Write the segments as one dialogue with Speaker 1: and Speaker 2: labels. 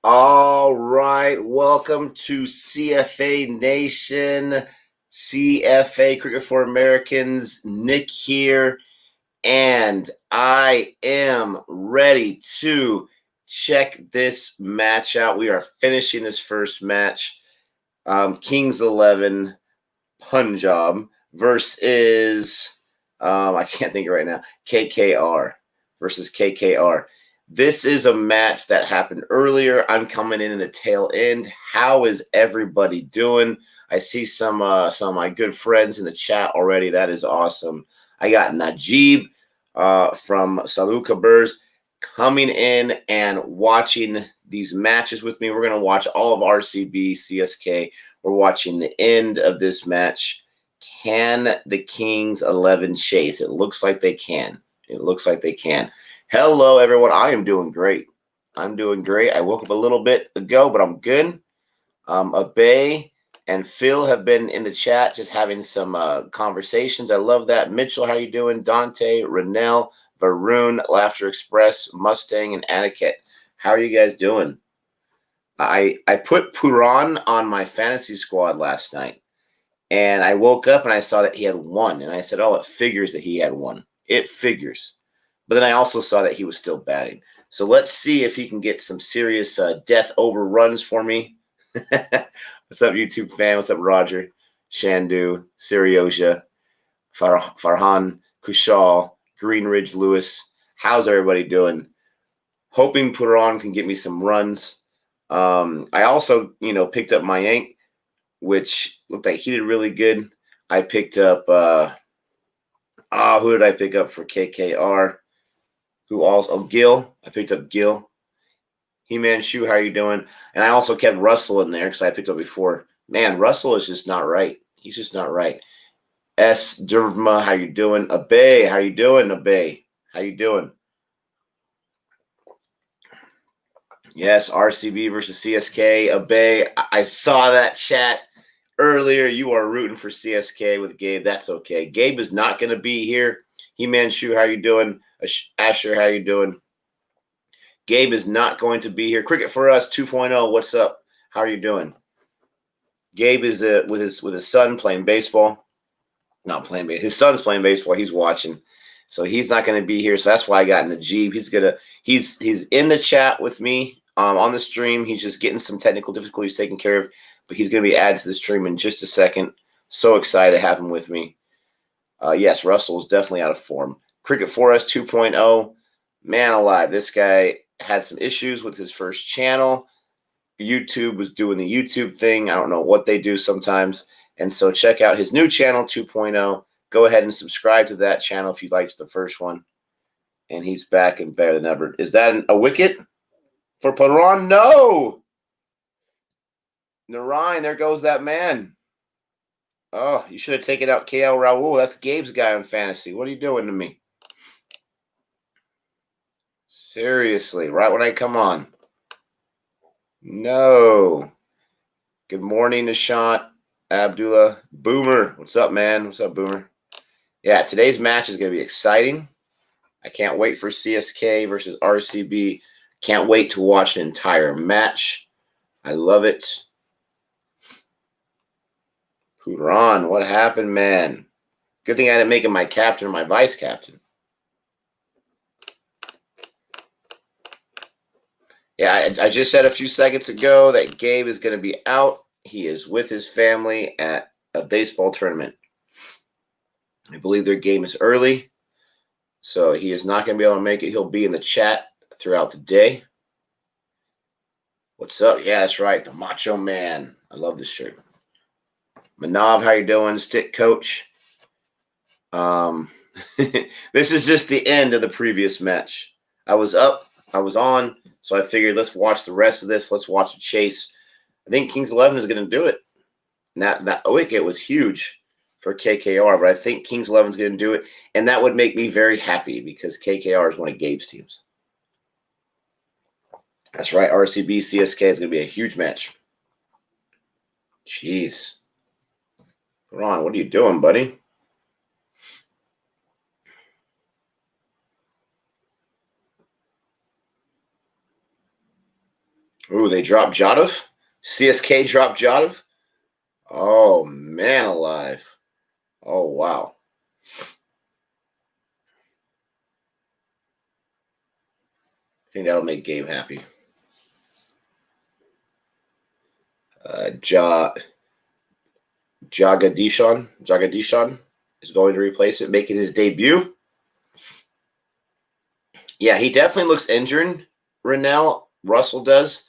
Speaker 1: All right, welcome to CFA Nation, CFA Cricket for Americans. Nick here, and I am ready to check this match out. We are finishing this first match. Kings 11 Punjab versus, I can't think right now, KKR versus KKR. This is a match that happened earlier. I'm coming in the tail end. How is everybody doing? I see some of my good friends in the chat already. That is awesome. I got Najeeb from Sollu Kaburz coming in and watching these matches with me. We're going to watch all of RCB, CSK. We're watching the end of this match. Can the Kings 11 chase? It looks like they can. It looks like they can. Hello, everyone. I am doing great. I'm doing great. I woke up a little bit ago, but I'm good. Abe and Phil have been in the chat just having some conversations. I love that. Mitchell, how you doing? Dante, Renell, Varun, Laughter Express, Mustang, and Aniket. How are you guys doing? I put Puran on my fantasy squad last night, and I woke up and I saw that he had one, and I said, oh, it figures that he had one. It figures. But then I also saw that he was still batting. So let's see if he can get some serious death overruns for me. What's up, YouTube fan? What's up, Roger, Shandu, Sirioja, Farhan, Kushal, Greenridge, Lewis? How's everybody doing? Hoping Puran can get me some runs. I also, picked up Mayank, which looked like he did really good. I picked up, who did I pick up for KKR? Who also, Gil. I picked up Gil. He-Man Shu, how are you doing? And I also kept Russell in there because I picked up before. Man, Russell is just not right. He's just not right. S. Dervma, how you doing? Abe, how you doing, Abe? How you doing? Yes, RCB versus CSK. Abe, I saw that chat earlier. You are rooting for CSK with Gabe. That's okay. Gabe is not going to be here. He-Man Shu, how you doing? Asher, how you doing? Gabe is not going to be here. Cricket for Us 2.0, what's up? How are you doing? Gabe is with his son playing baseball. Not playing baseball. His son's playing baseball. He's watching. So he's not going to be here. So that's why I got Najeeb. He's in the chat with me on the stream. He's just getting some technical difficulties taken care of. But he's going to be added to the stream in just a second. So excited to have him with me. Yes, Russell is definitely out of form. Cricket for Us 2.0. Man alive, this guy had some issues with his first channel. YouTube was doing the YouTube thing. I don't know what they do sometimes. And so check out his new channel, 2.0. Go ahead and subscribe to that channel if you liked the first one. And he's back and better than ever. Is that a wicket for Paran? No! Narayan, there goes that man. Oh, you should have taken out KL Raul. That's Gabe's guy on fantasy. What are you doing to me? Seriously, right when I come on. No. Good morning, Nishant, Abdullah, Boomer. What's up, man? What's up, Boomer? Yeah, today's match is going to be exciting. I can't wait for CSK versus RCB. Can't wait to watch an entire match. I love it. Puran, what happened, man? Good thing I didn't make him my captain or my vice captain. Yeah, I just said a few seconds ago that Gabe is going to be out. He is with his family at a baseball tournament. I believe their game is early, so he is not going to be able to make it. He'll be in the chat throughout the day. What's up? Yeah, that's right. The Macho Man. I love this shirt. Manav, how you doing? Stick coach. This is just the end of the previous match. I was up. I was on. So I figured let's watch the rest of this. Let's watch the chase. I think Kings 11 is going to do it. That wicket was huge for KKR, but I think Kings 11 is going to do it. And that would make me very happy because KKR is one of Gabe's teams. That's right. RCB, CSK is going to be a huge match. Jeez. Ron, what are you doing, buddy? Ooh, they dropped Jadov. CSK dropped Jadov. Oh, man alive. Oh, wow. I think that'll make Gabe happy. Jagadishon is going to replace it, making his debut. Yeah, he definitely looks injured. Russell does.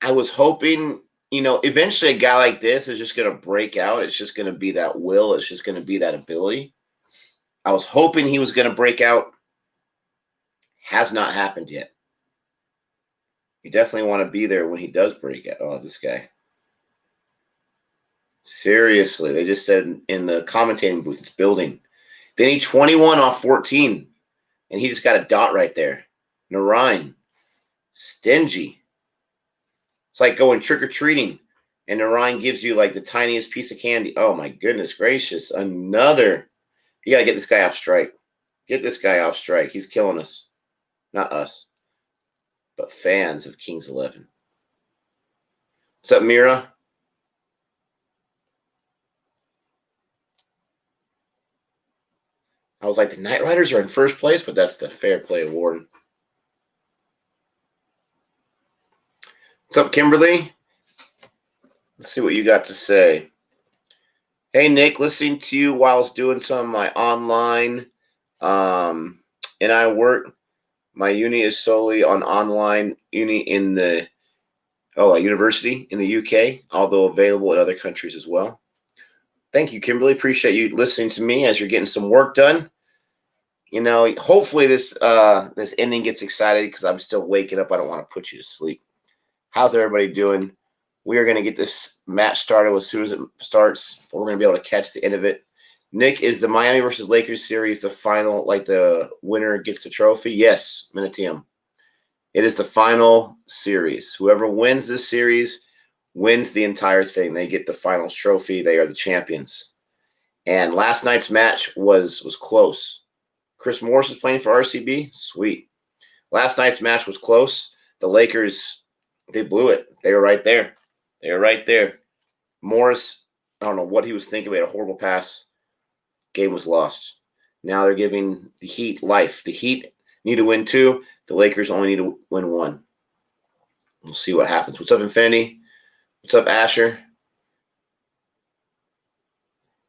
Speaker 1: I was hoping, eventually a guy like this is just going to break out. It's just going to be that will. It's just going to be that ability. I was hoping he was going to break out. Has not happened yet. You definitely want to be there when he does break out. Oh, this guy. Seriously, they just said in the commentating booth, it's building. They need 21 off 14, and he just got a dot right there. Narayan. Stingy. It's like going trick-or-treating, and Narayan gives you like the tiniest piece of candy. Oh, my goodness gracious. Another. You got to get this guy off strike. Get this guy off strike. He's killing us. Not us, but fans of Kings 11. What's up, Mira? I was like, the Knight Riders are in first place, but that's the Fair Play Award. What's up, Kimberly? Let's see what you got to say. Hey, Nick, listening to you while I was doing some of my online, and I work. My uni is solely on online uni in the university in the UK, although available in other countries as well. Thank you, Kimberly. Appreciate you listening to me as you're getting some work done. Hopefully this ending gets excited because I'm still waking up. I don't want to put you to sleep. How's everybody doing? We are going to get this match started as soon as it starts. We're going to be able to catch the end of it. Nick, is the Miami versus Lakers series the final, like the winner gets the trophy? Yes, Minitium. It is the final series. Whoever wins this series wins the entire thing. They get the finals trophy. They are the champions. And last night's match was close. Chris Morris is playing for RCB. Sweet. Last night's match was close. The Lakers, they blew it. They were right there. They were right there. Morris, I don't know what he was thinking. He had a horrible pass. Game was lost. Now they're giving the Heat life. The Heat need to win 2. The Lakers only need to win 1. We'll see what happens. What's up, Infinity? What's up, Asher?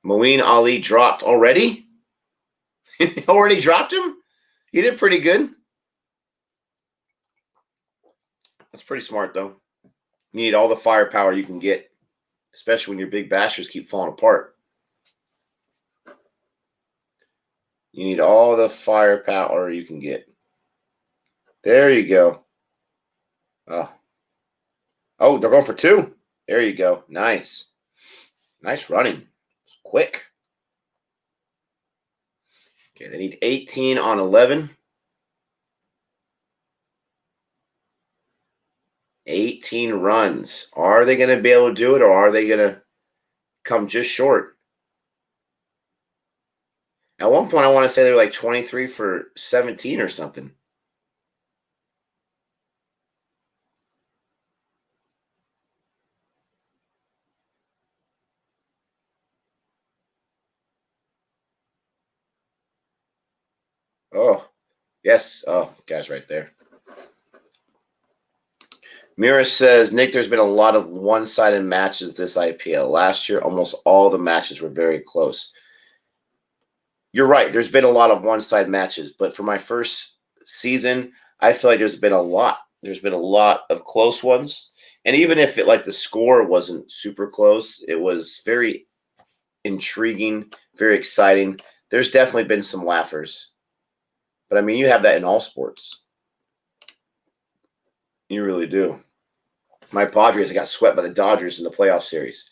Speaker 1: Moeen Ali dropped already? Already dropped him? He did pretty good. That's pretty smart, though. You need all the firepower you can get, especially when your big bashers keep falling apart. You need all the firepower you can get. There you go. Oh, they're going for 2. There you go. Nice. Nice running. It's quick. Okay, they need 18 on 11. 18 runs. Are they going to be able to do it, or are they going to come just short? At one point, I want to say they were like 23 for 17 or something. Oh, yes. Oh, guys, right there. Mira says, Nick, there's been a lot of one-sided matches this IPL. Last year, almost all the matches were very close. You're right. There's been a lot of one-sided matches, but for my first season, I feel like there's been a lot. There's been a lot of close ones. And even if the score wasn't super close, it was very intriguing, very exciting. There's definitely been some laughers. But, I mean, you have that in all sports. You really do. My Padres got swept by the Dodgers in the playoff series.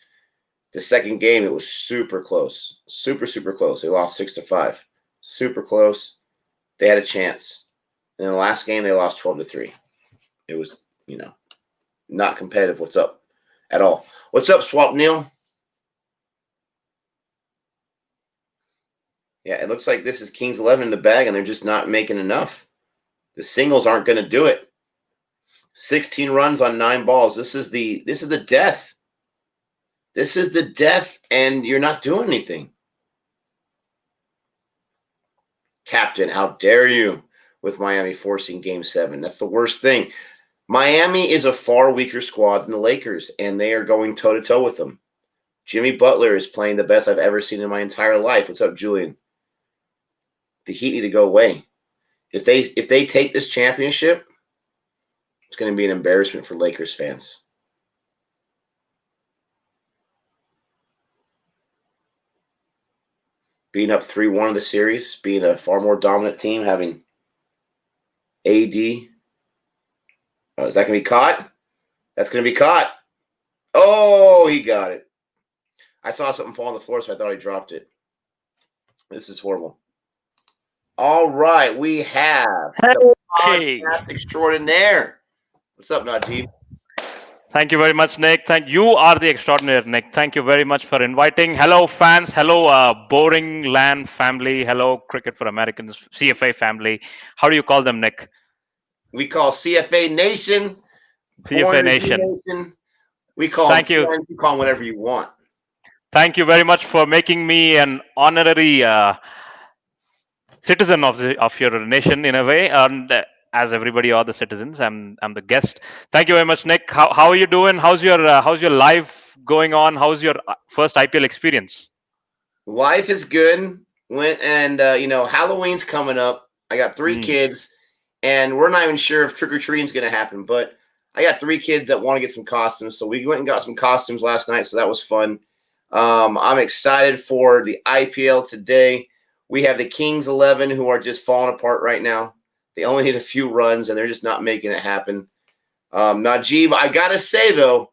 Speaker 1: The second game, it was super close. Super, super close. They lost 6-5. Super close. They had a chance. And in the last game, they lost 12-3. It was, not competitive. What's up at all? What's up, Swap Neil? Yeah, it looks like this is Kings 11 in the bag, and they're just not making enough. The singles aren't going to do it. 16 runs on 9 balls. This is the death. This is the death, and you're not doing anything. Captain, how dare you with Miami forcing Game 7? That's the worst thing. Miami is a far weaker squad than the Lakers, and they are going toe-to-toe with them. Jimmy Butler is playing the best I've ever seen in my entire life. What's up, Julian? The Heat need to go away. If they take this championship, it's going to be an embarrassment for Lakers fans. Being up 3-1 in the series, being a far more dominant team, having AD. Is that going to be caught? That's going to be caught. Oh, he got it. I saw something fall on the floor, so I thought I dropped it. This is horrible. All right, we have the podcast extraordinaire. What's up, Najeeb?
Speaker 2: Thank you very much, Nick. You are the extraordinary, Nick. Thank you very much for inviting. Hello, fans. Hello, Boring Land family. Hello, Cricket for Americans, CFA family. How do you call them, Nick?
Speaker 1: We call CFA Nation.
Speaker 2: CFA Nation.
Speaker 1: We call them friends. You call them whatever you want.
Speaker 2: Thank you very much for making me an honorary citizen of your nation in a way, and as everybody are the citizens, I'm the guest. Thank you very much, Nick. How are you doing? How's your life going on? How's your first IPL experience?
Speaker 1: Life is good. Halloween's coming up. I got 3 kids, and we're not even sure if trick or treating is going to happen. But I got 3 kids that want to get some costumes, so we went and got some costumes last night. So that was fun. I'm excited for the IPL today. We have the Kings 11 who are just falling apart right now. They only need a few runs, and they're just not making it happen. Najeeb, I got to say, though,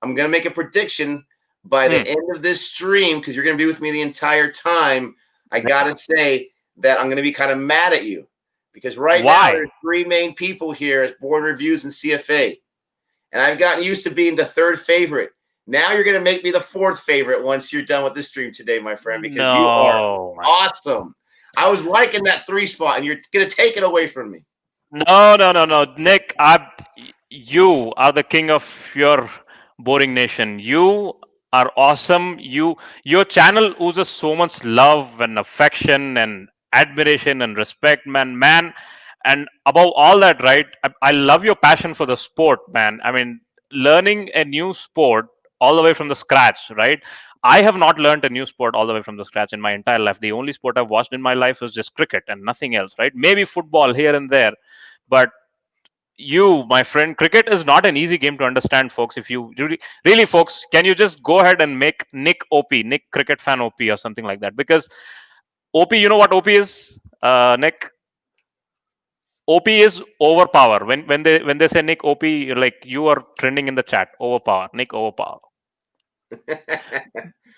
Speaker 1: I'm going to make a prediction by the end of this stream, because you're going to be with me the entire time. I got to say that I'm going to be kind of mad at you, because now there's 3 main people here as Boring Reviews and CFA, and I've gotten used to being the 3rd favorite. Now you're going to make me the 4th favorite once you're done with this stream today, my friend, because you are awesome. I was liking that 3 spot, and you're going to take it away from me.
Speaker 2: No, Nick. You are the king of your Boring Nation. You are awesome. Your channel oozes so much love and affection and admiration and respect, man. And above all that, right? I love your passion for the sport, man. I mean, learning a new sport all the way from the scratch, right? I have not learned a new sport all the way from the scratch in my entire life. The only sport I've watched in my life is just cricket and nothing else, right? Maybe football here and there. But you, my friend, cricket is not an easy game to understand, folks. If you really, folks, can you just go ahead and make Nick Cricket Fan OP or something like that? Because OP, you know what OP is, Nick? OP is overpower. When they say Nick OP, you're like, you are trending in the chat. Overpower, Nick overpower.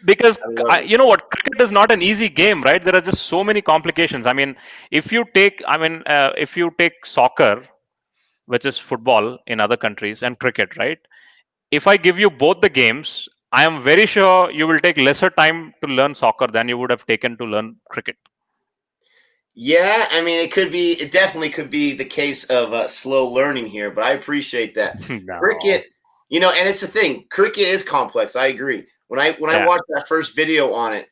Speaker 2: Because you know what, cricket is not an easy game, right? There are just so many complications. I mean, if you take soccer, which is football in other countries, and cricket, right? If I give you both the games, I am very sure you will take lesser time to learn soccer than you would have taken to learn cricket.
Speaker 1: Yeah, I mean, it definitely could be the case of slow learning here, but I appreciate that.
Speaker 2: No.
Speaker 1: Cricket, and it's the thing. Cricket is complex. I agree. When I watched that first video on it,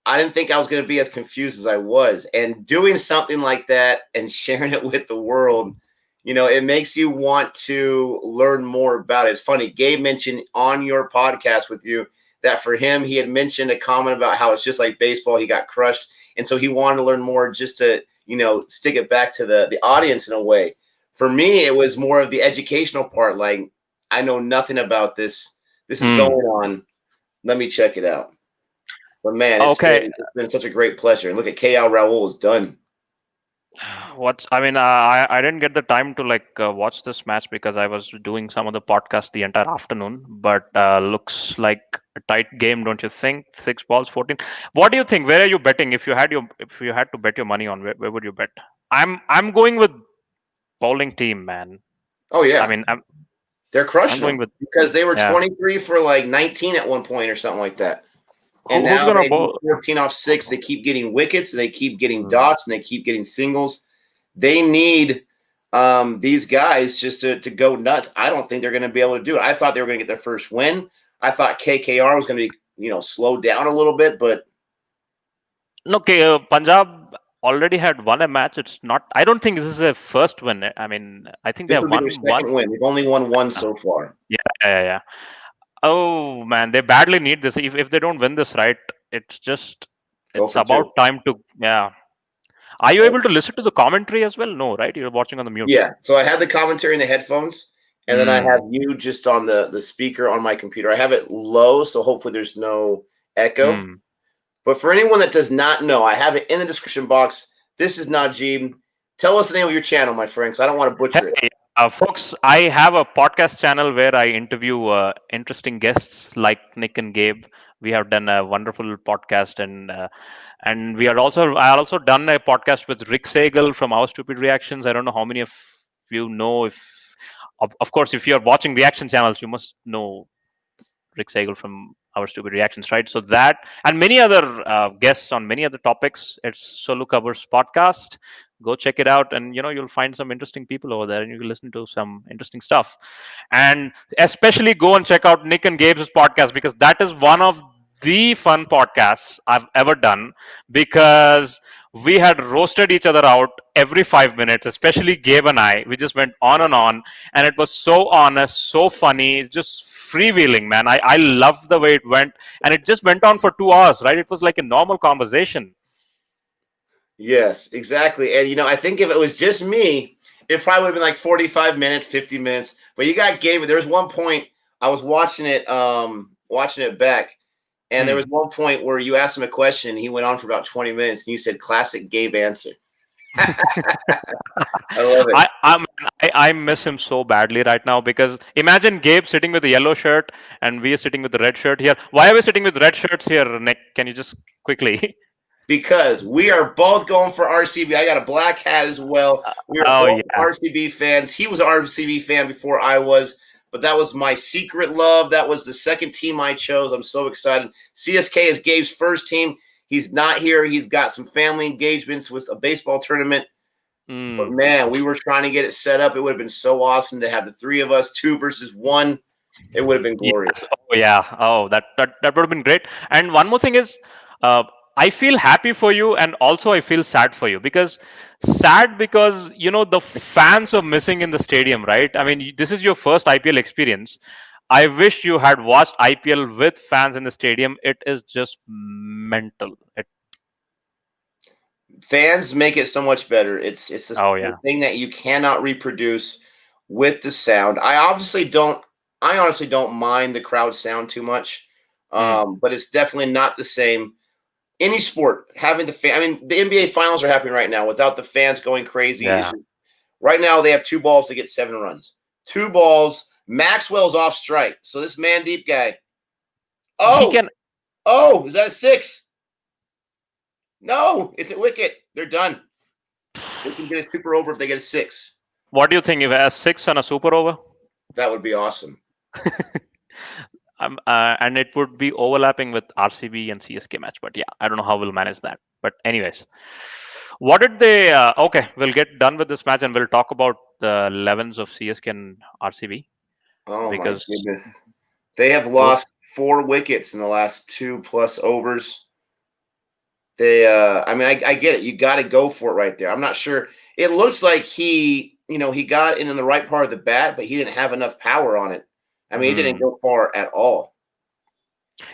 Speaker 1: I didn't think I was going to be as confused as I was. And doing something like that and sharing it with the world, it makes you want to learn more about it. It's funny. Gabe mentioned on your podcast with you that for him, he had mentioned a comment about how it's just like baseball. He got crushed. And so he wanted to learn more just to, stick it back to the audience in a way. For me, it was more of the educational part. Like, I know nothing about this. This is going on. Let me check it out. But man, it's been such a great pleasure. And look at KL Raul is done.
Speaker 2: I didn't get the time to watch this match because I was doing some of the podcast the entire afternoon. But looks like a tight game, don't you think? 6 balls, 14. What do you think? Where are you betting? If you had to bet your money on, where would you bet? I'm going with bowling team, man.
Speaker 1: Oh yeah.
Speaker 2: I mean,
Speaker 1: they're crushing them because they were 23 for like 19 at one point or something like that. And now they 14 off 6. They keep getting wickets, and they keep getting dots, and they keep getting singles. They need these guys just to go nuts. I don't think they're going to be able to do it. I thought they were going to get their first win. I thought KKR was going to be, slowed down a little bit, but
Speaker 2: No, okay, Punjab already had won a match. It's not. I don't think this is a first win. I mean, I think they
Speaker 1: this
Speaker 2: have
Speaker 1: would be their
Speaker 2: won one.
Speaker 1: second win. They've only won one
Speaker 2: Uh,
Speaker 1: so far.
Speaker 2: yeah, yeah, yeah. Oh man, they badly need this. If they don't win this, right, it's just
Speaker 1: Go
Speaker 2: it's
Speaker 1: for two.
Speaker 2: about time to, yeah. Are you able to listen to the commentary as well? No, right? You're watching on the mute.
Speaker 1: Yeah. So I had the commentary in the headphones, and then I have
Speaker 2: Mm,
Speaker 1: you just on the speaker on my computer. I have it low, so hopefully there's no echo.
Speaker 2: mm.
Speaker 1: But for anyone that does not know, I have it in the description box. This is Najeeb. Tell us the name of your channel, my friend, because I don't want to butcher it.
Speaker 2: Hey, folks, I have a podcast channel where I interview interesting guests like Nick and Gabe. We have done a wonderful podcast, and we are also I also done a podcast with Rick Sagal from Our Stupid Reactions. I don't know how many of you know. If of course, if you're watching reaction channels, you must know Rick Sagal from Our Stupid Reactions, right? So that and many other guests on many other topics. It's Sollu Kaburz podcast. Go check it out, and you'll find some interesting people over there, and you can listen to some interesting stuff. And especially go and check out Nick and Gabe's podcast because that is one of the fun podcasts I've ever done because we had roasted each other out every 5 minutes, especially Gabe and I. We just went on and it was so honest, so funny. It's just freewheeling, man. I loved the way it went, and it just went on for 2 hours, right? It was like a normal conversation.
Speaker 1: Yes, exactly. And I think if it was just me, it probably would have been like 45 minutes, 50 minutes. But you got Gabe. There was one point I was watching it back, and there
Speaker 2: Hmm.
Speaker 1: was one point where you asked him a question, and he went on for about 20 minutes, and you said classic Gabe answer. I love it.
Speaker 2: I miss him so badly right now because imagine Gabe sitting with the yellow shirt and we are sitting with the red shirt here. Why are we sitting with red shirts here, Nick? Can you just quickly?
Speaker 1: Because we are both going for RCB. I got a black hat as well. We are
Speaker 2: Oh
Speaker 1: both
Speaker 2: yeah.
Speaker 1: RCB fans. He was an RCB fan before I was, but that was my secret love. That was the second team I chose. I'm so excited. CSK is Gabe's first team. He's not here. He's got some family engagements with a baseball tournament. But
Speaker 2: Mm.
Speaker 1: man, we were trying to get it set up. It would have been so awesome to have the three of us, 2 versus 1. It would have been glorious.
Speaker 2: Yes. Oh yeah. Oh, that would have been great. And one more thing is, uh, I feel happy for you, and also I feel sad for you because sad because the fans are missing in the stadium, right? I mean, this is your first IPL experience. I wish you had watched IPL with fans in the stadium. It is just mental.
Speaker 1: Fans make it so much better. It's
Speaker 2: Oh
Speaker 1: the
Speaker 2: yeah.
Speaker 1: thing that you cannot reproduce with the sound. I honestly don't mind the crowd sound too much,
Speaker 2: Mm.
Speaker 1: but it's definitely not the same. Any sport having the fan. I mean, the NBA finals are happening right now without the fans going crazy.
Speaker 2: Yeah.
Speaker 1: Right now they have 2 balls to get 7 runs. 2 balls. Maxwell's off strike. So this Mandeep guy.
Speaker 2: He
Speaker 1: Oh,
Speaker 2: can.
Speaker 1: oh, is that a 6? No, it's a wicket. They're done. They can get a super over if they get a 6.
Speaker 2: What do you think? If a six and a super over,
Speaker 1: That would be awesome.
Speaker 2: and it would be overlapping with RCB and CSK match. But yeah, I don't know how we'll manage that. But anyways, what did they? Okay, we'll get done with this match and we'll talk about the 11s of CSK and RCB
Speaker 1: Oh my
Speaker 2: because
Speaker 1: goodness. They have
Speaker 2: both.
Speaker 1: lost 4 wickets in the last 2+ overs. They I mean I get it. You got to go for it right there. I'm not sure. It looks like he got in the right part of the bat, but he didn't have enough power on it. I mean, he didn't
Speaker 2: Mm,
Speaker 1: go far at all.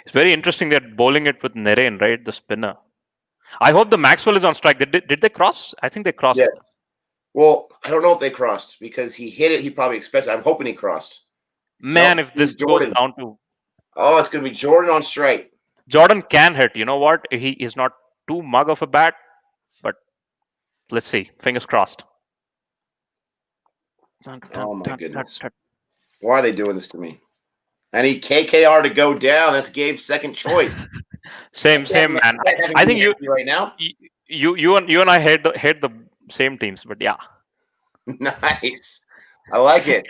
Speaker 2: it's very interesting that bowling it with Narain, right? The spinner. I hope the Maxwell is on strike. Did they cross? I think they
Speaker 1: Yeah.
Speaker 2: crossed.
Speaker 1: Well, I don't know if they crossed because he hit it. He probably expected. I'm hoping he crossed. No,
Speaker 2: Man, if
Speaker 1: it was
Speaker 2: this goes
Speaker 1: Jordan.
Speaker 2: down to
Speaker 1: Oh, it's going to be Jordan on strike.
Speaker 2: Jordan can hit. You know what? He is not too mug of a bat, but let's see. Fingers crossed. Dun, dun,
Speaker 1: Oh my
Speaker 2: dun, dun,
Speaker 1: goodness.
Speaker 2: dun.
Speaker 1: Why are they doing this to me? I need KKR to go down. That's Gabe's second choice.
Speaker 2: Same, same, man.
Speaker 1: I can't have him
Speaker 2: I
Speaker 1: be
Speaker 2: think
Speaker 1: happy right now.
Speaker 2: you and I hate the same teams, but yeah.
Speaker 1: Nice. I like it.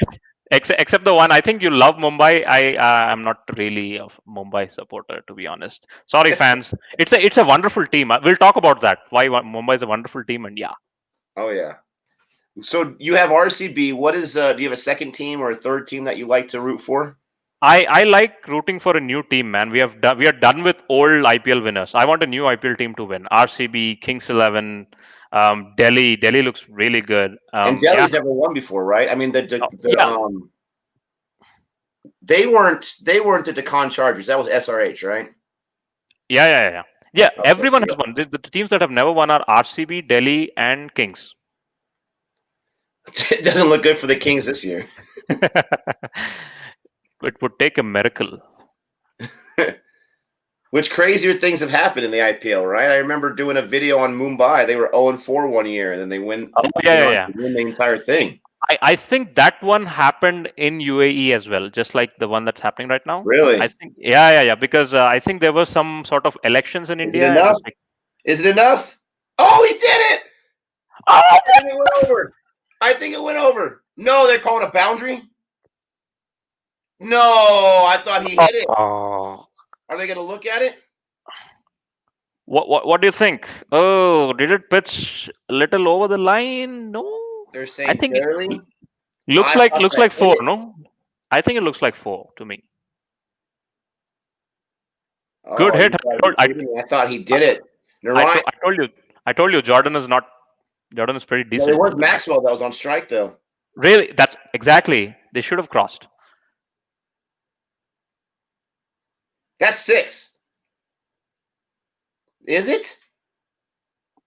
Speaker 2: Except the one I think you love Mumbai. I'm not really a Mumbai supporter to be honest. Sorry, fans. It's a wonderful team. We'll talk about that. Why Mumbai is a wonderful team, and yeah.
Speaker 1: Oh yeah. So you have RCB. What is? Do you have a second team or a third team that you like to root for?
Speaker 2: I like rooting for a new team, man. We are done with old IPL winners. I want a new IPL team to win. RCB, Kings 11, Delhi. Delhi looks really good.
Speaker 1: And
Speaker 2: Yeah,
Speaker 1: Delhi's never won before, right? I mean,
Speaker 2: yeah,
Speaker 1: they weren't the Deccan Chargers. That was SRH, right?
Speaker 2: yeah. Yeah,
Speaker 1: Okay,
Speaker 2: everyone has won. The teams that have never won are RCB, Delhi, and Kings.
Speaker 1: it doesn't look good for the Kings this year.
Speaker 2: It would take a miracle.
Speaker 1: Which crazier things have happened in the IPL, right? I remember doing a video on Mumbai. They were 0-4 one year, and then they went
Speaker 2: Oh, yeah.
Speaker 1: to win the entire thing.
Speaker 2: I think that one happened in UAE as well, just like the one that's happening right now.
Speaker 1: Really?
Speaker 2: I think, yeah. Because I think there were some sort of elections in
Speaker 1: Is it
Speaker 2: India, and
Speaker 1: enough?
Speaker 2: it's like,
Speaker 1: Is it enough? Oh, he did it!
Speaker 2: oh,
Speaker 1: I think it went over. I think it went over. No, they're calling a boundary. No, I thought he hit it.
Speaker 2: oh.
Speaker 1: Are they going to look at it?
Speaker 2: What do you think? Oh, did it pitch a little over the line? No,
Speaker 1: They're
Speaker 2: I
Speaker 1: saying
Speaker 2: think
Speaker 1: barely.
Speaker 2: it looks
Speaker 1: I
Speaker 2: like
Speaker 1: thought that hit
Speaker 2: 4.
Speaker 1: it.
Speaker 2: No, I think it looks like 4 to me.
Speaker 1: Oh,
Speaker 2: Good hit.
Speaker 1: I thought he did it.
Speaker 2: I told you, Jordan is pretty
Speaker 1: No,
Speaker 2: decent.
Speaker 1: there was Maxwell that was on strike, though.
Speaker 2: Really, that's exactly. They should have crossed.
Speaker 1: That's 6. Is it?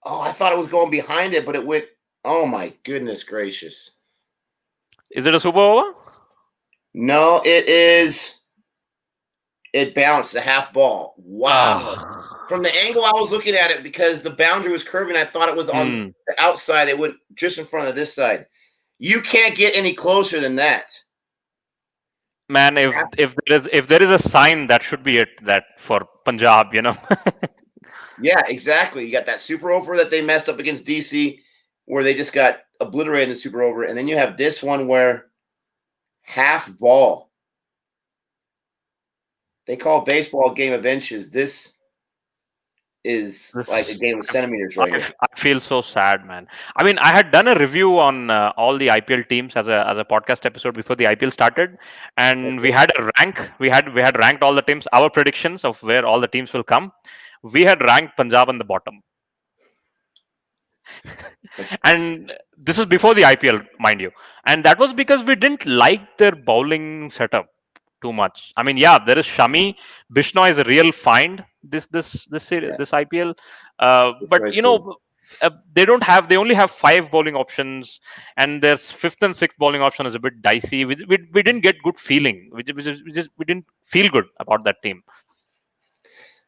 Speaker 1: Oh, I thought it was going behind it, but it went. Oh, my goodness gracious.
Speaker 2: Is it a super over?
Speaker 1: No, it is. It bounced a half ball. Wow. From the angle I was looking at it, because the boundary was curving, I thought it was on the outside. It went just in front of this side. You can't get any closer than that.
Speaker 2: Man, if there is a sign, that should be it. That for Punjab,
Speaker 1: Yeah, exactly. You got that super over that they messed up against DC, where they just got obliterated in the super over, and then you have this one where half ball. They call baseball a game of inches. This is like a game of centimeters right here.
Speaker 2: I feel so sad, man. I mean, I had done a review on all the IPL teams as a podcast episode before the IPL started, and we had a rank. We had ranked all the teams, our predictions of where all the teams will come. We had ranked Punjab on the bottom. And this is before the IPL, mind you. And that was because we didn't like their bowling setup too much. I mean, yeah, there is Shami. Bishnoi is a real find this IPL. But they only have 5 bowling options, and their 5th and 6th bowling option is a bit dicey. We didn't get good feeling. We didn't feel good about that team.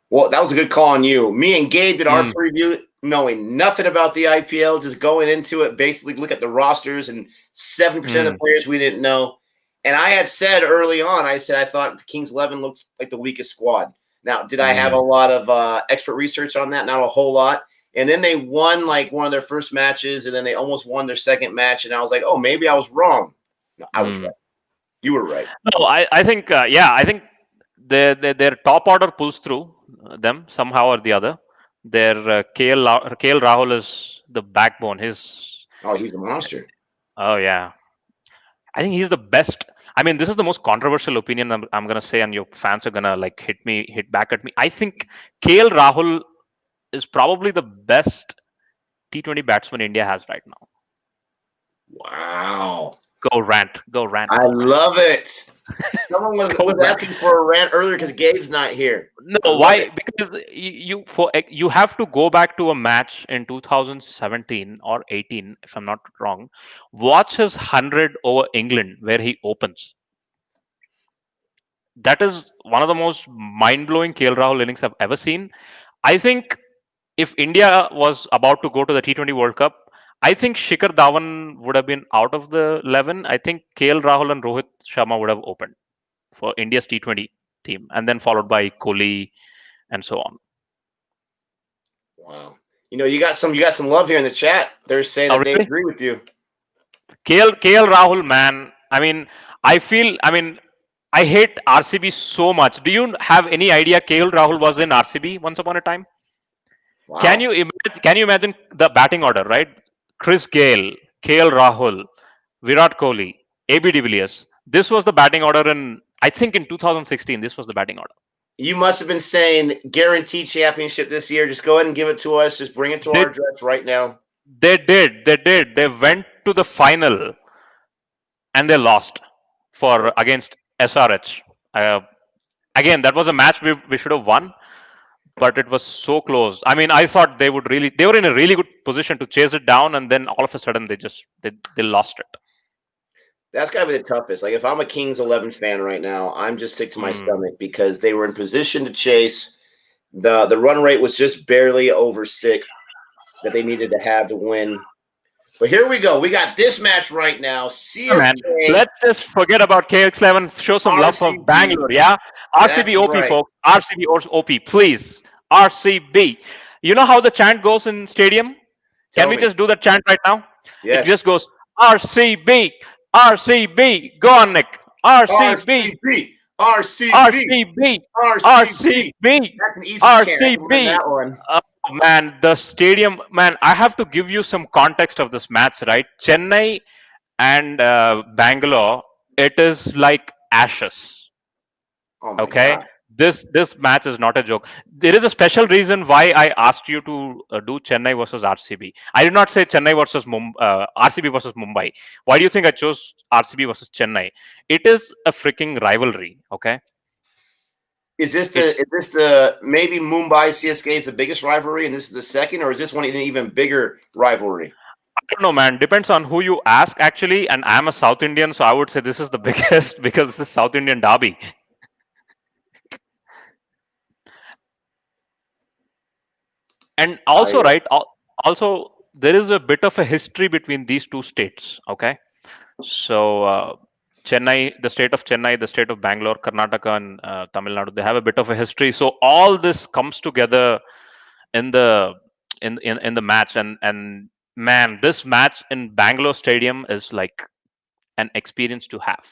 Speaker 1: Well, that was a good call on you. Me and Gabe did our preview, knowing nothing about the IPL, just going into it, basically look at the rosters, and 7% of the players we didn't know. And I had said early on, I thought the Kings 11 looked like the weakest squad. Now, did I have a lot of expert research on that? Not a whole lot. And then they won like one of their first matches, and then they almost won their second match. And I was like, oh, maybe I was wrong. No, I was right. You were right.
Speaker 2: No, I think, I think their top order pulls through them somehow or the other. Their KL Rahul is the backbone.
Speaker 1: He's a monster.
Speaker 2: Oh, yeah. I think he's the best. I mean, this is the most controversial opinion I'm going to say, and your fans are going to like hit back at me. I think KL Rahul is probably the best T20 batsman India has right now.
Speaker 1: Wow.
Speaker 2: Go rant.
Speaker 1: I love it. Someone was asking for a rant earlier because Gabe's not here.
Speaker 2: No, why? Because you have to go back to a match in 2017 or 18, if I'm not wrong. Watch his 100 over England where he opens. That is one of the most mind-blowing KL Rahul innings I've ever seen. I think if India was about to go to the T20 World Cup, I think Shikhar Dhawan would have been out of the 11. I think KL Rahul and Rohit Sharma would have opened for India's T20 team, and then followed by Kohli and so on.
Speaker 1: Wow. You got some love here in the chat. They're saying that they agree with you.
Speaker 2: KL Rahul, man. I mean, I hate RCB so much. Do you have any idea KL Rahul was in RCB once upon a time? Wow. Can you imagine the batting order, right? Chris Gale, KL Rahul, Virat Kohli, AB de Villiers. This was the batting order in, I think, in 2016. This was the batting order.
Speaker 1: You must have been saying guaranteed championship this year. Just go ahead and give it to us. Just bring it to our
Speaker 2: They
Speaker 1: address right now.
Speaker 2: they did. They did. They went to the final and they lost for against SRH. Uh, Again, that was a match we should have won, but it was so close. I mean, I thought they were in a really good position to chase it down, and then all of a sudden they lost it.
Speaker 1: That's got to be the toughest. Like if I'm a Kings 11 fan right now, I'm just sick to my
Speaker 2: Mm.
Speaker 1: stomach because they were in position to chase. The run rate was just barely over 6 that they needed to have to win. But here we go. We got this match right now.
Speaker 2: Yeah, man.
Speaker 1: CSK
Speaker 2: Let's just forget about KX11. Show some love for
Speaker 1: RCB.
Speaker 2: Bangalore. Yeah, RCB
Speaker 1: That's
Speaker 2: OP,
Speaker 1: right.
Speaker 2: folks. RCB or OP, please. RCB. You know how the chant goes in stadium? Can
Speaker 1: Tell
Speaker 2: we
Speaker 1: me.
Speaker 2: just do that chant right now? It
Speaker 1: Yes.
Speaker 2: just goes RCB, RCB. Go on, Nick. RCB,
Speaker 1: RCB. RCB.
Speaker 2: RCB,
Speaker 1: RCB.
Speaker 2: RCB,
Speaker 1: That's an easy chant. I can learn
Speaker 2: RCB.
Speaker 1: that one.
Speaker 2: Oh, man, the stadium, man, I have to give you some context of this match, right? Chennai and Bangalore, it is like ashes.
Speaker 1: Oh my
Speaker 2: Okay,
Speaker 1: God.
Speaker 2: this match is not a joke. There is a special reason why I asked you to do Chennai versus RCB. I did not say Chennai versus RCB versus Mumbai. Why do you think I chose RCB versus Chennai? It is a freaking rivalry. Okay, it's
Speaker 1: Is this the maybe Mumbai CSK is the biggest rivalry and this is the second, or is this one an even bigger rivalry?
Speaker 2: I don't know, man. Depends on who you ask, actually. And I'm a South Indian, so I would say this is the biggest because this is South Indian derby. And
Speaker 1: I
Speaker 2: also, right? Also, there is a bit of a history between these two states. Okay, so Chennai, the state of Chennai, the state of Bangalore, Karnataka, and Tamil Nadu, they have a bit of a history. So all this comes together in the in the match, and man, this match in Bangalore Stadium is like an experience to have.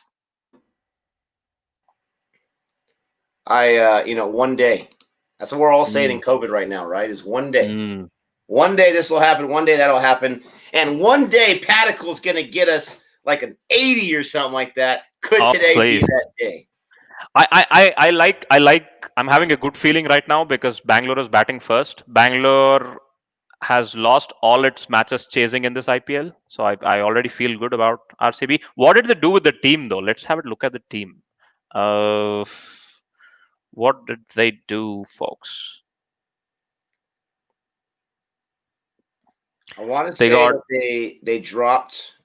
Speaker 1: one day. That's what we're all saying in
Speaker 2: Mm.
Speaker 1: COVID right now, right? Is one day.
Speaker 2: Mm.
Speaker 1: One day this will happen. One day that'll happen. And one day Paticle's going to get us like an 80 or something like that. Could
Speaker 2: Oh,
Speaker 1: today be
Speaker 2: please.
Speaker 1: that day?
Speaker 2: I like I'm having a good feeling right now because Bangalore is batting first. Bangalore has lost all its matches chasing in this IPL. So I already feel good about RCB. What did they do with the team though? Let's have a look at the team. Uh, what did they do, folks?
Speaker 1: I want to
Speaker 2: They
Speaker 1: say
Speaker 2: got,
Speaker 1: that they dropped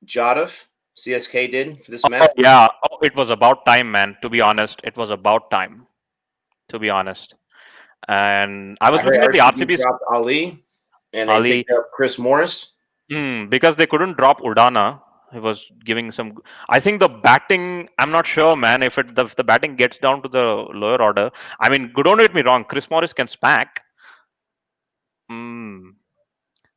Speaker 1: Jadov. CSK did for this
Speaker 2: oh
Speaker 1: match.
Speaker 2: yeah, oh, it was about time, man. To be honest, it was about time. To be honest, and I
Speaker 1: I
Speaker 2: was
Speaker 1: heard
Speaker 2: looking at the
Speaker 1: RCB
Speaker 2: RCB's
Speaker 1: dropped Ali, and they
Speaker 2: Ali.
Speaker 1: picked up Chris Morris.
Speaker 2: Because they couldn't drop Udana. He was giving some. I think the batting. I'm not sure, man. If the batting gets down to the lower order, I mean, don't get me wrong. Chris Morris can smack. Mm,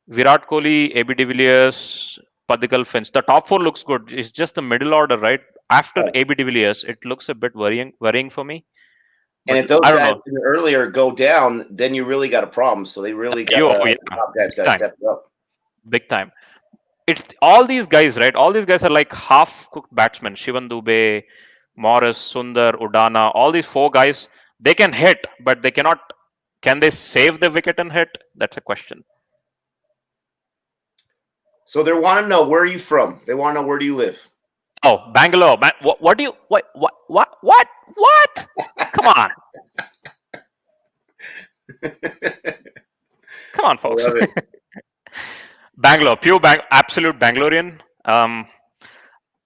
Speaker 2: Virat Kohli, AB de Villiers, Padikkal, Finch. The top four looks good. It's just the middle order, right? After
Speaker 1: Oh.
Speaker 2: AB de Villiers, it looks a bit worrying for me.
Speaker 1: And
Speaker 2: But
Speaker 1: if those
Speaker 2: I don't
Speaker 1: guys
Speaker 2: know.
Speaker 1: earlier go down, then you really got a problem. So they really got
Speaker 2: You,
Speaker 1: to
Speaker 2: oh
Speaker 1: the
Speaker 2: yeah,
Speaker 1: top guys
Speaker 2: big
Speaker 1: got to
Speaker 2: time,
Speaker 1: step up.
Speaker 2: big time. It's all these guys, right? All these guys are like half-cooked batsmen. Shivan Dubey, Morris, Sundar, Udana, all these four guys, they can hit, but they cannot. Can they save the wicket and hit? That's a question.
Speaker 1: So they want to know where are you from. They want to know where do you live.
Speaker 2: Oh, Bangalore. What do you? What? Come on, come on,
Speaker 1: I
Speaker 2: folks.
Speaker 1: love it.
Speaker 2: Bangalore, absolute Bangalorean.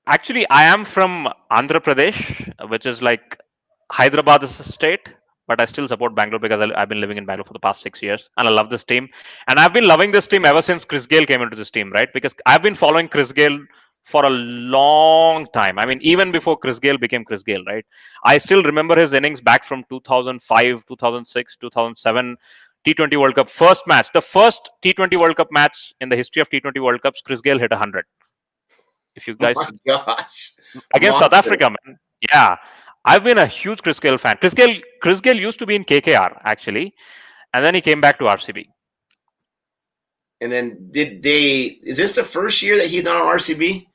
Speaker 2: Actually, I am from Andhra Pradesh, which is like Hyderabad is a state, but I still support Bangalore because I've been living in Bangalore for the past 6 years, and I love this team. And I've been loving this team ever since Chris Gale came into this team, right? Because I've been following Chris Gale for a long time. I mean, even before Chris Gale became Chris Gale, right? I still remember his innings back from 2005, 2006, 2007. T20 World Cup first match, the first T20 World Cup match in the history of T20 World Cups, Chris Gale hit 100. If you
Speaker 1: Oh
Speaker 2: guys
Speaker 1: my gosh. A
Speaker 2: against South
Speaker 1: monster.
Speaker 2: Africa, man. Yeah, I've been a huge Chris Gale fan. Chris Gale used to be in KKR actually, and then he came back to RCB.
Speaker 1: And then did they? Is this the first year that he's not on RCB?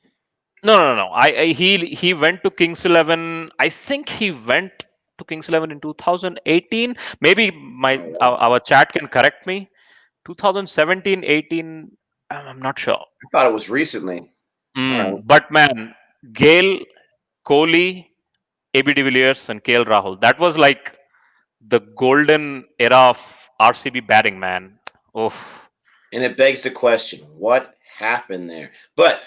Speaker 2: No. He went to Kings 11. I think he went to Kings 11 in 2018. Maybe
Speaker 1: Oh wow!
Speaker 2: our chat can correct me. 2017, 18. I'm not sure.
Speaker 1: I thought it was recently. All right.
Speaker 2: But man, Gale, Kohli, AB de Villiers, and KL Rahul. That was like the golden era of RCB batting, man. Oof.
Speaker 1: And it begs the question, what happened there? But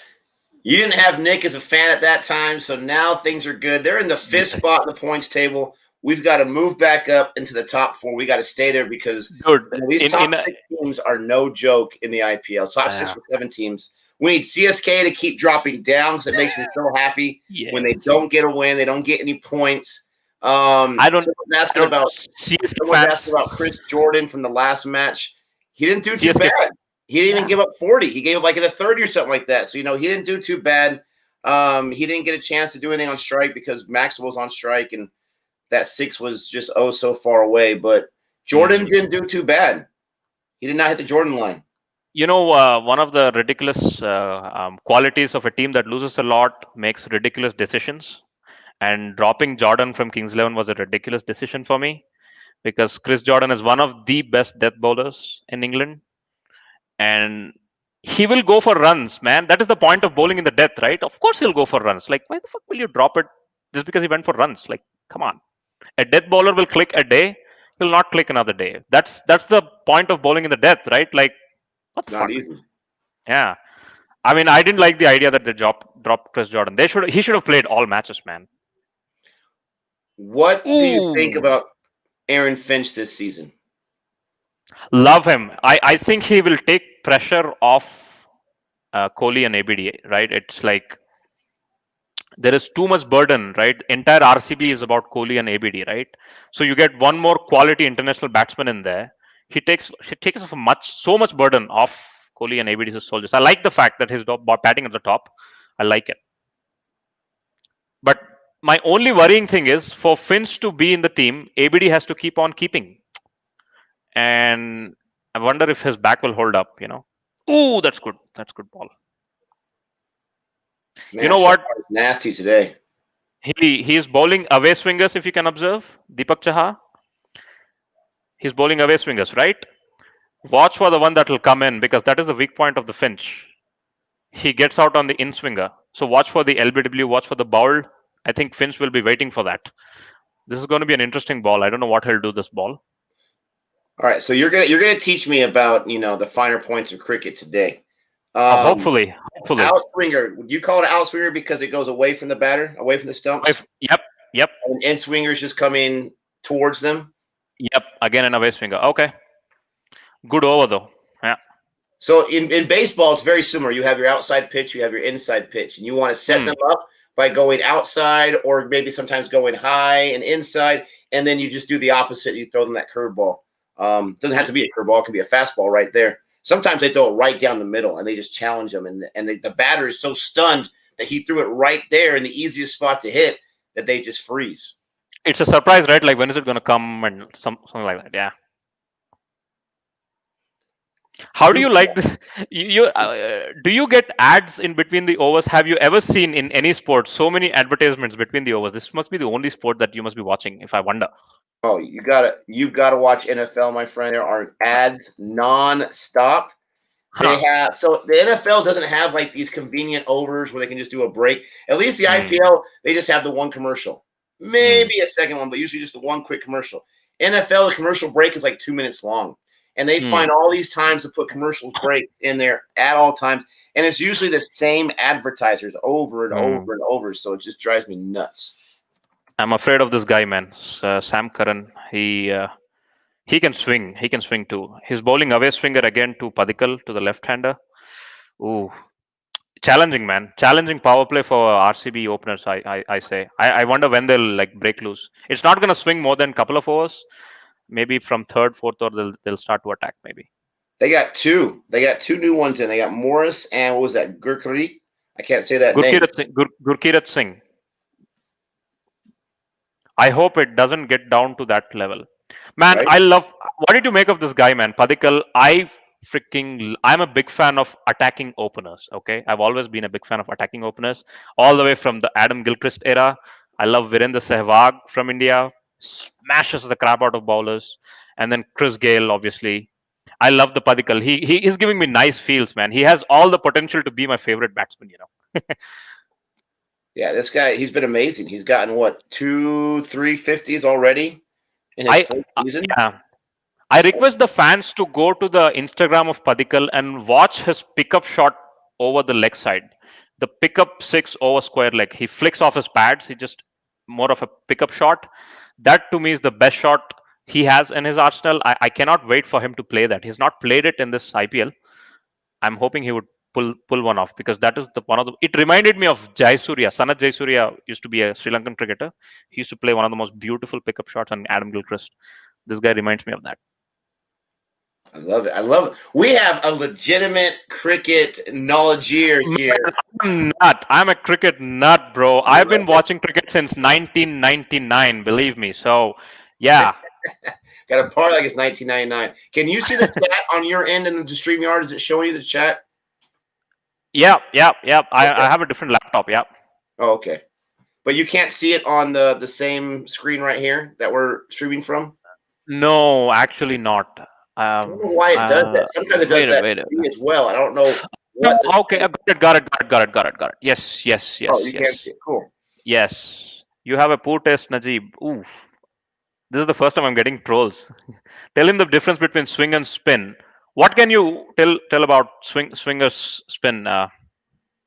Speaker 1: you didn't have Nick as a fan at that time, so now things are good. They're in the fifth spot in the points table. We've got to move back up into the top four. We got to stay there because
Speaker 2: Dude,
Speaker 1: these top
Speaker 2: in
Speaker 1: six teams are no joke in the IPL. Top six or seven teams. We need CSK to keep dropping down because it makes me so happy when they
Speaker 2: yes.
Speaker 1: don't get a win, they don't get any points.
Speaker 2: I don't. CSK
Speaker 1: Someone's asking
Speaker 2: fans.
Speaker 1: about Chris Jordan from the last match. He didn't do too
Speaker 2: CSK.
Speaker 1: bad. He didn't even give up 40. He gave up like in the 30 or something like that. So, he didn't do too bad. He didn't get a chance to do anything on strike because Maxwell's on strike and that 6 was just so far away. But Jordan didn't do too bad. He did not hit the Jordan line.
Speaker 2: One of the ridiculous qualities of a team that loses a lot makes ridiculous decisions. And dropping Jordan from Kings 11 was a ridiculous decision for me because Chris Jordan is one of the best death bowlers in England. And he will go for runs, man. That is the point of bowling in the death, right? Of course he'll go for runs. Like, why the fuck will you drop it just because he went for runs? Like, come on. A death bowler will click a day, he'll not click another day. That's the point of bowling in the death, right? Like, what the
Speaker 1: Not
Speaker 2: fuck?
Speaker 1: easy.
Speaker 2: Yeah. I mean, I didn't like the idea that they dropped Chris Jordan. He should have played all matches, man.
Speaker 1: What do you think
Speaker 2: Ooh.
Speaker 1: about Aaron Finch this season?
Speaker 2: Love him. I think he will take pressure off Kohli and ABD, right? It's like there is too much burden, right? Entire RCB is about Kohli and ABD, right? So you get one more quality international batsman in there. He takes so much burden off Kohli and ABD's soldiers. I like the fact that his batting at the top. I like it. But my only worrying thing is for Finch to be in the team, ABD has to keep on keeping. And I wonder if his back will hold up, Ooh, that's good. That's good ball.
Speaker 1: Man,
Speaker 2: You know what?
Speaker 1: Nasty today.
Speaker 2: He is bowling away swingers, if you can observe. Deepak Chahar. He's bowling away swingers, right? Watch for the one that will come in because that is the weak point of the Finch. He gets out on the in swinger. So watch for the LBW, watch for the bowl. I think Finch will be waiting for that. This is going to be an interesting ball. I don't know what he'll do this ball.
Speaker 1: All right, so you're gonna teach me about the finer points of cricket today.
Speaker 2: Hopefully.
Speaker 1: Outswinger. Would you call it outswinger because it goes away from the batter, away from the stumps?
Speaker 2: Yep.
Speaker 1: And in swingers just coming towards them.
Speaker 2: Yep. Again an away swinger. Okay. Good over though. Yeah.
Speaker 1: So in baseball, it's very similar. You have your outside pitch, you have your inside pitch, and you want to set them up by going outside or maybe sometimes going high and inside, and then you just do the opposite. You throw them that curveball. Doesn't have to be a curveball; it can be a fastball right there. Sometimes they throw it right down the middle, and they just challenge them, and the batter is so stunned that he threw it right there in the easiest spot to hit that they just freeze.
Speaker 2: It's a surprise, right? Like when is it going to come and something like that? Yeah. How do you like this? Do you get ads in between the overs? Have you ever seen in any sport so many advertisements between the overs? This must be the only sport that you must be watching, if I wonder.
Speaker 1: Oh, you've got to watch NFL, my friend. There are ads non-stop. They have so the NFL doesn't have like these convenient overs where they can just do a break. At least the IPL, they just have the one commercial, maybe a second one, but usually just the one quick commercial. NFL, the commercial break is like 2 minutes long, and they find all these times to put commercials breaks in there at all times, and it's usually the same advertisers over and over and over. So it just drives me nuts.
Speaker 2: I'm afraid of this guy, man. Sam Curran. He can swing. He can swing too. He's bowling away swinger again to Padikal, to the left-hander. Ooh, challenging, man. Challenging power play for RCB openers. I say. I wonder when they'll like break loose. It's not going to swing more than a couple of overs. Maybe from third, fourth, or they'll start to attack. Maybe.
Speaker 1: They got two. They got two new ones in. They got Morris and what was that? Gurkari? I can't say that name.
Speaker 2: Gurkirat Singh. I hope it doesn't get down to that level. Man, right? I love. What did you make of this guy, man? Padikal. I'm a big fan of attacking openers. Okay, I've always been a big fan of attacking openers, all the way from the Adam Gilchrist era. I love Virendra Sehwag from India, smashes the crap out of bowlers, and then Chris Gale, obviously. I love the Padikal. He is giving me nice feels, man. He has all the potential to be my favorite batsman.
Speaker 1: Yeah, this guy, he's been amazing. He's gotten what, 350s already in his
Speaker 2: I
Speaker 1: first season?
Speaker 2: Yeah. I request the fans to go to the Instagram of Padikal and watch his pickup shot over the leg side. The pickup six over square leg. He flicks off his pads. He just more of a pickup shot. That to me is the best shot he has in his arsenal. I cannot wait for him to play that. He's not played it in this IPL. I'm hoping he would pull one off because that is the one of the. It reminded me of Jayasuriya. Sanat Jayasuriya used to be a Sri Lankan cricketer. He used to play one of the most beautiful pickup shots on Adam Gilchrist. This guy reminds me of that.
Speaker 1: I love it. I love it. We have a legitimate cricket knowledgeer here.
Speaker 2: Man, I'm nut. I'm a cricket nut, bro. I've been watching cricket since 1999, believe me. So, yeah.
Speaker 1: Got a par like it's 1999. Can you see the chat on your end in the StreamYard? Is it showing you the chat?
Speaker 2: Yeah. I
Speaker 1: Okay.
Speaker 2: have a different laptop. Yeah.
Speaker 1: Oh, okay. But you can't see it on the same screen right here that we're streaming from?
Speaker 2: No, actually not.
Speaker 1: I don't know why it does that. Sometimes it does that to me as well. I don't know
Speaker 2: No,
Speaker 1: what.
Speaker 2: okay, got it. Yes.
Speaker 1: Oh, you can't see it. Cool.
Speaker 2: Yes. You have a poor taste, Najeeb. Oof. This is the first time I'm getting trolls. Tell him the difference between swing and spin. What can you tell about swingers spin?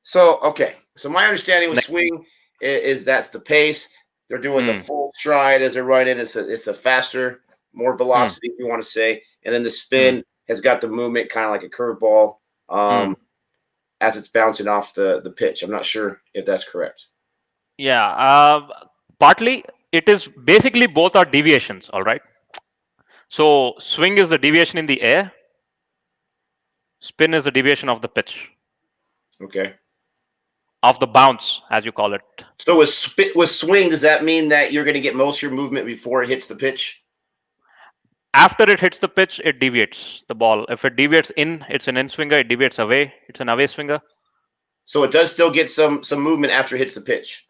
Speaker 1: So, okay. So my understanding with
Speaker 2: Next.
Speaker 1: swing is that's the pace. They're doing the full stride as they're running. It's a faster, more velocity, if you want to say. And then the spin has got the movement, kind of like a curveball, as it's bouncing off the pitch. I'm not sure if that's correct.
Speaker 2: Yeah. Partly, it is basically both are deviations. All right. So swing is the deviation in the air. Spin is the deviation of the pitch,
Speaker 1: Okay.
Speaker 2: of the bounce, as you call it.
Speaker 1: So with swing, does that mean that you're going to get most of your movement before it hits the pitch?
Speaker 2: After it hits the pitch, it deviates the ball. If it deviates in, it's an in swinger. It deviates away, it's an away swinger.
Speaker 1: So it does still get some movement after it hits the pitch.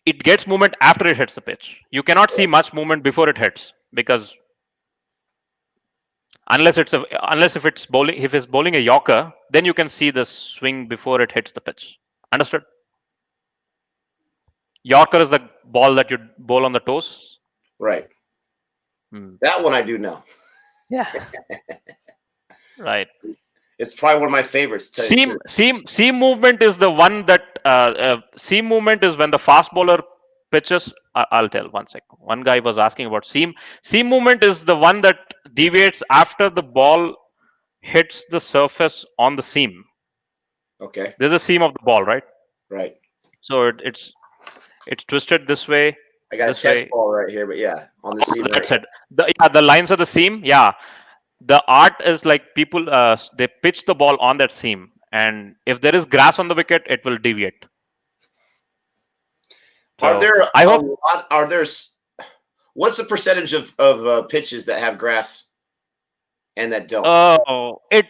Speaker 2: It gets movement after it hits the pitch. You cannot see much movement before it hits because unless if it's bowling a Yorker, then you can see the swing before it hits the pitch. Understood? Yorker is the ball that you bowl on the toes.
Speaker 1: Right. That one I do know.
Speaker 2: Yeah. Right.
Speaker 1: It's probably one of my favorites.
Speaker 2: Seam movement is the one that seam movement is when the fast bowler pitches. I'll tell 1 sec. One guy was asking about seam. Seam movement is the one that deviates after the ball hits the surface on the seam.
Speaker 1: Okay.
Speaker 2: There's a seam of the ball, right?
Speaker 1: Right.
Speaker 2: So it's twisted this way.
Speaker 1: I got a test ball right here, but yeah, on the seam.
Speaker 2: That's it. The lines of the seam. Yeah. The art is like people they pitch the ball on that seam, and if there is grass on the wicket, it will deviate.
Speaker 1: Are there? I hope. Are there? What's the percentage of pitches that have grass and that don't?
Speaker 2: Oh, it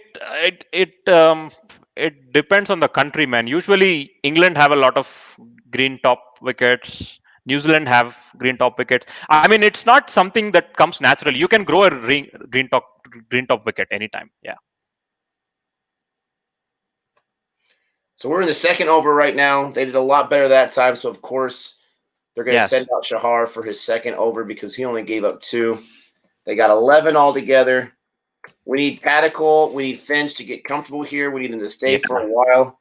Speaker 2: depends on the country, man. Usually, England have a lot of green top wickets. New Zealand have green top wickets. I mean, it's not something that comes naturally. You can grow a green top wicket anytime. Yeah.
Speaker 1: So we're in the second over right now. They did a lot better that time. So of course they're going to send out Shahar for his second over because he only gave up 2. They got 11 altogether. We need Padicle. We need Finch to get comfortable here. We need them to stay for a while.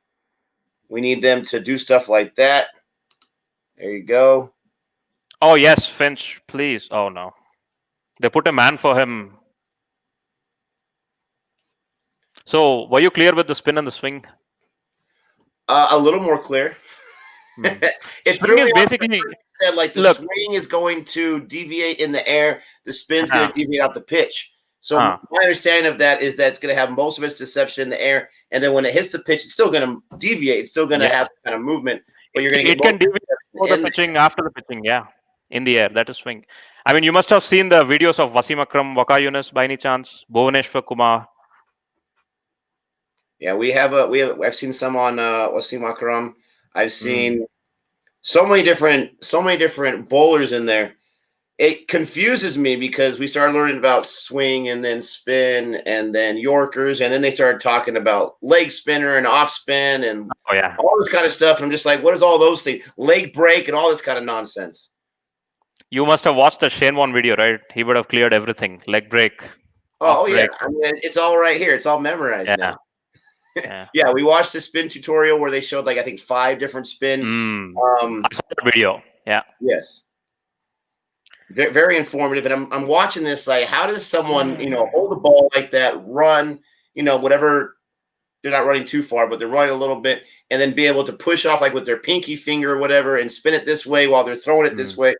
Speaker 1: We need them to do stuff like that. There you go.
Speaker 2: Oh, yes, Finch, please. Oh, no. They put a man for him. So, were you clear with the spin and the swing?
Speaker 1: A little more clear. It threw me basically said like the swing is going to deviate in the air. The spin's going to deviate out the pitch. So my understanding of that is that it's going to have most of its deception in the air. And then when it hits the pitch, it's still going to deviate. It's still going to have some kind of movement. But you're going to get
Speaker 2: it can deviate before the pitching, after the pitching, in the air. That is swing. I mean, you must have seen the videos of Wasim Akram, Waka Yunus by any chance, Bhuvaneshwar Kumar.
Speaker 1: Yeah, I've seen some on Wasim Akram. I've
Speaker 2: Mm.
Speaker 1: seen so many different bowlers in there. It confuses me because we started learning about swing and then spin and then Yorkers, and then they started talking about leg spinner and off spin and
Speaker 2: Oh yeah.
Speaker 1: all this kind of stuff. And I'm just like, what is all those things? Leg break and all this kind of nonsense.
Speaker 2: You must have watched the Shane Warne video, right? He would have cleared everything. Leg break,
Speaker 1: Oh
Speaker 2: off
Speaker 1: yeah,
Speaker 2: break.
Speaker 1: I mean it's all right here. It's all memorized
Speaker 2: Yeah.
Speaker 1: now.
Speaker 2: Yeah.
Speaker 1: Yeah, we watched the spin tutorial where they showed like I think 5 different spin.
Speaker 2: Mm.
Speaker 1: Um,
Speaker 2: I saw the video. Yeah.
Speaker 1: yes, very informative. And I'm watching this like, how does someone hold the ball like that, run, whatever, they're not running too far, but they're running a little bit, and then be able to push off like with their pinky finger or whatever and spin it this way while they're throwing it this
Speaker 2: Mm.
Speaker 1: way.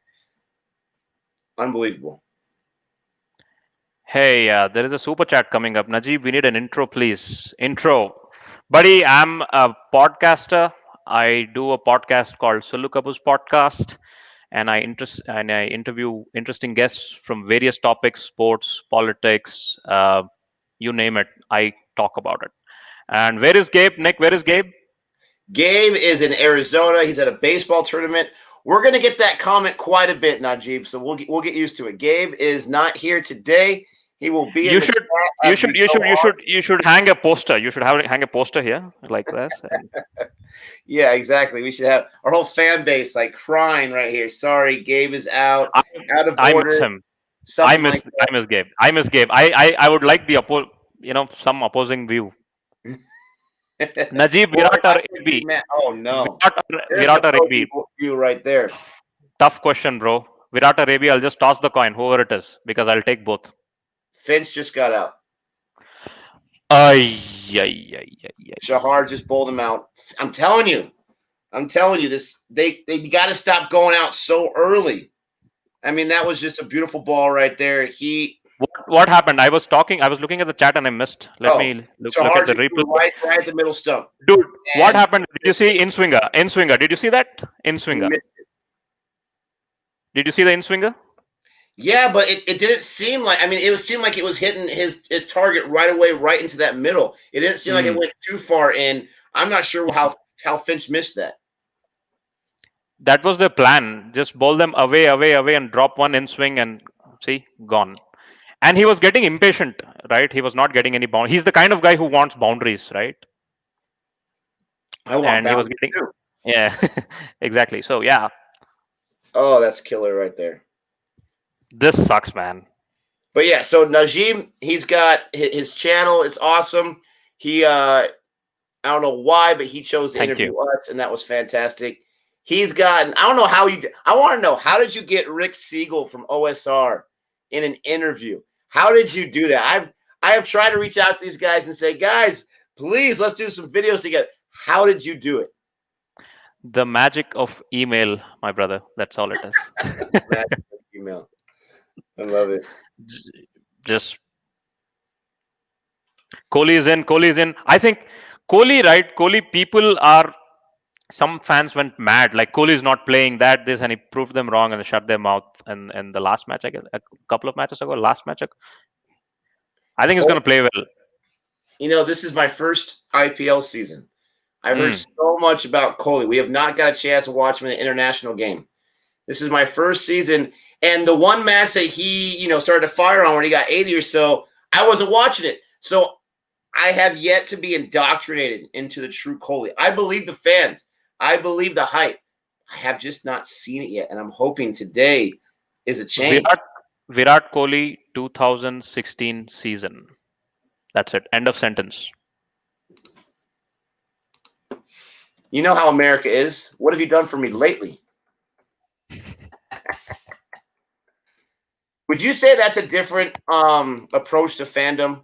Speaker 1: Unbelievable.
Speaker 2: Hey, there is a super chat coming up. Najeeb, we need an intro, please. Intro. Buddy, I'm a podcaster. I do a podcast called Sollu Kaburz Podcast, and I interview interesting guests from various topics, sports, politics, you name it. I talk about it. And where is Gabe? Nick, where is Gabe?
Speaker 1: Gabe is in Arizona. He's at a baseball tournament. We're going to get that comment quite a bit, Najeeb, so we'll get used to it. Gabe is not here today. He will be in
Speaker 2: You
Speaker 1: the
Speaker 2: should,
Speaker 1: chat
Speaker 2: you
Speaker 1: as
Speaker 2: should,
Speaker 1: we
Speaker 2: you
Speaker 1: go
Speaker 2: should, you
Speaker 1: on.
Speaker 2: should, you should hang a poster. You should hang a poster here like this. And
Speaker 1: Yeah, exactly. We should have our whole fan base like crying right here. Sorry, Gabe is
Speaker 2: I,
Speaker 1: out of
Speaker 2: I miss
Speaker 1: order,
Speaker 2: him.
Speaker 1: something like
Speaker 2: I miss Gabe. I miss Gabe. I would like some opposing view.
Speaker 1: that.
Speaker 2: Najib,
Speaker 1: Boy,
Speaker 2: Virat
Speaker 1: I
Speaker 2: or
Speaker 1: wouldn't be
Speaker 2: AB?
Speaker 1: mad. Oh no, there's the
Speaker 2: Virat or
Speaker 1: pro
Speaker 2: AB?
Speaker 1: people view right there.
Speaker 2: Tough question, bro. Virat or AB? I'll just toss the coin, whoever it is, because I'll take both.
Speaker 1: Finch just got out.
Speaker 2: Ay, ay, ay, ay,
Speaker 1: Shahar just bowled him out. I'm telling you. This they got to stop going out so early. I mean, that was just a beautiful ball right there.
Speaker 2: What happened? I was looking at the chat and I missed. Let
Speaker 1: Oh,
Speaker 2: me look
Speaker 1: Shahar
Speaker 2: at the
Speaker 1: just threw
Speaker 2: replay.
Speaker 1: right at the middle stump,
Speaker 2: Dude, what
Speaker 1: and
Speaker 2: happened? Did you see in swinger? In swinger. Did you see that? In
Speaker 1: he
Speaker 2: swinger.
Speaker 1: missed.
Speaker 2: Did you see the in swinger?
Speaker 1: Yeah, but it didn't seem like. I mean, it seemed like it was hitting his target right away, right into that middle. It didn't seem like it
Speaker 2: Mm.
Speaker 1: went too far in. I'm not sure how Finch missed that.
Speaker 2: That was the plan. Just bowl them away, away, away, and drop one in swing, and see, gone. And he was getting impatient, right? He was not getting any bound. He's the kind of guy who wants boundaries, right?
Speaker 1: I want
Speaker 2: And he was
Speaker 1: boundaries
Speaker 2: getting,
Speaker 1: too.
Speaker 2: yeah, exactly. So yeah,
Speaker 1: Oh, that's killer right there.
Speaker 2: this sucks, man.
Speaker 1: But yeah, so Najeeb, he's got his channel. It's awesome. He I don't know why, but he chose to
Speaker 2: Thank
Speaker 1: interview
Speaker 2: you.
Speaker 1: us, and that was fantastic. He's gotten, I don't know how you, I want to know, how did you get Rick Siegel from OSR in an interview? How did you do that? I have tried to reach out to these guys and say, guys, please, let's do some videos together. How did you do it?
Speaker 2: The magic of email, my brother. That's all it is.
Speaker 1: Magic email. I love it.
Speaker 2: Just Kohli is in. Kohli is in. I think Kohli, right? Kohli, people are. Some fans went mad. Like Kohli is not playing that, this, and he proved them wrong and shut their mouth. And the last match, I guess, a couple of matches ago, last match, I think he's going to play well.
Speaker 1: This is my first IPL season. I've heard
Speaker 2: Mm.
Speaker 1: so much about Kohli. We have not got a chance to watch him in an international game. This is my first season, and the one match that he, started to fire on when he got 80 or so, I wasn't watching it. So I have yet to be indoctrinated into the true Kohli. I believe the fans. I believe the hype. I have just not seen it yet, and I'm hoping today is a change.
Speaker 2: Virat Kohli 2016 season. That's it. End of sentence.
Speaker 1: You know how America is. What have you done for me lately? Would you say that's a different approach to fandom?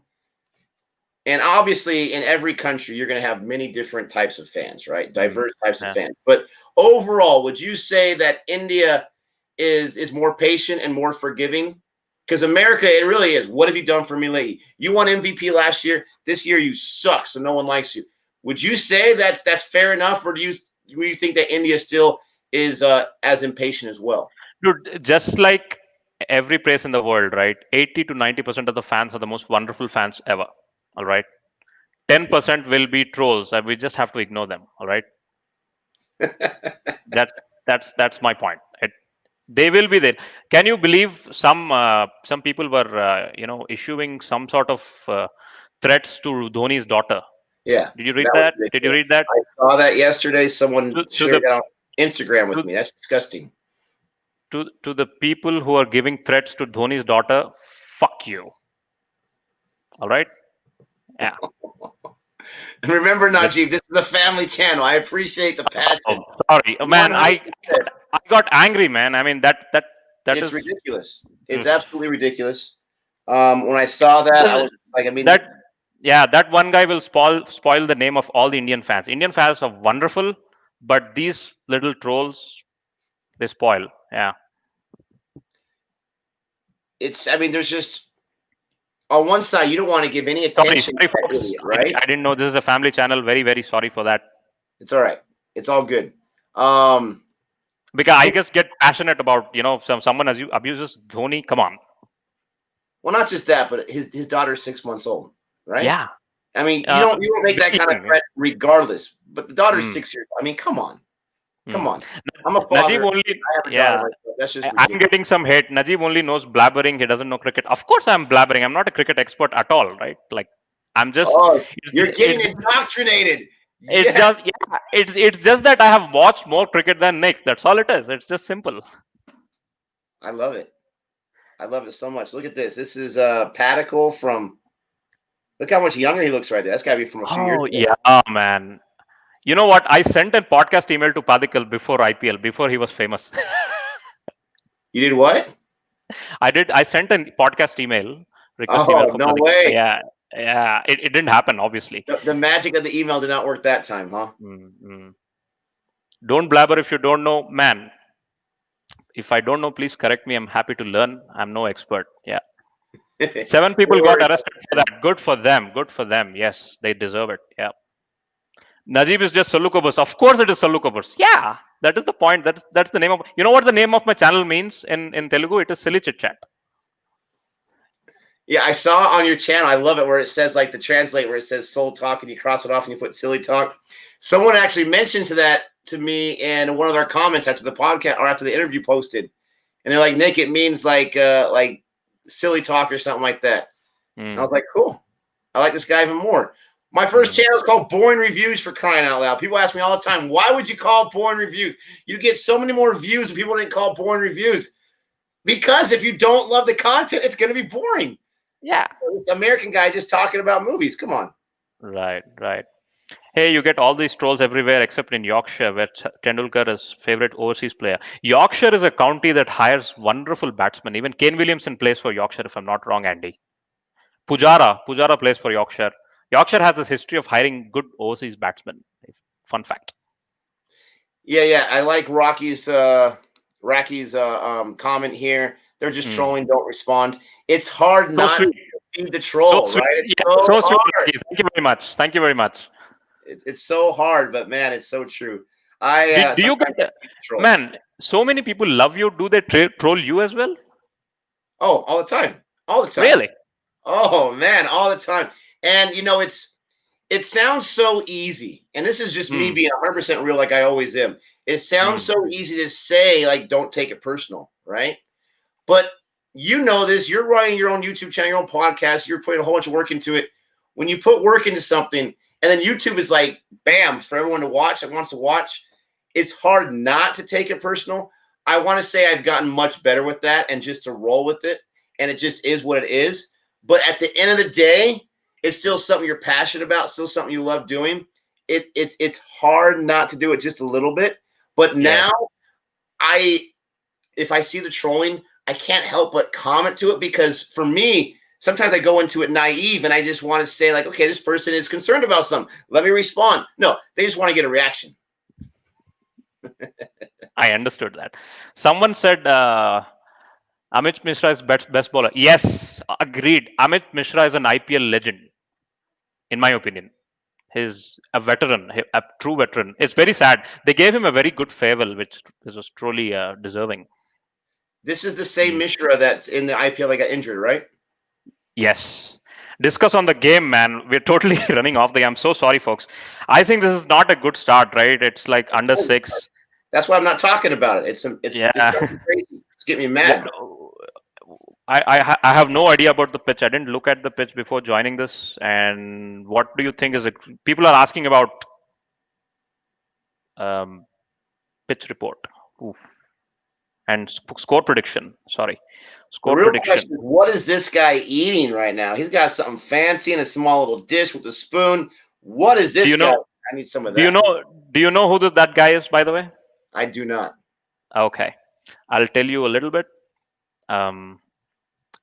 Speaker 1: And obviously, in every country, you're going to have many different types of fans, right? Diverse types of fans. But overall, would you say that India is more patient and more forgiving? Because America, it really is. What have you done for me lately? You won MVP last year. This year, you suck, so no one likes you. Would you say that's fair enough, or do you think that India still is as impatient as well?
Speaker 2: Dude, just like every place in the world, right? 80 to 90% of the fans are the most wonderful fans ever. All right. 10% will be trolls, and we just have to ignore them. All right, that that's my point. They will be there. Can you believe some people were issuing some sort of threats to Dhoni's daughter?
Speaker 1: Yeah,
Speaker 2: Did you read
Speaker 1: that was
Speaker 2: that? Did you
Speaker 1: ridiculous.
Speaker 2: read that?
Speaker 1: I saw that yesterday. Someone
Speaker 2: To
Speaker 1: shared
Speaker 2: the
Speaker 1: that on Instagram with
Speaker 2: to,
Speaker 1: me. That's disgusting.
Speaker 2: to the people who are giving threats to Dhoni's daughter, fuck you. All right? Yeah.
Speaker 1: And remember,
Speaker 2: With,
Speaker 1: Najeeb, this is a family channel. I appreciate the
Speaker 2: oh,
Speaker 1: passion.
Speaker 2: sorry, man.
Speaker 1: 100%.
Speaker 2: I got angry, man. I mean that
Speaker 1: It's
Speaker 2: is
Speaker 1: ridiculous. It's
Speaker 2: mm.
Speaker 1: absolutely ridiculous. When I saw that, I was like, I mean,
Speaker 2: that yeah, that one guy will spoil the name of all the Indian fans. Indian fans are wonderful, but these little trolls, they spoil. Yeah.
Speaker 1: I mean, there's just, on one side, you don't want to give any
Speaker 2: Sorry,
Speaker 1: attention to
Speaker 2: sorry,
Speaker 1: that
Speaker 2: folks.
Speaker 1: idiot, right?
Speaker 2: I didn't know this is a family channel. Very, very sorry for that.
Speaker 1: It's all right. It's all good. Um,
Speaker 2: Because I just get passionate about someone as you abuses Dhoni. Come on.
Speaker 1: well, not just that, but his daughter's 6 months old, right?
Speaker 2: Yeah.
Speaker 1: I mean, you
Speaker 2: Uh,
Speaker 1: don't make that
Speaker 2: very
Speaker 1: kind of
Speaker 2: young.
Speaker 1: threat regardless. But the daughter's
Speaker 2: Mm,
Speaker 1: 6 years. I mean, come on, come
Speaker 2: mm.
Speaker 1: on. I'm a
Speaker 2: Najib
Speaker 1: father.
Speaker 2: only,
Speaker 1: I have a daughter
Speaker 2: yeah.
Speaker 1: myself. That's just
Speaker 2: I'm
Speaker 1: ridiculous.
Speaker 2: getting some hate. Najib only knows blabbering. He doesn't know cricket. Of course, I'm blabbering. I'm not a cricket expert at all, right? Like, I'm just.
Speaker 1: Oh,
Speaker 2: It's
Speaker 1: you're getting
Speaker 2: it's
Speaker 1: indoctrinated.
Speaker 2: it's
Speaker 1: Yeah,
Speaker 2: just yeah. It's just that I have watched more cricket than Nick. That's all it is. It's just simple.
Speaker 1: I love it. I love it so much. Look at this. This is Padicle from. Look how much younger he looks right there. That's got to be from a few years
Speaker 2: Oh
Speaker 1: ago.
Speaker 2: yeah, man. You know what? I sent a podcast email to Padikal before IPL, before he was famous.
Speaker 1: You did what?
Speaker 2: I did. I sent a podcast email, request email
Speaker 1: Oh,
Speaker 2: for
Speaker 1: no
Speaker 2: Padikal.
Speaker 1: way.
Speaker 2: Yeah, yeah. It didn't happen, obviously.
Speaker 1: The magic of the email did not work that time, huh?
Speaker 2: Mm. Don't blabber if you don't know, man. If I don't know, please correct me. I'm happy to learn. I'm no expert. Yeah. Seven
Speaker 1: No
Speaker 2: people got
Speaker 1: worries.
Speaker 2: arrested for that. Good for them. Good for them. Yes, they deserve it. Yeah. Najeeb is just Sollu Kaburz. Of course, it is Sollu Kaburz. Yeah, that is the point. That's the name of. You know what the name of my channel means in Telugu? It is silly chit chat.
Speaker 1: Yeah, I saw on your channel. I love it where it says like the translate where it says soul talk and you cross it off and you put silly talk. Someone actually mentioned that to me in one of their comments after the podcast or after the interview posted, and they're like, Nick, it means like silly talk or something like that. And I was like, cool. I like this guy even more. My first channel is called Boring Reviews, for crying out loud. People ask me all the time, why would you call it Boring Reviews? You get so many more views if people didn't call it Boring Reviews. Because if you don't love the content, it's going to be boring.
Speaker 2: Yeah.
Speaker 1: This American guy just talking about movies. Come on.
Speaker 2: Right. Hey, you get all these trolls everywhere except in Yorkshire, where Tendulkar is favorite overseas player. Yorkshire is a county that hires wonderful batsmen. Even Kane Williamson plays for Yorkshire, if I'm not wrong, Andy. Pujara plays for Yorkshire. Yorkshire has a history of hiring good overseas batsmen. Fun fact.
Speaker 1: Yeah. I like Rocky's comment here. They're just trolling, don't respond. It's hard not to feed the troll,
Speaker 2: so
Speaker 1: right?
Speaker 2: It's
Speaker 1: so
Speaker 2: so sweet.
Speaker 1: hard.
Speaker 2: Thank you very much. Thank you very much.
Speaker 1: It's so hard, but man, it's so true. I
Speaker 2: Do you get man? So many people love you. Do they troll you as well?
Speaker 1: Oh, all the time. All the time.
Speaker 2: Really?
Speaker 1: Oh man, all the time. And it sounds so easy. And this is just me being 100% real like I always am. It sounds so easy to say, like, don't take it personal, right? But you know this, you're running your own YouTube channel, your own podcast, you're putting a whole bunch of work into it. When you put work into something, and then YouTube is like, bam, for everyone to watch that wants to watch, it's hard not to take it personal. I want to say I've gotten much better with that and just to roll with it. And it just is what it is. But at the end of the day, it's still something you're passionate about, still something you love doing. It's hard not to do it just a little bit. But now if I see the trolling, I can't help but comment to it because for me, sometimes I go into it naive and I just want to say like, okay, this person is concerned about something. Let me respond. No, they just want to get a reaction.
Speaker 2: I understood that. Someone said Amit Mishra is best bowler. Yes, agreed. Amit Mishra is an IPL legend, in my opinion. He's a veteran, a true veteran. It's very sad. They gave him a very good farewell, which was truly deserving.
Speaker 1: This is the same Mishra that's in the IPL that got injured, right?
Speaker 2: Yes. discuss on the game, man. We're totally running off the game. I'm so sorry, folks. I think this is not a good start, right? It's like under six.
Speaker 1: That's why I'm not talking about it. It's
Speaker 2: Yeah.
Speaker 1: driving me crazy. It's getting me
Speaker 2: What?
Speaker 1: mad.
Speaker 2: I have no idea about the pitch. I didn't look at the pitch before joining this. And what do you think is it? People are asking about um, pitch report. Oof. And score prediction. Sorry,
Speaker 1: The
Speaker 2: score
Speaker 1: real question
Speaker 2: prediction.
Speaker 1: is, what is this guy eating right now? He's got something fancy in a small little dish with a spoon. What is
Speaker 2: Do
Speaker 1: this
Speaker 2: you
Speaker 1: guy?
Speaker 2: know?
Speaker 1: I need some of
Speaker 2: Do you
Speaker 1: that.
Speaker 2: know? Do you know who that guy is? By the way.
Speaker 1: I do not.
Speaker 2: Okay, I'll tell you a little bit. Um,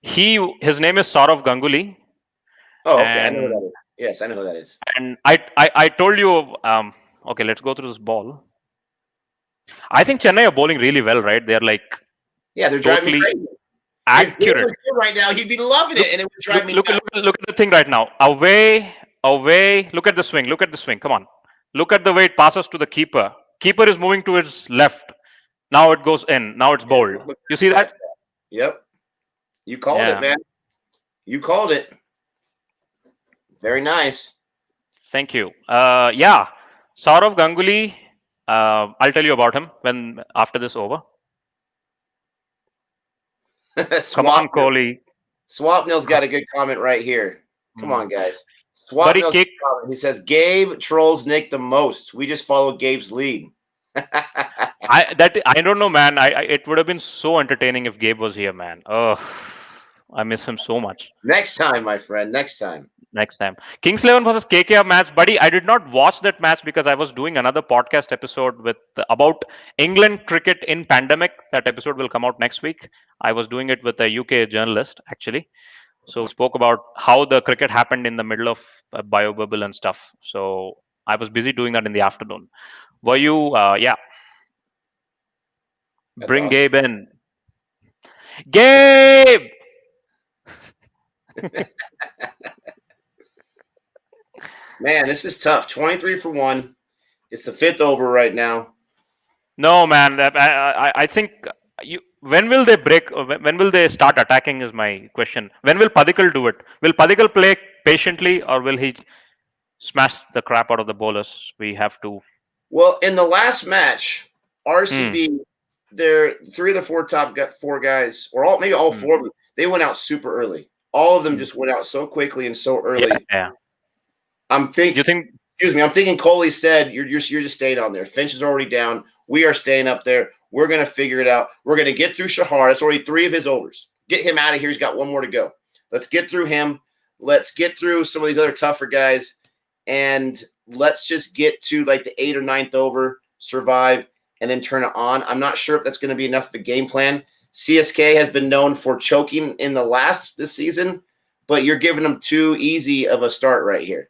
Speaker 2: his name is Saurav Ganguly,
Speaker 1: Oh, okay. I know who
Speaker 2: and
Speaker 1: that is. Yes, I know who that is.
Speaker 2: I told you. Okay, let's go through this ball. I think Chennai are bowling really well, right? They're like
Speaker 1: Yeah, they're driving me
Speaker 2: totally
Speaker 1: crazy. If Gabe
Speaker 2: accurate.
Speaker 1: was here right now, he'd be loving
Speaker 2: Look,
Speaker 1: it, and it would drive me nuts.
Speaker 2: look at the thing right now. Away, away. Look at the swing. Look at the swing. Come on. Look at the way it passes to the keeper. Keeper is moving to its left. Now it goes in. Now it's bowled.
Speaker 1: Look
Speaker 2: You see
Speaker 1: past
Speaker 2: that?
Speaker 1: that. Yep. You called it,
Speaker 2: Yeah.
Speaker 1: man. You called it. Very nice.
Speaker 2: Thank you. Yeah. Saurav Ganguly. I'll tell you about him when after this over. Come on,
Speaker 1: Swap
Speaker 2: Kohli.
Speaker 1: Swapnil's got a good comment right here. Come
Speaker 2: Hmm.
Speaker 1: on, guys.
Speaker 2: Buddy
Speaker 1: Swapnil's
Speaker 2: kick.
Speaker 1: comment. He says Gabe trolls Nick the most. We just follow Gabe's lead.
Speaker 2: I don't know, man. It would have been so entertaining if Gabe was here, man. Oh, I miss him so much.
Speaker 1: Next time, my friend. Next time.
Speaker 2: Next time, Kings 11 versus KKR match, buddy. I did not watch that match because I was doing another podcast episode with about England cricket in pandemic. That episode will come out next week. I was doing it with a UK journalist actually. So we spoke about how the cricket happened in the middle of a bio bubble and stuff. So I was busy doing that in the afternoon. Were you? Yeah.
Speaker 1: That's
Speaker 2: Bring
Speaker 1: awesome.
Speaker 2: Gabe in. Gabe.
Speaker 1: Man, this is tough. 23 for 1. It's the 5th over right now.
Speaker 2: No, man. I think you. When will they break? When will they start attacking? Is my question. When will Padikal do it? Will Padikal play patiently, or will he smash the crap out of the bowlers? We have to.
Speaker 1: Well, in the last match, RCB, their 3 of the 4 top 4 guys, or maybe all 4 of them, they went out super early. All of them just went out so quickly and so early.
Speaker 2: Yeah.
Speaker 1: I'm thinking.
Speaker 2: You think?
Speaker 1: Excuse me. I'm thinking Kohli said you're just staying on there. Finch is already down. We are staying up there. We're gonna figure it out. We're gonna get through Shahar. That's already 3 of his overs. Get him out of here. He's got 1 more to go. Let's get through him. Let's get through some of these other tougher guys, and let's just get to like the 8th or 9th over, survive, and then turn it on. I'm not sure if that's going to be enough of a game plan. CSK has been known for choking in the last this season, but you're giving them too easy of a start right here.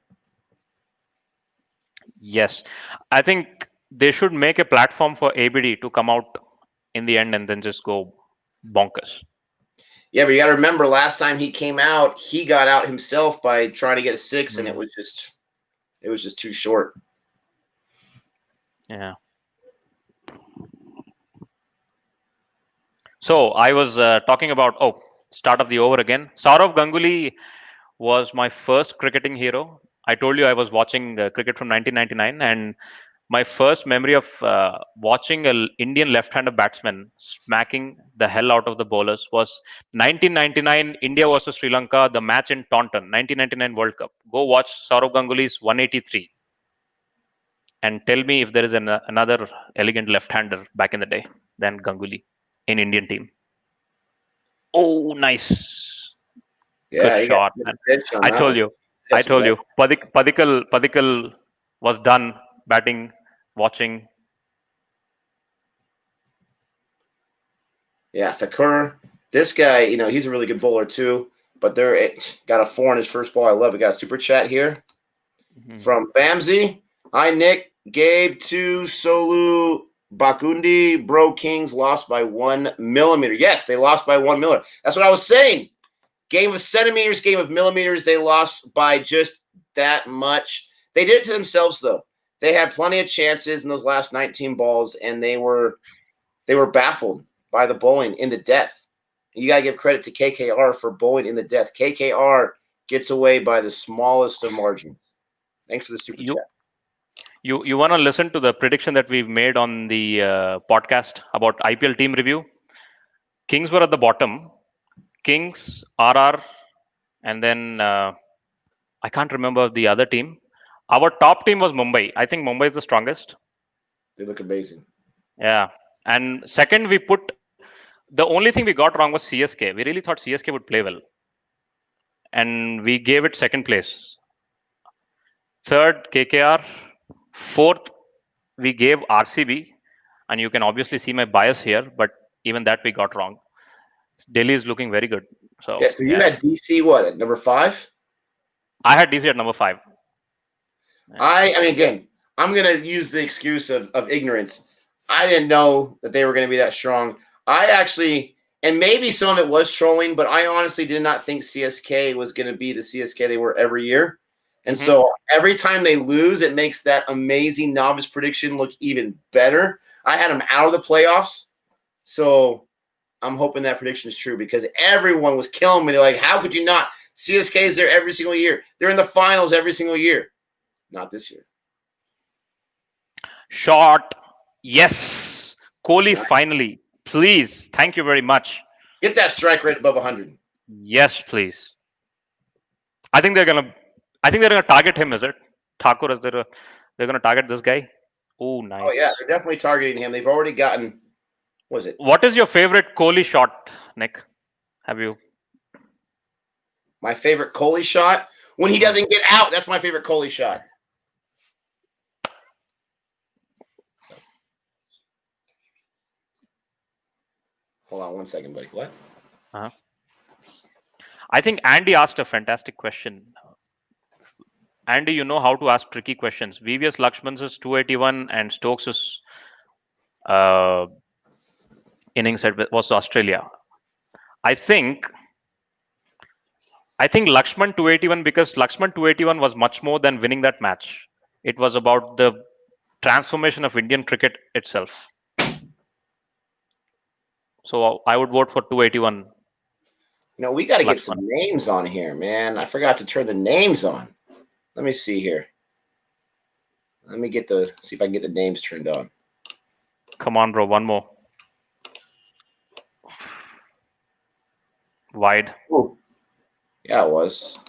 Speaker 2: Yes, I think they should make a platform for ABD to come out in the end and then just go bonkers.
Speaker 1: Yeah, but you got to remember, last time he came out, he got out himself by trying to get a 6, and it was just too short.
Speaker 2: Yeah. So I was talking about start of the over again. Saurav Ganguly was my first cricketing hero. I told you I was watching cricket from 1999, and my first memory of watching an Indian left-hander batsman smacking the hell out of the bowlers was 1999 India versus Sri Lanka, the match in Taunton, 1999 World Cup. Go watch Saurav Ganguly's 183 and tell me if there is another elegant left-hander back in the day than Ganguly in Indian team. Oh, nice.
Speaker 1: Yeah,
Speaker 2: Good shot, man. I told you. Padikal was done batting, watching.
Speaker 1: Yeah, Thakur. This guy, he's a really good bowler too. But they're got a 4 in his first ball. I love it. Got a super chat here from Famzy. Hi, Nick. Gabe to Sollu Bakundi. Bro Kings lost by 1 millimeter. Yes, they lost by 1 millimeter. That's what I was saying. Game of centimeters, game of millimeters. They lost by just that much. They did it to themselves, though. They had plenty of chances in those last 19 balls, and they were baffled by the bowling in the death. You got to give credit to KKR for bowling in the death. KKR gets away by the smallest of margins. Thanks for the super
Speaker 2: You
Speaker 1: chat.
Speaker 2: you want to listen to the prediction that we've made on the podcast about IPL team review? Kings were at the bottom. Kings, RR, and then I can't remember the other team. Our top team was Mumbai. I think Mumbai is the strongest.
Speaker 1: They look amazing.
Speaker 2: Yeah. And second, we put the only thing we got wrong was CSK. We really thought CSK would play well, and we gave it second place. Third, KKR. Fourth, we gave RCB, and you can obviously see my bias here, but even that we got wrong. Delhi is looking very good. So
Speaker 1: Yeah, so you had DC what at number 5?
Speaker 2: I had DC at number 5. Yeah.
Speaker 1: I mean, again, I'm gonna use the excuse of ignorance. I didn't know that they were gonna be that strong. I actually, and maybe some of it was trolling, but I honestly did not think CSK was gonna be the CSK they were every year. And so every time they lose, it makes that amazing novice prediction look even better. I had them out of the playoffs, so I'm hoping that prediction is true because everyone was killing me. They're like, how could you not? CSK is there every single year. They're in the finals every single year. Not this year.
Speaker 2: Shot. Yes. Kohli finally. Please. Thank you very much.
Speaker 1: Get that strike rate above 100.
Speaker 2: Yes, please. I think they're gonna target him, is it? Thakur, is there they're gonna target this guy? Oh, nice.
Speaker 1: Oh, yeah, they're definitely targeting him. They've already gotten, what is it?
Speaker 2: What is your favorite Kohli shot, Nick? Have you?
Speaker 1: My favorite Kohli shot? When he doesn't get out, that's my favorite Kohli shot. Hold on one second, buddy. What?
Speaker 2: I think Andy asked a fantastic question. Andy, you know how to ask tricky questions. VVS Lakshman's is 281 and Stokes' innings was Australia. I think Lakshman 281 because Lakshman 281 was much more than winning that match. It was about the transformation of Indian cricket itself. So I would vote for 281.
Speaker 1: No, we got to get some names on here, man. I forgot to turn the names on. Let me see here. Let me see if I can get the names turned on.
Speaker 2: Come on, bro. One more. Wide.
Speaker 1: Ooh. Yeah, it was.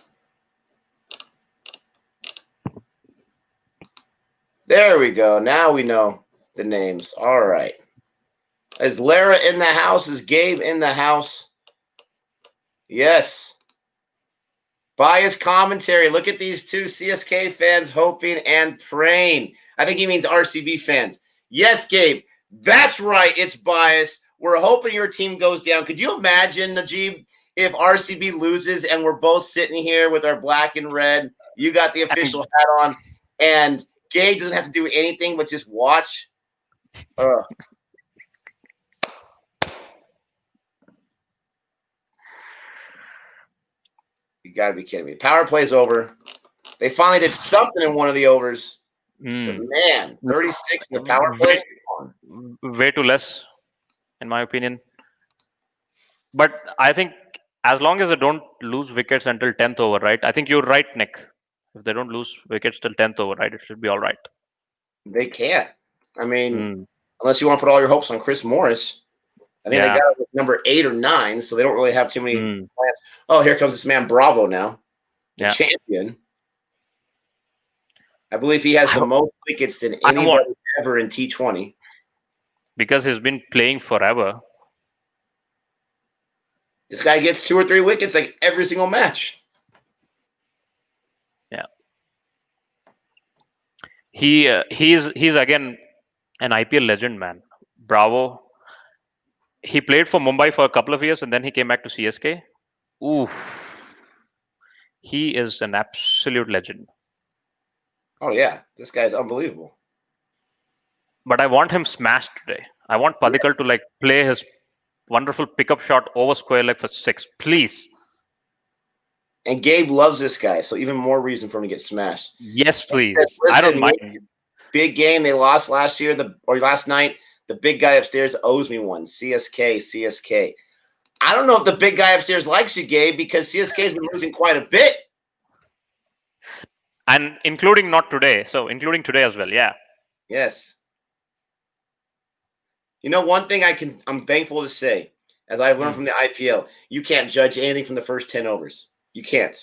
Speaker 1: There we go. Now we know the names. All right. Is Lara in the house? Is Gabe in the house? Yes. Biased commentary. Look at these two CSK fans hoping and praying. I think he means RCB fans. Yes, Gabe. That's right. It's biased. We're hoping your team goes down. Could you imagine, Najeeb, if RCB loses and we're both sitting here with our black and red? You got the official hat on, and Gabe doesn't have to do anything but just watch. You got to be kidding me. Power play's over. They finally did something in one of the overs. But man, 36 in the power play?
Speaker 2: Way too less, in my opinion. But I think as long as they don't lose wickets until 10th over, right? I think you're right, Nick. If they don't lose wickets till 10th over, right, it should be all right.
Speaker 1: They can't. I mean, unless you want to put all your hopes on Chris Morris. I think they got it with number 8 or 9, so they don't really have too many plans. Oh, here comes this man Bravo now, the champion. I believe he has the most wickets than anybody ever in T20.
Speaker 2: Because he's been playing forever.
Speaker 1: This guy gets 2 or 3 wickets like every single match.
Speaker 2: Yeah. He's again an IPL legend, man. Bravo. He played for Mumbai for a couple of years and then he came back to CSK. Oof. He is an absolute legend.
Speaker 1: Oh, yeah. This guy's unbelievable.
Speaker 2: But I want him smashed today. I want Padikkal to play his wonderful pickup shot over square leg for 6. Please.
Speaker 1: And Gabe loves this guy, so even more reason for him to get smashed.
Speaker 2: Yes, please.
Speaker 1: Listen,
Speaker 2: I don't mind.
Speaker 1: Big game. They lost last night. The big guy upstairs owes me one. CSK. I don't know if the big guy upstairs likes you, Gabe, because CSK has been losing quite a bit.
Speaker 2: and including not today, so including today as well. Yeah.
Speaker 1: Yes. You know, one thing I'm thankful to say, as I've learned
Speaker 2: Hmm.
Speaker 1: from the IPL, you can't judge anything from the first 10 overs. You can't.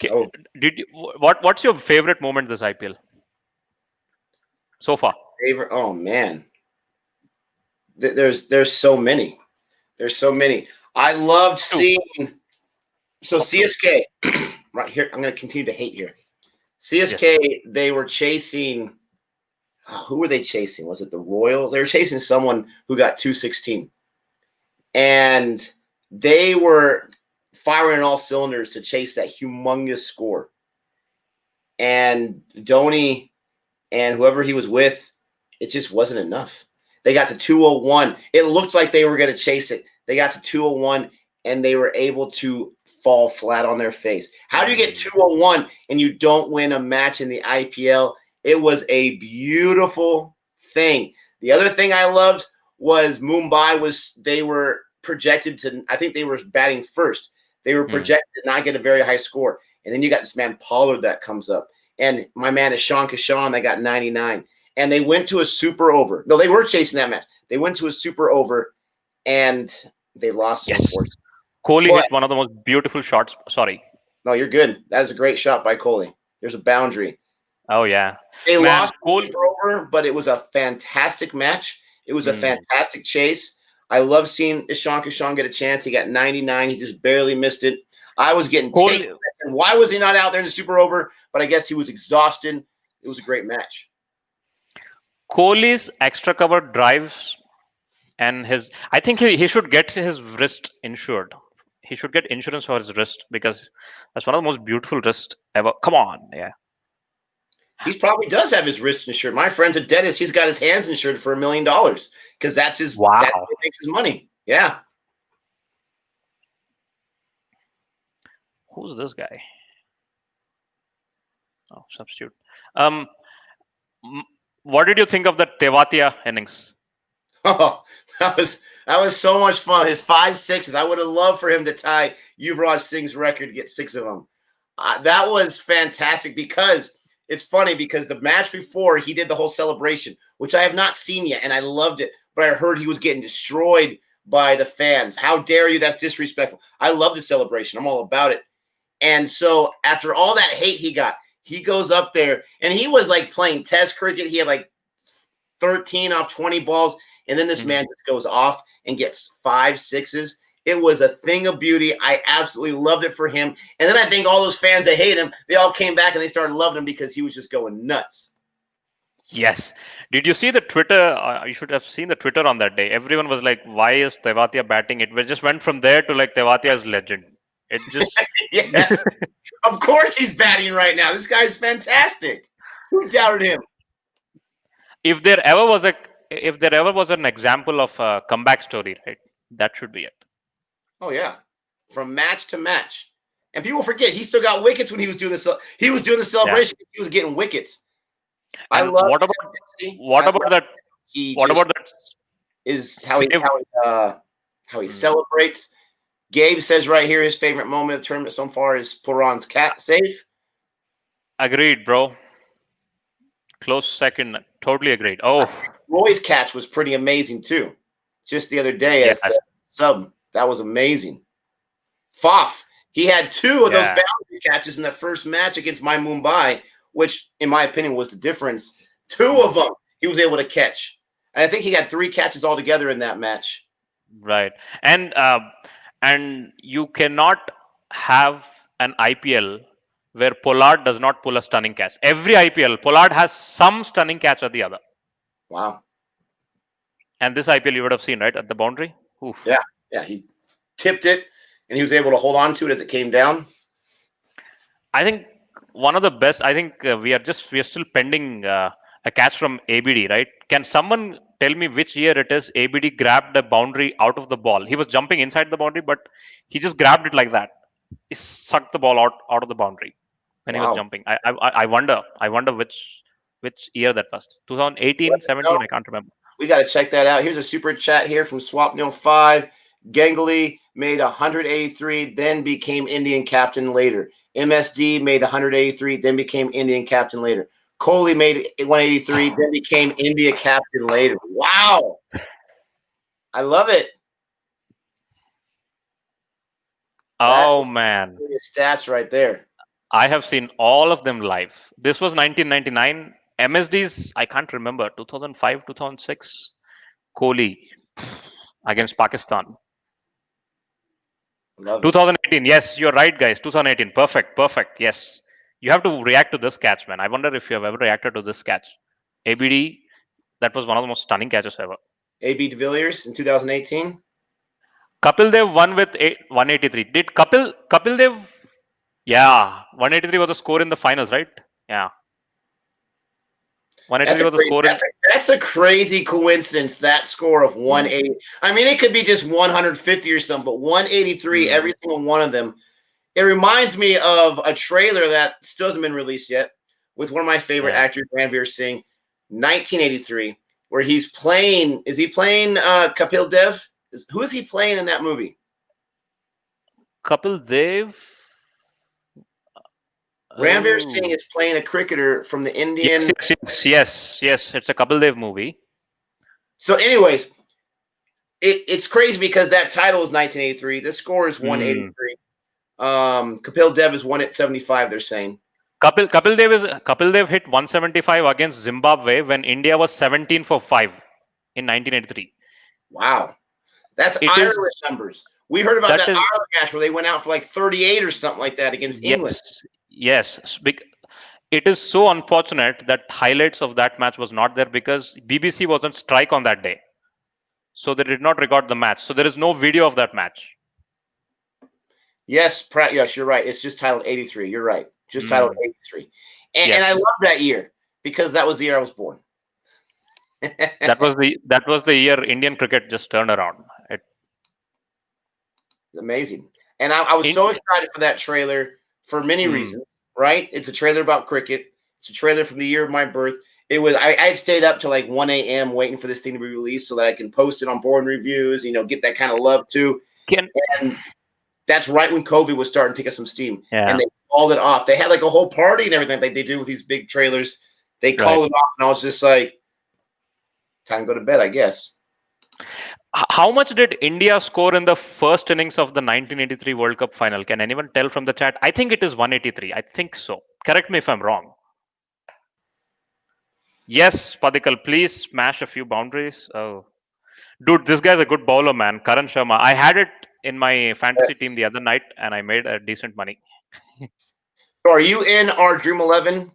Speaker 1: Oh,
Speaker 2: What's your favorite moment this IPL so far?
Speaker 1: favorite. Oh man. There's so many. There's so many. I loved
Speaker 2: Two.
Speaker 1: seeing so
Speaker 2: Top two.
Speaker 1: CSK right here. I'm gonna continue to hate here.
Speaker 2: Yes.
Speaker 1: CSK, they were chasing who were they chasing? Was it the Royals? They were chasing someone who got 216. And they were firing all cylinders to chase that humongous score. And Dhoni and whoever he was with, it just wasn't enough. They got to 201. It looked like they were going to chase it. They got to 201 and they were able to fall flat on their face. How do you get 201 and you don't win a match in the IPL? It was a beautiful thing. The other thing I loved was Mumbai they were projected to, I think they were batting first. They were projected to not get a very high score. And then you got this man Pollard that comes up. And my man is Sean Kishan that got 99. And they went to a super over. No, they were chasing that match. They went to a super over and they lost it,
Speaker 2: Yes.
Speaker 1: unfortunately.
Speaker 2: Kohli
Speaker 1: But
Speaker 2: hit one of the most beautiful shots. Sorry.
Speaker 1: no, you're good. That is a great shot by Kohli. There's a boundary.
Speaker 2: Oh yeah,
Speaker 1: They
Speaker 2: man.
Speaker 1: lost super over, but it was a fantastic match. It was a
Speaker 2: Hmm.
Speaker 1: fantastic chase. I love seeing Ishan Kishan get a chance. He got 99. He just barely missed it. I was getting
Speaker 2: Kohli,
Speaker 1: taken. Why was he not out there in the super over? But I guess he was exhausted. It was a great match.
Speaker 2: Kohli's extra cover drives and his. I think he should get his wrist insured. He should get insurance for his wrist because that's one of the most beautiful wrists ever. Come on, yeah.
Speaker 1: He probably does have his wrist insured. My friend's a dentist. He's got his hands insured for $1 million because that's
Speaker 2: Wow.
Speaker 1: what makes his money. Yeah.
Speaker 2: Who's this guy? Oh, substitute. Um, what did you think of the Tewatia innings?
Speaker 1: Oh, that was so much fun. His 5 6s. I would have loved for him to tie Yuvraj Singh's record, get 6 of them. That was fantastic because it's funny because the match before he did the whole celebration, which I have not seen yet, and I loved it. But I heard he was getting destroyed by the fans. How dare you? That's disrespectful. I love the celebration. I'm all about it. And so after all that hate he got, he goes up there and he was like playing test cricket. He had like 13 off 20 balls. And then this man just goes off and gets 5 6s. It was a thing of beauty. I absolutely loved it for him. And then I think all those fans that hate him, they all came back and they started loving him because he was just going nuts.
Speaker 2: Yes. Did you see the Twitter? You should have seen the Twitter on that day. Everyone was like, "Why is Tewatia batting?" It just went from there to like Tewatia is legend. It just
Speaker 1: Yes. Of course he's batting right now. This guy's fantastic. Who doubted him?
Speaker 2: if there ever was an example of a comeback story, right? That should be it.
Speaker 1: Oh yeah, from match to match. And people forget he still got wickets when he was doing this. He was doing the celebration. Yeah. He was getting wickets. I
Speaker 2: And
Speaker 1: love
Speaker 2: what about that?
Speaker 1: He
Speaker 2: What about that?
Speaker 1: Is how he celebrates. Gabe says right here his favorite moment of the tournament so far is Puran's cat save.
Speaker 2: Agreed, bro. Close second. Totally agreed. Oh,
Speaker 1: Roy's catch was pretty amazing too. Just the other day as the sub, that was amazing. Faf, he had 2 of those boundary catches in the first match against my Mumbai, which in my opinion was the difference. 2 of them he was able to catch. And I think he had 3 catches altogether in that match.
Speaker 2: Right. And you cannot have an IPL where Pollard does not pull a stunning catch. Every IPL, Pollard has some stunning catch or the other.
Speaker 1: Wow.
Speaker 2: And this IPL you would have seen, right, at the boundary? Oof.
Speaker 1: Yeah, he tipped it and he was able to hold on to it as it came down.
Speaker 2: I think one of the best, I think we are still pending a catch from ABD, right? Can someone tell me which year it is ABD grabbed the boundary out of the ball? He was jumping inside the boundary, but he just grabbed it like that. He sucked the ball out of the boundary when he was jumping. I wonder which year that was. 2018, 17, I can't remember.
Speaker 1: We got to check that out. Here's a super chat here from Swapnil5. Ganguly made 183, then became Indian captain later. MSD made 183, then became Indian captain later. Kohli made 183, then became India captain later. Wow. I love it.
Speaker 2: Oh man,
Speaker 1: Stats right there.
Speaker 2: I have seen all of them live. This was 1999. MSD's, I can't remember, 2005, 2006. Kohli against Pakistan.
Speaker 1: Love it.
Speaker 2: 2018. Yes, you're right, guys. 2018. Perfect. Perfect. Yes. You have to react to this catch, man. I wonder if you have ever reacted to this catch. ABD, that was one of the most stunning catches ever.
Speaker 1: AB de Villiers in 2018.
Speaker 2: Kapil Dev won with 183. Did Kapil Dev? Yeah, 183 was the score in the finals, right? Yeah. 183 was the score in.
Speaker 1: That's a crazy coincidence, that score of 180. I mean, it could be just 150 or something, but 183, every single one of them. It reminds me of a trailer that still hasn't been released yet with one of my favorite actors, Ranveer Singh, 1983, where he's playing. Is he playing Kapil Dev? Who is he playing in that movie?
Speaker 2: Kapil Dev.
Speaker 1: Ranveer Singh is playing a cricketer from the Indian.
Speaker 2: Yes. It's a Kapil Dev movie.
Speaker 1: So, anyways, it's crazy because that title is 1983. The score is 183. Kapil Dev is 175. They're saying.
Speaker 2: Kapil Dev hit 175 against Zimbabwe when India was 17 for 5 in 1983.
Speaker 1: Wow, that's Ireland numbers. We heard about that Ireland match where they went out for like 38 or something like that against England.
Speaker 2: Yes. It is so unfortunate that highlights of that match was not there because BBC was on strike on that day. So they did not record the match. So there is no video of that match.
Speaker 1: Yes, yes, you're right. It's just titled 83. You're right. Just titled 83. And I love that year because that was the year I was born.
Speaker 2: that was the year Indian cricket just turned around.
Speaker 1: It's amazing. And I was so excited for that trailer for many reasons, right? It's a trailer about cricket. It's a trailer from the year of my birth. It was I had stayed up till like 1 a.m. waiting for this thing to be released so that I can post it on Boring Reviews, get that kind of love too. And that's right when COVID was starting to pick up some steam.
Speaker 2: Yeah.
Speaker 1: And they called it off. They had like a whole party and everything like they do with these big trailers. They called it off, and I was just like, time to go to bed, I guess.
Speaker 2: How much did India score in the first innings of the 1983 World Cup final? Can anyone tell from the chat? I think it is 183. I think so. Correct me if I'm wrong. Yes, Padikal, please smash a few boundaries. Oh, dude, this guy's a good bowler, man. Karan Sharma. I had it in my fantasy team the other night, and I made a decent money.
Speaker 1: So are you in our Dream 11?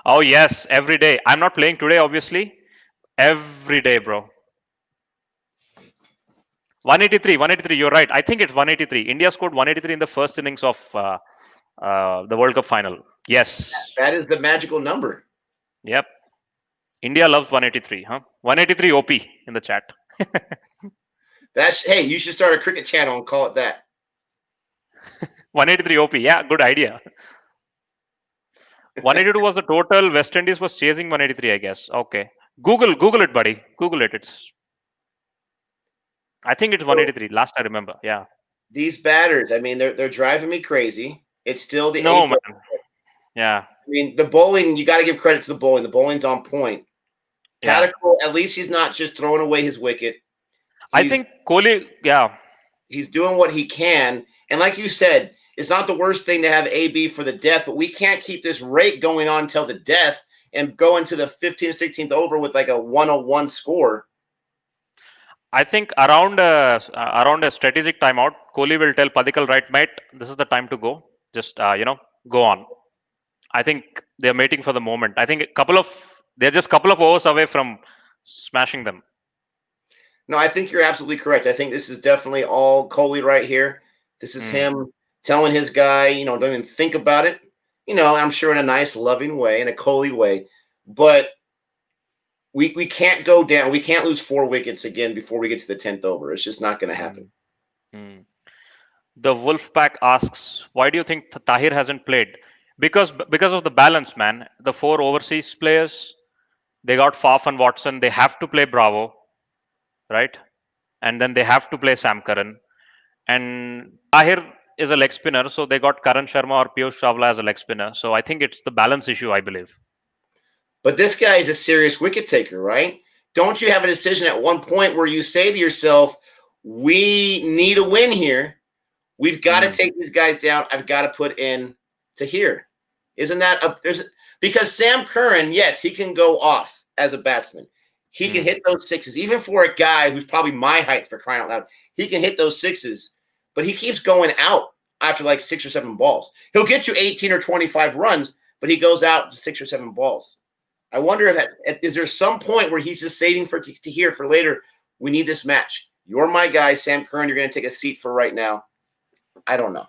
Speaker 2: Oh yes, every day. I'm not playing today, obviously. Every day, bro. 183. You're right. I think it's 183. India scored 183 in the first innings of the World Cup final. Yes.
Speaker 1: That is the magical number.
Speaker 2: Yep. India loves 183, huh? 183 OP in the chat.
Speaker 1: Hey, you should start a cricket channel and call it that.
Speaker 2: 183 OP. Yeah, good idea. 182 was the total. West Indies was chasing 183, I guess. Okay. Google it, buddy. Google it. I think it's 183. Last I remember. Yeah.
Speaker 1: These batters, I mean, they're driving me crazy. It's still the
Speaker 2: man. Yeah.
Speaker 1: I mean, the bowling, you got to give credit to the bowling. The bowling's on point. Padikal, at least he's not just throwing away his wicket.
Speaker 2: I think Kohli,
Speaker 1: he's doing what he can. And like you said, it's not the worst thing to have AB for the death, but we can't keep this rate going on until the death and go into the 15th, 16th over with like a 101 score.
Speaker 2: I think around a strategic timeout, Kohli will tell Padikal, right, mate, this is the time to go. Just, go on. I think they're waiting for the moment. I think they're just a couple of overs away from smashing them.
Speaker 1: No, I think you're absolutely correct. I think this is definitely all Kohli right here. This is him telling his guy, don't even think about it. I'm sure in a nice, loving way, in a Kohli way. But we can't go down. We can't lose 4 wickets again before we get to the 10th over. It's just not going to happen.
Speaker 2: The Wolfpack asks, why do you think Tahir hasn't played? Because of the balance, man. The 4 overseas players, they got Faf and Watson. They have to play Bravo, right? And then they have to play Sam Curran. and Tahir is a leg spinner, so they got Karan Sharma or Piyush Chawla as a leg spinner. So I think it's the balance issue, I believe.
Speaker 1: But this guy is a serious wicket taker, right? Don't you have a decision at one point where you say to yourself, we need a win here. We've got to take these guys down. I've got to put in to here. Isn't that because Sam Curran, yes, he can go off as a batsman. He can hit those sixes, even for a guy who's probably my height, for crying out loud. He can hit those sixes, but he keeps going out after like 6 or 7 balls. He'll get you 18 or 25 runs, but he goes out to 6 or 7 balls. I wonder is there some point where he's just saving to hear for later, we need this match. You're my guy, Sam Curran. You're going to take a seat for right now. I don't know.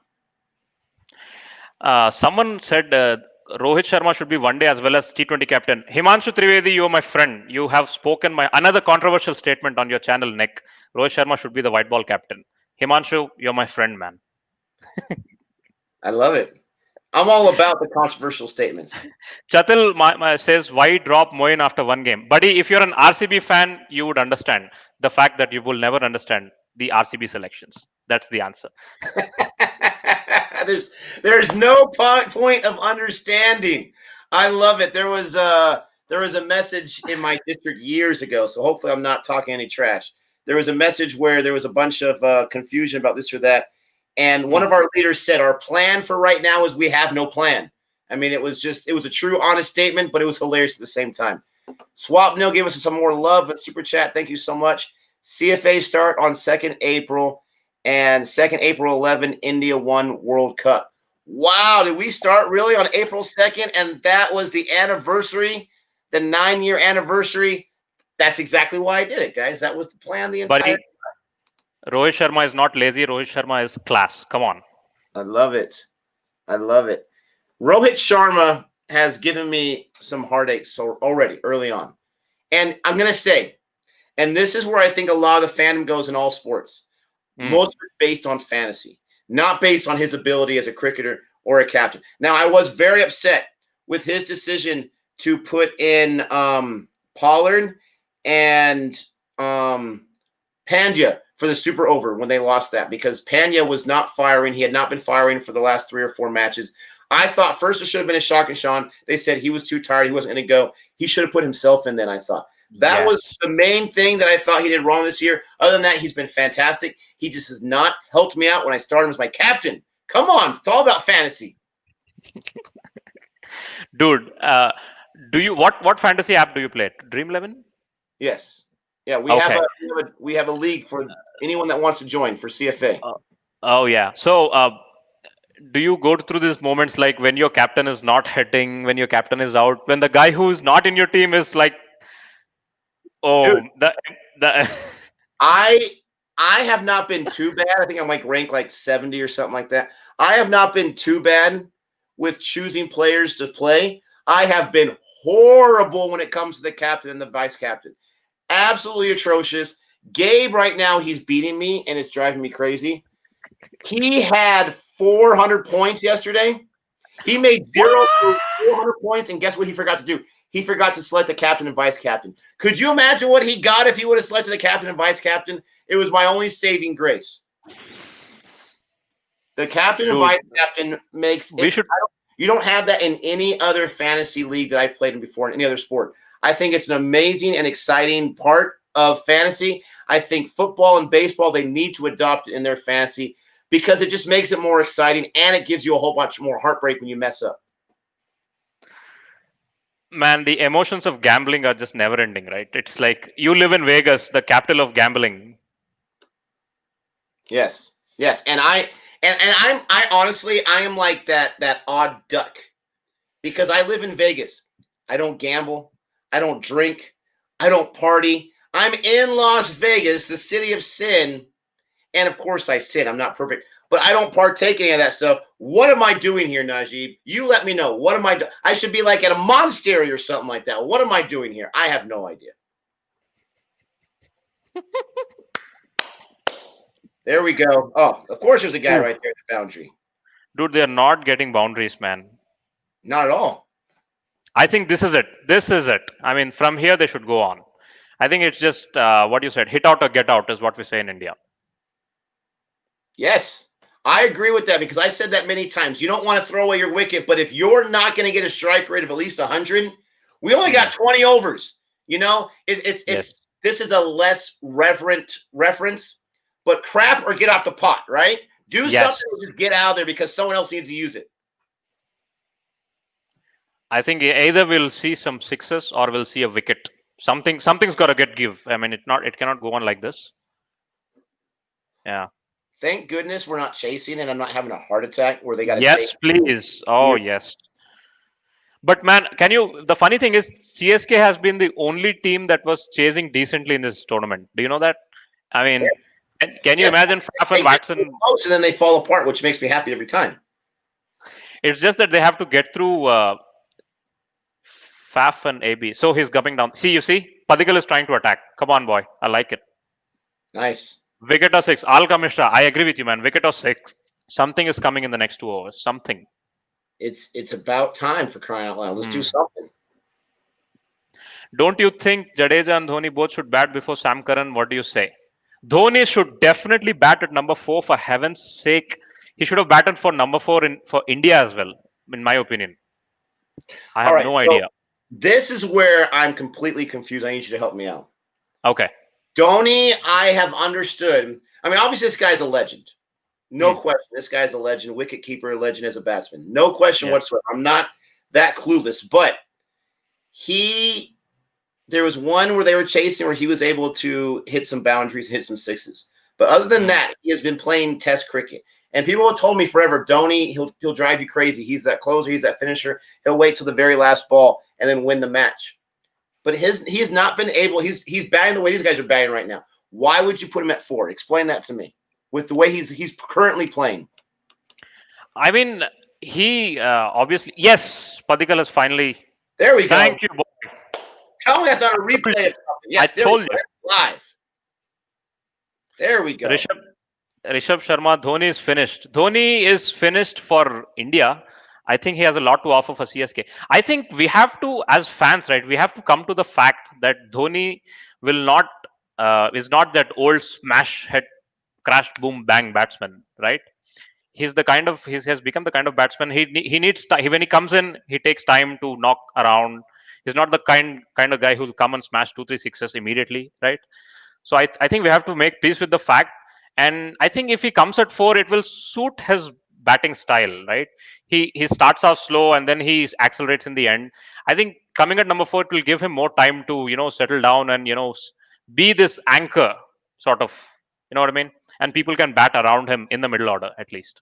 Speaker 2: Someone said Rohit Sharma should be one day as well as T20 captain. Himanshu Trivedi, you're my friend. You have spoken another controversial statement on your channel, Nick. Rohit Sharma should be the white ball captain. Himanshu, you're my friend, man.
Speaker 1: I love it. I'm all about the controversial statements.
Speaker 2: Chatil says, why drop Moin after one game? Buddy, if you're an RCB fan, you would understand. The fact that you will never understand the RCB selections. That's the answer.
Speaker 1: There's no point of understanding. I love it. There was a message in my district years ago, so hopefully I'm not talking any trash. There was a message where there was a bunch of confusion about this or that. And one of our leaders said, our plan for right now is we have no plan. I mean, it was a true, honest statement, but it was hilarious at the same time. Swap Nil gave us some more love at Super Chat. Thank you so much. CFA start on 2nd April and 2nd April 11, India won World Cup. Wow, did we start really on April 2nd? And that was the anniversary, the 9-year anniversary. That's exactly why I did it, guys. That was the plan the entire time.
Speaker 2: Rohit Sharma is not lazy. Rohit Sharma is class. Come on.
Speaker 1: I love it. I love it. Rohit Sharma has given me some heartaches already early on. And I'm going to say, and this is where I think a lot of the fandom goes in all sports. Most of it based on fantasy, not based on his ability as a cricketer or a captain. Now, I was very upset with his decision to put in Pollard and Pandya for the super over when they lost that, because Pandya was not firing. He had not been firing for the last 3 or 4 matches. I thought first it should have been a Shock and Sean. They said he was too tired. He wasn't going to go. He should have put himself in then, I thought. That was the main thing that I thought he did wrong this year. Other than that, he's been fantastic. He just has not helped me out when I started him as my captain. Come on. It's all about fantasy.
Speaker 2: Dude, what fantasy app do you play? Dream 11?
Speaker 1: Yes. Yeah, we have a league for anyone that wants to join for CFA.
Speaker 2: Oh yeah. So do you go through these moments like when your captain is not hitting, when your captain is out, when the guy who's not in your team is like, oh, dude,
Speaker 1: I have not been too bad. I think I'm ranked like 70 or something like that. I have not been too bad with choosing players to play. I have been horrible when it comes to the captain and the vice captain. Absolutely atrocious. Gabe right now, he's beating me, and it's driving me crazy. He had 400 points yesterday. He made 400 points, and guess what he forgot to do? He forgot to select the captain and vice captain. Could you imagine what he got if he would have selected the captain and vice captain? It was my only saving grace. The captain and vice captain makes you don't have that in any other fantasy league that I've played in before, in any other sport. I think it's an amazing and exciting part of fantasy. I think football and baseball, they need to adopt it in their fantasy because it just makes it more exciting, and it gives you a whole bunch more heartbreak when you mess up.
Speaker 2: Man, the emotions of gambling are just never ending, right? It's like you live in Vegas, the capital of gambling.
Speaker 1: Yes. And I honestly, I am like that odd duck because I live in Vegas. I don't gamble. I don't drink. I don't party. I'm in Las Vegas, the city of sin. And of course I sin. I'm not perfect, but I don't partake in any of that stuff. What am I doing here, Najeeb? You let me know. What am I doing? I should be like at a monastery or something like that. What am I doing here? I have no idea. There we go. Oh, of course there's a guy right there at the boundary.
Speaker 2: Dude, they're not getting boundaries, man.
Speaker 1: Not at all.
Speaker 2: I think this is it. This is it. I mean, from here they should go on. I think it's just what you said, hit out or get out is what we say in India.
Speaker 1: Yes, I agree with that because I said that many times. You don't want to throw away your wicket, but if you're not going to get a strike rate of at least 100, we only got 20 overs. You know, it's
Speaker 2: Yes.
Speaker 1: this is a less reverent reference, but crap or get off the pot, right? Do
Speaker 2: Yes.
Speaker 1: something or just get out of there because someone else needs to use it.
Speaker 2: I think either we'll see some sixes or we'll see a wicket. Something's got to get give. I mean, it cannot go on like this. Yeah.
Speaker 1: Thank goodness we're not chasing and I'm not having a heart attack where they got to chase.
Speaker 2: Yes, please. Oh, yes. But man, can you? The funny thing is, CSK has been the only team that was chasing decently in this tournament. Do you know that? I mean, can you
Speaker 1: Yes,
Speaker 2: imagine Faf
Speaker 1: they
Speaker 2: and
Speaker 1: get too
Speaker 2: Watson?
Speaker 1: close and then they fall apart, which makes me happy every time.
Speaker 2: It's just that they have to get through Faf and AB. So he's coming down. See, you see, Padikkal is trying to attack. Come on, boy. I like it.
Speaker 1: Nice.
Speaker 2: Wicket or six. Al Kamishra. I agree with you, man. Wicket or six. Something is coming in the next 2 hours. Something.
Speaker 1: It's about time for crying out loud. Let's do something.
Speaker 2: Don't you think Jadeja and Dhoni both should bat before Sam Curran? What do you say? Dhoni should definitely bat at number 4 for heaven's sake. He should have batted for number 4 for India as well, in my opinion. I
Speaker 1: All
Speaker 2: have
Speaker 1: right,
Speaker 2: no
Speaker 1: so
Speaker 2: idea.
Speaker 1: this is where I'm completely confused. I need you to help me out.
Speaker 2: Okay.
Speaker 1: Dhoni, I have understood. I mean, obviously, this guy's a legend. No question. This guy's a legend, wicket keeper, a legend as a batsman. No question whatsoever. I'm not that clueless, but there was one where they were chasing where he was able to hit some boundaries, hit some sixes. But other than that, he has been playing Test cricket. And people have told me forever, Dhoni, he'll drive you crazy. He's that closer, he's that finisher. He'll wait till the very last ball and then win the match. But he has not been able. He's batting the way these guys are batting right now. Why would you put him at 4? Explain that to me. With the way he's currently playing.
Speaker 2: I mean, he obviously yes. Padikkal has finally.
Speaker 1: There we go.
Speaker 2: Thank you, boy.
Speaker 1: Tell me that's not a replay of something. Yes,
Speaker 2: I told you.
Speaker 1: Live. There we go.
Speaker 2: Rishabh Sharma, Dhoni is finished. Dhoni is finished for India. I think he has a lot to offer for CSK. I think we have to, as fans, right? We have to come to the fact that Dhoni will not is not that old smash head, crash, boom, bang batsman, right? He's the kind of he has become the kind of batsman he needs when he comes in, he takes time to knock around. He's not the kind of guy who'll come and smash 2 3 6s immediately, right? So I think we have to make peace with the fact. And I think if he comes at 4, it will suit his batting style, right? He starts off slow and then he accelerates in the end. I think coming at number 4, it will give him more time to settle down and be this anchor sort of, you know what I mean? And people can bat around him in the middle order at least.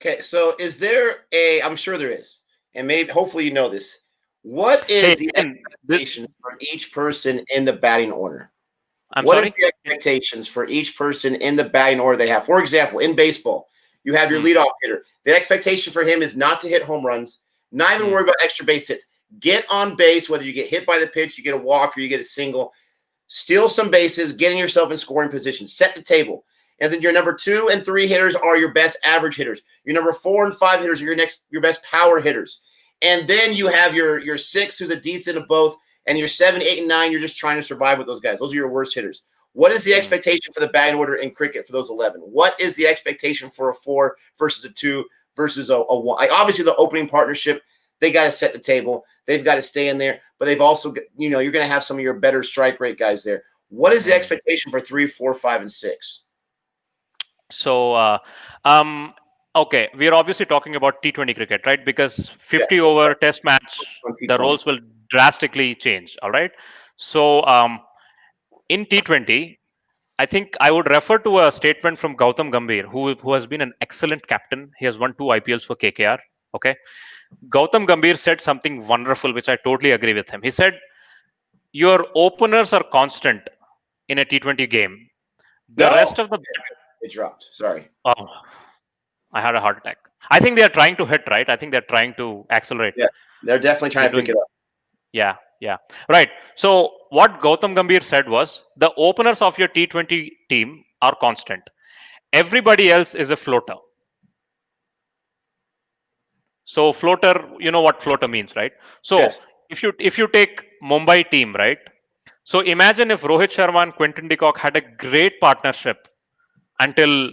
Speaker 1: Okay, so is there I'm sure there is, and maybe hopefully you know this. What is the expectation for each person in the batting order? What is the expectations for each person in the batting order they have? For example, in baseball, you have your leadoff hitter. The expectation for him is not to hit home runs, not even worry about extra base hits. Get on base, whether you get hit by the pitch, you get a walk, or you get a single. Steal some bases, getting yourself in scoring position. Set the table. And then your number 2 and 3 hitters are your best average hitters. Your number 4 and 5 hitters are your best power hitters. And then you have your 6, who's a decent of both, and your 7, 8, and 9, you're just trying to survive with those guys. Those are your worst hitters. What is the expectation for the batting order in cricket for those 11? What is the expectation for a 4 versus a 2 versus a 1? Obviously, the opening partnership, they got to set the table. They've got to stay in there. But they've also, you're going to have some of your better strike rate guys there. What is the expectation for 3, 4, 5, and 6?
Speaker 2: So, okay, we are obviously talking about T20 cricket, right? Because 50 over test match, the roles will drastically change. All right. So, in T20, I think I would refer to a statement from Gautam Gambhir, who has been an excellent captain. He has won 2 IPLs for KKR. Okay. Gautam Gambhir said something wonderful, which I totally agree with him. He said, your openers are constant in a T20 game. The rest of the...
Speaker 1: It dropped. Sorry.
Speaker 2: Oh, I had a heart attack. I think they are trying to hit, right? I think they're trying to accelerate.
Speaker 1: Yeah, they're definitely trying to pick it up.
Speaker 2: Yeah, yeah. Right. So what Gautam Gambhir said was, the openers of your T20 team are constant. Everybody else is a floater. So floater, you know what floater means, right? So
Speaker 1: yes.
Speaker 2: if you take Mumbai team, right? So imagine if Rohit Sharma and Quinton de Kock had a great partnership until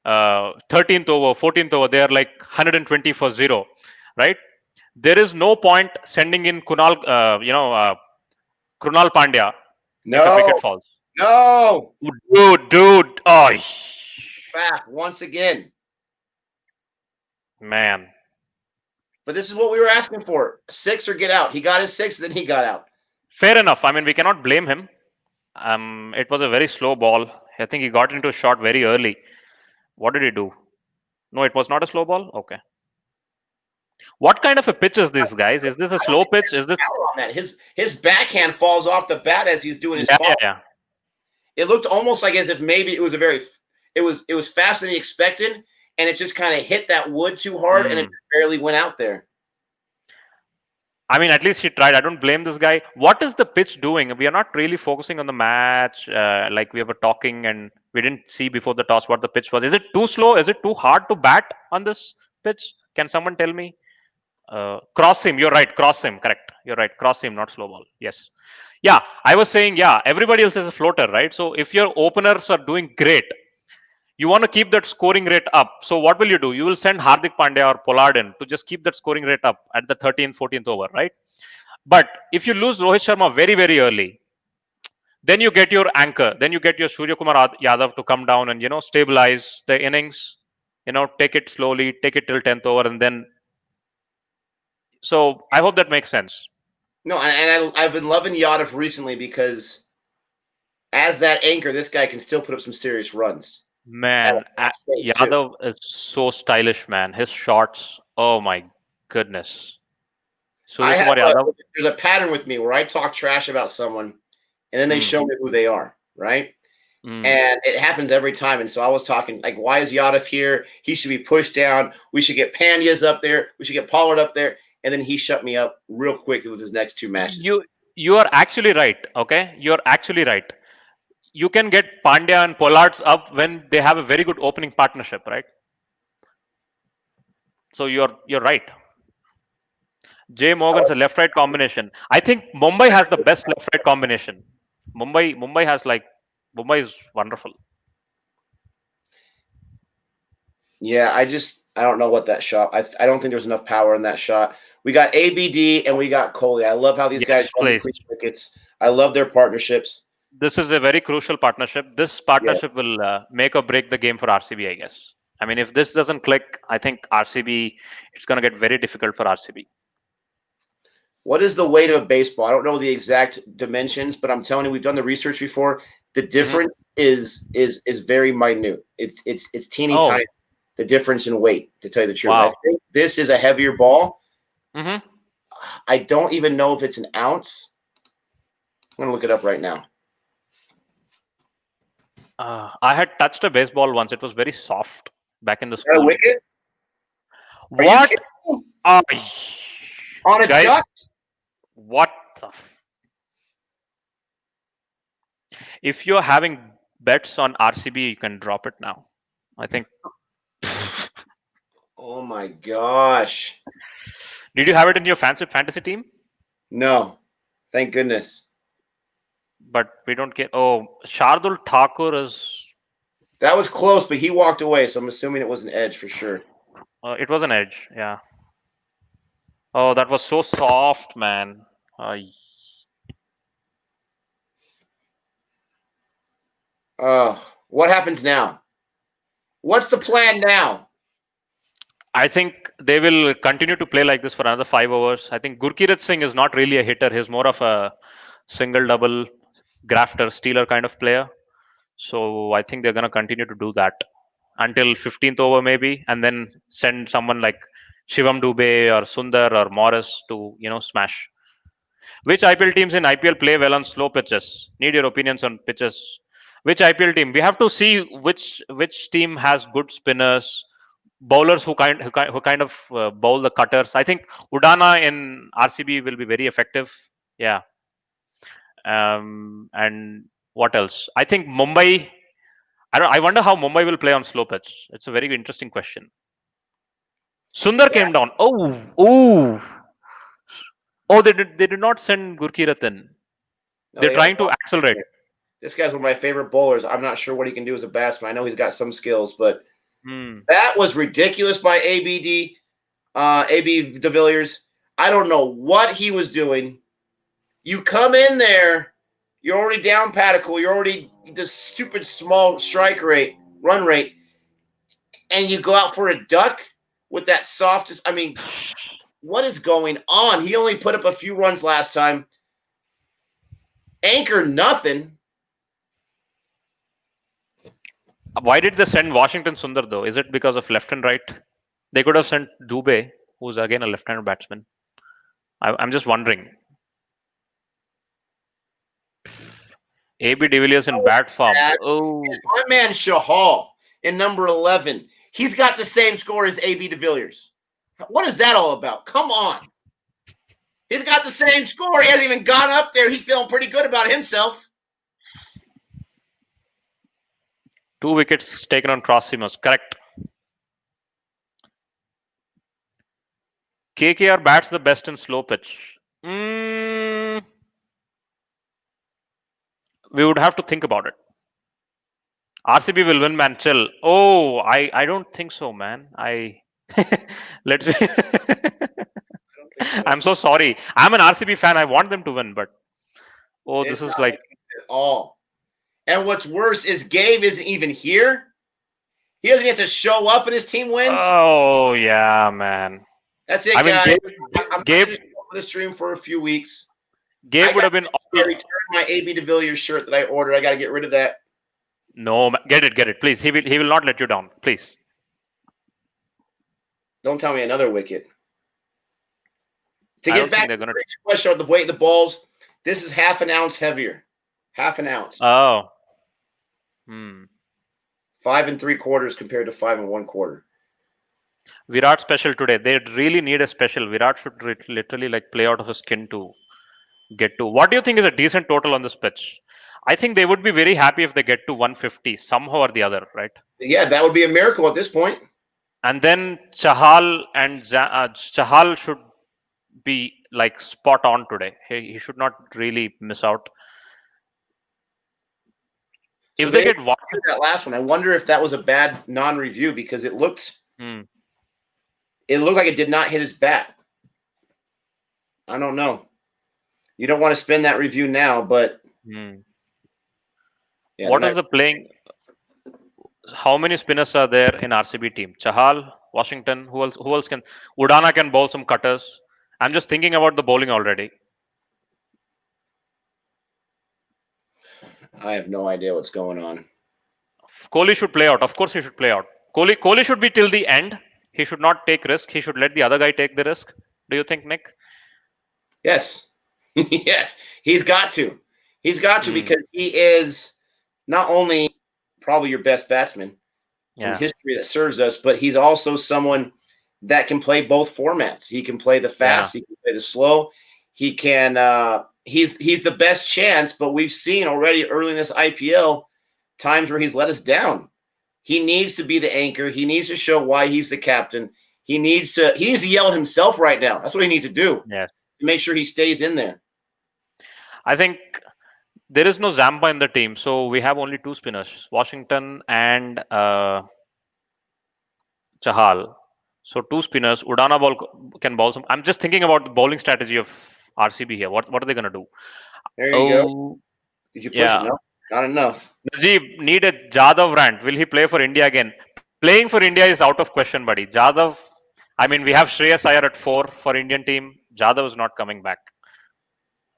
Speaker 2: 13th over, 14th over, they are like 120 for zero, right? There is no point sending in Krunal Pandya if a wicket
Speaker 1: No,
Speaker 2: falls.
Speaker 1: no.
Speaker 2: Dude, oh
Speaker 1: Back once again.
Speaker 2: man.
Speaker 1: But this is what we were asking for. 6 or get out. He got his 6, then he got out.
Speaker 2: Fair enough. I mean, we cannot blame him. It was a very slow ball. I think he got into a shot very early. What did he do? No, it was not a slow ball. Okay. What kind of a pitch is this, guys? Is this a
Speaker 1: I don't
Speaker 2: slow
Speaker 1: think
Speaker 2: pitch?
Speaker 1: there's
Speaker 2: Is this?
Speaker 1: power on that. His backhand falls off the bat as he's doing his
Speaker 2: Yeah,
Speaker 1: fall.
Speaker 2: yeah.
Speaker 1: It looked almost like as if maybe it was it was faster than he expected, and it just kind of hit that wood too hard, and it barely went out there.
Speaker 2: I mean, at least he tried. I don't blame this guy. What is the pitch doing? We are not really focusing on the match. Like we were talking, and we didn't see before the toss what the pitch was. Is it too slow? Is it too hard to bat on this pitch? Can someone tell me? Cross him. You're right. Cross him. Correct. You're right. Cross him, not slow ball. Yes. Yeah. I was saying, yeah, everybody else is a floater, right? So if your openers are doing great, you want to keep that scoring rate up. So what will you do? You will send Hardik Pandya or Pollard in to just keep that scoring rate up at the 13th, 14th over, right? But if you lose Rohit Sharma very, very early, then you get your anchor. Then you get your Surya Kumar Yadav to come down and stabilize the innings. Take it slowly, take it till 10th over, and then. So I hope that makes sense.
Speaker 1: No, and I've been loving Yadav recently because as that anchor, this guy can still put up some serious runs.
Speaker 2: Man, Yadav is so stylish, man. His shots, oh my goodness.
Speaker 1: There's a pattern with me where I talk trash about someone, and then they show me who they are, right? And it happens every time. And so I was talking, like, why is Yadav here? He should be pushed down. We should get Pandya's up there. We should get Pollard up there. And then he shut me up real quick with his next 2 matches.
Speaker 2: You are actually right, okay? You're actually right. You can get Pandya and Pollards up when they have a very good opening partnership, right? So you're right. Jay Morgan's a left-right combination. I think Mumbai has the best left-right combination. Mumbai is wonderful.
Speaker 1: Yeah, I don't know what that shot. I don't think there's enough power in that shot. We got ABD and we got Kohli. I love how these guys play wickets. I love their partnerships.
Speaker 2: This is a very crucial partnership. This partnership will make or break the game for RCB, I guess. I mean, if this doesn't click, I think RCB, it's going to get very difficult for RCB.
Speaker 1: What is the weight of a baseball? I don't know the exact dimensions, but I'm telling you, we've done the research before. The difference is very minute. It's teeny tiny. The difference in weight, to tell you the truth.
Speaker 2: Wow.
Speaker 1: I think this is a heavier ball.
Speaker 2: Mm-hmm.
Speaker 1: I don't even know if it's an ounce. I'm going to look it up right now.
Speaker 2: I had touched a baseball once. It was very soft back in the school.
Speaker 1: A wicket?
Speaker 2: What?
Speaker 1: On a
Speaker 2: guys,
Speaker 1: duck?
Speaker 2: What the? If you're having bets on RCB, you can drop it now. I think.
Speaker 1: Oh my gosh.
Speaker 2: Did you have it in your fantasy team?
Speaker 1: No. Thank goodness.
Speaker 2: But we don't get. Oh, Shardul Thakur is.
Speaker 1: That was close, but he walked away, so I'm assuming it was an edge for sure.
Speaker 2: It was an edge, yeah. Oh, that was so soft, man.
Speaker 1: What happens now? What's the plan now?
Speaker 2: I think they will continue to play like this for another 5 overs. I think Gurkirat Singh is not really a hitter. He's more of a single, double, grafter, stealer kind of player. So I think they're going to continue to do that until 15th over maybe, and then send someone like Shivam Dubey or Sundar or Morris to, smash. Which IPL teams in IPL play well on slow pitches? Need your opinions on pitches. Which IPL team? We have to see which team has good spinners, bowlers who kind of bowl the cutters. I think Udana in RCB will be very effective. Yeah. And what else? I think Mumbai. I wonder how Mumbai will play on slow pitch. It's a very interesting question. Sundar came down. Oh! They did not send Gurkirat in. They're trying to accelerate.
Speaker 1: This guy's one of my favorite bowlers. I'm not sure what he can do as a batsman. I know he's got some skills, but That was ridiculous by AB de Villiers. I don't know what he was doing. You come in there, you're already down Padicle, you're already this stupid small run rate, and you go out for a duck with that softest. I mean, what is going on? He only put up a few runs last time. Anchor nothing.
Speaker 2: Why did they send Washington Sundar though? Is it because of left and right? They could have sent Dubé, who's again a left-handed batsman. I'm just wondering. AB de Villiers in bad form. Oh,
Speaker 1: My man Shahal in number 11. He's got the same score as AB de Villiers. What is that all about? Come on. He's got the same score. He hasn't even gone up there. He's feeling pretty good about himself.
Speaker 2: 2 wickets taken on cross seamers. Correct. KKR bats the best in slow pitch. We would have to think about it. RCB will win, man. Chill. Oh, I don't think so, man. Let's. I'm so sorry. I'm an RCB fan. I want them to win, but this is like
Speaker 1: at all. And what's worse is Gabe isn't even here. He doesn't get to show up and his team wins.
Speaker 2: Oh yeah, man.
Speaker 1: That's it, guys. I'm Gabe for the stream for a few weeks.
Speaker 2: Gabe would have been.
Speaker 1: Return my AB de Villiers shirt that I ordered. I got to get rid of that.
Speaker 2: No, get it, please. He will not let you down, please.
Speaker 1: Don't tell me another wicket. To get back to the question of the weight of the balls, this is half an ounce heavier. Half an ounce.
Speaker 2: Oh.
Speaker 1: 5 3/4 compared to 5 1/4.
Speaker 2: Virat special today. They really need a special. Virat should literally like play out of his skin to get to. What do you think is a decent total on this pitch? I think they would be very happy if they get to 150 somehow or the other, right?
Speaker 1: Yeah, that would be a miracle at this point.
Speaker 2: And then Chahal and Chahal should be like spot on today. He should not really miss out.
Speaker 1: So if they get that last one, I wonder if that was a bad non-review because it looked like it did not hit his bat. I don't know. You don't want to spend that review now, but
Speaker 2: yeah, what is the playing? How many spinners are there in RCB team? Chahal, Washington. Who else can? Udana can bowl some cutters. I'm just thinking about the bowling already.
Speaker 1: I have no idea what's going on.
Speaker 2: Kohli should play out. Of course, he should play out. Kohli should be till the end. He should not take risk. He should let the other guy take the risk. Do you think, Nick?
Speaker 1: Yes. Yes. He's got to. He's got to because he is not only probably your best batsman from history that serves us, but he's also someone that can play both formats. He can play the fast. He can play the slow. He can he's the best chance, but we've seen already early in this IPL times where he's let us down. He needs to be the anchor. He needs to show why he's the captain. He needs to yell at himself right now. That's what he needs to do.
Speaker 2: Yeah.
Speaker 1: To make sure he stays in there.
Speaker 2: I think there is no Zampa in the team, so we have only 2 spinners, Washington and Chahal. So 2 spinners. Udana can bowl some. I'm just thinking about the bowling strategy of RCB here. What are they going to do?
Speaker 1: There you go. Did you push it? No, not enough.
Speaker 2: Najeeb, need a Jadhav rant. Will he play for India again? Playing for India is out of question, buddy. Jadhav, I mean, we have Shreyas Iyer at 4 for Indian team. Jadhav is not coming back.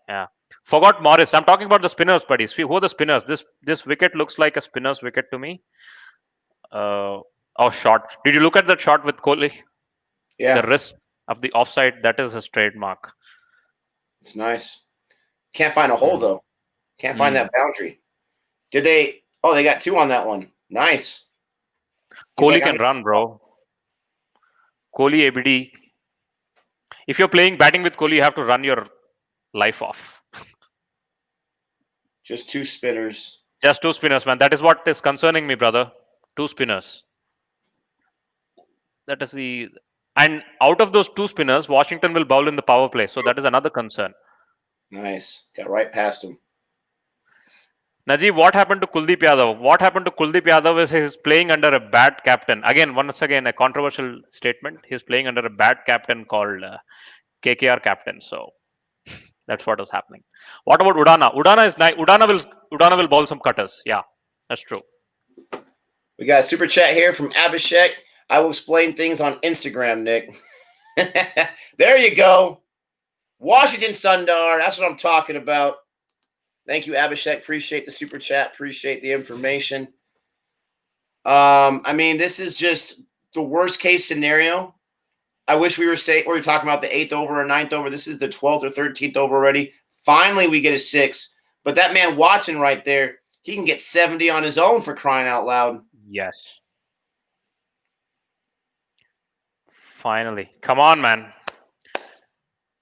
Speaker 2: Yeah. Forgot Morris. I'm talking about the spinners, buddy. Who are the spinners? This wicket looks like a spinner's wicket to me. Shot. Did you look at that shot with Kohli?
Speaker 1: Yeah.
Speaker 2: The wrist of the offside, that is his trademark.
Speaker 1: It's nice. Can't find a hole, though. Can't find that boundary. Did they? Oh, they got 2 on that one. Nice.
Speaker 2: Kohli can run, bro. Kohli, ABD. If you're playing batting with Kohli, you have to run your life off.
Speaker 1: Just 2 spinners.
Speaker 2: Just 2 spinners, man. That is what is concerning me, brother. 2 spinners. That is the... And out of those 2 spinners, Washington will bowl in the power play. So that is another concern.
Speaker 1: Nice. Got right past him.
Speaker 2: Najeeb, what happened to Kuldeep Yadav? What happened to Kuldeep Yadav is he's playing under a bad captain. Again, once again, a controversial statement. He's playing under a bad captain called KKR captain. So that's what is happening. What about Udana? Udana is nice. Udana will bowl some cutters. Yeah, that's true.
Speaker 1: We got a super chat here from Abhishek. I will explain things on Instagram, Nick. There you go. Washington Sundar. That's what I'm talking about. Thank you, Abhishek. Appreciate the super chat. Appreciate the information. I mean, this is just the worst case scenario. I wish we were talking about the 8th over or 9th over. This is the 12th or 13th over already. Finally, we get a 6. But that man Watson right there, he can get 70 on his own, for crying out loud.
Speaker 2: Yes. Finally. Come on, man.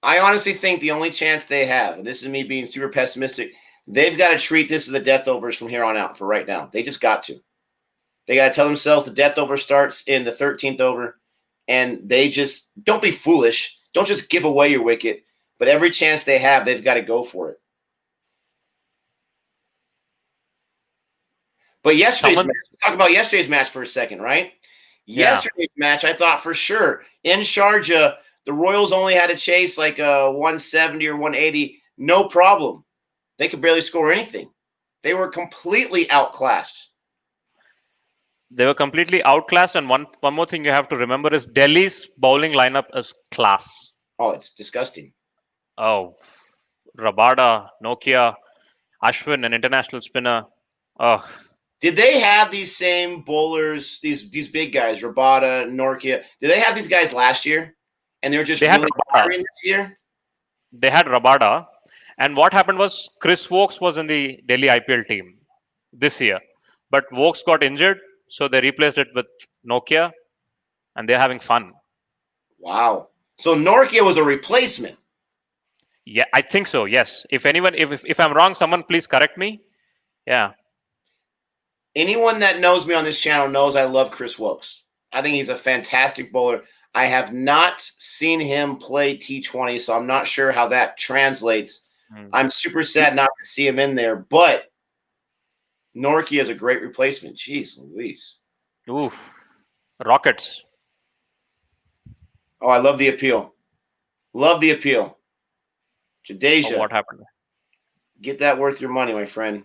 Speaker 1: I honestly think the only chance they have, and this is me being super pessimistic, they've got to treat this as the death overs from here on out for right now. They just got to. They got to tell themselves the death over starts in the 13th over, and they just don't be foolish. Don't just give away your wicket, but every chance they have, they've got to go for it. But let's talk about yesterday's match for a second, right?
Speaker 2: Yeah.
Speaker 1: Yesterday's match, I thought for sure in Sharjah, the Royals only had to chase like a 170 or 180, no problem. They could barely score anything. They were completely outclassed.
Speaker 2: They were completely outclassed, and one more thing you have to remember is Delhi's bowling lineup is class.
Speaker 1: Oh, it's disgusting.
Speaker 2: Oh, Rabada, Nokia, Ashwin, an international spinner. Oh.
Speaker 1: Did they have these same bowlers, these big guys, Rabada, Nokia? Did they have these guys last year? And they were just really firing this year?
Speaker 2: They had Rabada. And what happened was Chris Wokes was in the Delhi IPL team this year. But Wokes got injured, so they replaced it with Nokia, and they're having fun.
Speaker 1: Wow. So Nokia was a replacement.
Speaker 2: Yeah, I think so, yes. If I'm wrong, someone please correct me. Yeah.
Speaker 1: Anyone that knows me on this channel knows I love Chris Wokes. I think he's a fantastic bowler. I have not seen him play T20, so I'm not sure how that translates. I'm super sad not to see him in there, but Nokia is a great replacement. Jeez Louise.
Speaker 2: Oof. Rockets.
Speaker 1: Oh, I love the appeal. Love the appeal. Jadeja.
Speaker 2: Oh, what happened?
Speaker 1: Get that worth your money, my friend.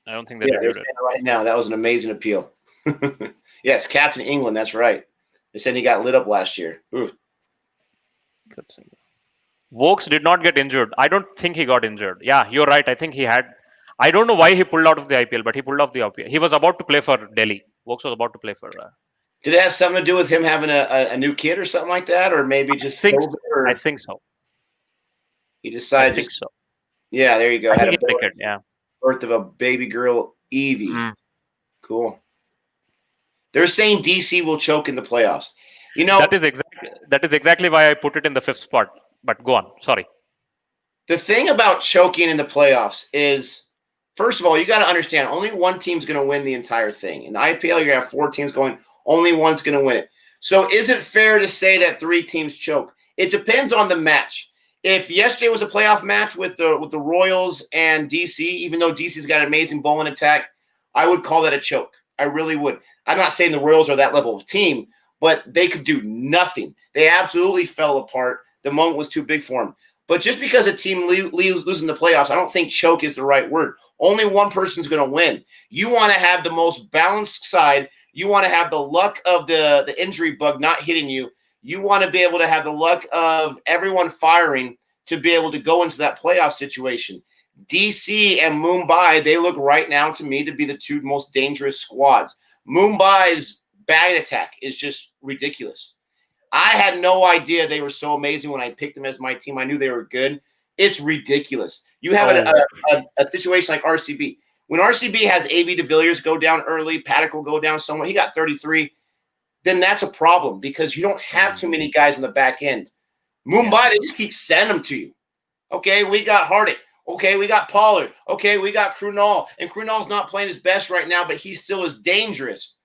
Speaker 2: I don't think they reviewed it.
Speaker 1: Right now, that was an amazing appeal. Yes, Captain England, that's right. They said he got lit up last year. Oof.
Speaker 2: Good single. Wokes did not get injured. I don't think he got injured. Yeah, you're right. I think he had. I don't know why he pulled out of the IPL, but he pulled off the IPL. He was about to play for Delhi. Wokes was about to play for.
Speaker 1: Did it have something to do with him having a new kid or something like that, or maybe just?
Speaker 2: I think so.
Speaker 1: He decided.
Speaker 2: I think so.
Speaker 1: Yeah, there you go.
Speaker 2: Had a kid. Yeah.
Speaker 1: Birth of a baby girl, Evie. Cool. They're saying DC will choke in the playoffs. You know,
Speaker 2: that is exactly why I put it in the 5th spot. But go on. Sorry.
Speaker 1: The thing about choking in the playoffs is, first of all, you got to understand only one team's going to win the entire thing. In the IPL, you're going to have 4 teams going. Only one's going to win it. So is it fair to say that 3 teams choke? It depends on the match. If yesterday was a playoff match with the Royals and DC, even though DC's got an amazing bowling attack, I would call that a choke. I really would. I'm not saying the Royals are that level of team, but they could do nothing. They absolutely fell apart. The moment was too big for them. But just because a team losing the playoffs, I don't think choke is the right word. Only one person's going to win. You want to have the most balanced side. You want to have the luck of the injury bug not hitting you. You want to be able to have the luck of everyone firing to be able to go into that playoff situation. DC and Mumbai, they look right now to me to be the 2 most dangerous squads. Mumbai's batting attack is just ridiculous. I had no idea they were so amazing when I picked them as my team. I knew they were good. It's ridiculous. You have a situation like RCB. When RCB has A.B. de Villiers go down early, Paddock will go down somewhere. He got 33. Then that's a problem because you don't have too many guys on the back end. Mumbai, they just keep sending them to you. Okay, we got Hardik. Okay, we got Pollard. Okay, we got Krunal. And Krunal's not playing his best right now, but he still is dangerous.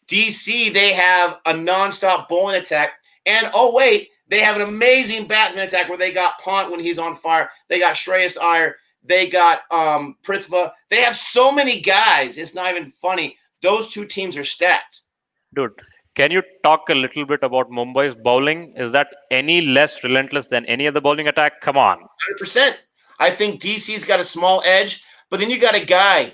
Speaker 1: DC, they have a nonstop bowling attack. And, oh, wait, they have an amazing batting attack where they got Pont when he's on fire. They got Shreyas Iyer. They got Prithva. They have so many guys. It's not even funny. Those two teams are stacked.
Speaker 2: Dude, can you talk a little bit about Mumbai's bowling? Is that any less relentless than any other bowling attack? Come on.
Speaker 1: 100%. I think DC's got a small edge, but then you got a guy,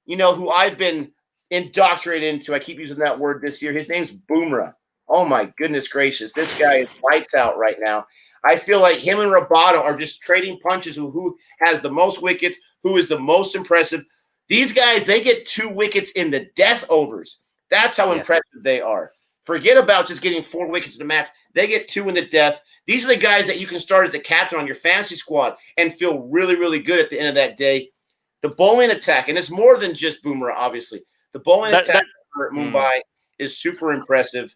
Speaker 1: who I've been indoctrinated into. I keep using that word this year. His name's Boomerang. Oh my goodness gracious. This guy is lights out right now. I feel like him and Roboto are just trading punches who has the most wickets, who is the most impressive. These guys, they get 2 wickets in the death overs. That's how impressive they are. Forget about just getting 4 wickets in the match. They get 2 in the death. These are the guys that you can start as a captain on your fantasy squad and feel really, really good at the end of that day. The bowling attack, and it's more than just Boomerang, obviously. The bowling attack for Mumbai is super impressive.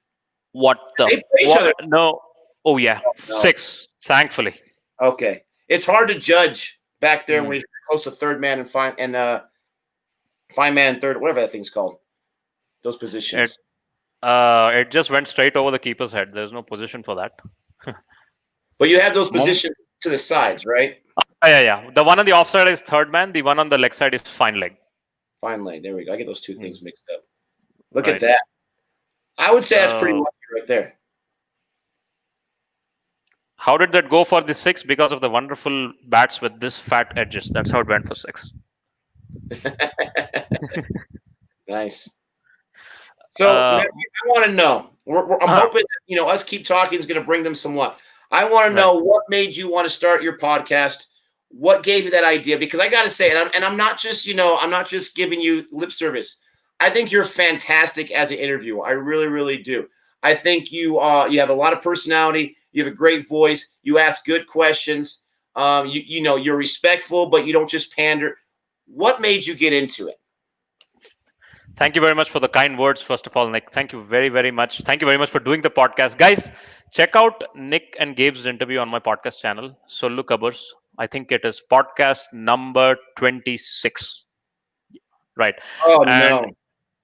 Speaker 2: What the?
Speaker 1: They play each other.
Speaker 2: No. Oh, yeah.
Speaker 1: No.
Speaker 2: 6, thankfully.
Speaker 1: Okay. It's hard to judge back there when you're close to third man and fine man third, whatever that thing's called. Those positions.
Speaker 2: It just went straight over the keeper's head. There's no position for that.
Speaker 1: But you have those positions to the sides, right?
Speaker 2: Yeah. The one on the offside is third man. The one on the leg side is fine leg.
Speaker 1: Fine leg. There we go. I get those two things mixed up. Look at that. I would say that's pretty lucky right there.
Speaker 2: How did that go for the 6? Because of the wonderful bats with this fat edges. That's how it went for 6.
Speaker 1: Nice. So I want to know. I'm hoping that, us keep talking is going to bring them some luck. I want to know what made you want to start your podcast. What gave you that idea? Because I got to say, and I'm not just, I'm not just giving you lip service. I think you're fantastic as an interviewer. I really, really do. I think you have a lot of personality. You have a great voice. You ask good questions. You're respectful, but you don't just pander. What made you get into it?
Speaker 2: Thank you very much for the kind words, first of all, Nick. Thank you very, very much. Thank you very much for doing the podcast. Guys, check out Nick and Gabe's interview on my podcast channel, Sollu Kaburz. I think it is podcast number 26. Right.
Speaker 1: Oh, no.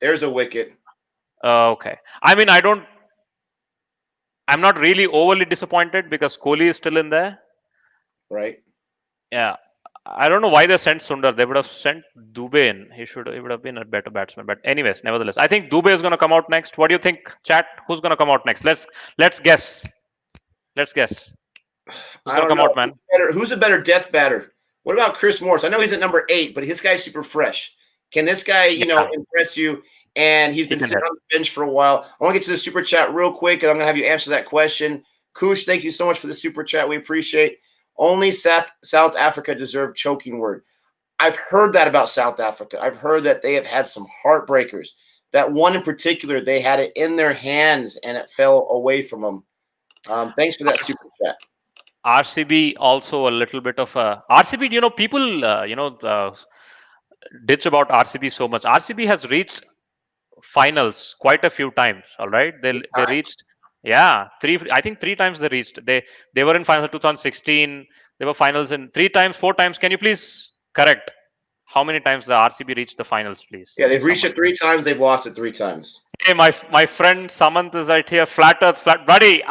Speaker 1: There's a wicket.
Speaker 2: Okay. I mean, I'm not really overly disappointed because Kohli is still in there.
Speaker 1: Right.
Speaker 2: Yeah. I don't know why they sent Sundar. They would have sent Dubey in. He would have been a better batsman. But anyways, nevertheless, I think Dubey is going to come out next. What do you think, chat? Who's going to come out next? Let's guess. Let's guess.
Speaker 1: I don't know. Out, man? Who's a better death batter? What about Chris Morris? I know he's at number 8, but his guy's super fresh. Can this guy, impress you? And he's been sitting on the bench for a while. I want to get to the super chat real quick, and I'm going to have you answer that question. Kush, thank you so much for the super chat. We appreciate. Only South Africa deserved choking word. I've heard that about South Africa. I've heard that they have had some heartbreakers. That one in particular, they had it in their hands and it fell away from them. Thanks for that super chat.
Speaker 2: RCB also a little bit of a RCB. People ditch about RCB so much. RCB has reached finals quite a few times. All right, they reached. Yeah, 3. I think 3 times they reached. They were in finals in 2016. They were finals in 3 times, 4 times. Can you please correct how many times the RCB reached the finals, please?
Speaker 1: Yeah, they've reached it 3 times. They've lost it 3 times.
Speaker 2: Hey, my friend Samant is right here. Flat Earth, buddy.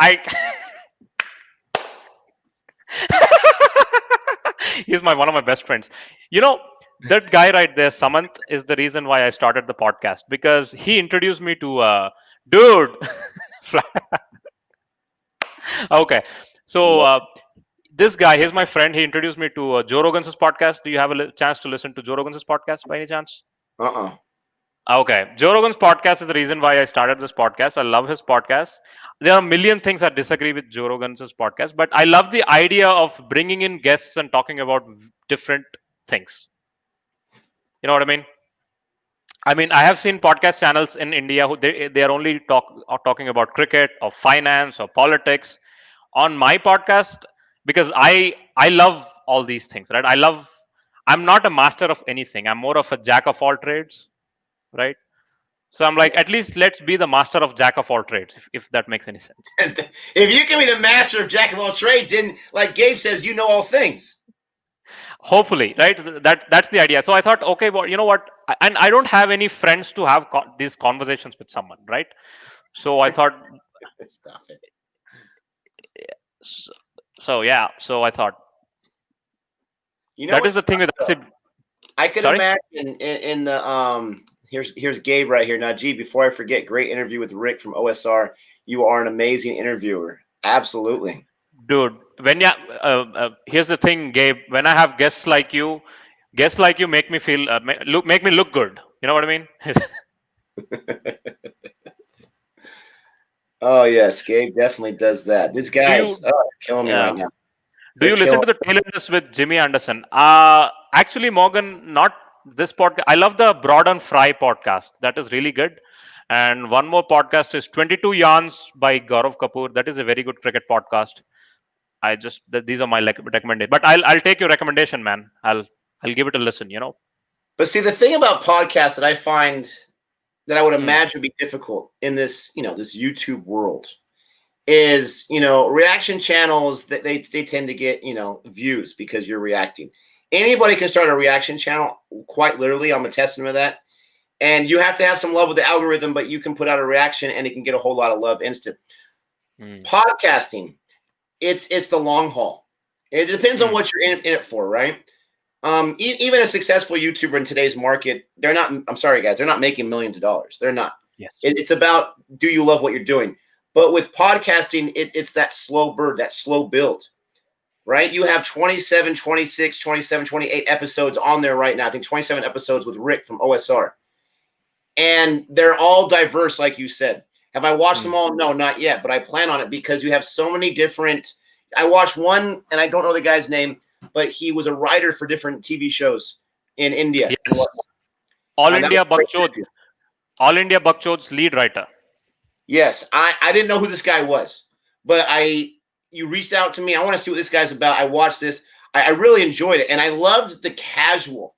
Speaker 2: He's one of my best friends. That guy right there, Samant, is the reason why I started the podcast because he introduced me to dude. Okay, so this guy, he's my friend. He introduced me to Joe Rogan's podcast. Do you have a chance to listen to Joe Rogan's podcast by any chance? Okay, Joe Rogan's podcast is the reason why I started this podcast. I love his podcast. There are a million things I disagree with Joe Rogan's podcast, but I love the idea of bringing in guests and talking about different things. You know what I mean? I have seen podcast channels in India who they are only talking about cricket or finance or politics. On my podcast, because I love all these things, right? I'm not a master of anything. I'm more of a jack of all trades, right? So I'm like, at least let's be the master of jack of all trades, if that makes any sense.
Speaker 1: If you can be the master of jack of all trades, then like Gabe says, you know all things.
Speaker 2: Hopefully, right? That's the idea. So I thought, okay, well, you know what? And I don't have any friends to have these conversations with someone, right? So I thought,
Speaker 1: stop it.
Speaker 2: So yeah. So I thought,
Speaker 1: You know
Speaker 2: That is
Speaker 1: what's
Speaker 2: the thing with RCB.
Speaker 1: I could
Speaker 2: Sorry,
Speaker 1: imagine in the here's Gabe right here. Najeeb, before I forget, great interview with Rick from OSR. You are an amazing interviewer. Absolutely.
Speaker 2: dude. When you here's the thing, Gabe. When I have guests like you make me feel make me look good. You know what I mean?
Speaker 1: Oh yes, Gabe definitely does that. These
Speaker 2: do
Speaker 1: guys,
Speaker 2: you
Speaker 1: oh, they're killing me right
Speaker 2: uh,
Speaker 1: now.
Speaker 2: do
Speaker 1: They're
Speaker 2: you listen
Speaker 1: killing.
Speaker 2: to the Tailenders with Jimmy Anderson? Actually, Morgan, not this podcast. I love the Broad and Fry podcast. That is really good. And one more podcast is 22 Yarns by Gaurav Kapoor. That is a very good cricket podcast. These are my recommendations. But I'll take your recommendation, man. I'll give it a listen. You know.
Speaker 1: But see, the thing about podcasts that I find that I would
Speaker 2: Hmm.
Speaker 1: imagine would be difficult in this, this YouTube world is, reaction channels that they tend to get, views because you're reacting. Anybody can start a reaction channel, quite literally. I'm a testament of that. And you have to have some love with the algorithm, but you can put out a reaction and it can get a whole lot of love instant.
Speaker 2: Hmm.
Speaker 1: Podcasting, it's the long haul. It depends on
Speaker 2: Hmm.
Speaker 1: what you're in it for, right? Even a successful YouTuber in today's market, they're not. I'm sorry, guys, they're not making millions of dollars. They're not.
Speaker 2: Yes.
Speaker 1: It's about, do you love what you're doing? But with podcasting, it's that slow bird, that slow build, right? You have 27, 26, 27, 28 episodes on there right now. I think 27 episodes with Rick from OSR. And they're all diverse, like you said. Have I watched
Speaker 2: Hmm.
Speaker 1: them all? No, not yet, but I plan on it because you have so many different. I watched one, and I don't know the guy's name, but he was a writer for different TV shows in India.
Speaker 2: Yes. All
Speaker 1: That was
Speaker 2: India
Speaker 1: a great
Speaker 2: Bakchod.
Speaker 1: interview.
Speaker 2: All India Bakchod's lead writer.
Speaker 1: Yes, I didn't know who this guy was, but you reached out to me. I want to see what this guy's about. I watched this. I really enjoyed it, and I loved the casual.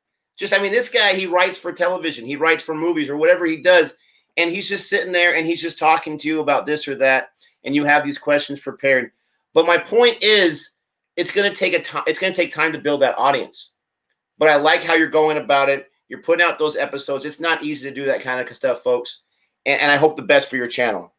Speaker 1: I mean, this guy, he writes for television, he writes for movies or whatever he does, and he's just sitting there and he's just talking to you about this or that, and you have these questions prepared. But my point is, it's going to take It's going to take time to build that audience. But I like how you're going about it. You're putting out those episodes. It's not easy to do that kind of stuff, folks. And I hope the best for your channel.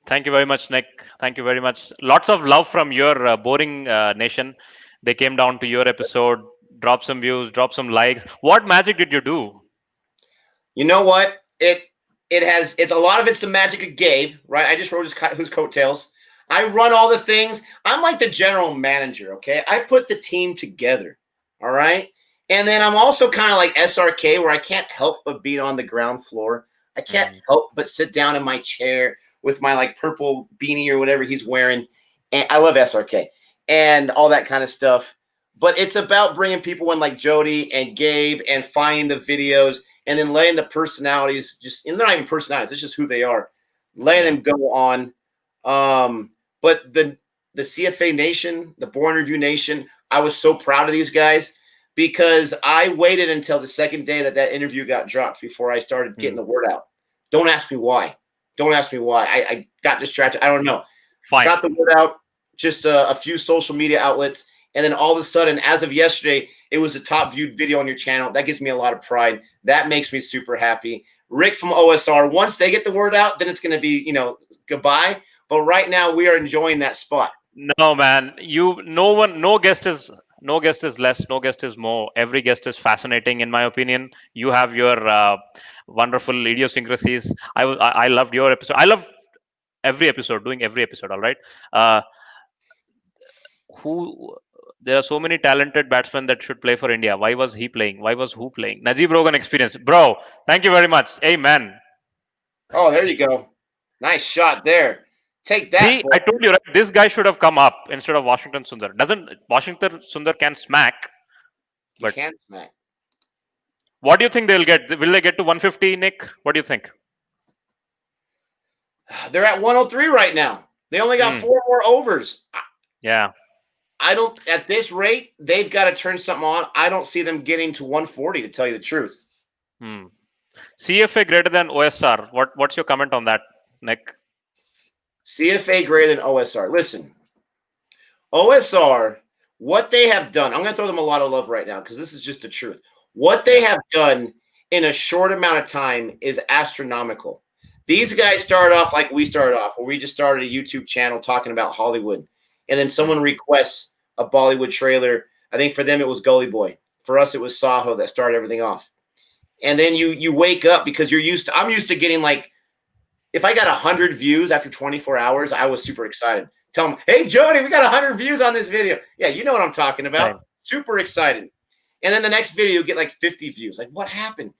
Speaker 2: Thank you very much, Nick. Thank you very much. Lots of love from your boring nation. They came down to your episode, drop some views, drop some likes. What magic did you do?
Speaker 1: You know what? It's a lot of it's the magic of Gabe, right? I just rode his coattails. I run all the things. I'm like the general manager, okay? I put the team together, all right? And then I'm also kind of like SRK, where I can't help but be on the ground floor. I can't help but sit down in my chair with my like purple beanie or whatever he's wearing. And I love SRK and all that kind of stuff. But it's about bringing people in like Jody and Gabe and finding the videos and then letting the personalities and they're not even personalities, it's just who they are. Letting them go on. But the CFA Nation, the Born Review Nation, I was so proud of these guys because I waited until the second day that interview got dropped before I started getting the word out. Don't ask me why. Don't ask me why. I got distracted. I don't know.
Speaker 2: Fine.
Speaker 1: Got the word out, just a few social media outlets. And then all of a sudden, as of yesterday, it was the top viewed video on your channel. That gives me a lot of pride. That makes me super happy. Rick from OSR, once they get the word out, then it's going to be, goodbye. But right now, we are enjoying that spot.
Speaker 2: No, man. No guest is less. No guest is more. Every guest is fascinating, in my opinion. You have your wonderful idiosyncrasies. I loved your episode. I love every episode. Doing every episode. All right. Uh, who There are so many talented batsmen that should play for India. Why was he playing? Why was who playing? Najeeb Rogan experience, bro. Thank you very much. Amen.
Speaker 1: Oh, there you go. Nice shot there. Take that,
Speaker 2: See,
Speaker 1: boy.
Speaker 2: I told you, right? This guy should have come up instead of Washington Sundar. Doesn't Washington Sundar can smack?
Speaker 1: He
Speaker 2: But
Speaker 1: can smack.
Speaker 2: what do you think they'll get? Will they get to 150, Nick? What do you think?
Speaker 1: They're at 103 right now. They only got 4 more overs.
Speaker 2: Yeah.
Speaker 1: I don't, at this rate, they've got to turn something on. I don't see them getting to 140, to tell you the truth.
Speaker 2: CFA greater than OSR. What's your comment on that, Nick?
Speaker 1: CFA greater than OSR. Listen, OSR, what they have done, I'm going to throw them a lot of love right now because this is just the truth. What they have done in a short amount of time is astronomical. These guys started off like we started off, where we just started a YouTube channel talking about Hollywood. And then someone requests a Bollywood trailer. I think for them it was Gully Boy. For us, it was Saho that started everything off. And then you wake up because I'm used to getting like, if I got 100 views after 24 hours, I was super excited. Tell them, hey, Jody, we got 100 views on this video. Yeah, you know what I'm talking about.
Speaker 2: Same.
Speaker 1: Super excited. And then the next video, you get like 50 views. Like, what happened?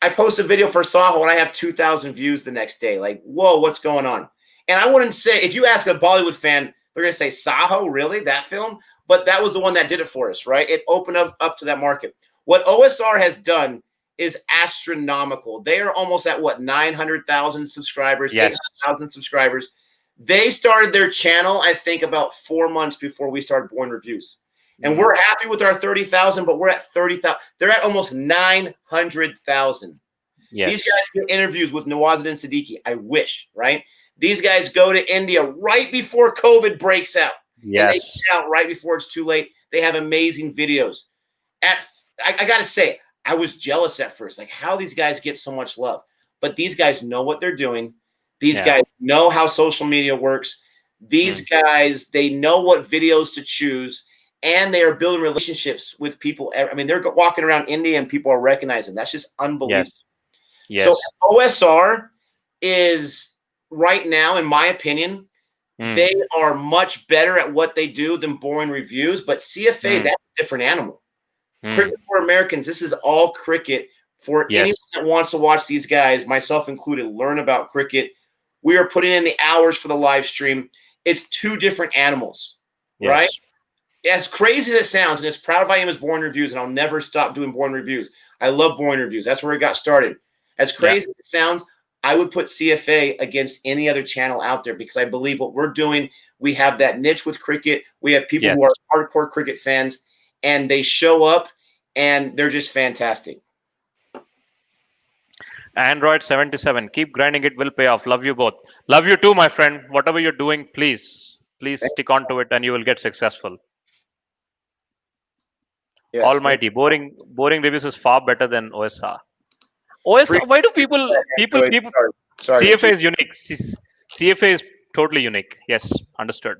Speaker 1: I post a video for Saho and I have 2,000 views the next day. Like, whoa, what's going on? And I wouldn't say, if you ask a Bollywood fan, they're going to say, Saho, really? That film? But that was the one that did it for us, right? It opened up to that market. What OSR has done is astronomical. They are almost at, what, 900,000 subscribers,
Speaker 2: Yes.
Speaker 1: 800,000 subscribers. They started their channel, I think, about 4 months before we started Boring Reviews. And we're happy with our 30,000, but we're at 30,000. They're at almost 900,000.
Speaker 2: Yes.
Speaker 1: These guys get interviews with Nawazuddin Siddiqui. I wish, right? These guys go to India right before COVID breaks out.
Speaker 2: Yes.
Speaker 1: And they get out right before it's too late. They have amazing videos. I got to say, I was jealous at first, like how these guys get so much love. But these guys know what they're doing. These guys know how social media works. These guys, they know what videos to choose. And they are building relationships with people. I mean, they're walking around India and people are recognizing them. That's just unbelievable.
Speaker 2: Yes.
Speaker 1: So OSR is right now, in my opinion, they are much better at what they do than Boring Reviews. But CFA, that's a different animal. Cricket for Americans, this is all cricket for anyone that wants to watch these guys, myself included, learn about cricket. We are putting in the hours for the live stream. It's two different animals, right? As crazy as it sounds, and as proud as I am as Boring Reviews, and I'll never stop doing Boring Reviews. I love Boring Reviews. That's where it got started. As crazy as it sounds, I would put CFA against any other channel out there because I believe what we're doing, we have that niche with cricket. We have people who are hardcore cricket fans, and they show up, and they're just fantastic.
Speaker 2: Android 77, keep grinding, it will pay off. Love you both. Love you too, my friend. Whatever you're doing, please stick on to it and you will get successful. Yes, Almighty, boring reviews is far better than OSR. OSR, why do people
Speaker 1: sorry,
Speaker 2: CFA is unique. CFA is totally unique. Yes, understood.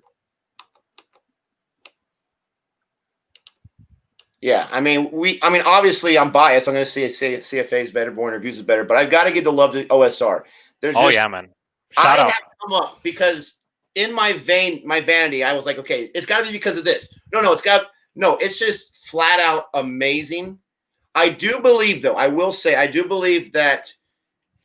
Speaker 1: Yeah, I mean, obviously I'm biased. I'm going to say CFA is better, Boring Reviews is better, but I've got to give the love to OSR.
Speaker 2: Man. Shout out.
Speaker 1: Have to come up because in my vanity, I was like, okay, it's got to be because of this. No, it's just flat out amazing. I do believe, though, I will say, I do believe that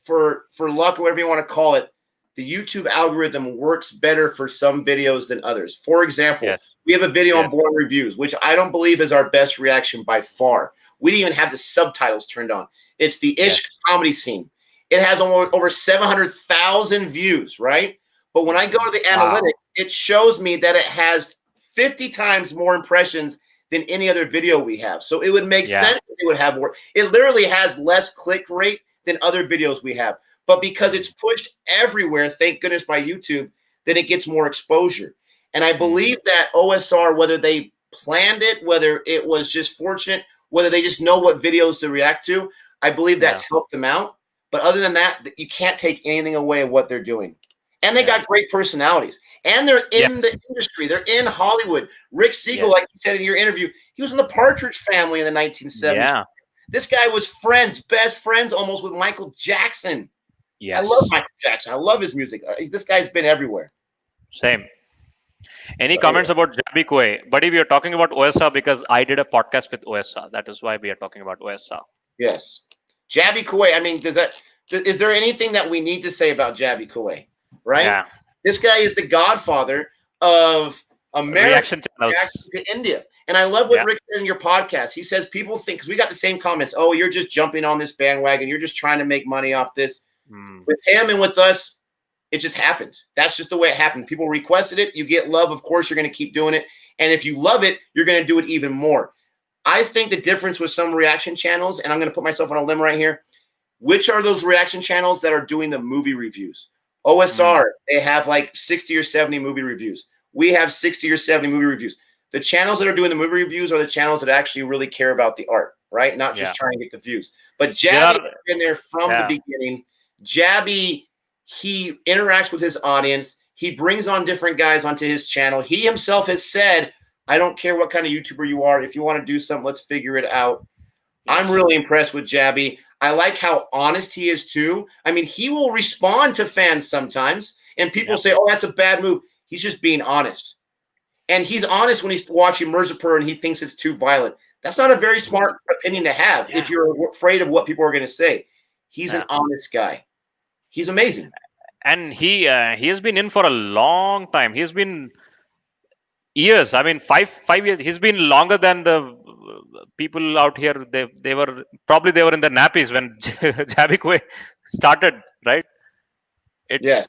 Speaker 1: for luck or whatever you want to call it, the YouTube algorithm works better for some videos than others. For example, we have a video on Boring Reviews, which I don't believe is our best reaction by far. We didn't even have the subtitles turned on. It's the Ishq comedy scene. It has over 700,000 views, right? But when I go to the analytics, it shows me that it has 50 times more impressions than any other video we have. So it would make sense that it would have more. It literally has less click rate than other videos we have. But because it's pushed everywhere, thank goodness by YouTube, then it gets more exposure. And I believe that OSR, whether they planned it, whether it was just fortunate, whether they just know what videos to react to, I believe that's helped them out. But other than that, you can't take anything away of what they're doing. And they got great personalities. And they're in the industry. They're in Hollywood. Rick Siegel, like you said in your interview, he was in the Partridge Family in the 1970s.
Speaker 2: Yeah.
Speaker 1: This guy was best friends almost with Michael Jackson.
Speaker 2: Yes.
Speaker 1: I love Michael Jackson. I love his music. This guy's been everywhere.
Speaker 2: Same. Any comments about Jabi Kue? Buddy, we are talking about OSR because I did a podcast with OSR. That is why we are talking about OSR.
Speaker 1: Yes. Jabi Kue, I mean, is there anything that we need to say about Jabi Kue? Right?
Speaker 2: Yeah.
Speaker 1: This guy is the godfather of American reaction to India. And I love what Rick said in your podcast. He says people think, because we got the same comments, oh, you're just jumping on this bandwagon. You're just trying to make money off this. With him and with us, it just happened. That's just the way it happened. People requested it. You get love. Of course, you're going to keep doing it. And if you love it, you're going to do it even more. I think the difference with some reaction channels, and I'm going to put myself on a limb right here, which are those reaction channels that are doing the movie reviews? OSR, they have like 60 or 70 movie reviews. We have 60 or 70 movie reviews. The channels that are doing the movie reviews are the channels that actually really care about the art, right? Not just trying to get the views. But Jabi has been there from the beginning. Jabi, he interacts with his audience. He brings on different guys onto his channel. He himself has said, I don't care what kind of YouTuber you are. If you want to do something, let's figure it out.
Speaker 2: Yes.
Speaker 1: I'm really impressed with Jabby. I like how honest he is too. I mean, he will respond to fans sometimes, and people say, "Oh, that's a bad move." He's just being honest, and he's honest when he's watching Mirzapur and he thinks it's too violent. That's not a very smart opinion to have if you're afraid of what people are going to say. He's an honest guy. He's amazing,
Speaker 2: and he has been in for a long time. He's been years. I mean, 5 years. He's been longer than the people out here. They were probably they were in the nappies when Jabikwe started, right?
Speaker 1: Yes.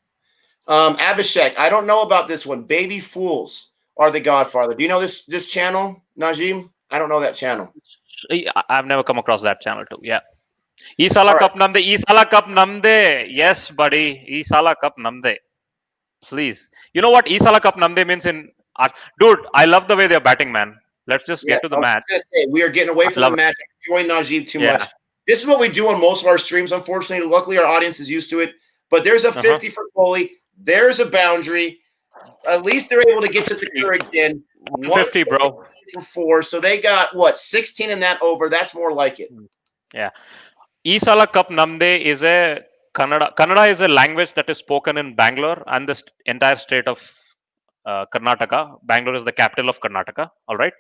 Speaker 1: Abhishek, I don't know about this one. Baby Fools are the Godfather. Do you know this channel, Najeeb? I don't know that channel.
Speaker 2: I've never come across that channel too. Yeah. Isala Cup Namde. Isala Cup Namde. Yes, buddy. Isala Cup Namde. Please. You know what Isala Cup Namde means in art? Dude, I love the way they're batting, man. Let's just get to the match.
Speaker 1: Say, we are getting away from the match. I enjoy Najeeb too much. This is what we do on most of our streams, unfortunately. Luckily, our audience is used to it. But there's a 50 for Kohli. There's a boundary. At least they're able to get to the clear again.
Speaker 2: 150, bro.
Speaker 1: For 4. So they got, what, 16 in that over. That's more like it.
Speaker 2: Yeah. Isala Cup Namde is a Kannada. Kannada is a language that is spoken in Bangalore and the entire state of Karnataka. Bangalore is the capital of Karnataka. All right.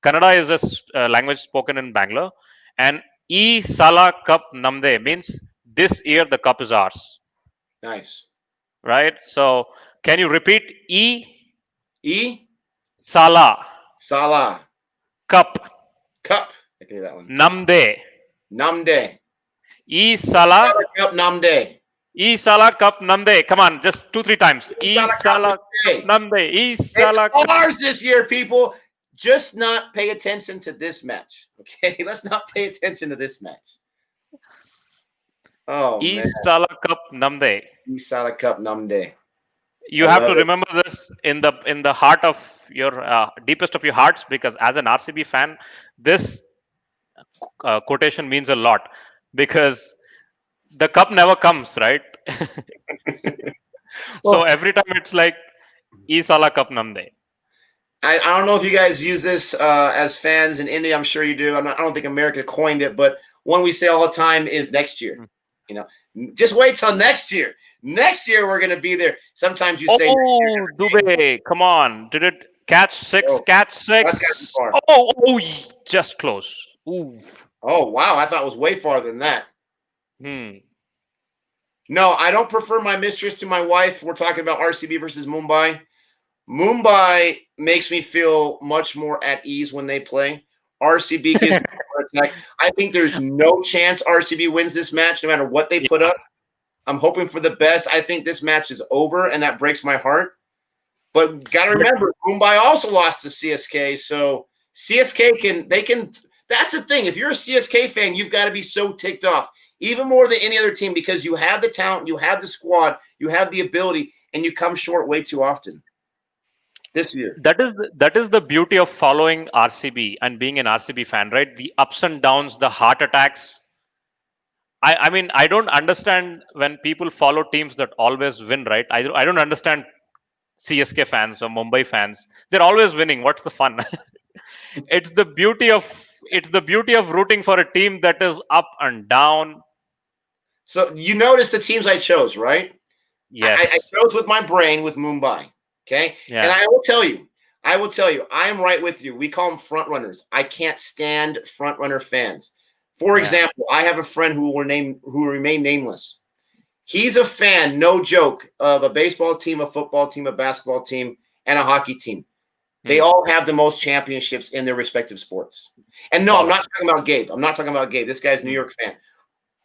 Speaker 2: Kannada is a language spoken in Bangalore. And Isala Cup Namde means this year the cup is ours.
Speaker 1: Nice.
Speaker 2: Right. So can you repeat
Speaker 1: Sala.
Speaker 2: Cup.
Speaker 1: I can do that one.
Speaker 2: Namde. Isala
Speaker 1: Cup Namde.
Speaker 2: Isala Cup Namde. Come on, just 2-3 times. Isala Cup Namde. Isala
Speaker 1: It's ours this year, people. Just not pay attention to this match. Okay, let's not pay attention to this match. Oh,
Speaker 2: Isala Cup Namde.
Speaker 1: Isala Cup Namde.
Speaker 2: You have to remember this in the heart of your deepest of your hearts, because as an RCB fan, this quotation means a lot, because the cup never comes, right? So every time it's like Isala Cup Namde.
Speaker 1: I don't know if you guys use this as fans in India. I'm sure you do. I don't think America coined it, but one we say all the time is next year. You know, just wait till next year. Next year we're gonna be there. Sometimes you say,
Speaker 2: "Oh, Dubey, come on! Did it catch 6? Catch 6? Oh, just close. Ooh.
Speaker 1: Oh wow! I thought it was way farther than that. No, I don't prefer my mistress to my wife. We're talking about RCB versus Mumbai. Mumbai makes me feel much more at ease when they play. RCB gives me a attack. I think there's no chance RCB wins this match, no matter what they put up. I'm hoping for the best. I think this match is over, and that breaks my heart. But got to remember, Mumbai also lost to CSK, so CSK can. That's the thing. If you're a CSK fan, you've got to be so ticked off, even more than any other team, because you have the talent, you have the squad, you have the ability, and you come short way too often. This year.
Speaker 2: That is the beauty of following RCB and being an RCB fan, right? The ups and downs, the heart attacks. I mean, I don't understand when people follow teams that always win, right? I don't understand CSK fans or Mumbai fans. They're always winning. What's the fun? It's the beauty of rooting for a team that is up and down.
Speaker 1: So you notice the teams I chose, right?
Speaker 2: Yes.
Speaker 1: I chose with my brain with Mumbai. Okay. Yeah. And I will tell you, I am right with you. We call them front runners. I can't stand front runner fans. For example, I have a friend who will remain nameless. He's a fan, no joke, of a baseball team, a football team, a basketball team, and a hockey team. They all have the most championships in their respective sports. And no, I'm not talking about Gabe. I'm not talking about Gabe. This guy's a New York fan.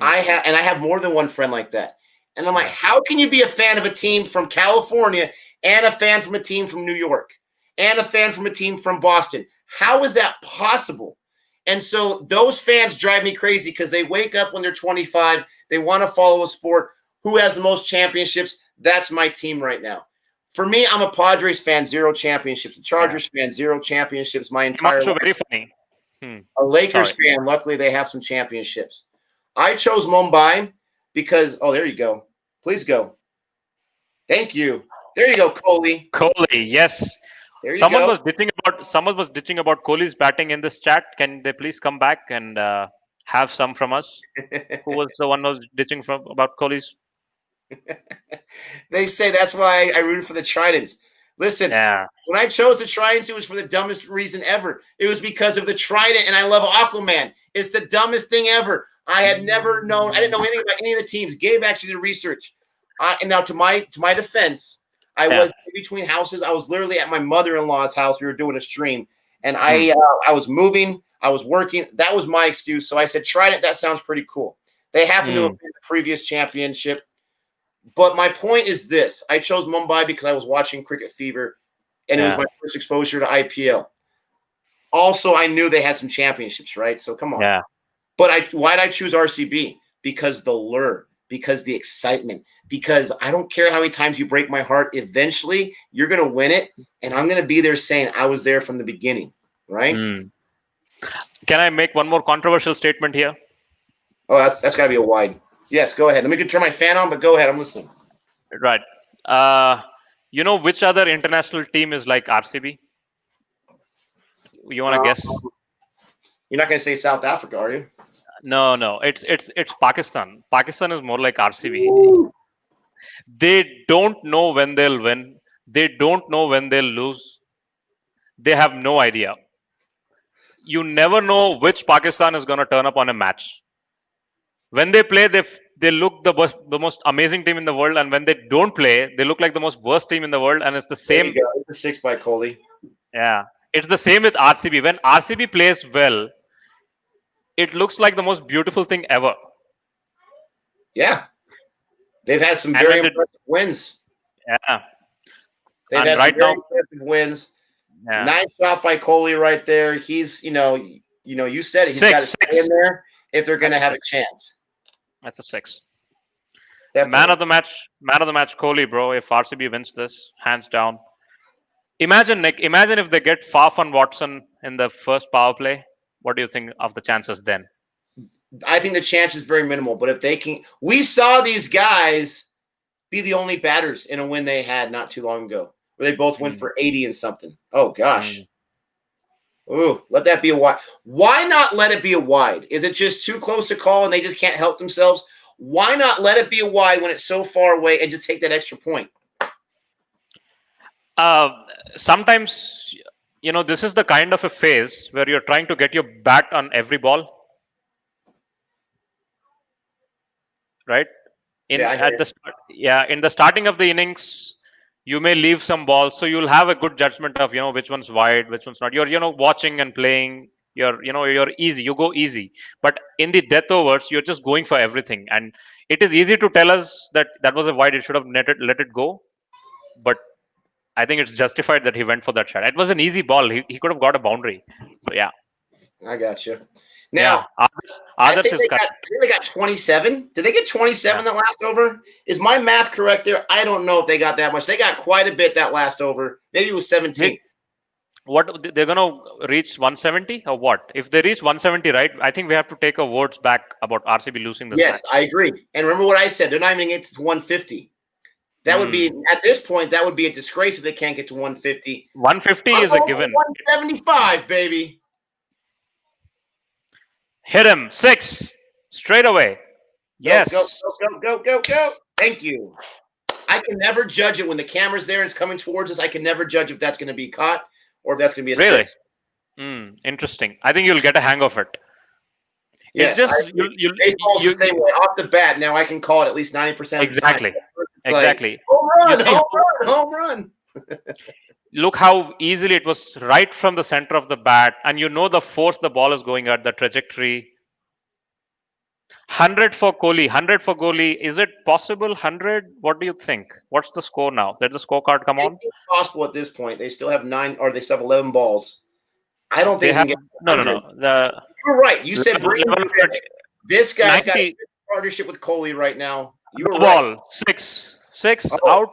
Speaker 1: I have more than one friend like that. And I'm like, how can you be a fan of a team from California and a fan from a team from New York and a fan from a team from Boston? How is that possible? And so those fans drive me crazy because they wake up when they're 25. They want to follow a sport. Who has the most championships? That's my team right now. For me, I'm a Padres fan, 0 championships. A Chargers fan, 0 championships my entire life.
Speaker 2: Very funny.
Speaker 1: A Lakers fan, luckily they have some championships. I chose Mumbai because, there you go. Please go. Thank you. There you go, Kohli.
Speaker 2: Kohli, yes.
Speaker 1: There you go.
Speaker 2: Someone was ditching about Kohli's batting in this chat. Can they please come back and have some from us? Who was the one who was ditching from about Kohli's?
Speaker 1: They say that's why I rooted for the Tridents. Listen,
Speaker 2: Yeah.
Speaker 1: when I chose the Tridents, it was for the dumbest reason ever. It was because of the Trident, and I love Aquaman. It's the dumbest thing ever. I had never known. I didn't know anything about any of the teams. Gabe actually did research. And now, to my defense, I
Speaker 2: Yeah.
Speaker 1: was in between houses. I was literally at my mother-in-law's house. We were doing a stream, and
Speaker 2: Hmm.
Speaker 1: I was moving. I was working. That was my excuse. So I said, Trident. That sounds pretty cool. They happened to have
Speaker 2: Hmm.
Speaker 1: been the previous championship. But my point is this: I chose Mumbai because I was watching Cricket Fever, and it was
Speaker 2: Yeah.
Speaker 1: my first exposure to IPL. Also, I knew they had some championships, right? So come on.
Speaker 2: Yeah.
Speaker 1: But why did I choose RCB? Because the lure, because the excitement, because I don't care how many times you break my heart. Eventually, you're going to win it, and I'm going to be there saying I was there from the beginning, right?
Speaker 2: Hmm. Can I make one more controversial statement here?
Speaker 1: Oh, that's got to be a wide. Yes, go ahead. Let me turn my fan on, but go ahead. I'm listening.
Speaker 2: Right. Uh, you know which other international team is like RCB? You want to
Speaker 1: Um,
Speaker 2: guess?
Speaker 1: you're not going to say South Africa, are you?
Speaker 2: No, no. It's Pakistan. Pakistan is more like RCB.
Speaker 1: Woo!
Speaker 2: They don't know when they'll win. They don't know when they'll lose. They have no idea. You never know which Pakistan is going to turn up on a match. When they play, they look the most amazing team in the world, and when they don't play, they look like the most worst team in the world. And it's the
Speaker 1: There you
Speaker 2: same.
Speaker 1: go. It's a 6 by Coley.
Speaker 2: Yeah, it's the same with RCB. When RCB plays well, it looks like the most beautiful thing ever.
Speaker 1: Yeah, they've had some
Speaker 2: And
Speaker 1: very
Speaker 2: when they,
Speaker 1: impressive wins.
Speaker 2: yeah,
Speaker 1: They've
Speaker 2: and
Speaker 1: had some
Speaker 2: right
Speaker 1: very
Speaker 2: now,
Speaker 1: impressive wins.
Speaker 2: yeah,
Speaker 1: Nice shot by Coley right there. He's, you said it. He's got
Speaker 2: six,
Speaker 1: to stay in
Speaker 2: six.
Speaker 1: there if they're going
Speaker 2: That's
Speaker 1: to
Speaker 2: a
Speaker 1: have a
Speaker 2: six.
Speaker 1: chance.
Speaker 2: That's a six. Man
Speaker 1: Definitely.
Speaker 2: of the match, man of the match, Kohli, bro. If RCB wins this, hands down. Imagine, Nick. Imagine if they get Faf and Watson in the first power play. What do you think of the chances then?
Speaker 1: I think the chance is very minimal, but if they can, we saw these guys be the only batters in a win they had not too long ago, where they both went
Speaker 2: Mm,
Speaker 1: for 80 and something. Oh
Speaker 2: mm.
Speaker 1: gosh. Ooh, let that be a wide. Why not let it be a wide? Is it just too close to call and they just can't help themselves? Why not let it be a wide when it's so far away and just take that extra point?
Speaker 2: Uh, Sometimes, this is the kind of a phase where you're trying to get your bat on every ball, right?
Speaker 1: Yeah,
Speaker 2: In
Speaker 1: I
Speaker 2: at
Speaker 1: hear
Speaker 2: the start, yeah, in the starting of the innings, you may leave some balls, so you'll have a good judgment of which one's wide, which one's not. You're watching and playing. You're easy. You go easy. But in the death overs, you're just going for everything, and it is easy to tell us that that was a wide. It should have let it go. But I think it's justified that he went for that shot. It was an easy ball. He could have got a boundary. So yeah,
Speaker 1: you. I got you.
Speaker 2: yeah.
Speaker 1: Now, I
Speaker 2: Others
Speaker 1: think
Speaker 2: is
Speaker 1: they
Speaker 2: correct.
Speaker 1: got. I think they got 27. Did they get
Speaker 2: Yeah.
Speaker 1: 27 that last over? Is my math correct there? I don't know if they got that much. They got quite a bit that last over. Maybe it was 17.
Speaker 2: They, what they're gonna reach 170 or what? If they reach 170, right? I think we have to take our words back about RCB losing this
Speaker 1: Yes, I
Speaker 2: match.
Speaker 1: agree. And remember what I said. They're not even going to get to 150. That would be,
Speaker 2: Hmm.
Speaker 1: at this point, that would be a disgrace if they can't get to 150.
Speaker 2: 150
Speaker 1: I'm
Speaker 2: is a
Speaker 1: going for
Speaker 2: given.
Speaker 1: 175, baby.
Speaker 2: Hit him six straight away.
Speaker 1: Go, go,
Speaker 2: Yes.
Speaker 1: go, go, go, go, go. Thank you. I can never judge it when the camera's there and it's coming towards us. I can never judge if that's going to be caught or if that's going to be a
Speaker 2: Really?
Speaker 1: six.
Speaker 2: Interesting. I think you'll get a hang of it. It's
Speaker 1: Yes, I
Speaker 2: just
Speaker 1: agree. Baseball's the same way. Off the bat, now I can call it at least 90% of the time.
Speaker 2: exactly,
Speaker 1: It's like,
Speaker 2: exactly.
Speaker 1: home
Speaker 2: You
Speaker 1: run,
Speaker 2: see
Speaker 1: home
Speaker 2: how
Speaker 1: run, home run.
Speaker 2: look how easily it was right from the center of the bat, and the force the ball is going at, the trajectory. 100 for Kohli, 100 for Kohli. Is it possible? 100? What do you think? What's the score now? Let the scorecard come on.
Speaker 1: Anything's possible at this point. They still have 9, or they still have 11 balls. I don't think
Speaker 2: They
Speaker 1: he can
Speaker 2: have
Speaker 1: get
Speaker 2: no, no,
Speaker 1: 100.
Speaker 2: no. The
Speaker 1: You're right. You said bring him
Speaker 2: 11,
Speaker 1: This guy's got a
Speaker 2: 90
Speaker 1: good partnership with Coley right now. You were
Speaker 2: no
Speaker 1: right.
Speaker 2: ball. Six
Speaker 1: Oh,
Speaker 2: out.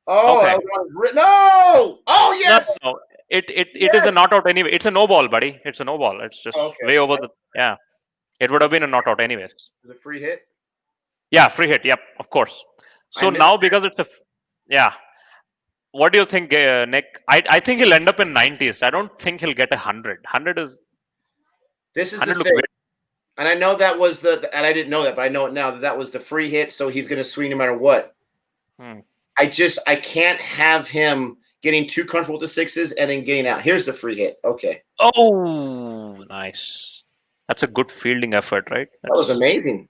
Speaker 1: that
Speaker 2: Okay.
Speaker 1: was no. Oh
Speaker 2: No,
Speaker 1: yes,
Speaker 2: no. It is
Speaker 1: yes.
Speaker 2: a not out anyway. It's a no ball, buddy. It's a no ball. It's
Speaker 1: Oh,
Speaker 2: just
Speaker 1: okay.
Speaker 2: way over the yeah. It would
Speaker 1: Was
Speaker 2: have
Speaker 1: it
Speaker 2: been a not out anyways.
Speaker 1: was a free hit?
Speaker 2: Yeah, free hit. Yep, of course.
Speaker 1: I
Speaker 2: So
Speaker 1: missed
Speaker 2: now
Speaker 1: that.
Speaker 2: because it's a yeah, What do you think, Nick? I think he'll end up in 90s. I don't think he'll get 100.
Speaker 1: This is the
Speaker 2: 100 looks
Speaker 1: thing.
Speaker 2: very.
Speaker 1: And I know that was and I didn't know that, but I know it now that was the free hit. So he's going to swing no matter what.
Speaker 2: Hmm.
Speaker 1: I can't have him getting too comfortable with the sixes and then getting out. Here's the free hit. Okay.
Speaker 2: Oh, nice. That's a good fielding effort, right?
Speaker 1: That was amazing.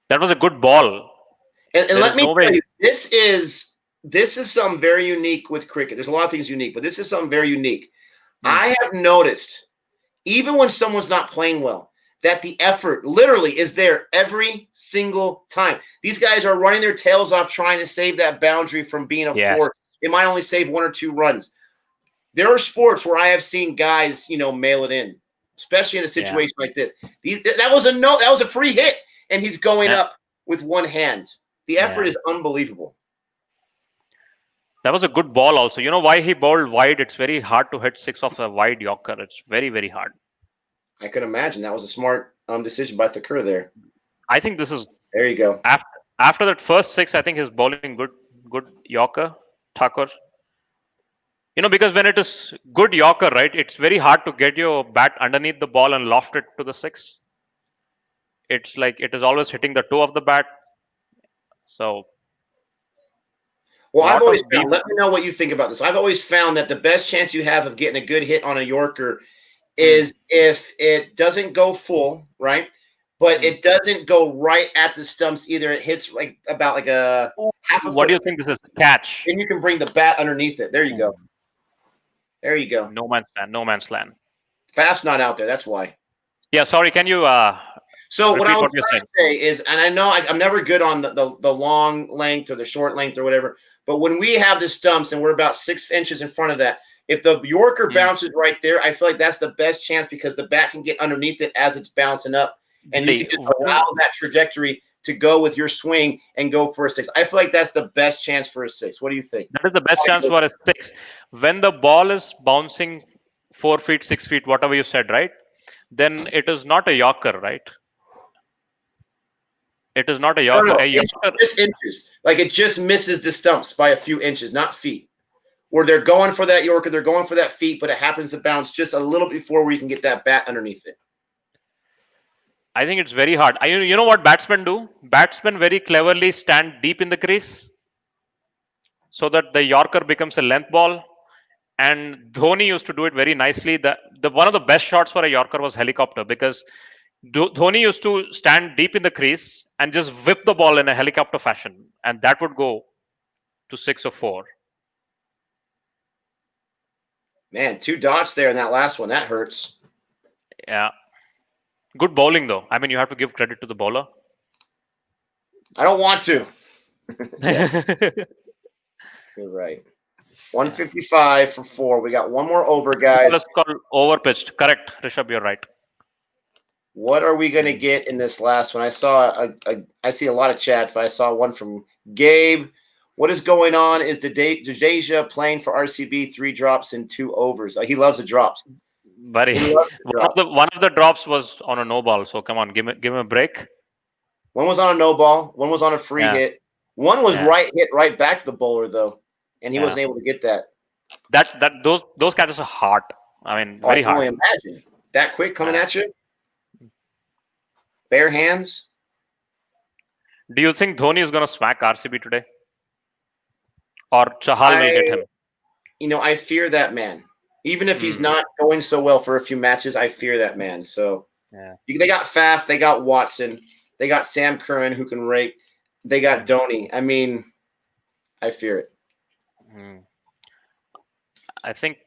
Speaker 2: That was a good ball.
Speaker 1: And
Speaker 2: There
Speaker 1: let
Speaker 2: is
Speaker 1: me
Speaker 2: no way.
Speaker 1: tell you, this is something very unique with cricket. There's a lot of things unique, but this is something very unique.
Speaker 2: Hmm.
Speaker 1: I have noticed, even when someone's not playing well, that the effort literally is there every single time. These guys are running their tails off trying to save that boundary from being a
Speaker 2: Yeah.
Speaker 1: 4. It might only save 1 or 2 runs. There are sports where I have seen guys, mail it in, especially in a
Speaker 2: Yeah.
Speaker 1: situation like this. That was a free hit, and he's going
Speaker 2: Yeah.
Speaker 1: up with one hand. The effort
Speaker 2: Yeah.
Speaker 1: is unbelievable.
Speaker 2: That was a good ball also. You know why he bowled wide? It's very hard to hit six off a wide Yorker. It's very, very hard.
Speaker 1: I could imagine that was a smart decision by Thakur there.
Speaker 2: I think this is
Speaker 1: There you go.
Speaker 2: after that first six, I think he's bowling good Yorker, Thakur. Because when it is good Yorker, right, it's very hard to get your bat underneath the ball and loft it to the six. It's like it is always hitting the toe of the bat. So
Speaker 1: Well, I've
Speaker 2: lot
Speaker 1: always
Speaker 2: of deep.
Speaker 1: found, let me know what you think about this. I've always found that the best chance you have of getting a good hit on a Yorker is if it doesn't go full, right? But it doesn't go right at the stumps either. It hits like about like a half a
Speaker 2: What
Speaker 1: foot.
Speaker 2: do you think this is? Catch.
Speaker 1: Then you can bring the bat underneath it. There you go. There you go.
Speaker 2: No man's land. No man's land.
Speaker 1: Fast's not out there. That's why.
Speaker 2: Yeah, sorry. Can you
Speaker 1: So what I
Speaker 2: repeat
Speaker 1: was
Speaker 2: what you're
Speaker 1: trying
Speaker 2: saying?
Speaker 1: to say is, and I know I'm never good on the long length or the short length or whatever, but when we have the stumps and we're about 6 inches in front of that, if the Yorker bounces right there, I feel like that's the best chance because the bat can get underneath it as it's bouncing up, and you can just allow that trajectory to go with your swing and go for a 6. I feel like that's the best chance for a 6. What do you think?
Speaker 2: That is the best chance for a six. When the ball is bouncing 4 feet, 6 feet, whatever you said, right? Then it is not a Yorker, right? It is not a Yorker.
Speaker 1: No,
Speaker 2: A
Speaker 1: it's
Speaker 2: Yorker.
Speaker 1: just inches. Like it just misses the stumps by a few inches, not feet. Where they're going for that Yorker, they're going for that feet, but it happens to bounce just a little before where you can get that bat underneath it.
Speaker 2: I think it's very hard. You know what batsmen do? Batsmen very cleverly stand deep in the crease so that the Yorker becomes a length ball. And Dhoni used to do it very nicely. The one of the best shots for a Yorker was helicopter because Dhoni used to stand deep in the crease and just whip the ball in a helicopter fashion, and that would go to 6 or 4.
Speaker 1: Man, 2 dots there in that last one. That hurts.
Speaker 2: Yeah. Good bowling, though. I mean, you have to give credit to the bowler.
Speaker 1: I don't want to. Yes, you're right. 155 for 4. We got one more over, guys.
Speaker 2: Let's call over pitched. Correct, Rishabh, you're right.
Speaker 1: What are we going to get in this last one? I see a lot of chats, but I saw one from Gabe. What is going on? Is Jadeja playing for RCB 3 drops and 2 overs? He loves the drops.
Speaker 2: Buddy, one of the drops was on a no ball. So come on, give him a break.
Speaker 1: One was on a no ball. One was on a free hit. One was hit right back to the bowler though, and he wasn't able to get that.
Speaker 2: Those catches are hard. I mean, very hard.
Speaker 1: I can only imagine that quick coming at you, bare hands.
Speaker 2: Do you think Dhoni is going to smack RCB today, or Chahal will get him?
Speaker 1: I fear that man. Even if he's not going so well for a few matches, I fear that man. So they got Faf, they got Watson, they got Sam Curran who can rake, they got Dhoni. I mean, I fear it.
Speaker 2: I think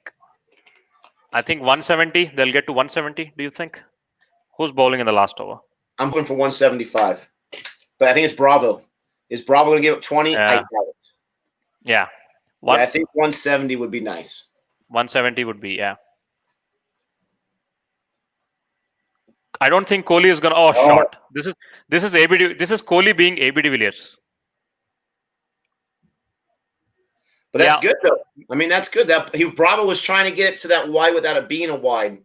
Speaker 2: 170. They'll get to 170. Do you think? Who's bowling in the last over?
Speaker 1: I'm going for 175, but I think it's Bravo. Is Bravo going to give up 20? I doubt it.
Speaker 2: Yeah.
Speaker 1: I think 170 would be nice.
Speaker 2: 170 would be, yeah. I don't think Kohli is gonna. Shot. This is AB. This is Kohli being AB de Villiers.
Speaker 1: But that's good though. I mean, that's good. That Bravo was trying to get to that wide without it being a wide,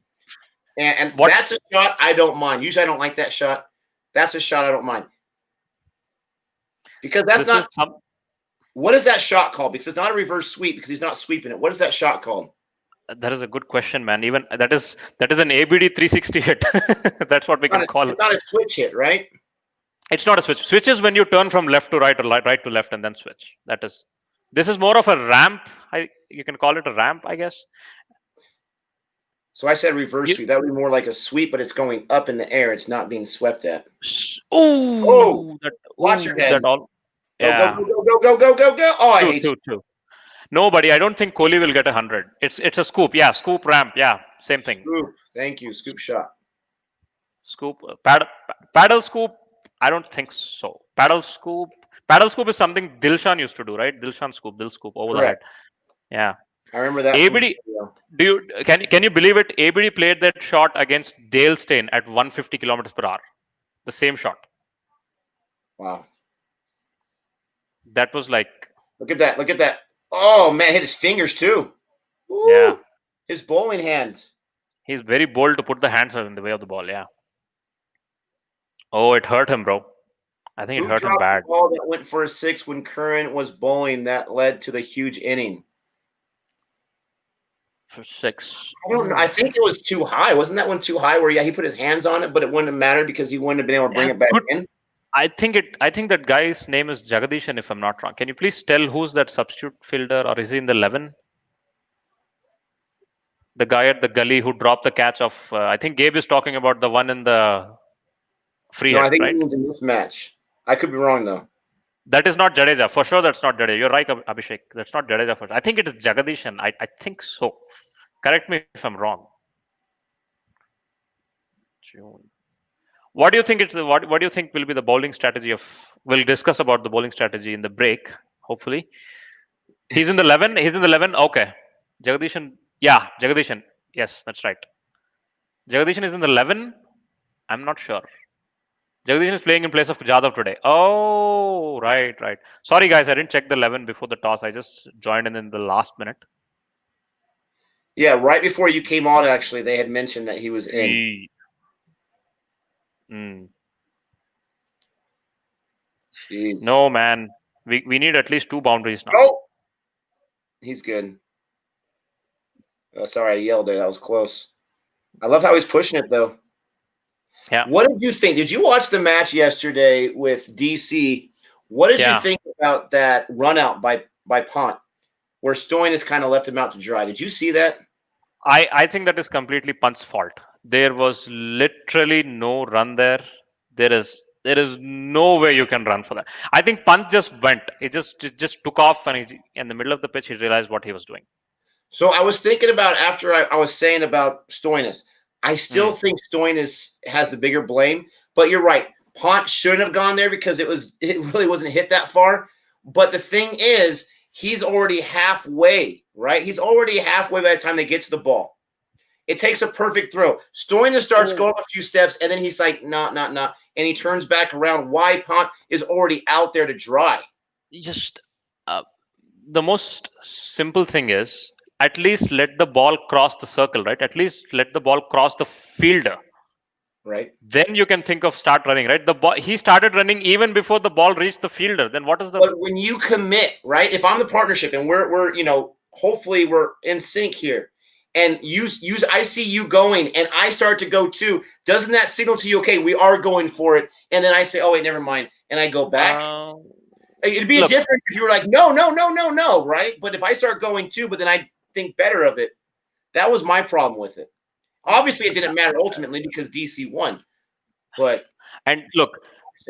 Speaker 1: and that's a shot I don't mind. Usually, I don't like that shot. That's a shot I don't mind because that's not. What is that shot called? Because it's not a reverse sweep because he's not sweeping it. What is that shot called?
Speaker 2: That is a good question, man. Even that is an ABD 360 hit. That's what we can call
Speaker 1: It's
Speaker 2: it.
Speaker 1: not a switch hit, right?
Speaker 2: It's not a switch. Switch is when you turn from left to right or right to left and then switch. That is. This is more of a ramp. You can call it a ramp, I guess.
Speaker 1: So I said reverse
Speaker 2: You,
Speaker 1: sweep. That would be more like a sweep, but it's going up in the air. It's not being swept at. Oh,
Speaker 2: oh,
Speaker 1: watch your head.
Speaker 2: that all.
Speaker 1: Go, go,
Speaker 2: Yeah,
Speaker 1: go, go, go, go, go, go. Oh, I
Speaker 2: two,
Speaker 1: hate you.
Speaker 2: two, two. No, buddy, I don't think Kohli will get 100. It's a scoop. Yeah, scoop ramp. Yeah, same thing.
Speaker 1: Scoop. Thank you. Scoop shot.
Speaker 2: Scoop paddle scoop. I don't think so. Paddle scoop is something Dilshan used to do, right? Dilshan scoop, Dil scoop over the head.
Speaker 1: Correct.
Speaker 2: Yeah.
Speaker 1: I remember that.
Speaker 2: ABD. Do you can you believe it? ABD played that shot against Dale Steyn at 150 kilometers per hour. The same shot.
Speaker 1: Wow.
Speaker 2: That was like.
Speaker 1: Look at that. Look at that. Oh, man. Hit his fingers, too. Ooh,
Speaker 2: yeah.
Speaker 1: His bowling hand.
Speaker 2: He's very bold to put the hands in the way of the ball. Yeah. Oh, it hurt him, bro. I think it hurt him bad.
Speaker 1: The ball that went for a 6 when Curran was bowling that led to the huge inning.
Speaker 2: For 6.
Speaker 1: I don't know. I think it was too high. Wasn't that one too high where, he put his hands on it, but it wouldn't have mattered because he wouldn't have been able to bring it back in?
Speaker 2: I think that guy's name is Jagadishan, if I'm not wrong. Can you please tell who's that substitute fielder, or is he in the 11? The guy at the gully who dropped the catch of, I think Gabe is talking about the one in the free hit,
Speaker 1: I think
Speaker 2: right?
Speaker 1: he means in this match. I could be wrong, though.
Speaker 2: That is not Jadeja. For sure, that's not Jadeja. You're right, Abhishek. That's not Jadeja. I think it is Jagadishan. I think so. Correct me if I'm wrong. June. What do you think what do you think will be the bowling strategy of? We'll discuss about the bowling strategy in the break, hopefully. He's in the 11. He's in the 11. Okay. Jagadishan. Yeah, Jagadishan. Yes, that's right. Jagadishan is in the 11. I'm not sure. Jagadishan is playing in place of Jadhav today. Oh, right. Sorry, guys. I didn't check the 11 before the toss. I just joined in the last minute.
Speaker 1: Yeah, right before you came on, actually, they had mentioned that he was in. Jeez.
Speaker 2: No, man. We need at least 2 boundaries now.
Speaker 1: Oh! He's good. Oh, sorry, I yelled there. That was close. I love how he's pushing it, though.
Speaker 2: Yeah.
Speaker 1: What did you think? Did you watch the match yesterday with DC? What did you think about that run out by Pont, where Stoinis kind of left him out to dry? Did you see that?
Speaker 2: I think that is completely Punt's fault. There was literally no run there. There is no way you can run for that. I think Punt just went. He just took off, and in the middle of the pitch, he realized what he was doing.
Speaker 1: So I was thinking about after I was saying about Stoinis. I still think Stoinis has the bigger blame, but you're right. Pont shouldn't have gone there because it really wasn't hit that far. But the thing is, he's already halfway, right? He's already halfway by the time they get to the ball. It takes a perfect throw. Stoinis starts going a few steps, and then he's like, nah. And he turns back around. Why Pont is already out there to dry.
Speaker 2: Just the most simple thing is, at least let the ball cross the circle, right? At least let the ball cross the fielder.
Speaker 1: Right.
Speaker 2: Then you can think of start running, right? He started running even before the ball reached the fielder. Then what is the?
Speaker 1: But when you commit, right? If I'm the partnership and we're hopefully we're in sync here, and I see you going and I start to go too, doesn't that signal to you, okay, we are going for it? And then I say, oh wait, never mind, and I go back. It'd be different if you were like, no, right? But if I start going too, but then I think better of it. That was my problem with it. Obviously, it didn't matter ultimately because DC won.
Speaker 2: And look,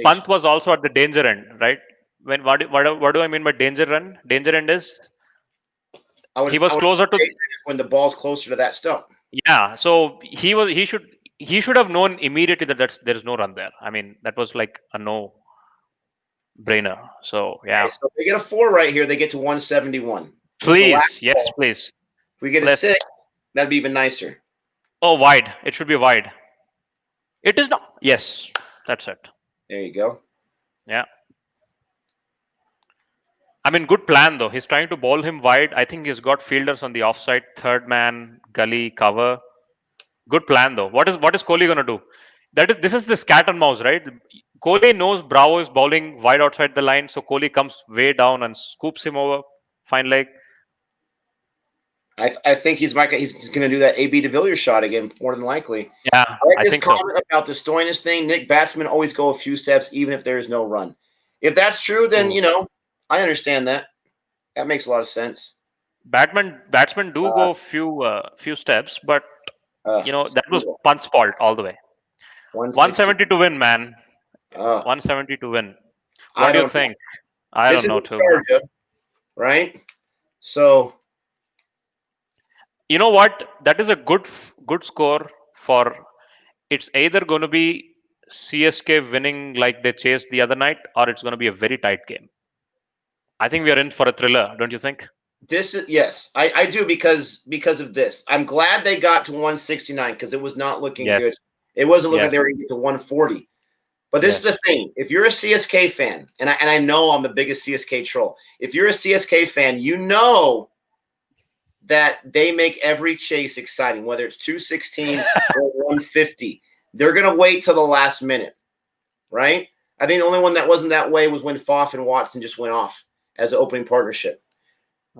Speaker 2: Pant was also at the danger end, right? What do I mean by danger end? Danger end is he was closer to
Speaker 1: when the ball's closer to that stump.
Speaker 2: Yeah, so he should have known immediately that there is no run there. I mean, that was like a no brainer. So yeah.
Speaker 1: Okay, so if they get a 4 right here, they get to 171.
Speaker 2: Please, yes, please.
Speaker 1: If we get a 6, that'd be even nicer.
Speaker 2: Oh, wide. It should be wide. It is not. Yes, that's it.
Speaker 1: There you go.
Speaker 2: Yeah. I mean, good plan though. He's trying to bowl him wide. I think he's got fielders on the offside, third man, gully, cover. Good plan though. What is Kohli gonna do? This is this cat and mouse, right? Kohli knows Bravo is bowling wide outside the line, so Kohli comes way down and scoops him over. Fine leg.
Speaker 1: I think he's going to do that AB de Villiers shot again, more than likely.
Speaker 2: Yeah,
Speaker 1: I like
Speaker 2: I
Speaker 1: this
Speaker 2: think so.
Speaker 1: comment about the Stoinis thing. Nick, batsmen always go a few steps, even if there is no run. If that's true, then
Speaker 2: Oh.
Speaker 1: I understand that. That makes a lot of sense.
Speaker 2: Batsmen do
Speaker 1: Uh,
Speaker 2: go few steps, but that was
Speaker 1: Steele,
Speaker 2: Punt's fault all the way.
Speaker 1: 160.
Speaker 2: 170 to win, man.
Speaker 1: Uh,
Speaker 2: 170 to win.
Speaker 1: I
Speaker 2: What do you
Speaker 1: don't know.
Speaker 2: think? I
Speaker 1: This
Speaker 2: don't
Speaker 1: is
Speaker 2: know
Speaker 1: in
Speaker 2: too, man.
Speaker 1: Georgia, right? So
Speaker 2: You know what? That is a good score for. It's either going to be CSK winning like they chased the other night, or it's going to be a very tight game. I think we are in for a thriller, don't you think?
Speaker 1: this is yes, I do because of this. I'm glad they got to 169 because it was not looking
Speaker 2: Yes,
Speaker 1: good. It wasn't looking like
Speaker 2: yes,
Speaker 1: they were going to get to 140. But this is
Speaker 2: yes.
Speaker 1: the thing: if you're a CSK fan, and I know I'm the biggest CSK troll, if you're a CSK fan, you know that they make every chase exciting, whether it's 216 or 150. They're going to wait till the last minute, right? I think the only one that wasn't that way was when Foff and Watson just went off as an opening partnership.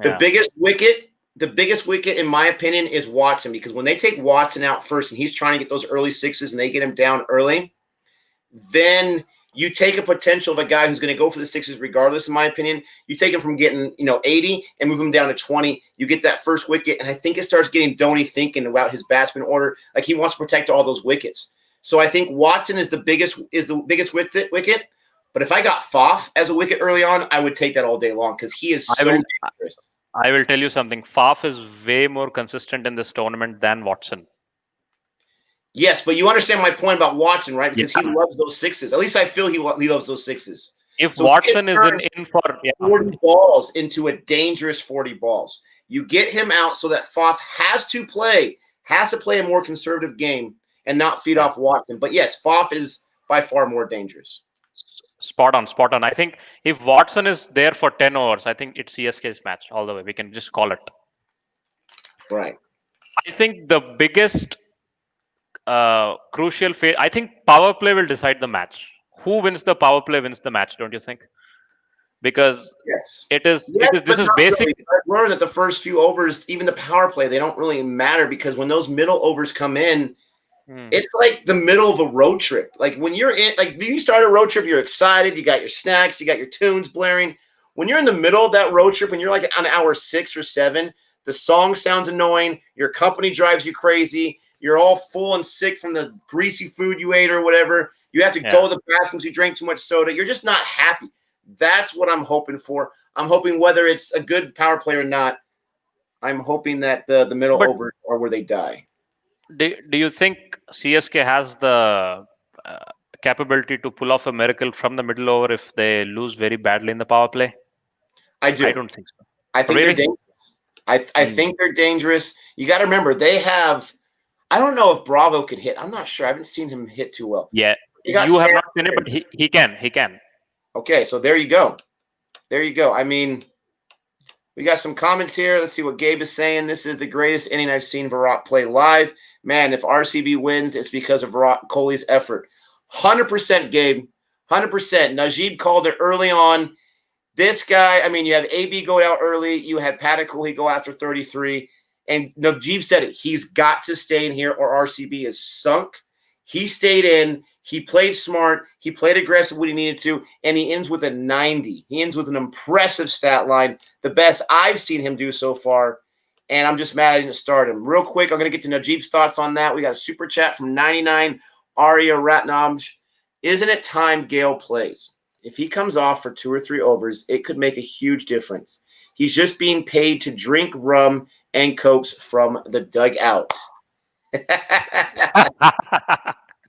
Speaker 1: The
Speaker 2: Yeah,
Speaker 1: biggest wicket, the biggest wicket, in my opinion, is Watson because when they take Watson out first and he's trying to get those early sixes and they get him down early, then you take a potential of a guy who's going to go for the sixes regardless, in my opinion. You take him from getting 80 and move him down to 20. You get that first wicket, and I think it starts getting Dhoni thinking about his batsman order. Like he wants to protect all those wickets. So I think Watson is the biggest wicket. But if I got Foff as a wicket early on, I would take that all day long because he is
Speaker 2: I
Speaker 1: so
Speaker 2: will.
Speaker 1: dangerous.
Speaker 2: I will tell you something. Faf is way more consistent in this tournament than Watson.
Speaker 1: Yes, but you understand my point about Watson, right?
Speaker 2: Yeah.
Speaker 1: Because he loves those sixes. At least I feel he loves those sixes.
Speaker 2: If
Speaker 1: So he can
Speaker 2: Watson is
Speaker 1: turn
Speaker 2: in for
Speaker 1: 40 balls into a dangerous 40 balls. You get him out so that Foff has to play a more conservative game and not feed
Speaker 2: yeah,
Speaker 1: off Watson. But yes, Foff is by far more dangerous.
Speaker 2: spot on, spot on. I think if Watson is there for 10 overs, I think it's CSK's match all the way. We can just call it.
Speaker 1: Right.
Speaker 2: I think the biggest crucial phase. I think power play will decide the match. Who wins the power play wins the match. Don't you think? Because
Speaker 1: Yes.
Speaker 2: it is. It
Speaker 1: Yes,
Speaker 2: is.
Speaker 1: but
Speaker 2: This is
Speaker 1: not
Speaker 2: basic.
Speaker 1: really. I've learned that the first few overs, even the power play, they don't really matter because when those middle overs come in,
Speaker 2: Hmm.
Speaker 1: it's like the middle of a road trip. Like when you're in, like when you start a road trip, you're excited. You got your snacks, you got your tunes blaring. When you're in the middle of that road trip and you're like on hour 6 or 7, the song sounds annoying. Your company drives you crazy. You're all full and sick from the greasy food you ate or whatever. You have to
Speaker 2: Yeah.
Speaker 1: go to the bathroom because you drank too much soda. You're just not happy. That's what I'm hoping for. I'm hoping whether it's a good power play or not, I'm hoping that the middle
Speaker 2: But
Speaker 1: overs are where they die.
Speaker 2: do you think CSK has the uh, capability to pull off a miracle from the middle over if they lose very badly in the power play?
Speaker 1: I
Speaker 2: I
Speaker 1: do.
Speaker 2: don't think so.
Speaker 1: I think they're
Speaker 2: Really?
Speaker 1: dangerous. I
Speaker 2: Hmm.
Speaker 1: think they're dangerous. You got to remember they have. I don't know if Bravo could hit. I'm not sure. I haven't seen him hit too well.
Speaker 2: Yeah,
Speaker 1: They got
Speaker 2: you have
Speaker 1: Stan.
Speaker 2: not seen it, but he can. He can.
Speaker 1: Okay, so there you go. There you go. I mean, we got some comments here. Let's see what Gabe is saying. This is the greatest inning I've seen Virat play live. Man, if RCB wins, it's because of Virat Kohli's effort. 100%, Gabe. 100%. Najeeb called it early on. This guy, I mean, you have AB go out early. You had Paddock Cooley go after 33. And Najeeb said it. He's got to stay in here or RCB is sunk. He stayed in. He played smart. He played aggressive when he needed to. And he ends with a 90. He ends with an impressive stat line. The best I've seen him do so far. And I'm just mad I didn't start him. Real quick, I'm going to get to Najeeb's thoughts on that. We got a super chat from 99 Arya Ratnam. Isn't it time Gale plays? If he comes off for 2 or 3 overs, it could make a huge difference. He's just being paid to drink rum and cokes from the dugout.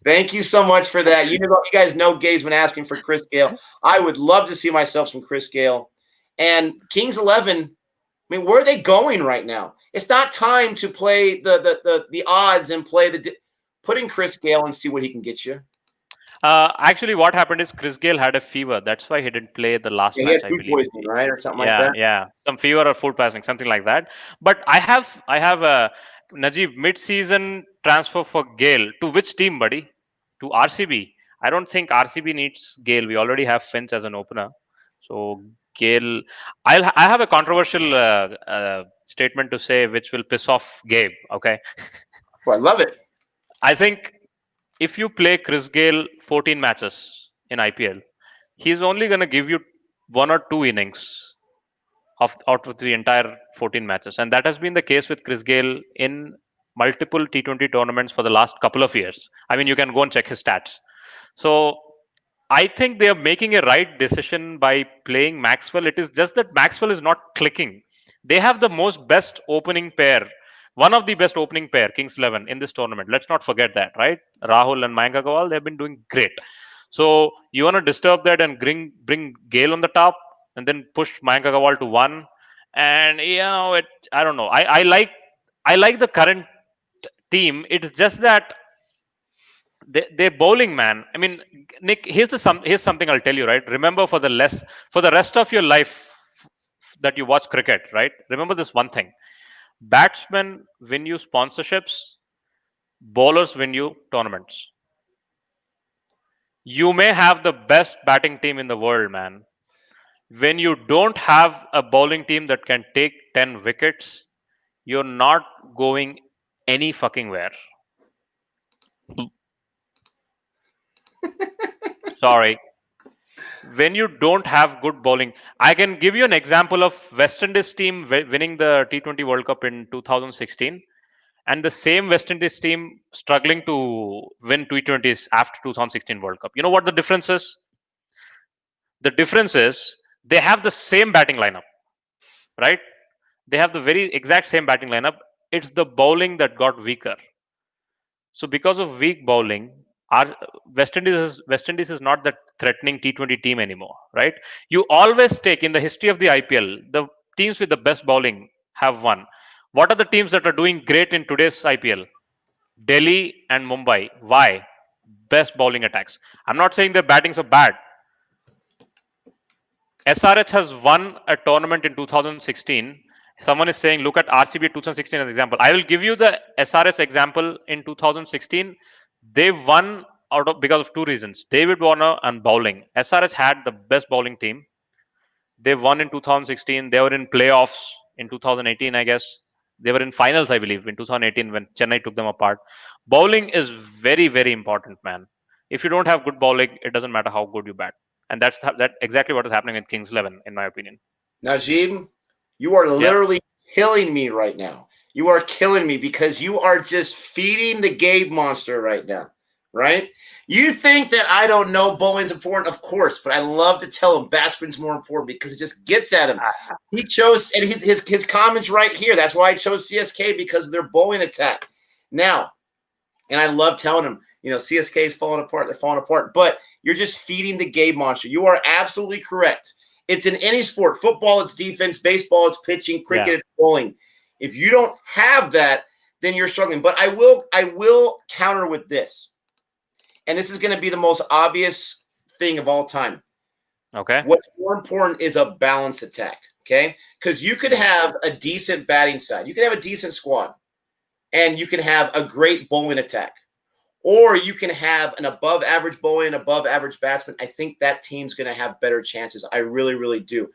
Speaker 1: Thank you so much for that. You guys know Gabe's been asking for Chris Gale. I would love to see myself some Chris Gale. And Kings 11, I mean, where are they going right now? It's not time to play the odds and put in Chris Gale and see what he can get you.
Speaker 2: Actually, what happened is Chris Gale had a fever. That's why he didn't play the last
Speaker 1: Yeah, he had
Speaker 2: match, I
Speaker 1: food
Speaker 2: believe.
Speaker 1: poisoning, right, or something like
Speaker 2: Yeah,
Speaker 1: that.
Speaker 2: yeah, some fever or food poisoning, something like that. But I have a Najib mid-season transfer for Gale to which team, buddy? to RCB. I don't think RCB needs Gale. We already have Finch as an opener. So Gale, I have a controversial statement to say, which will piss off Gabe. Okay,
Speaker 1: Well, I love it.
Speaker 2: I think if you play Chris Gale 14 matches in IPL, he's only going to give you one or two innings of out of the entire 14 matches, and that has been the case with Chris Gale in multiple T20 tournaments for the last couple of years. I mean, you can go and check his stats. So I think they are making a right decision by playing Maxwell. It is just that Maxwell is not clicking. They have the most best opening pair, one of the best opening pair, Kings 11 in this tournament. Let's not forget that, right? Rahul and Mayank Agarwal, they've been doing great. So you want to disturb that and bring Gale on the top, and then push Mayank Agarwal to one. And I don't know. I like the current team. It's just that they're bowling, man. I mean, Nick, here's something I'll tell you, right? Remember, for the rest of your life that you watch cricket, right? Remember this one thing: batsmen win you sponsorships, bowlers win you tournaments. You may have the best batting team in the world, man. When you don't have a bowling team that can take 10 wickets, you're not going any fucking where. Sorry. When you don't have good bowling, I can give you an example of West Indies team winning the T20 World Cup in 2016, and the same West Indies team struggling to win T20s after 2016 World Cup. You know what the difference is? The difference is they have the same batting lineup, right? They have the very exact same batting lineup. It's the bowling that got weaker. So because of weak bowling, our West Indies is not that threatening T20 team anymore, right? You always take in the history of the IPL, the teams with the best bowling have won. What are the teams that are doing great in today's IPL? Delhi and Mumbai. Why? Best bowling attacks. I'm not saying their batting's are bad. SRH has won a tournament in 2016. Someone is saying, look at RCB 2016 as an example. I will give you the SRH example in 2016. They won because of two reasons: David Warner and bowling. SRH had the best bowling team. They won in 2016. They were in playoffs in 2018, I guess. They were in finals, I believe, in 2018 when Chennai took them apart. Bowling is very, very important, man. If you don't have good bowling, it doesn't matter how good you bat. And that exactly what is happening with Kings 11, in my opinion.
Speaker 1: Najeeb, you are
Speaker 2: Yeah.
Speaker 1: literally killing me right now. You are killing me because you are just feeding the Gabe monster right now, right? You think that I don't know bowling's important, of course, but I love to tell him batsman's more important because it just gets at him. He chose, and his comments right here. That's why I chose CSK, because of their bowling attack. Now, and I love telling him, CSK is falling apart. They're falling apart. But you're just feeding the Gabe monster. You are absolutely correct. It's in any sport. Football, it's defense. Baseball, it's pitching. Cricket,
Speaker 2: Yeah.
Speaker 1: it's bowling. If you don't have that, then you're struggling. But I will counter with this. And this is going to be the most obvious thing of all time.
Speaker 2: Okay.
Speaker 1: What's more important is a balanced attack, okay? Because you could have a decent batting side. You could have a decent squad. And you can have a great bowling attack. Or you can have an above average bowling, above average batsman. I think that team's going to have better chances. I really, really do.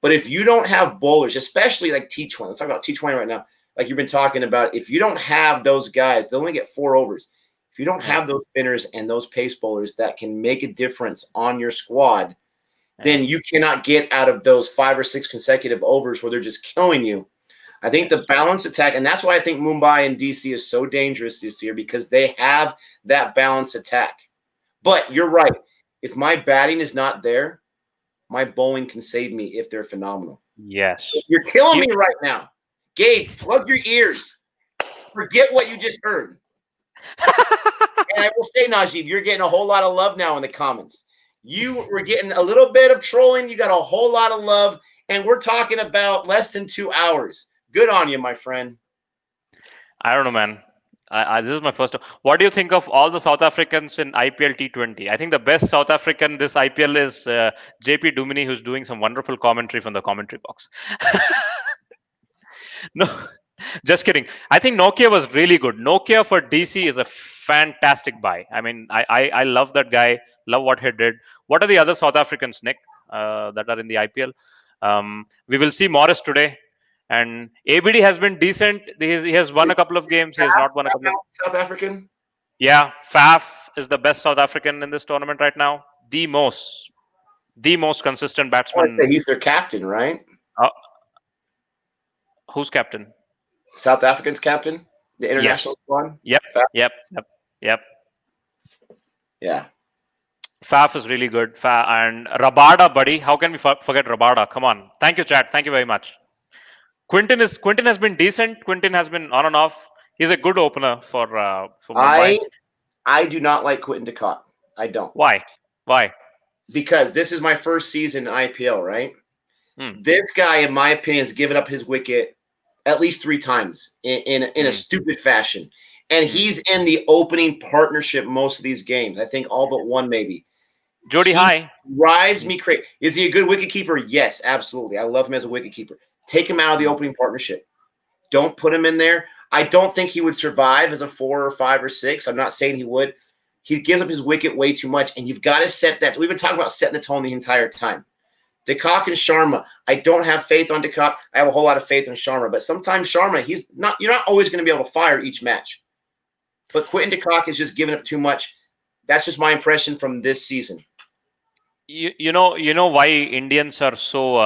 Speaker 1: But if you don't have bowlers, especially like T20, let's talk about T20 right now, like you've been talking about, if you don't have those guys, they only get 4 overs. If you don't have those spinners and those pace bowlers that can make a difference on your squad, then you cannot get out of those 5 or 6 consecutive overs where they're just killing you. I think the balanced attack, and that's why I think Mumbai and DC is so dangerous this year, because they have that balanced attack. But you're right. If my batting is not there, my bowling can save me if they're phenomenal.
Speaker 2: Yes.
Speaker 1: You're killing me right now. Gabe, plug your ears. Forget what you just heard. And I will say, Najeeb, you're getting a whole lot of love now in the comments. You were getting a little bit of trolling. You got a whole lot of love. And we're talking about less than 2 hours. Good on you, my friend.
Speaker 2: I don't know, man. This is my first. What do you think of all the South Africans in IPL T20? I think the best South African this IPL is JP Dumini, who's doing some wonderful commentary from the commentary box. No, Just kidding. I think Nokia was really good. Nokia for DC is a fantastic buy. I mean, I love that guy. Love what he did. What are the other South Africans, Nick, that are in the IPL? We will see Morris today, and ABD has been decent. He has won a couple of games. He has not won a couple of.
Speaker 1: South African.
Speaker 2: Yeah, Faf is the best South African in this tournament right now. The most consistent
Speaker 1: Oh, I'd
Speaker 2: batsman.
Speaker 1: say he's their captain, right?
Speaker 2: Uh, who's captain?
Speaker 1: South African's captain, the international
Speaker 2: Yes.
Speaker 1: squad.
Speaker 2: Yep. Yep. Yep. Yep.
Speaker 1: Yeah.
Speaker 2: Faf is really good. And Rabada, buddy. How can we forget Rabada? Come on. Thank you, chat. Thank you very much. Quinton has been decent. Quinton has been on and off. He's a good opener for Mumbai.
Speaker 1: I do not like Quinton de Kock. I don't.
Speaker 2: Why? Why?
Speaker 1: Because this is my first season in IPL, right? This guy, in my opinion, has given up his wicket at least 3 times in a stupid fashion. And he's in the opening partnership most of these games. I think all but one, maybe.
Speaker 2: Jody High
Speaker 1: drives me crazy. Is he a good wicketkeeper? Yes, absolutely. I love him as a wicketkeeper. Take him out of the opening partnership. Don't put him in there. I don't think he would survive as a 4 or 5 or 6. I'm not saying he would. He gives up his wicket way too much, and you've got to set that. We've been talking about setting the tone the entire time. De Kock and Sharma. I don't have faith on De Kock. I have a whole lot of faith in Sharma, but sometimes Sharma, you're not always going to be able to fire each match. But Quinton de Kock is just giving up too much. That's just my impression from this season.
Speaker 2: You know why Indians are so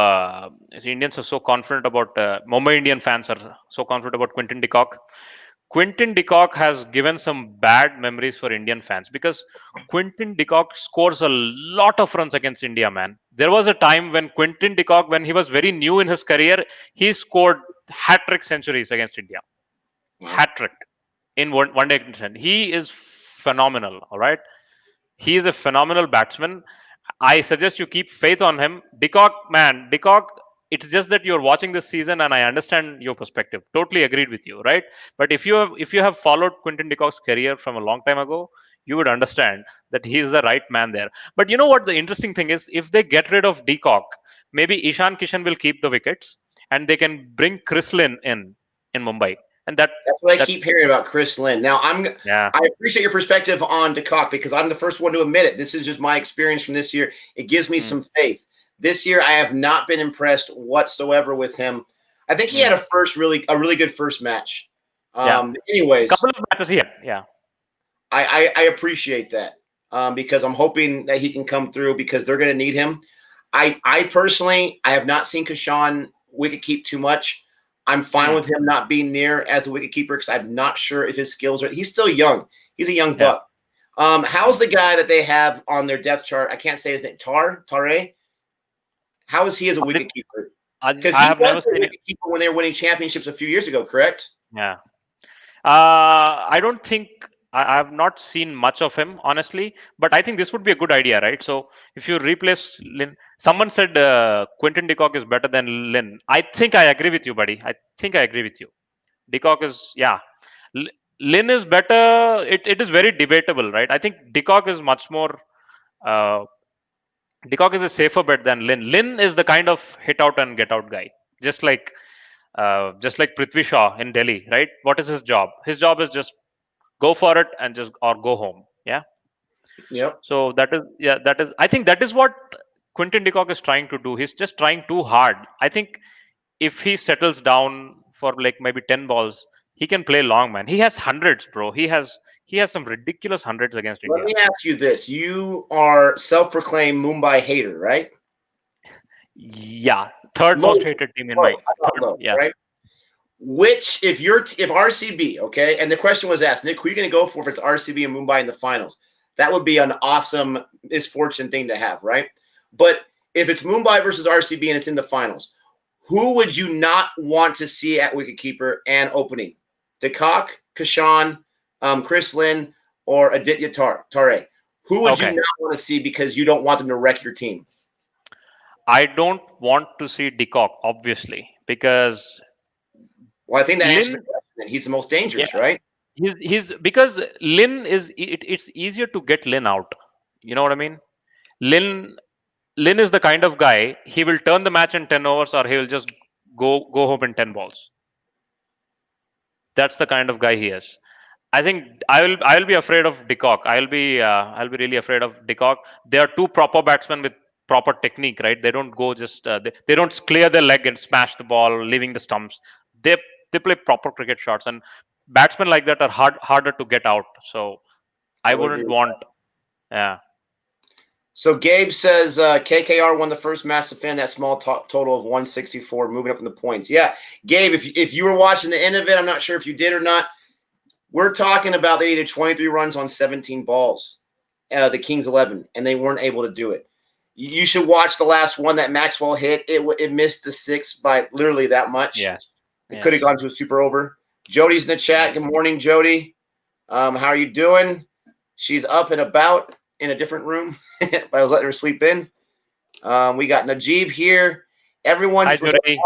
Speaker 2: confident about Mumbai Indian fans are so confident about Quinton de Kock. Quinton de Kock has given some bad memories for Indian fans because Quinton de Kock scores a lot of runs against India, man. There was a time when Quinton de Kock, when he was very new in his career, he scored hat-trick centuries against India. Wow. Hat-trick in one day. He is phenomenal, all right? He is a phenomenal batsman. I suggest you keep faith on him. De Kock, man, De Kock, it's just that you're watching this season and I understand your perspective. Totally agreed with you, right? But if you have followed Quinton de Kock's career from a long time ago, you would understand that he is the right man there. But you know what the interesting thing is? If they get rid of de Kock, maybe Ishan Kishan will keep the wickets and they can bring Chris Lynn in Mumbai. And that's
Speaker 1: what I keep hearing about Chris Lynn. Now, I appreciate your perspective on de Kock because I'm the first one to admit it. This is just my experience from this year. It gives me some faith. This year, I have not been impressed whatsoever with him. I think he had a really good first match. Anyways,
Speaker 2: couple of matches here. Yeah,
Speaker 1: I appreciate that because I'm hoping that he can come through because they're going to need him. I personally, I have not seen Kishan wicket keep too much. I'm fine with him not being near as a wicketkeeper because I'm not sure if his skills are. He's still young. He's a young buck. How's the guy that they have on their depth chart? I can't say his name. Tare. How is he as a wicketkeeper? Because he was a wicketkeeper when they were winning championships a few years ago, correct?
Speaker 2: Yeah. I don't think I have not seen much of him, honestly, but I think this would be a good idea, right? So if you replace Lynn, someone said Quinton de Kock is better than Lynn. I think I agree with you, buddy. I think I agree with you. De Kock is, Lynn is better. It is very debatable, right? I think de Kock is much more, de Kock is a safer bet than Lynn. Lynn is the kind of hit out and get out guy, just like Prithvi Shaw in Delhi, right? What is his job? His job is just go for it and or go home. Yeah. So that is I think that is what Quinton de Kock is trying to do. He's just trying too hard. I think if he settles down for like maybe 10 balls, he can play long, man. He has hundreds, bro. He has some ridiculous hundreds against India.
Speaker 1: Let me ask you this. You are self-proclaimed Mumbai hater, right?
Speaker 2: Yeah. Third most hated team in my
Speaker 1: right? Which, if RCB, okay, and the question was asked, Nick, who are you going to go for if it's RCB and Mumbai in the finals? That would be an awesome misfortune thing to have, right? But if it's Mumbai versus RCB and it's in the finals, who would you not want to see at wicketkeeper and opening? De Kock, Kishan, Chris Lynn, or Aditya Tare? Who would you not want to see because you don't want them to wreck your team?
Speaker 2: I don't want to see de Kock, obviously, because
Speaker 1: I think that answers the question. He's the most dangerous, right?
Speaker 2: He's because Lynn is it's easier to get Lynn out. You know what I mean? Lynn is the kind of guy, he will turn the match in 10 overs or he will just go home in 10 balls. That's the kind of guy he is. I think I will be afraid of De Kock. I'll be really afraid of De Kock. They are two proper batsmen with proper technique, right? They don't go just they don't clear their leg and smash the ball, leaving the stumps. They they play proper cricket shots, and batsmen like that are harder to get out. So
Speaker 1: I
Speaker 2: I
Speaker 1: would agree
Speaker 2: wouldn't
Speaker 1: with
Speaker 2: want.
Speaker 1: that.
Speaker 2: Yeah,
Speaker 1: So Gabe says KKR won the first match to defend that small total of 164, moving up in the points. Yeah, Gabe, if you were watching the end of it, I'm not sure if you did or not. We're talking about they needed 23 runs on 17 balls, the Kings 11, and they weren't able to do it. You should watch the last one that Maxwell hit. It missed the six by literally that much.
Speaker 2: yeah,
Speaker 1: It could have
Speaker 2: yes.
Speaker 1: gone to a super over. Jody's in the chat. Good morning, Jody. How are you doing? She's up and about in a different room, but I was letting her sleep in. We got Najeeb here. Everyone,
Speaker 2: Hi, Jody.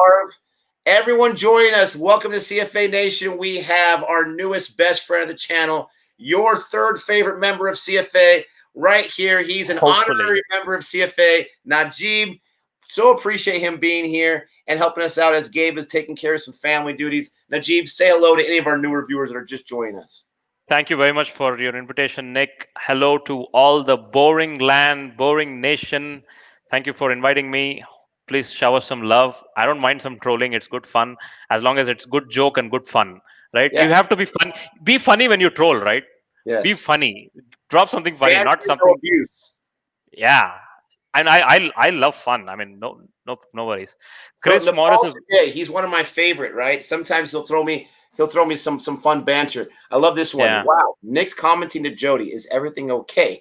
Speaker 1: everyone joining us. Welcome to CFA Nation. We have our newest best friend of the channel, your third favorite member of CFA, right here. He's an
Speaker 2: Hopefully.
Speaker 1: honorary member of CFA, Najeeb. So appreciate him being here and helping us out as Gabe is taking care of some family duties. Najeeb, say hello to any of our newer viewers that are just joining us.
Speaker 2: Thank you very much for your invitation, Nick. Hello to all the boring land, boring nation. Thank you for inviting me. Please shower some love. I don't mind some trolling. It's good fun as long as it's good joke and good fun, right?
Speaker 1: Yeah.
Speaker 2: You have to be fun. Be funny when you troll, right? Be
Speaker 1: Yes.
Speaker 2: funny. Drop something funny, not
Speaker 1: Banter, no
Speaker 2: something.
Speaker 1: abuse.
Speaker 2: Yeah. And I love fun. I mean, no worries.
Speaker 1: So
Speaker 2: Chris Morris
Speaker 1: Nepal
Speaker 2: is
Speaker 1: today, he's one of my favorite, right? Sometimes he'll throw me some fun banter. I love this one.
Speaker 2: yeah.
Speaker 1: Wow. Nick's commenting to Jody, is everything okay?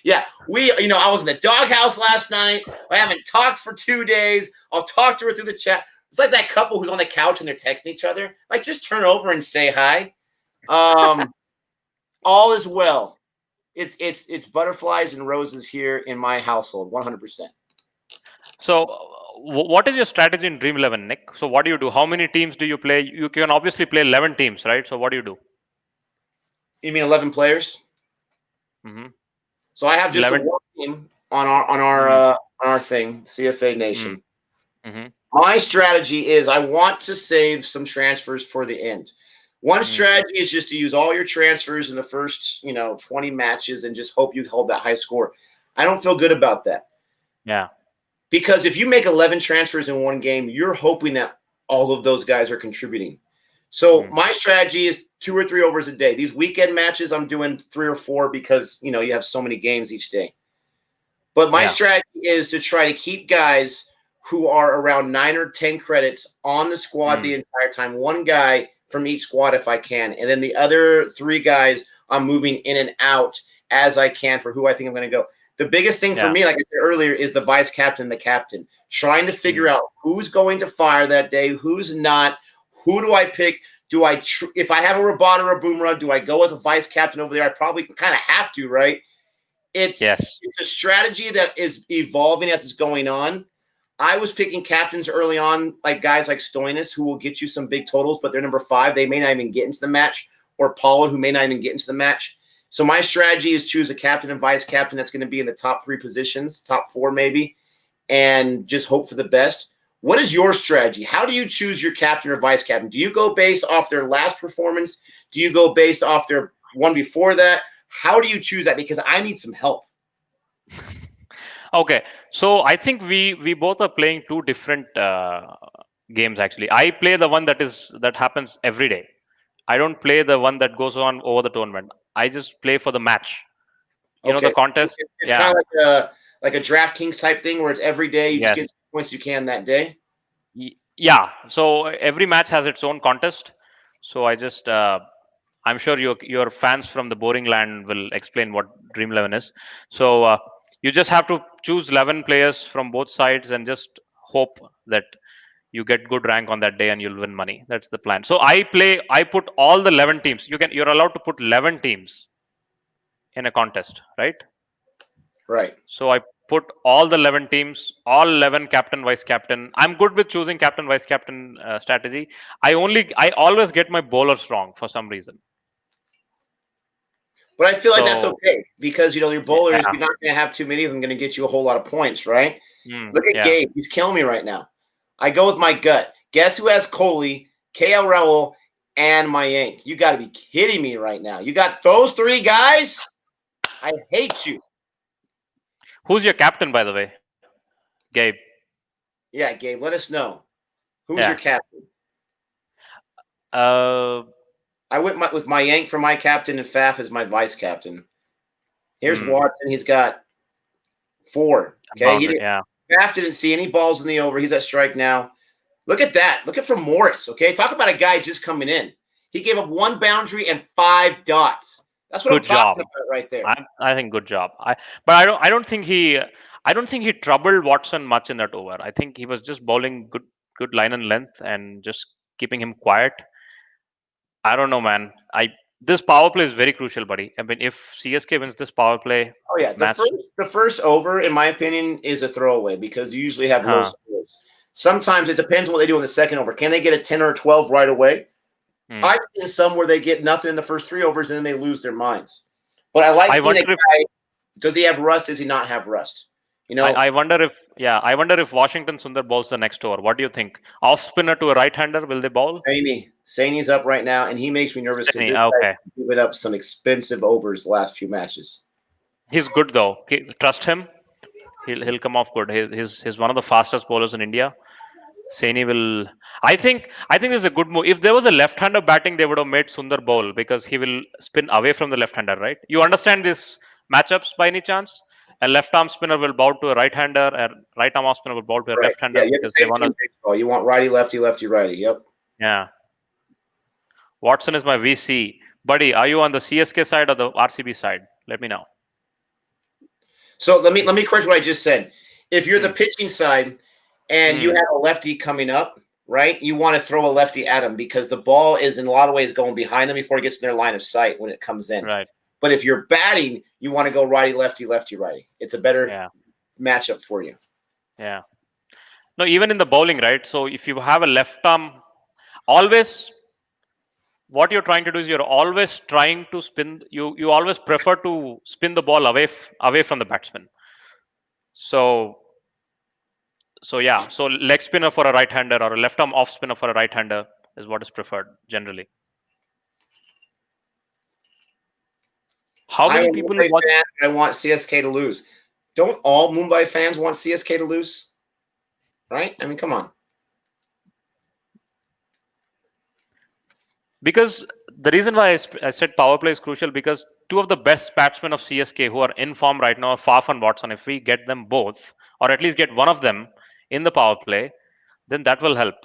Speaker 1: Yeah. I was in the doghouse last night. I haven't talked for 2 days. I'll talk to her through the chat. It's like that couple who's on the couch and they're texting each other. Like, just turn over and say hi. All is well. It's butterflies and roses here in my household, 100%.
Speaker 2: So, what is your strategy in Dream 11, Nick? So, what do you do? How many teams do you play? You can obviously play 11 teams, right? So, what do you do?
Speaker 1: You mean 11 players?
Speaker 2: Mm-hmm.
Speaker 1: So I have just the
Speaker 2: 11.
Speaker 1: one team on our thing, CFA Nation.
Speaker 2: Mm-hmm.
Speaker 1: My strategy is I want to save some transfers for the end. One strategy is just to use all your transfers in the first, 20 matches and just hope you hold that high score. I don't feel good about that.
Speaker 2: Yeah.
Speaker 1: Because if you make 11 transfers in one game, you're hoping that all of those guys are contributing. So my strategy is 2 or 3 overs a day. These weekend matches, I'm doing 3 or 4 because, you have so many games each day. But my strategy is to try to keep guys who are around 9 or 10 credits on the squad the entire time. One guy from each squad if I can. And then the other 3 guys I'm moving in and out as I can for who I think I'm going to go. The biggest thing for me, like I said earlier, is the vice captain, the captain. Trying to figure out who's going to fire that day, who's not. Who do I pick? If I have a Rabat or a Boomerang, do I go with a vice captain over there? I probably kind of have to, right? It's a strategy that is evolving as it's going on. I was picking captains early on, like guys like Stoinis, who will get you some big totals, but they're number 5. They may not even get into the match, or Pollard, who may not even get into the match. So my strategy is choose a captain and vice captain that's going to be in the top 3 positions, top 4 maybe, and just hope for the best. What is your strategy? How do you choose your captain or vice captain? Do you go based off their last performance? Do you go based off their one before that? How do you choose that? Because I need some help.
Speaker 2: Okay, so I think we both are playing 2 different games actually. I play the one that happens every day. I don't play the one that goes on over the tournament. I just play for the match. The contest.
Speaker 1: It's kind of like a DraftKings type thing where it's every day you just
Speaker 2: Yes.
Speaker 1: get the points you can that day.
Speaker 2: Yeah. So every match has its own contest. So I just I'm sure your fans from the boring land will explain what Dream 11 is. So you just have to choose 11 players from both sides and just hope that you get good rank on that day and you'll win money. That's the plan. So I put all the 11 teams. You're allowed to put 11 teams in a contest, right?
Speaker 1: Right.
Speaker 2: So I put all the 11 teams, all 11 captain, vice captain. I'm good with choosing captain, vice captain strategy. I always get my bowlers wrong for some reason.
Speaker 1: But I feel like that's okay because, your bowlers,
Speaker 2: Yeah.
Speaker 1: you're not going to have too many of them going to get you a whole lot of points, right? Look at Gabe. He's killing me right now. I go with my gut. Guess who has Kohli, KL Rahul, and my Yank. You got to be kidding me right now. You got those three guys? I hate you.
Speaker 2: Who's your captain, by the way? Gabe.
Speaker 1: Yeah, Gabe, let us know. Who's
Speaker 2: Yeah.
Speaker 1: your captain?
Speaker 2: Uh.
Speaker 1: I went with my Yank for my captain and Faf as my vice captain. Here's
Speaker 2: Hmm.
Speaker 1: Watson. He's got 4. Okay,
Speaker 2: Boundary. Yeah.
Speaker 1: Faf didn't see any balls in the over. He's at strike now. Look at that. Look at from Morris. Okay, talk about a guy just coming in. He gave up 1 boundary and 5 dots. That's what I'm
Speaker 2: Good job.
Speaker 1: talking about right there.
Speaker 2: I think good job. But I don't think he troubled Watson much in that over. I think he was just bowling good line and length and just keeping him quiet. I don't know, man. This power play is very crucial, buddy. I mean, if CSK wins this power play
Speaker 1: Oh yeah,
Speaker 2: match,
Speaker 1: the first over, in my opinion, is a throwaway because you usually have low
Speaker 2: huh?
Speaker 1: scores. Sometimes it depends on what they do in the second over. Can they get a 10 or a 12 right away?
Speaker 2: Hmm.
Speaker 1: I've seen some where they get nothing in the first 3 overs and then they lose their minds. But I like
Speaker 2: I
Speaker 1: seeing a
Speaker 2: wonder if
Speaker 1: guy. Does he have rust? Does he not have rust? You know,
Speaker 2: I wonder if I wonder if Washington Sundar bowls the next over. What do you think? Off spinner to a right hander, will they bowl?
Speaker 1: Saney's up right now, and he makes me nervous because this
Speaker 2: Okay.
Speaker 1: guy's given up some expensive overs the last few matches.
Speaker 2: He's good though. Trust him. He'll come off good. He's one of the fastest bowlers in India. Saini will. I think this is a good move. If there was a left-hander batting, they would have made Sundar bowl because he will spin away from the left-hander, right? You understand these matchups by any chance? A left-arm spinner will bowl to a right-hander, a right-arm off spinner will bowl to a
Speaker 1: Right.
Speaker 2: left-hander
Speaker 1: Yeah, you have
Speaker 2: because
Speaker 1: the
Speaker 2: they
Speaker 1: same
Speaker 2: want
Speaker 1: thing
Speaker 2: to.
Speaker 1: in baseball. You want righty, lefty, lefty, righty. Yep.
Speaker 2: Yeah. Watson is my VC, buddy. Are you on the CSK side or the RCB side? Let me know.
Speaker 1: So let me correct what I just said. If you're the
Speaker 2: Hmm.
Speaker 1: pitching side and you
Speaker 2: Hmm.
Speaker 1: have a lefty coming up, right? You want to throw a lefty at him because the ball is in a lot of ways going behind them before it gets in their line of sight when it comes in.
Speaker 2: Right.
Speaker 1: But if you're batting, you want to go righty, lefty, lefty, righty. It's a better
Speaker 2: Yeah.
Speaker 1: matchup for you.
Speaker 2: Yeah. No, even in the bowling, right? So if you have a left arm, always what you're trying to do is you're always trying to spin. You always prefer to spin the ball away from the batsman. So yeah. So leg spinner for a right hander or a left arm off spinner for a right hander is what is preferred generally. How
Speaker 1: I'm
Speaker 2: many
Speaker 1: a
Speaker 2: people
Speaker 1: Mumbai
Speaker 2: watch?
Speaker 1: fan. I want CSK to lose. Don't all Mumbai fans want CSK to lose? Right? I mean, come on.
Speaker 2: Because the reason why I said power play is crucial because two of the best batsmen of CSK who are in form right now are Faf and Watson. If we get them both, or at least get one of them in the power play, then that will help.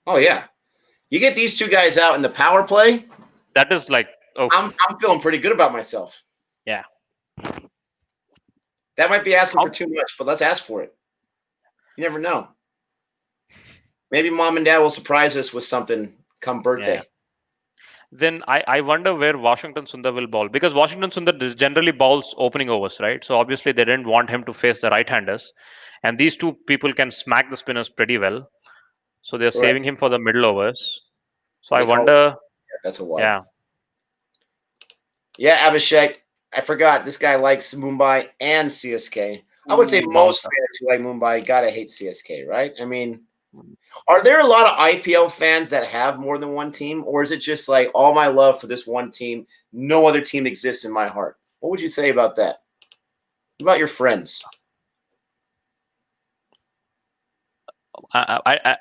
Speaker 1: Oh yeah. You get these 2 guys out in the power play,
Speaker 2: That is like, oh,
Speaker 1: I'm feeling pretty good about myself.
Speaker 2: yeah.
Speaker 1: That might be asking for
Speaker 2: How,
Speaker 1: too much, but let's ask for it. You never know. Maybe mom and dad will surprise us with something come
Speaker 2: yeah.
Speaker 1: birthday.
Speaker 2: Then I wonder where Washington Sundar will bowl because Washington Sundar generally bowls opening overs, right? So obviously they didn't want him to face the right-handers, and these two people can smack the spinners pretty well. So they're
Speaker 1: Correct.
Speaker 2: saving him for the middle overs. So I
Speaker 1: They call
Speaker 2: wonder,
Speaker 1: that's a wide.
Speaker 2: yeah.
Speaker 1: Yeah, Abhishek. I forgot this guy likes Mumbai and CSK. I would say
Speaker 2: Ooh,
Speaker 1: most
Speaker 2: bouncer.
Speaker 1: fans who like Mumbai gotta hate CSK, right? I mean, are there a lot of IPL fans that have more than one team, or is it just like all my love for this one team, no other team exists in my heart? What would you say about that? What about your friends?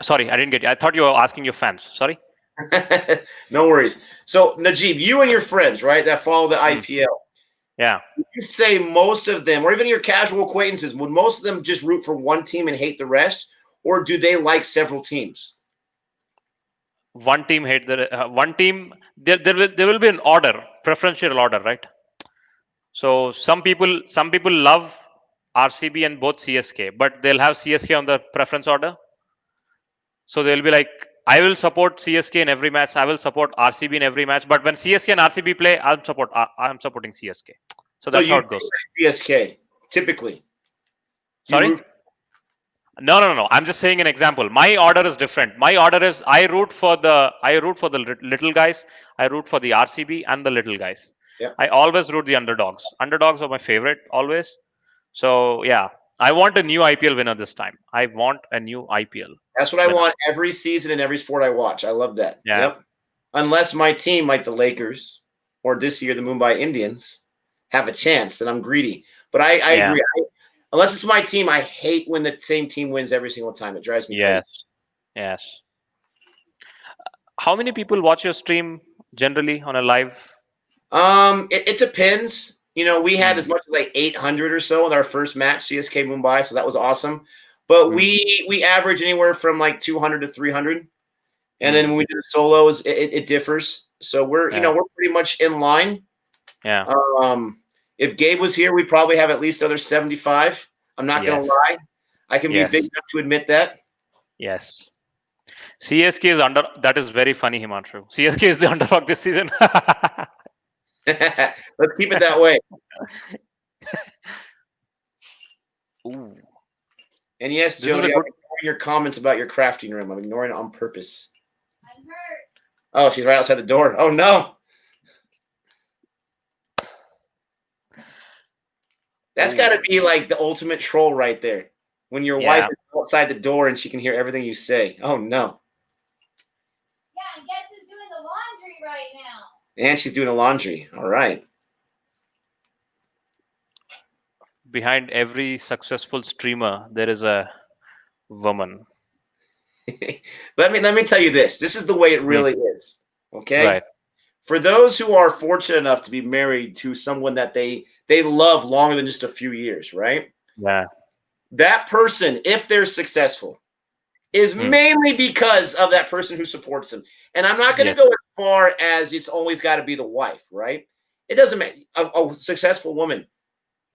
Speaker 2: Sorry, I didn't get you. I thought you were asking your fans. Sorry.
Speaker 1: No worries. So Najeeb, you and your friends, right, that follow the
Speaker 2: Hmm.
Speaker 1: IPL,
Speaker 2: Yeah.
Speaker 1: would you say most of them, or even your casual acquaintances, would most of them just root for one team and hate the rest, or do they like several teams?
Speaker 2: One team hate the one team. There will be an order, preferential order, right? So some people love RCB and both CSK, but they'll have CSK on the preference order. So they'll be like, I will support CSK in every match. I will support RCB in every match. But when CSK and RCB play, I'm supporting CSK. So
Speaker 1: So
Speaker 2: that's
Speaker 1: you
Speaker 2: how
Speaker 1: root
Speaker 2: it goes.
Speaker 1: for CSK typically. You
Speaker 2: Sorry?
Speaker 1: root.
Speaker 2: No. I'm just saying an example. My order is different. My order is I root for the little guys. I root for the RCB and the little guys.
Speaker 1: Yeah,
Speaker 2: I always root the underdogs. Underdogs are my favorite always. So yeah, I want a new IPL winner this time. I want a new IPL
Speaker 1: that's what I
Speaker 2: winner.
Speaker 1: want every season in every sport I watch. I love that.
Speaker 2: Yeah.
Speaker 1: Yep. unless my team, like the Lakers or this year the Mumbai Indians, have a chance, then I'm greedy. But I
Speaker 2: Yeah.
Speaker 1: agree. Unless it's my team, I hate when the same team wins every single time. It drives me
Speaker 2: Yes.
Speaker 1: crazy.
Speaker 2: Yes. How many people watch your stream generally on a live?
Speaker 1: It depends. We had
Speaker 2: Hmm.
Speaker 1: as much as like 800 or so in our first match, CSK Mumbai, so that was awesome. But
Speaker 2: Hmm.
Speaker 1: we average anywhere from like 200 to 300, and then
Speaker 2: Hmm.
Speaker 1: when we do the solos, it differs. So we're
Speaker 2: Yeah.
Speaker 1: we're pretty much in line.
Speaker 2: Yeah.
Speaker 1: Um, if Gabe was here, we'd probably have at least another 75. I'm not gonna
Speaker 2: Yes.
Speaker 1: lie. I can be big
Speaker 2: Yes.
Speaker 1: enough to admit that.
Speaker 2: Yes. CSK is under. That is very funny, Himanshu. CSK is the underdog this season.
Speaker 1: Let's keep it that way.
Speaker 2: Ooh.
Speaker 1: And yes,
Speaker 2: This is a
Speaker 1: Jody, I'm
Speaker 2: good.
Speaker 1: ignoring your comments about your crafting room. I'm ignoring it on purpose. I'm hurt. Oh, she's right outside the door. Oh no. That's got to
Speaker 2: Ooh.
Speaker 1: be like the ultimate troll right there. When your wife
Speaker 2: Yeah.
Speaker 1: is outside the door and she can hear everything you say. Oh no.
Speaker 3: Yeah, and guess who's doing the laundry right now?
Speaker 1: And she's doing the laundry. All right.
Speaker 2: Behind every successful streamer, there is a woman.
Speaker 1: let me tell you this. This is the way it
Speaker 2: Hmm.
Speaker 1: really is. Okay?
Speaker 2: Right.
Speaker 1: For those who are fortunate enough to be married to someone that they love longer than just a few years, right?
Speaker 2: Yeah.
Speaker 1: That person, if they're successful, is
Speaker 2: Hmm.
Speaker 1: mainly because of that person who supports them. And I'm not going to
Speaker 2: Yes.
Speaker 1: go as far as it's always got to be the wife, right? It doesn't matter. A successful woman,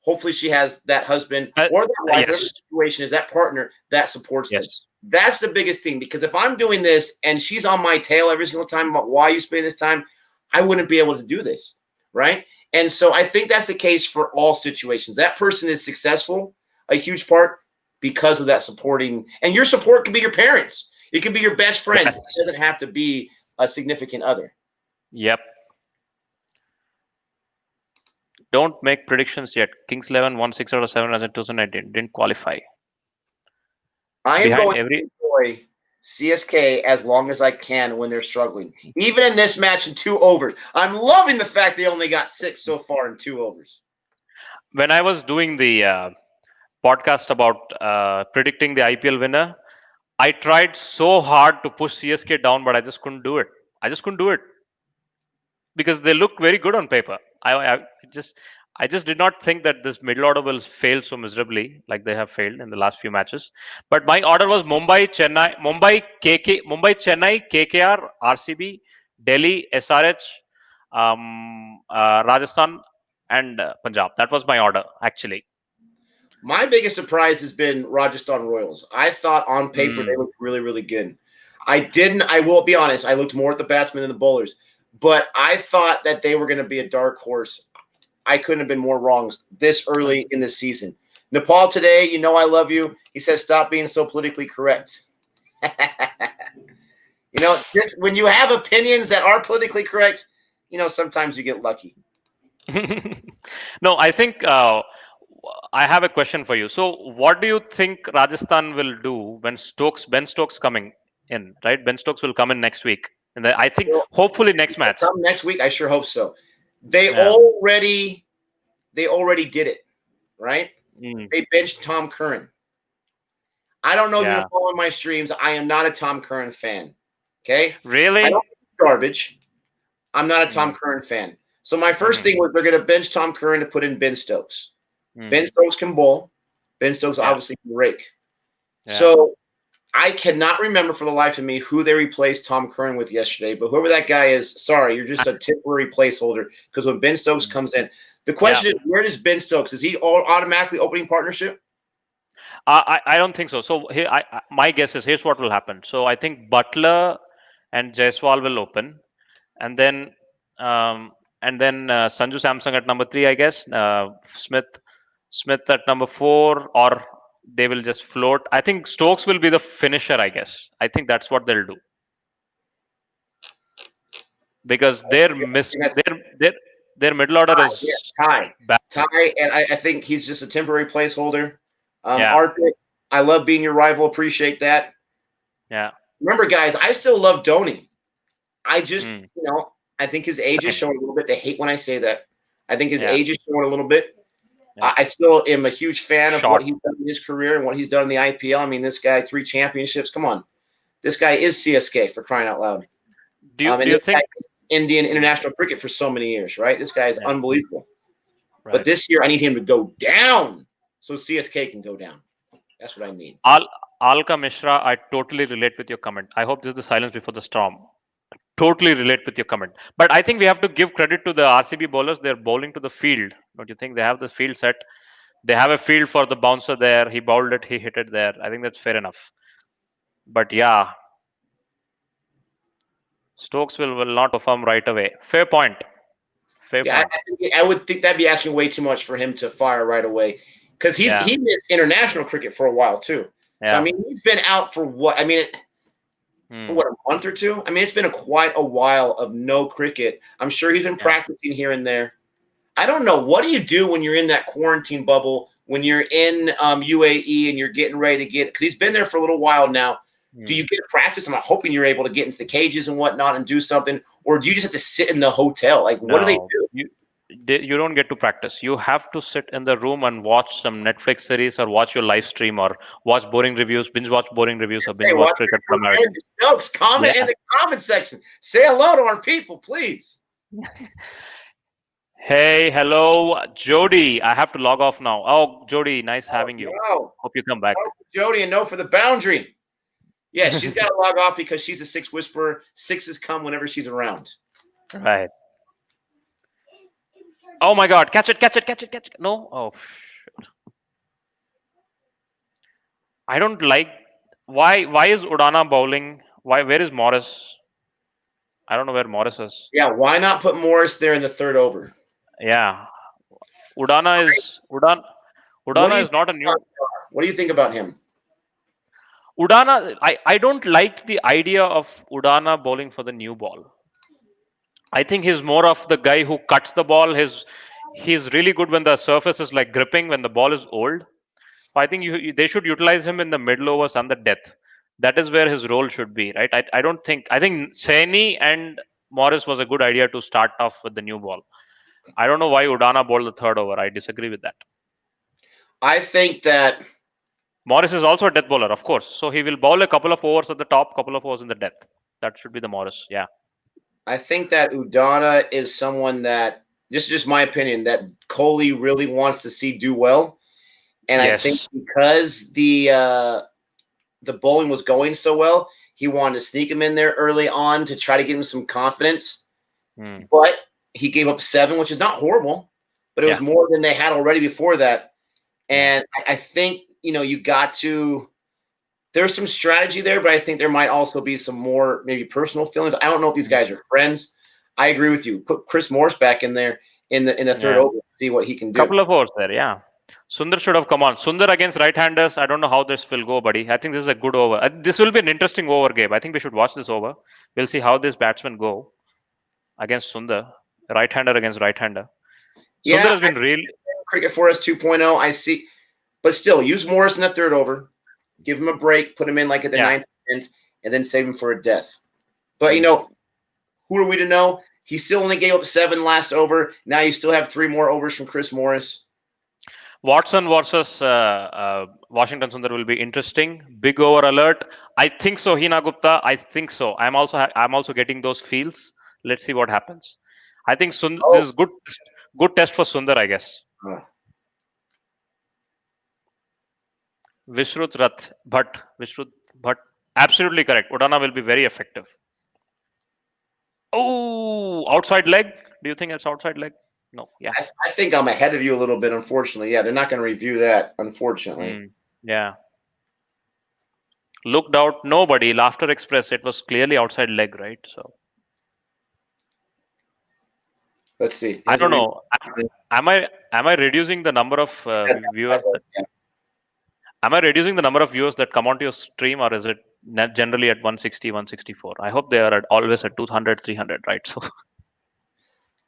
Speaker 1: hopefully she has that husband or that wife, whatever the
Speaker 2: Yes.
Speaker 1: situation is, that partner that supports
Speaker 2: Yes.
Speaker 1: them. That's the biggest thing, because if I'm doing this and she's on my tail every single time about why you spend this time, I wouldn't be able to do this, right? And so I think that's the case for all situations. That person is successful, a huge part, because of that supporting. And your support can be your parents. It can be your best friends.
Speaker 2: Yes.
Speaker 1: It doesn't have to be a significant other.
Speaker 2: Yep. Don't make predictions yet. Kings 11 won 6 out of 7 as in 2019. Didn't qualify.
Speaker 1: I am
Speaker 2: Behind
Speaker 1: going to
Speaker 2: every.
Speaker 1: enjoy CSK as long as I can when they're struggling. Even in this match in 2 overs. I'm loving the fact they only got 6 so far in 2 overs.
Speaker 2: When I was doing the podcast about predicting the IPL winner, I tried so hard to push CSK down, but I just couldn't do it. I just couldn't do it because they look very good on paper. Just I just did not think that this middle order will fail so miserably like they have failed in the last few matches. But my order was Mumbai, Chennai, KKR, RCB, Delhi, SRH, Rajasthan, and Punjab. That was my order actually.
Speaker 1: My biggest surprise has been Rajasthan Royals. I thought on paper they
Speaker 2: Mm.
Speaker 1: looked really, really good. I will be honest, I looked more at the batsmen than the bowlers, but I thought that they were going to be a dark horse. I couldn't have been more wrong this early in the season. Nepal today, I love you. He says, stop being so politically correct. Just when you have opinions that are politically correct, sometimes you get lucky.
Speaker 2: No, I think I have a question for you. So, what do you think Rajasthan will do when Ben Stokes coming in, right? Ben Stokes will come in next week, and I think hopefully next match.
Speaker 1: Come next week, I sure hope so. They
Speaker 2: Yeah.
Speaker 1: already did it, right?
Speaker 2: Mm.
Speaker 1: They benched Tom Curran. I don't know if you've
Speaker 2: Yeah.
Speaker 1: been following my streams. I am not a Tom Curran fan. Okay, I
Speaker 2: Really?
Speaker 1: don't think it's garbage. I'm not a Tom
Speaker 2: Mm.
Speaker 1: Curran fan. So my first
Speaker 2: Mm.
Speaker 1: thing was they're going to bench Tom Curran to put in Ben Stokes. Ben
Speaker 2: Mm.
Speaker 1: Stokes can bowl. Ben Stokes
Speaker 2: Yeah.
Speaker 1: obviously can rake.
Speaker 2: Yeah.
Speaker 1: So I cannot remember for the life of me who they replaced Tom Curran with yesterday, but whoever that guy is, sorry, you're just a temporary placeholder, because when Ben Stokes comes in, the question is, where does Ben Stokes? Is he automatically opening partnership?
Speaker 2: I don't think so. So here, my guess is here's what will happen. So I think Butler and Jaiswal will open, and then Sanju Samsung at number 3, I guess. Smith at number 4, or they will just float. I think Stokes will be the finisher. I guess. I think that's what they'll do because their middle order is
Speaker 1: Ty.
Speaker 2: bad.
Speaker 1: And I think he's just a temporary placeholder.
Speaker 2: Yeah.
Speaker 1: Arctic, I love being your rival. Appreciate that.
Speaker 2: Yeah.
Speaker 1: Remember, guys, I still love Dhoni. I just, I think his age is
Speaker 2: Same.
Speaker 1: showing a little bit. They hate when I say that. I think his
Speaker 2: Yeah.
Speaker 1: age is showing a little bit.
Speaker 2: Yeah.
Speaker 1: I still am a huge fan of
Speaker 2: Short.
Speaker 1: what he's done in his career and what he's done in the IPL. I mean, this guy, 3 championships. Come on. This guy is CSK, for crying out loud.
Speaker 2: Do
Speaker 1: And
Speaker 2: you
Speaker 1: this guy
Speaker 2: think
Speaker 1: is Indian international cricket for so many years, right? This guy is
Speaker 2: Yeah.
Speaker 1: unbelievable.
Speaker 2: Right.
Speaker 1: But this year, I need him to go down so CSK can go down. That's what I mean.
Speaker 2: Alka Mishra, I totally relate with your comment. I hope this is the silence before the storm. Totally relate with your comment. But I think we have to give credit to the RCB bowlers. They're bowling to the field. Don't you think? They have the field set. They have a field for the bouncer there. He bowled it. He hit it there. I think that's fair enough. But yeah, Stokes will not perform right away. Fair point. Fair
Speaker 1: Yeah,
Speaker 2: point.
Speaker 1: I would think that'd be asking way too much for him to fire right away because he missed international cricket for a while too.
Speaker 2: Yeah.
Speaker 1: So I mean, he's been out for what? I mean, for what, a month or two? I mean, it's been quite a while of no cricket. I'm sure he's been practicing here and there. I don't know. What do you do when you're in that quarantine bubble? When you're in UAE and you're getting ready to get, because he's been there for a little while now. Do you get to practice? I'm hoping you're able to get into the cages and whatnot and do something, or do you just have to sit in the hotel? Like, what do they do?
Speaker 2: You don't get to practice. You have to sit in the room and watch some Netflix series or watch your live stream or watch boring reviews, binge watch boring reviews or binge watch cricket from America.
Speaker 1: Stokes, comment in the comment section. Say hello to our people, please.
Speaker 2: Hey, hello, Jody. I have to log off now. Oh, Jody, nice having you. Hope you come back.
Speaker 1: Jody, and no for the boundary. Yeah, she's got to log off because she's a six whisperer. Sixes come whenever she's around.
Speaker 2: Right. Oh my God! Catch it! Catch it! Catch it! Catch it! No! Oh, shit. I don't like. Why is Udana bowling? Where is Morris? I don't know where Morris is.
Speaker 1: Yeah, why not put Morris there in the third over?
Speaker 2: Yeah, Udana is not a new.
Speaker 1: What do you think about him?
Speaker 2: Udana, I don't like the idea of Udana bowling for the new ball. I think he's more of the guy who cuts the ball. He's really good when the surface is like gripping when the ball is old. I think they should utilize him in the middle overs and the death. That is where his role should be, right? I think Saini and Morris was a good idea to start off with the new ball. I don't know why Udana bowled the third over. I disagree with that.
Speaker 1: I think that
Speaker 2: Morris is also a death bowler, of course. So he will bowl a couple of overs at the top, couple of overs in the death. That should be the Morris. Yeah.
Speaker 1: I think that Udana is someone that, this is just my opinion, that Kohli really wants to see do well. And I think because the bowling was going so well, he wanted to sneak him in there early on to try to give him some confidence. But he gave up 7, which is not horrible, but it was more than they had already before that. And I think, you got to – there's some strategy there, but I think there might also be some more maybe personal feelings. I don't know if these guys are friends. I agree with you. Put Chris Morris back in there in the third over, see what he can do.
Speaker 2: Couple of overs there, yeah. Sundar should have come on. Sundar against right-handers. I don't know how this will go, buddy. I think this is a good over. This will be an interesting over, Gabe. I think we should watch this over. We'll see how this batsmen go against Sundar. Right-hander against right-hander. Sundar has been really
Speaker 1: cricket for us 2.0. I see, but still, use Morris in the third over. Give him a break. Put him in like at the 9th, and then save him for a death. But who are we to know? He still only gave up 7 last over. Now you still have 3 more overs from Chris Morris.
Speaker 2: Watson versus Washington Sundar will be interesting. Big over alert. I think so, Hina Gupta. I think so. I'm also getting those feels. Let's see what happens. I think this is good test for Sundar, I guess. Vishrut Rath, but absolutely correct. Udana will be very effective. Oh, outside leg. Do you think it's outside leg? No. Yeah.
Speaker 1: I think I'm ahead of you a little bit, unfortunately. Yeah, they're not going to review that, unfortunately.
Speaker 2: Yeah. Looked out. Nobody. Laughter Express. It was clearly outside leg, right? So.
Speaker 1: Let's see.
Speaker 2: I don't know. Am I reducing the number of viewers? Am I reducing the number of viewers that come onto your stream, or is it generally at 160, 164? I hope they are always at 200, 300, right? So.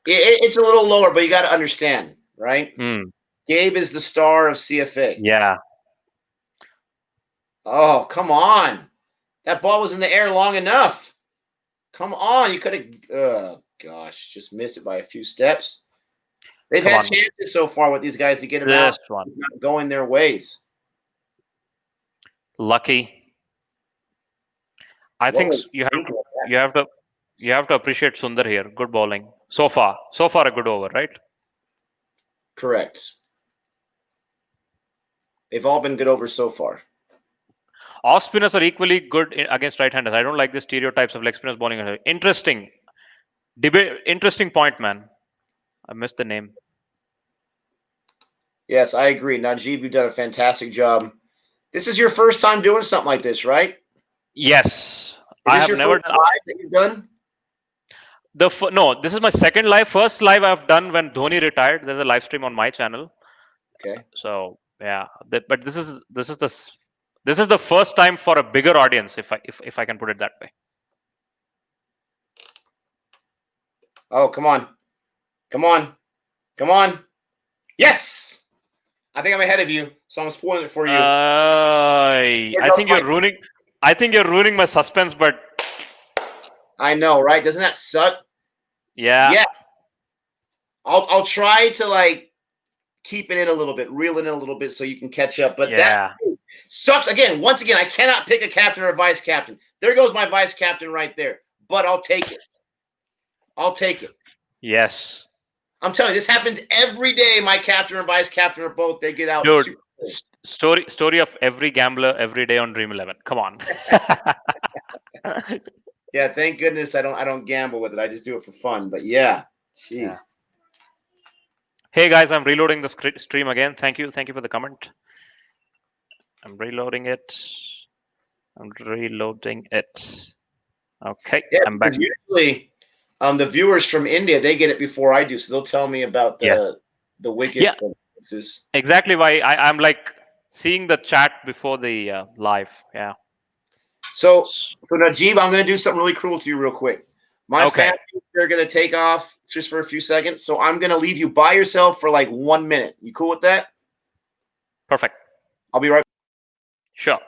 Speaker 1: It's a little lower, but you got to understand, right? Gabe is the star of CFA.
Speaker 2: Yeah.
Speaker 1: Oh, come on. That ball was in the air long enough. Come on, you could have. Gosh, just missed it by a few steps. They've
Speaker 2: Come
Speaker 1: had
Speaker 2: on.
Speaker 1: chances so far with these guys to get them
Speaker 2: This
Speaker 1: out,
Speaker 2: one.
Speaker 1: not going their ways.
Speaker 2: Lucky. I
Speaker 1: What
Speaker 2: think
Speaker 1: was
Speaker 2: you have to
Speaker 1: thinking of that?
Speaker 2: you have to you have to appreciate Sundar here. Good bowling. So far. So far a good over, right?
Speaker 1: Correct. They've all been good overs so far.
Speaker 2: Off spinners are equally good against right-handers. I don't like the stereotypes of leg spinners bowling. Interesting debate. Interesting point, man. I missed the name.
Speaker 1: Yes, I agree. Najeeb, you've done a fantastic job. This is your first time doing something like this, right?
Speaker 2: Yes,
Speaker 1: Is
Speaker 2: I
Speaker 1: this
Speaker 2: have
Speaker 1: your
Speaker 2: never
Speaker 1: first
Speaker 2: done
Speaker 1: live that you've done?
Speaker 2: no. This is my second live. First live I've done when Dhoni retired. There's a live stream on my channel.
Speaker 1: Okay.
Speaker 2: So yeah, but this is the first time for a bigger audience, if I can put it that way.
Speaker 1: Oh, come on. Come on. Come on. Yes! I think I'm ahead of you, so I'm spoiling it for you.
Speaker 2: I think you're ruining. I think you're ruining my suspense, but
Speaker 1: I know, right? Doesn't that suck?
Speaker 2: yeah,
Speaker 1: Yeah. I'll try to like keep it in a little bit, reel it in a little bit so you can catch up. But that sucks. Again, once again, I cannot pick a captain or a vice captain. There goes my vice captain right there. But I'll take it. I'll take it.
Speaker 2: Yes.
Speaker 1: I'm telling you, this happens every day. My captain or vice captain or both, they get out.
Speaker 2: Dude, story of every gambler every day on Dream 11. Come on.
Speaker 1: Yeah, thank goodness I don't gamble with it. I just do it for fun. But yeah, jeez.
Speaker 2: Yeah. Hey guys, I'm reloading the stream again. Thank you for the comment. I'm reloading it. Okay,
Speaker 1: yeah,
Speaker 2: I'm back.
Speaker 1: Usually, the viewers from India, they get it before I do, so they'll tell me about the wickets.
Speaker 2: Yeah. Exactly why I'm like seeing the chat before the live. Yeah.
Speaker 1: So Najeeb, I'm going to do something really cruel to you real quick. My family, they're going to take off just for a few seconds, so I'm going to leave you by yourself for like 1 minute. You cool with that?
Speaker 2: Perfect.
Speaker 1: I'll be right back.
Speaker 2: Sure.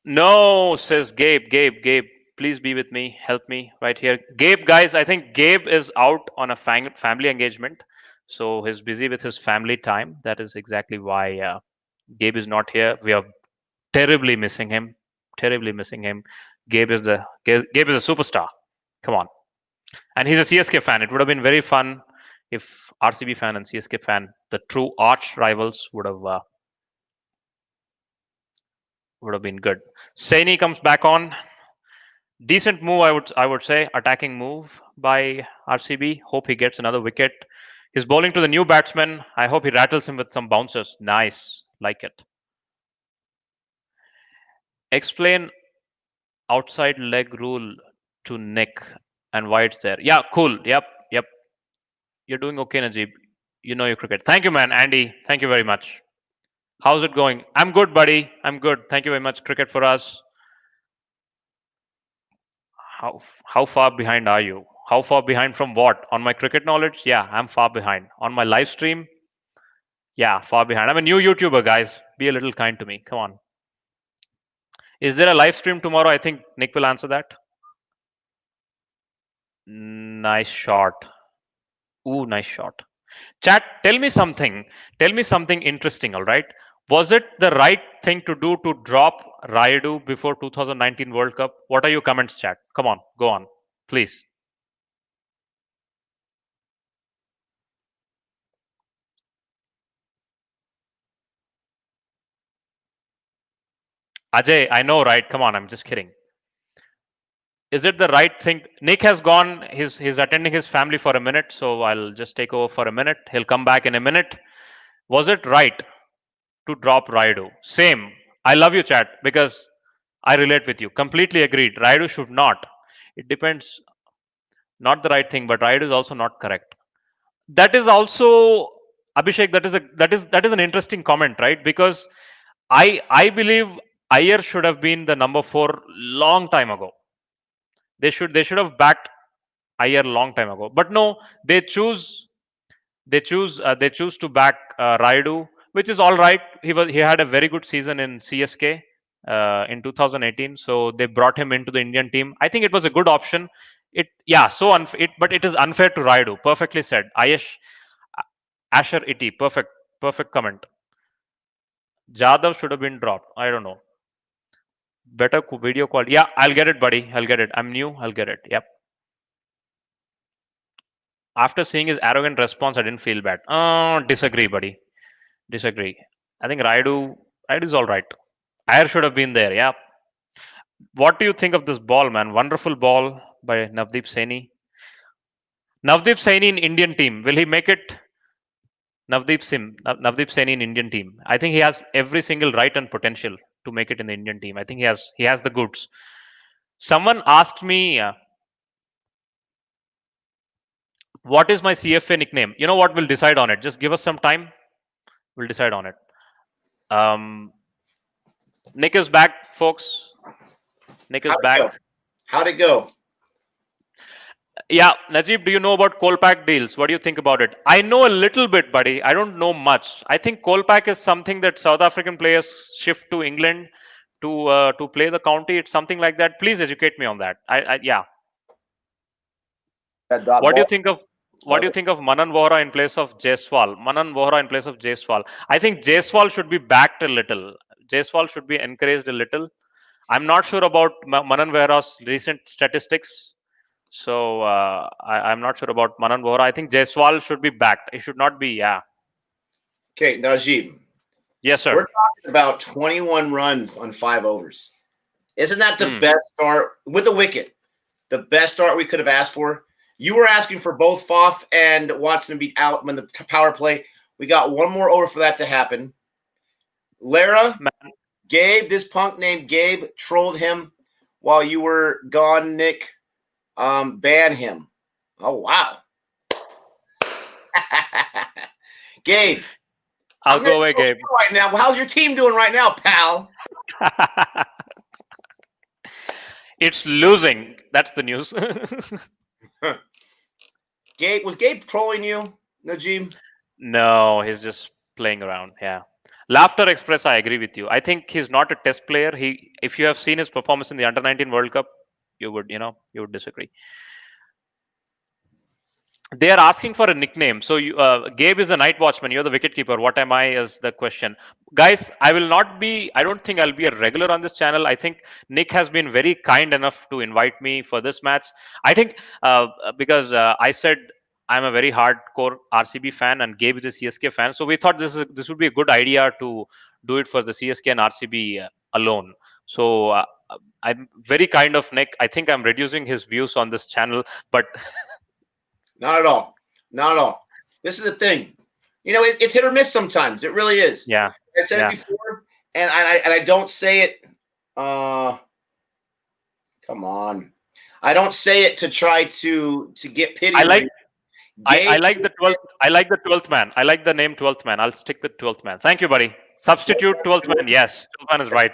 Speaker 2: No, says Gabe. Gabe, please be with me. Help me right here. Gabe, guys, I think Gabe is out on a family engagement. So he's busy with his family time. That is exactly why Gabe is not here. We are terribly missing him. Gabe is a superstar. Come on. And he's a CSK fan. It would have been very fun if RCB fan and CSK fan, the true arch rivals, would have been good. Saini comes back on. Decent move, I would say. Attacking move by RCB. Hope he gets another wicket. He's bowling to the new batsman. I hope he rattles him with some bouncers. Nice, like it. Explain outside leg rule to Nick and why it's there. Yeah, cool. Yep. You're doing okay, Najeeb. You know your cricket. Thank you, man. Andy, thank you very much. How's it going? I'm good, buddy. I'm good. Thank you very much. Cricket for us. How far behind are you? How far behind from what? On my cricket knowledge? Yeah, I'm far behind. On my live stream? Yeah, far behind. I'm a new YouTuber, guys. Be a little kind to me. Come on. Is there a live stream tomorrow? I think Nick will answer that. Nice shot. Ooh, nice shot. Chat, tell me something. Tell me something interesting, all right? Was it the right thing to do to drop Rayudu before 2019 World Cup? What are your comments, chat? Come on, go on, please. Ajay, I know, right? Come on, I'm just kidding. Is it the right thing? Nick has gone. He's attending his family for a minute, so I'll just take over for a minute. He'll come back in a minute. Was it right to drop Rayudu? Same. I love you, chat, because I relate with you. Completely agreed. Rayudu should not. It depends. Not the right thing, but Rayudu is also not correct. That is also Abhishek. That is an interesting comment, right? Because I believe Iyer should have been the number 4 long time ago. They should have backed Iyer long time ago. But no, they choose to back Rayudu, which is all right. He had a very good season in CSK, in 2018. So they brought him into the Indian team. I think it was a good option. But it is unfair to Raidu. Perfectly said. Asher Iti, perfect comment. Jadhav should have been dropped. I don't know. Better video quality. Yeah, I'll get it, buddy. I'll get it. I'm new. I'll get it. Yep. After seeing his arrogant response, I didn't feel bad. Disagree, buddy. Disagree. I think Raidu's all right. Ayer should have been there. Yeah. What do you think of this ball, man? Wonderful ball by Navdeep Saini. Navdeep Saini in Indian team. Will he make it? Navdeep Saini in Indian team. I think he has every single right and potential to make it in the Indian team. I think he has the goods. Someone asked me, what is my CFA nickname? You know what? We'll decide on it. Just give us some time. We'll decide on it. Nick is back, folks. Nick is back.
Speaker 1: How'd it go?
Speaker 2: Yeah, Najeeb, do you know about Kolpak deals? What do you think about it? I know a little bit, buddy. I don't know much. I think Kolpak is something that South African players shift to England to play the county. It's something like that. Please educate me on that. Yeah. What do you think of Manan Vohra in place of Jaiswal? Manan Vohra in place of Jaiswal. I think Jaiswal should be backed a little. Jaiswal should be encouraged a little. I'm not sure about Manan Vohra's recent statistics. So I'm not sure about Manan Vohra. I think Jaiswal should be backed. It should not be, yeah.
Speaker 1: Okay, Najeeb.
Speaker 2: Yes, sir.
Speaker 1: We're talking about 21 runs on 5 overs. Isn't that the best start with the wicket? The best start we could have asked for. You were asking for both Foth and Watson to be out when the power play. We got one more over for that to happen. Lara, Gabe, this punk named Gabe trolled him while you were gone, Nick. Ban him. Oh, wow. Gabe.
Speaker 2: I'll go away, Gabe.
Speaker 1: Right now. How's your team doing right now, pal?
Speaker 2: It's losing. That's the news.
Speaker 1: Gabe, was Gabe trolling you, Najeeb?
Speaker 2: No, he's just playing around. Yeah. Laughter Express, I agree with you. I think he's not a test player. If you have seen his performance in the Under-19 World Cup, you would disagree. They are asking for a nickname. So Gabe is the night watchman. You're the wicketkeeper. What am I is the question. Guys, I don't think I'll be a regular on this channel. I think Nick has been very kind enough to invite me for this match. I think because I said I'm a very hardcore RCB fan and Gabe is a CSK fan. So we thought this would be a good idea to do it for the CSK and RCB alone. So I'm very kind of Nick. I think I'm reducing his views on this channel, but
Speaker 1: not at all. Not at all. This is the thing. It's hit or miss sometimes. It really is.
Speaker 2: Yeah.
Speaker 1: I said it before, and I don't say it. Come on. I don't say it to try to get pity.
Speaker 2: I like the 12th. I like the 12th man. I like the name 12th man. I'll stick with 12th man. Thank you, buddy. Substitute 12th man. Yes, 12th man is right.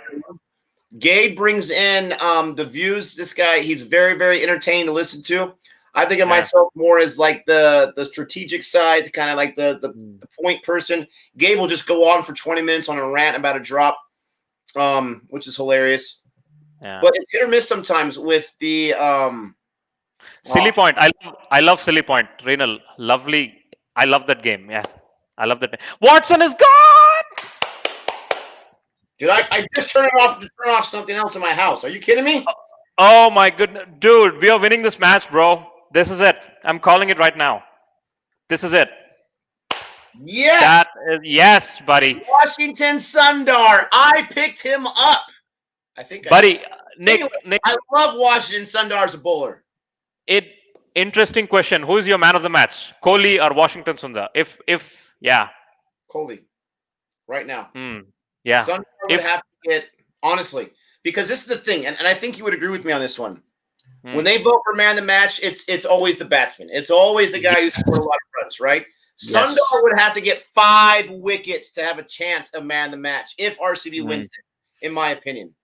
Speaker 1: Gabe brings in the views. This guy, he's very, very entertaining to listen to. I think of myself more as like the strategic side, kind of like the point person. Gabe will just go on for 20 minutes on a rant about a drop, which is hilarious. Yeah. But it's hit or miss sometimes with the
Speaker 2: Silly Point. I love Silly Point. Renal, lovely. I love that game. Yeah, I love that. Watson is gone.
Speaker 1: Dude, I just turned it off to turn off something else in my house. Are you kidding me?
Speaker 2: Oh my goodness, dude, we are winning this match, bro. This is it. I'm calling it right now. This is it.
Speaker 1: Yes.
Speaker 2: Yes, buddy.
Speaker 1: Washington Sundar. I picked him up. I think.
Speaker 2: Buddy, Nick.
Speaker 1: I love Washington Sundar as a bowler.
Speaker 2: Interesting question. Who is your man of the match? Kohli or Washington Sundar? Yeah.
Speaker 1: Kohli. Right now.
Speaker 2: Yeah.
Speaker 1: Sundar would have to get, honestly, because this is the thing, and I think you would agree with me on this one. When they vote for man of the match, it's always the batsman. It's always the guy who scored a lot of runs, right? Yes. Sundar would have to get 5 wickets to have a chance of man of the match if RCB wins it, in my opinion.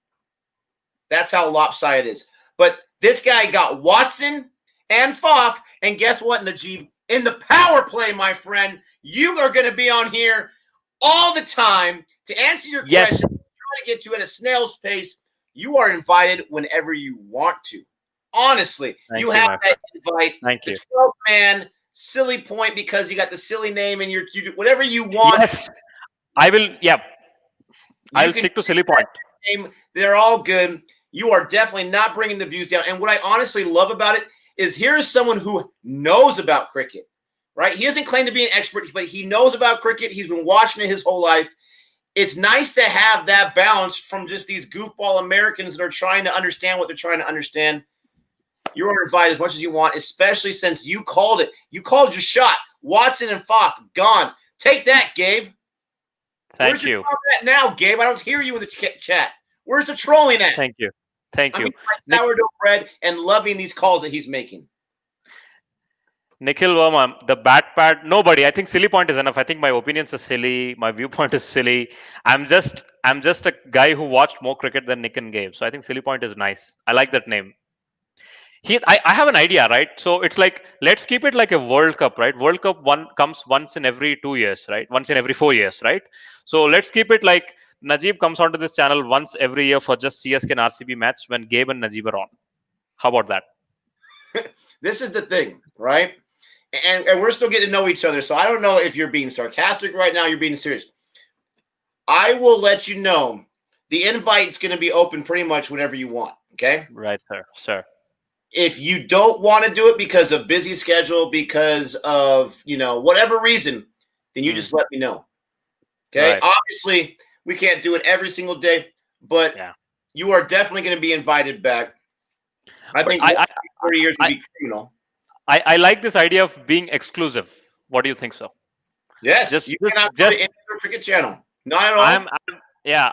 Speaker 1: That's how lopsided it is. But this guy got Watson and Foth, and guess what, Najeeb? In the power play, my friend, you are going to be on here all the time to answer your question, try to get to at a snail's pace. You are invited whenever you want to. Honestly,
Speaker 2: Thank
Speaker 1: you
Speaker 2: you,
Speaker 1: have
Speaker 2: my
Speaker 1: that
Speaker 2: friend.
Speaker 1: invite.
Speaker 2: Thank
Speaker 1: The
Speaker 2: you.
Speaker 1: 12th man, silly point because you got the silly name and you do whatever you want.
Speaker 2: Yes, I will. Yeah,
Speaker 1: You
Speaker 2: I'll
Speaker 1: can
Speaker 2: stick to silly point.
Speaker 1: name. They're all good. You are definitely not bringing the views down. And what I honestly love about it is here's someone who knows about cricket, right? He doesn't claim to be an expert, but he knows about cricket. He's been watching it his whole life. It's nice to have that balance from just these goofball Americans that are trying to understand what they're trying to understand. You are invited as much as you want, especially since you called it. You called your shot. Watson and Fox gone. Take that, Gabe. Where's
Speaker 2: Thank
Speaker 1: your
Speaker 2: you.
Speaker 1: comment at now, Gabe? I don't hear you in the chat. Where's the trolling at?
Speaker 2: Thank you. Thank
Speaker 1: I'm
Speaker 2: you.
Speaker 1: eating my
Speaker 2: Nick,
Speaker 1: sourdough bread and loving these calls that he's making.
Speaker 2: Nikhil Verma, the bat pad. Nobody. I think silly point is enough. I think my opinions are silly. My viewpoint is silly. I'm just a guy who watched more cricket than Nick and Gabe. So I think silly point is nice. I like that name. I have an idea, right? So it's like let's keep it like a World Cup, right? World Cup one comes once in every 2 years, right? Once in every 4 years, right? So let's keep it like Najeeb comes onto this channel once every year for just CSK and RCB match when Gabe and Najeeb are on. How about that?
Speaker 1: This is the thing, right? And we're still getting to know each other. So I don't know if you're being sarcastic right now, you're being serious. I will let you know the invite's going to be open pretty much whenever you want. Okay.
Speaker 2: Right, sir. Sir.
Speaker 1: If you don't want to do it because of busy schedule, because of, whatever reason, then you just let me know. Okay.
Speaker 2: Right.
Speaker 1: Obviously, we can't do it every single day, but
Speaker 2: Yeah.
Speaker 1: you are definitely going to be invited back. I
Speaker 2: But
Speaker 1: think 40 years would be criminal.
Speaker 2: I like this idea of being exclusive. What do you think so?
Speaker 1: Yes,
Speaker 2: Just
Speaker 1: you
Speaker 2: just
Speaker 1: cannot go to
Speaker 2: just
Speaker 1: any other cricket channel. Not at all.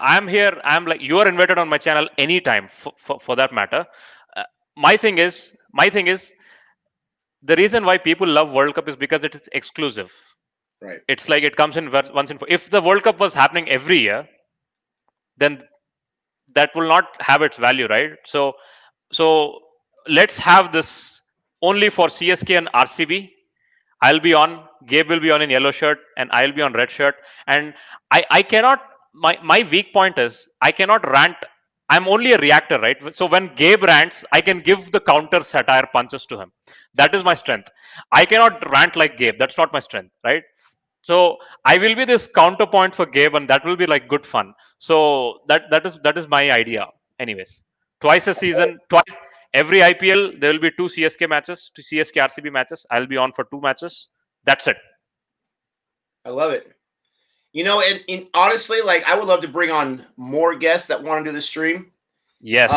Speaker 2: I'm here. I'm like you are invited on my channel anytime for that matter. Uh, my thing is the reason why people love World Cup is because it is exclusive.
Speaker 1: Right.
Speaker 2: It's like it comes in once in. If the World Cup was happening every year, then that will not have its value, right? So let's have this only for CSK and RCB. I'll be on. Gabe will be on in yellow shirt, and I'll be on red shirt. And I cannot. My weak point is I cannot rant. I'm only a reactor, right? So when Gabe rants, I can give the counter satire punches to him. That is my strength. I cannot rant like Gabe. That's not my strength, right? So I will be this counterpoint for Gabe, and that will be like good fun. So that is my idea. Anyways, twice a season, twice every IPL there will be two CSK matches, two CSK RCB matches. I'll be on for two matches. That's it.
Speaker 1: I love it. And honestly, like I would love to bring on more guests that want to do the stream.
Speaker 2: Yes.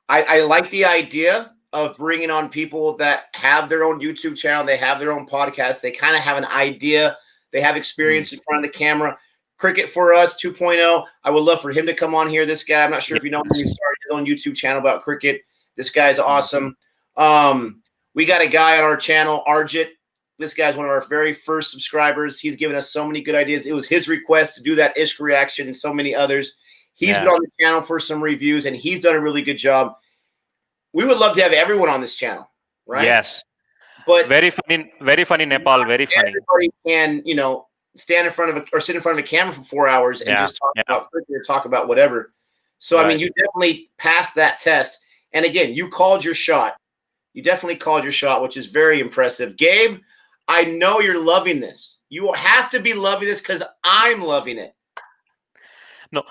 Speaker 1: I like the idea of bringing on people that have their own YouTube channel, they have their own podcast, they kind of have an idea, they have experience in front of the camera. Cricket for Us 2.0. I would love for him to come on here. This guy, I'm not sure if you know him, he started his own YouTube channel about cricket. This guy's awesome. We got a guy on our channel, Arjit. This guy's one of our very first subscribers. He's given us so many good ideas. It was his request to do that Ishq reaction and so many others. He's been on the channel for some reviews, and he's done a really good job. We would love to have everyone on this channel, right?
Speaker 2: Yes.
Speaker 1: But
Speaker 2: very funny Nepal. Very funny.
Speaker 1: Everybody can, stand in front of or sit in front of a camera for 4 hours and just talk about cricket or talk about whatever. So I mean, you definitely passed that test. And again, you called your shot. You definitely called your shot, which is very impressive. Gabe, I know you're loving this. You have to be loving this because I'm loving it.
Speaker 2: No,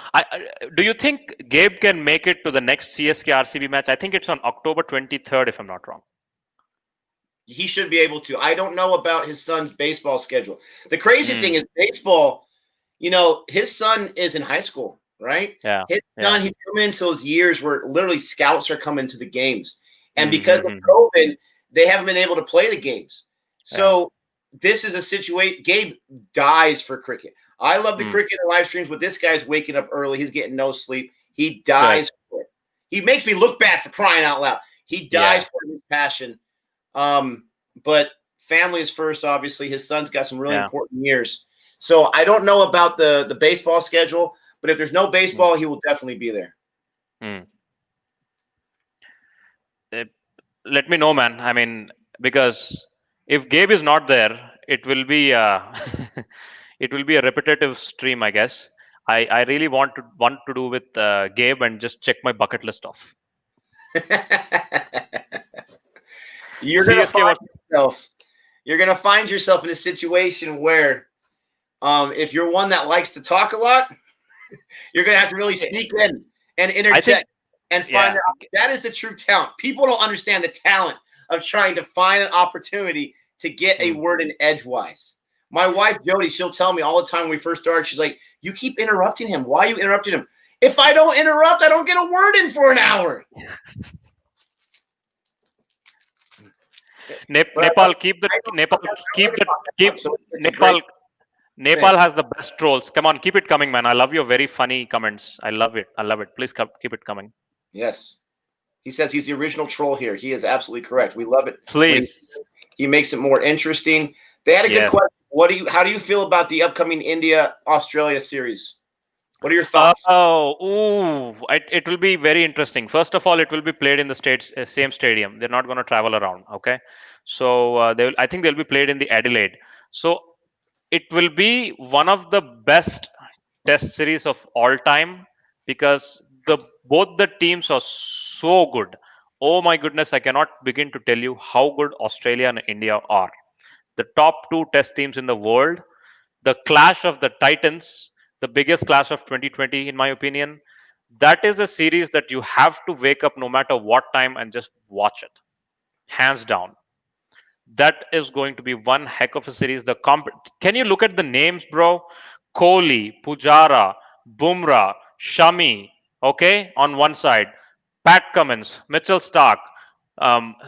Speaker 2: do you think Gabe can make it to the next CSK RCB match? I think it's on October 23rd, if I'm not wrong.
Speaker 1: He should be able to. I don't know about his son's baseball schedule. The crazy thing is baseball, his son is in high school, right?
Speaker 2: Yeah.
Speaker 1: His son, he's coming into those years where literally scouts are coming to the games. And because of COVID, they haven't been able to play the games. So this is a situation. Gabe dies for cricket. I love the cricket and live streams, but this guy's waking up early. He's getting no sleep. He dies for it. He makes me look bad for crying out loud. He dies for his passion. But family is first, obviously. His son's got some really important years. So I don't know about the baseball schedule, but if there's no baseball, he will definitely be there.
Speaker 2: Let me know, man. I mean, because if Gabe is not there, it will be it will be a repetitive stream, I guess. I really want to do with Gabe and just check my bucket list off.
Speaker 1: You're gonna
Speaker 2: CSK
Speaker 1: find
Speaker 2: was
Speaker 1: yourself. You're gonna find yourself in a situation where, if you're one that likes to talk a lot, you're gonna have to really
Speaker 2: eh,
Speaker 1: sneak in and
Speaker 2: I think
Speaker 1: interject and find
Speaker 2: yeah.
Speaker 1: out that is the true talent. People don't understand the talent of trying to find an opportunity to get a
Speaker 2: Hmm.
Speaker 1: word in edgewise. My wife Jody, she'll tell me all the time when we first started. She's like, "You keep interrupting him. Why are you interrupting him? If I don't interrupt, I don't get a word in for an hour." But
Speaker 2: Nepal keep the
Speaker 1: I
Speaker 2: Nepal
Speaker 1: don't, I
Speaker 2: keep
Speaker 1: like
Speaker 2: the
Speaker 1: talking
Speaker 2: keep
Speaker 1: about, so it's a great
Speaker 2: Nepal
Speaker 1: thing.
Speaker 2: Nepal has the best trolls. Come on, keep it coming, man. I love your very funny comments. I love it. I love it. Please keep it coming.
Speaker 1: Yes. He says he's the original troll here. He is absolutely correct. We love it when
Speaker 2: Please.
Speaker 1: he makes it more interesting. They had a good
Speaker 2: Yes.
Speaker 1: question. How do you feel about the upcoming India Australia series? What are your thoughts?
Speaker 2: Oh, ooh, it will be very interesting. First of all, it will be played in the same stadium. They're not going to travel around. Okay, so I think they'll be played in the Adelaide. So it will be one of the best test series of all time because the both the teams are so good. Oh my goodness, I cannot begin to tell you how good Australia and India are. The top two test teams in the world, the clash of the titans, the biggest clash of 2020 in my opinion. That is a series that you have to wake up no matter what time and just watch it, hands down. That is going to be one heck of a series. Can you look at the names, bro? Kohli, Pujara, Bumrah, Shami, okay, on one side, Pat Cummins, Mitchell Stark,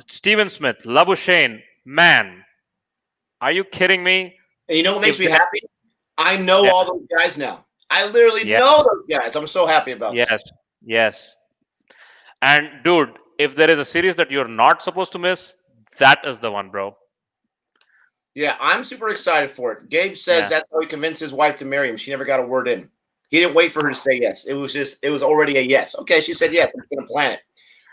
Speaker 2: Steven Smith, Labuschagne. Man, are you kidding me?
Speaker 1: And you know what makes
Speaker 2: If
Speaker 1: me
Speaker 2: they had,
Speaker 1: happy? I know
Speaker 2: yeah,
Speaker 1: all those guys now. I literally
Speaker 2: yeah,
Speaker 1: know those guys. I'm so happy about that.
Speaker 2: yes, yes. And dude, if there is a series that you're not supposed to miss, that is the one, bro.
Speaker 1: Yeah, I'm super excited for it. Gabe says
Speaker 2: Yeah,
Speaker 1: that's how he convinced his wife to marry him. She never got a word in. He didn't wait for her to say yes. It was already a yes. Okay, she said yes. I'm going to plan it.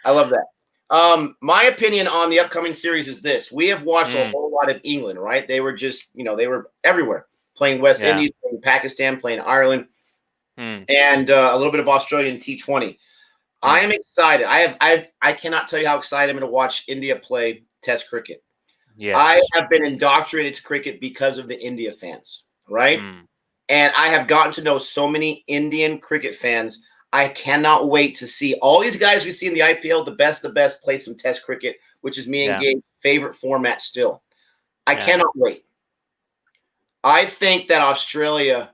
Speaker 1: I love that. My opinion on the upcoming series is this: we have watched a
Speaker 2: mm,
Speaker 1: whole lot of England, right? They were just, they were everywhere, playing West
Speaker 2: yeah,
Speaker 1: Indies, playing Pakistan, playing Ireland,
Speaker 2: mm,
Speaker 1: and a little bit of Australian T20. I
Speaker 2: mm.
Speaker 1: am excited. I cannot tell you how excited I'm going to watch India play Test cricket. I
Speaker 2: Yes.
Speaker 1: have been indoctrinated to cricket because of the India fans, right?
Speaker 2: Mm,
Speaker 1: And I have gotten to know so many Indian cricket fans. I cannot wait to see all these guys we see in the IPL, the best, play some Test cricket, which is me and
Speaker 2: yeah,
Speaker 1: Gabe's favorite format still. I
Speaker 2: yeah,
Speaker 1: cannot wait. I think that Australia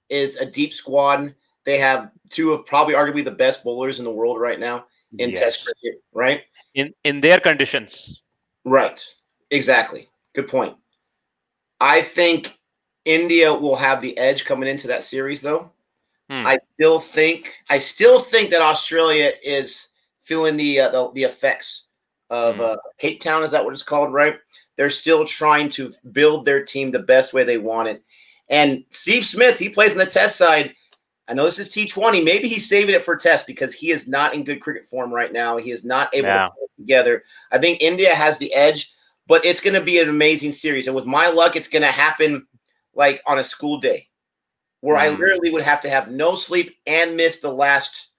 Speaker 1: is a deep squad. They have two of probably arguably the best bowlers in the world right now in Test
Speaker 2: yes.
Speaker 1: cricket, right?
Speaker 2: In their conditions.
Speaker 1: Right. Exactly. Good point. I think India will have the edge coming into that series, though.
Speaker 2: Hmm.
Speaker 1: I still think that Australia is feeling the effects of
Speaker 2: Hmm.
Speaker 1: Cape Town. Is that what it's called? Right? They're still trying to build their team the best way they want it. And Steve Smith, he plays on the Test side. I know this is T20. Maybe he's saving it for Test because he is not in good cricket form right now. He is not able to
Speaker 2: Yeah.
Speaker 1: put it together. I think India has the edge, but it's going to be an amazing series. And with my luck, it's going to happen like on a school day where I
Speaker 2: Hmm.
Speaker 1: literally would have to have no sleep and miss the last,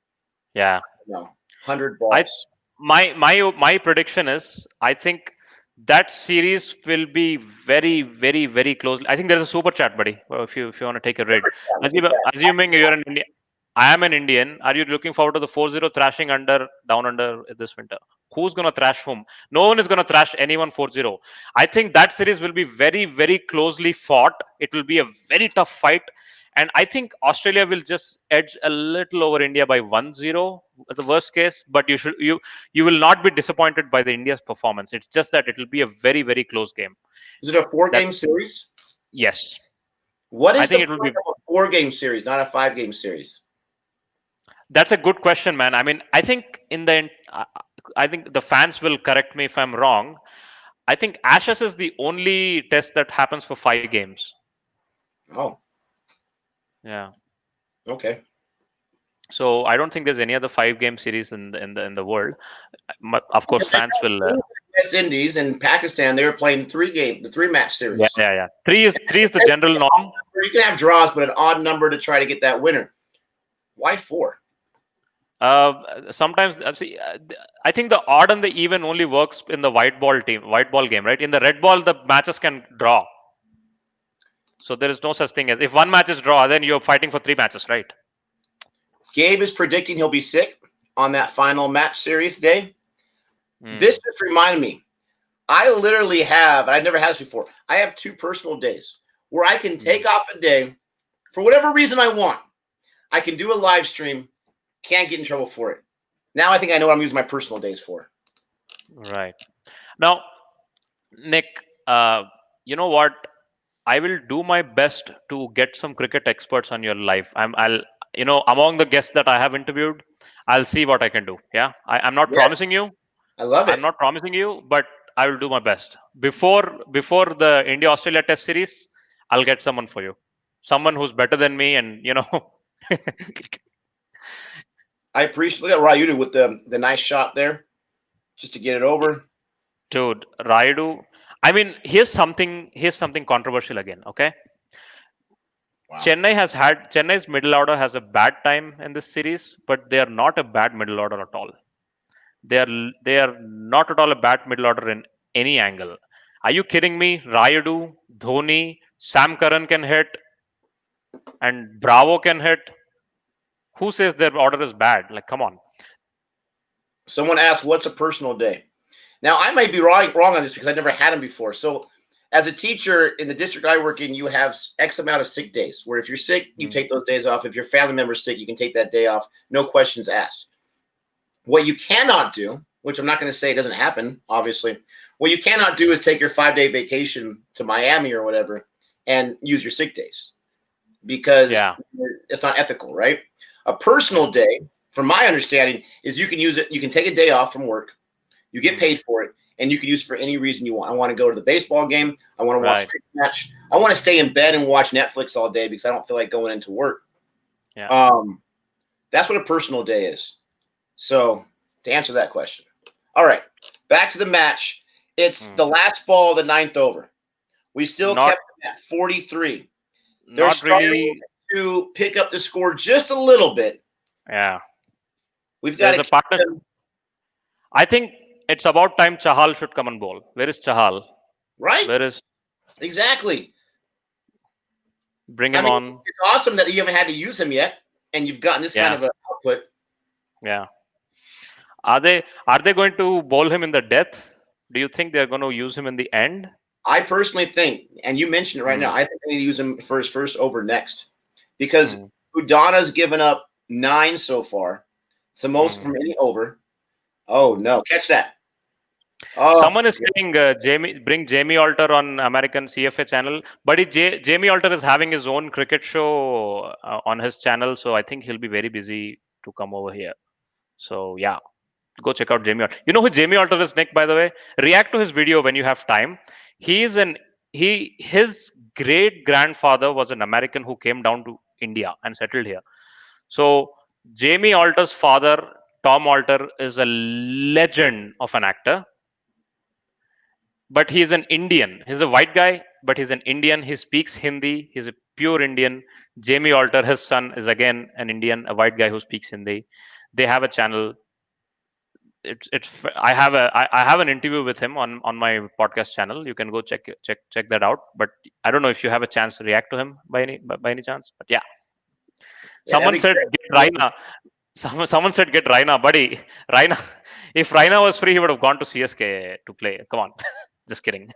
Speaker 2: Yeah.
Speaker 1: 100
Speaker 2: I
Speaker 1: balls.
Speaker 2: my prediction is I think that series will be very close. I think there's a super chat, buddy. If you want to take a read.
Speaker 1: Look at that.
Speaker 2: Assuming you're an Indian, I am an Indian. Are you looking forward to the 4-0 thrashing down under this winter? Who's gonna thrash whom? No one is gonna thrash anyone 4-0. I think that series will be very closely fought. It will be a very tough fight. And I think Australia will just edge a little over India by 1-0 at the worst case. But you will not be disappointed by the India's performance. It's just that it will be a very close game.
Speaker 1: Is it a four
Speaker 2: That
Speaker 1: game series?
Speaker 2: yes,
Speaker 1: What
Speaker 2: I
Speaker 1: is the
Speaker 2: think it will
Speaker 1: point
Speaker 2: be.
Speaker 1: of a 4 game series, not a 5 game series?
Speaker 2: That's a good question, man. I mean, I think I think the fans will correct me if I'm wrong. I think Ashes is the only test that happens for 5 games.
Speaker 1: Oh,
Speaker 2: Yeah.
Speaker 1: okay.
Speaker 2: So I don't think there's any other 5 game series in the world. Of course, fans will.
Speaker 1: West Indies and Pakistan, they were playing the 3-match series.
Speaker 2: Yeah. Three is the general norm.
Speaker 1: You can have draws, but an odd number to try to get that winner. Why 4?
Speaker 2: Sometimes see, I think the odd and the even only works in the white ball game, right? In the red ball, the matches can draw. So there is no such thing as if one match is draw, then you're fighting for 3 matches, right?
Speaker 1: Gabe is predicting he'll be sick on that final match series day. This just reminded me. I literally have, and I've never had this before, I have 2 personal days where I can take off a day for whatever reason I want. I can do a live stream, can't get in trouble for it. Now I think I know what I'm using my personal days for.
Speaker 2: Right. Now, Nick, you know what? I will do my best to get some cricket experts on your live. I'll among the guests that I have interviewed, I'll see what I can do. Yeah. I'm not promising you.
Speaker 1: I love it.
Speaker 2: I'm not promising you, but I will do my best. Before the India Australia Test series, I'll get someone for you. Someone who's better than me, and
Speaker 1: I appreciate. Look at Rayudu with the nice shot there, just to get it over.
Speaker 2: Dude, Rayudu. I mean, here's something controversial again. Okay,
Speaker 1: Wow.
Speaker 2: Chennai's middle order has a bad time in this series, but they are not a bad middle order at all. They are not at all a bad middle order in any angle. Are you kidding me? Rayudu, Dhoni, Sam Curran can hit, and Bravo can hit. Who says their order is bad? Like, come on.
Speaker 1: Someone asked, "What's a personal day?" Now, I might be wrong on this because I never had them before. So, as a teacher in the district I work in, you have X amount of sick days. Where if you're sick, you take those days off. If your family member's sick, you can take that day off. No questions asked. What you cannot do, which I'm not going to say doesn't happen, obviously, what you cannot do is take your 5-day vacation to Miami or whatever and use your sick days because it's not ethical, right? A personal day, from my understanding, is you can use it. You can take a day off from work. You get paid for it, and you can use it for any reason you want. I want to go to the baseball game. I want to watch a cricket match. I want to stay in bed and watch Netflix all day because I don't feel like going into work.
Speaker 2: Yeah.
Speaker 1: That's what a personal day is. So to answer that question. All right, back to the match. It's the last ball of the 9th over. We still kept it at 43. They're starting to pick up the score just a little bit.
Speaker 2: Yeah.
Speaker 1: We've got
Speaker 2: a partner. I think it's about time Chahal should come and bowl. Where is Chahal?
Speaker 1: Right.
Speaker 2: Where is
Speaker 1: exactly?
Speaker 2: Bring him on.
Speaker 1: It's awesome that you haven't had to use him yet, and you've gotten this kind of an output.
Speaker 2: Yeah. Are they going to bowl him in the death? Do you think they're going to use him in the end?
Speaker 1: I personally think, and you mentioned it right now, I think they need to use him for his first over next. Because Udana's given up 9 so far. It's the most from any over. Oh, no. Catch that.
Speaker 2: Oh, someone is saying bring Jamie Alter on American CFA channel. But Jamie Alter is having his own cricket show on his channel. So I think he'll be very busy to come over here. So, yeah. Go check out Jamie Alter. You know who Jamie Alter is, Nick, by the way? React to his video when you have time. His great grandfather was an American who came down to India and settled here. So Jamie Alter's father, Tom Alter, is a legend of an actor. But he's an Indian. He's a white guy, but he's an Indian. He speaks Hindi. He's a pure Indian. Jamie Alter, his son, is again an Indian, a white guy who speaks Hindi. They have a channel. I have an interview with him on my podcast channel. You can go check that out. But I don't know if you have a chance to react to him by any chance. But yeah, someone said get Raina. Someone said get Raina, buddy. Raina. If Raina was free, he would have gone to CSK to play. Come on, just kidding.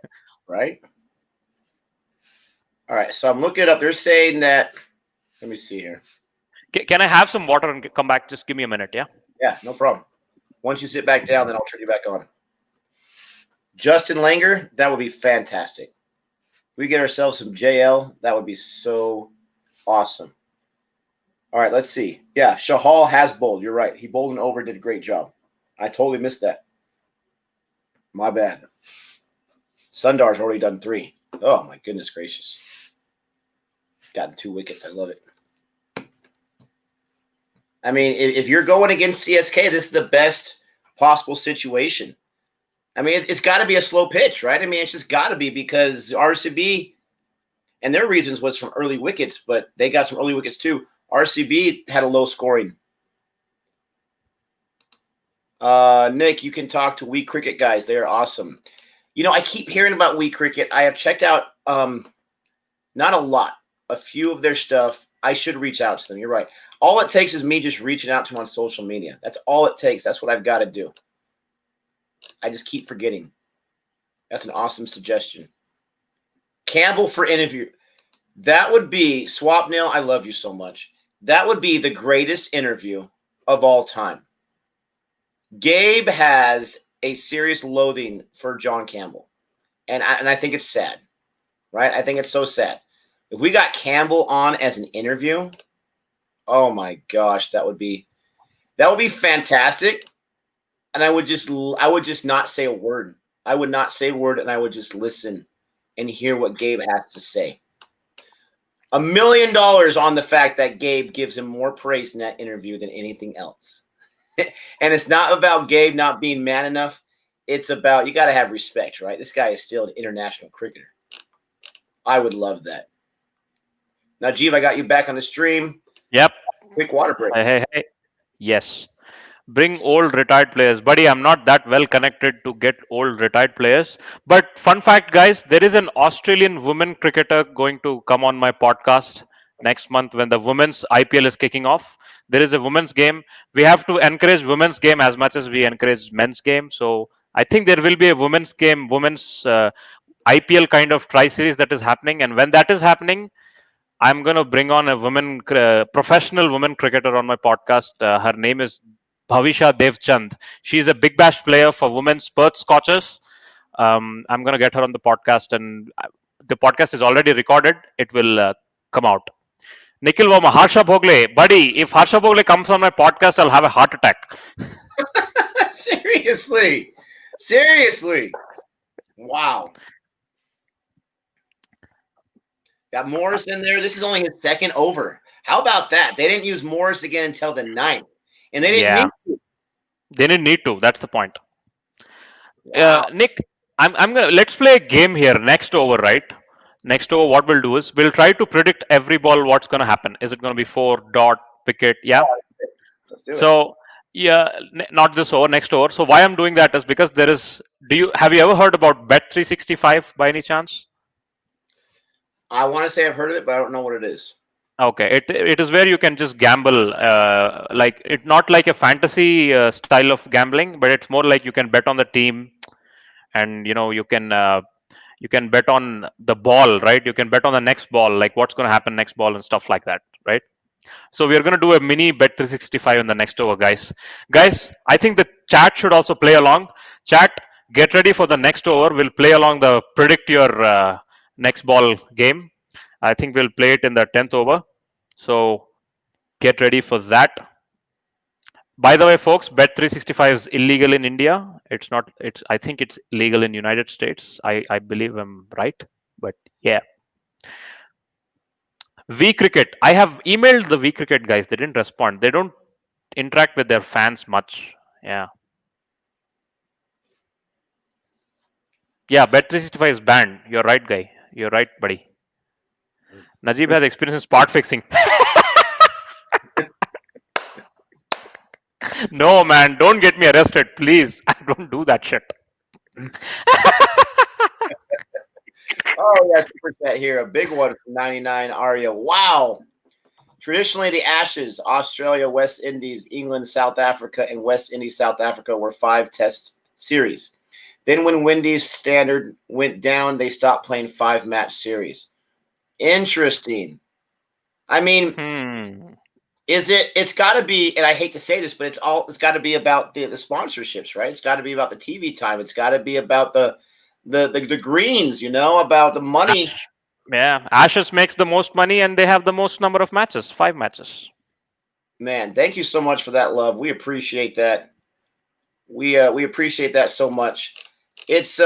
Speaker 1: Right. All right. So I'm looking it up. They're saying that. Let me see here.
Speaker 2: Can I have some water and come back? Just give me a minute. Yeah.
Speaker 1: Yeah. No problem. Once you sit back down, then I'll turn you back on. Justin Langer, that would be fantastic. We get ourselves some JL. That would be so awesome. All right, let's see. Yeah, Chahal has bowled. You're right. He bowled and over, did a great job. I totally missed that. My bad. Sundar's already done 3. Oh, my goodness gracious. Gotten 2 wickets. I love it. I mean, if you're going against CSK, this is the best possible situation. I mean, it's got to be a slow pitch, right? I mean, it's just got to be because RCB and their reasons was from early wickets, but they got some early wickets too. RCB had a low scoring. Nick, you can talk to We Cricket guys. They are awesome. You know, I keep hearing about We Cricket. I have checked out not a lot, a few of their stuff. I should reach out to them. You're right. All it takes is me just reaching out to them on social media. That's all it takes. That's what I've got to do. I just keep forgetting. That's an awesome suggestion. Campbell for interview. That would be, Swapnail, I love you so much. That would be the greatest interview of all time. Gabe has a serious loathing for John Campbell. And I think it's sad, right? I think it's so sad. If we got Campbell on as an interview, oh my gosh, that would be fantastic. And I would just not say a word. I would not say a word, and I would just listen and hear what Gabe has to say. $1 million on the fact that Gabe gives him more praise in that interview than anything else. And it's not about Gabe not being man enough. It's about, you got to have respect, right? This guy is still an international cricketer. I would love that. Najeeb, I got you back on the stream.
Speaker 2: Yep.
Speaker 1: Quick water break.
Speaker 2: Hey. Yes. Bring old retired players. Buddy, I'm not that well connected to get old retired players. But fun fact, guys, there is an Australian women cricketer going to come on my podcast next month when the women's IPL is kicking off. There is a women's game. We have to encourage women's game as much as we encourage men's game. So I think there will be a women's game, women's IPL kind of tri-series that is happening. And when that is happening, I'm going to bring on a professional woman cricketer on my podcast. Her name is Bhavisha Devchand. She's a Big Bash player for women's Perth Scorchers. I'm going to get her on the podcast, and the podcast is already recorded. It will come out. Nikhil Verma, Harsha Bhogle. Buddy, if Harsha Bhogle comes on my podcast, I'll have a heart attack.
Speaker 1: Seriously. Wow. Got Morris in there. This is only his second over. How about that? They didn't use Morris again until the 9th. And they didn't need to.
Speaker 2: They didn't need to. That's the point.
Speaker 1: Wow.
Speaker 2: Nick, I'm gonna let's play a game here. Next over, right? Next over, what we'll do is we'll try to predict every ball what's gonna happen. Is it gonna be 4, dot, wicket? Yeah.
Speaker 1: Let's do it.
Speaker 2: So yeah, not this over, next over. So why I'm doing that is because there is. Have you ever heard about Bet365 by any chance?
Speaker 1: I want to say I've heard of it, but I don't know what it is.
Speaker 2: Okay, it is where you can just gamble, like it not like a fantasy style of gambling, but it's more like you can bet on the team, and you can bet on the ball, right? You can bet on the next ball, like what's going to happen next ball and stuff like that, right? So we are going to do a mini bet 365 in the next over, guys. Guys, I think the chat should also play along. Chat, get ready for the next over. We'll play along the predict your next ball game. I think we'll play it in the 10th over. So get ready for that. By the way, folks, Bet365 is illegal in India. It's not. I think it's legal in United States. I believe I'm right. But yeah. V Cricket. I have emailed the V Cricket guys. They didn't respond. They don't interact with their fans much. Yeah. Yeah, Bet365 is banned. You're right, guy. You're right, buddy. Najeeb has experience in spot fixing. No, man, don't get me arrested, please. I don't do that shit.
Speaker 1: Oh, yeah, super chat here. A big one from 99 Aria. Wow. Traditionally, the Ashes, Australia, West Indies, England, South Africa, and West Indies, South Africa were 5 test series. Then when Windies standard went down, they stopped playing 5-match series. Interesting. I mean, it's got to be, and I hate to say this, but it's got to be about the sponsorships, right? It's got to be about the TV time. It's got to be about the greens, about the money.
Speaker 2: Yeah, Ashes makes the most money, and they have the most number of matches, 5 matches.
Speaker 1: Man, thank you so much for that, love. We appreciate that. We appreciate that so much. It's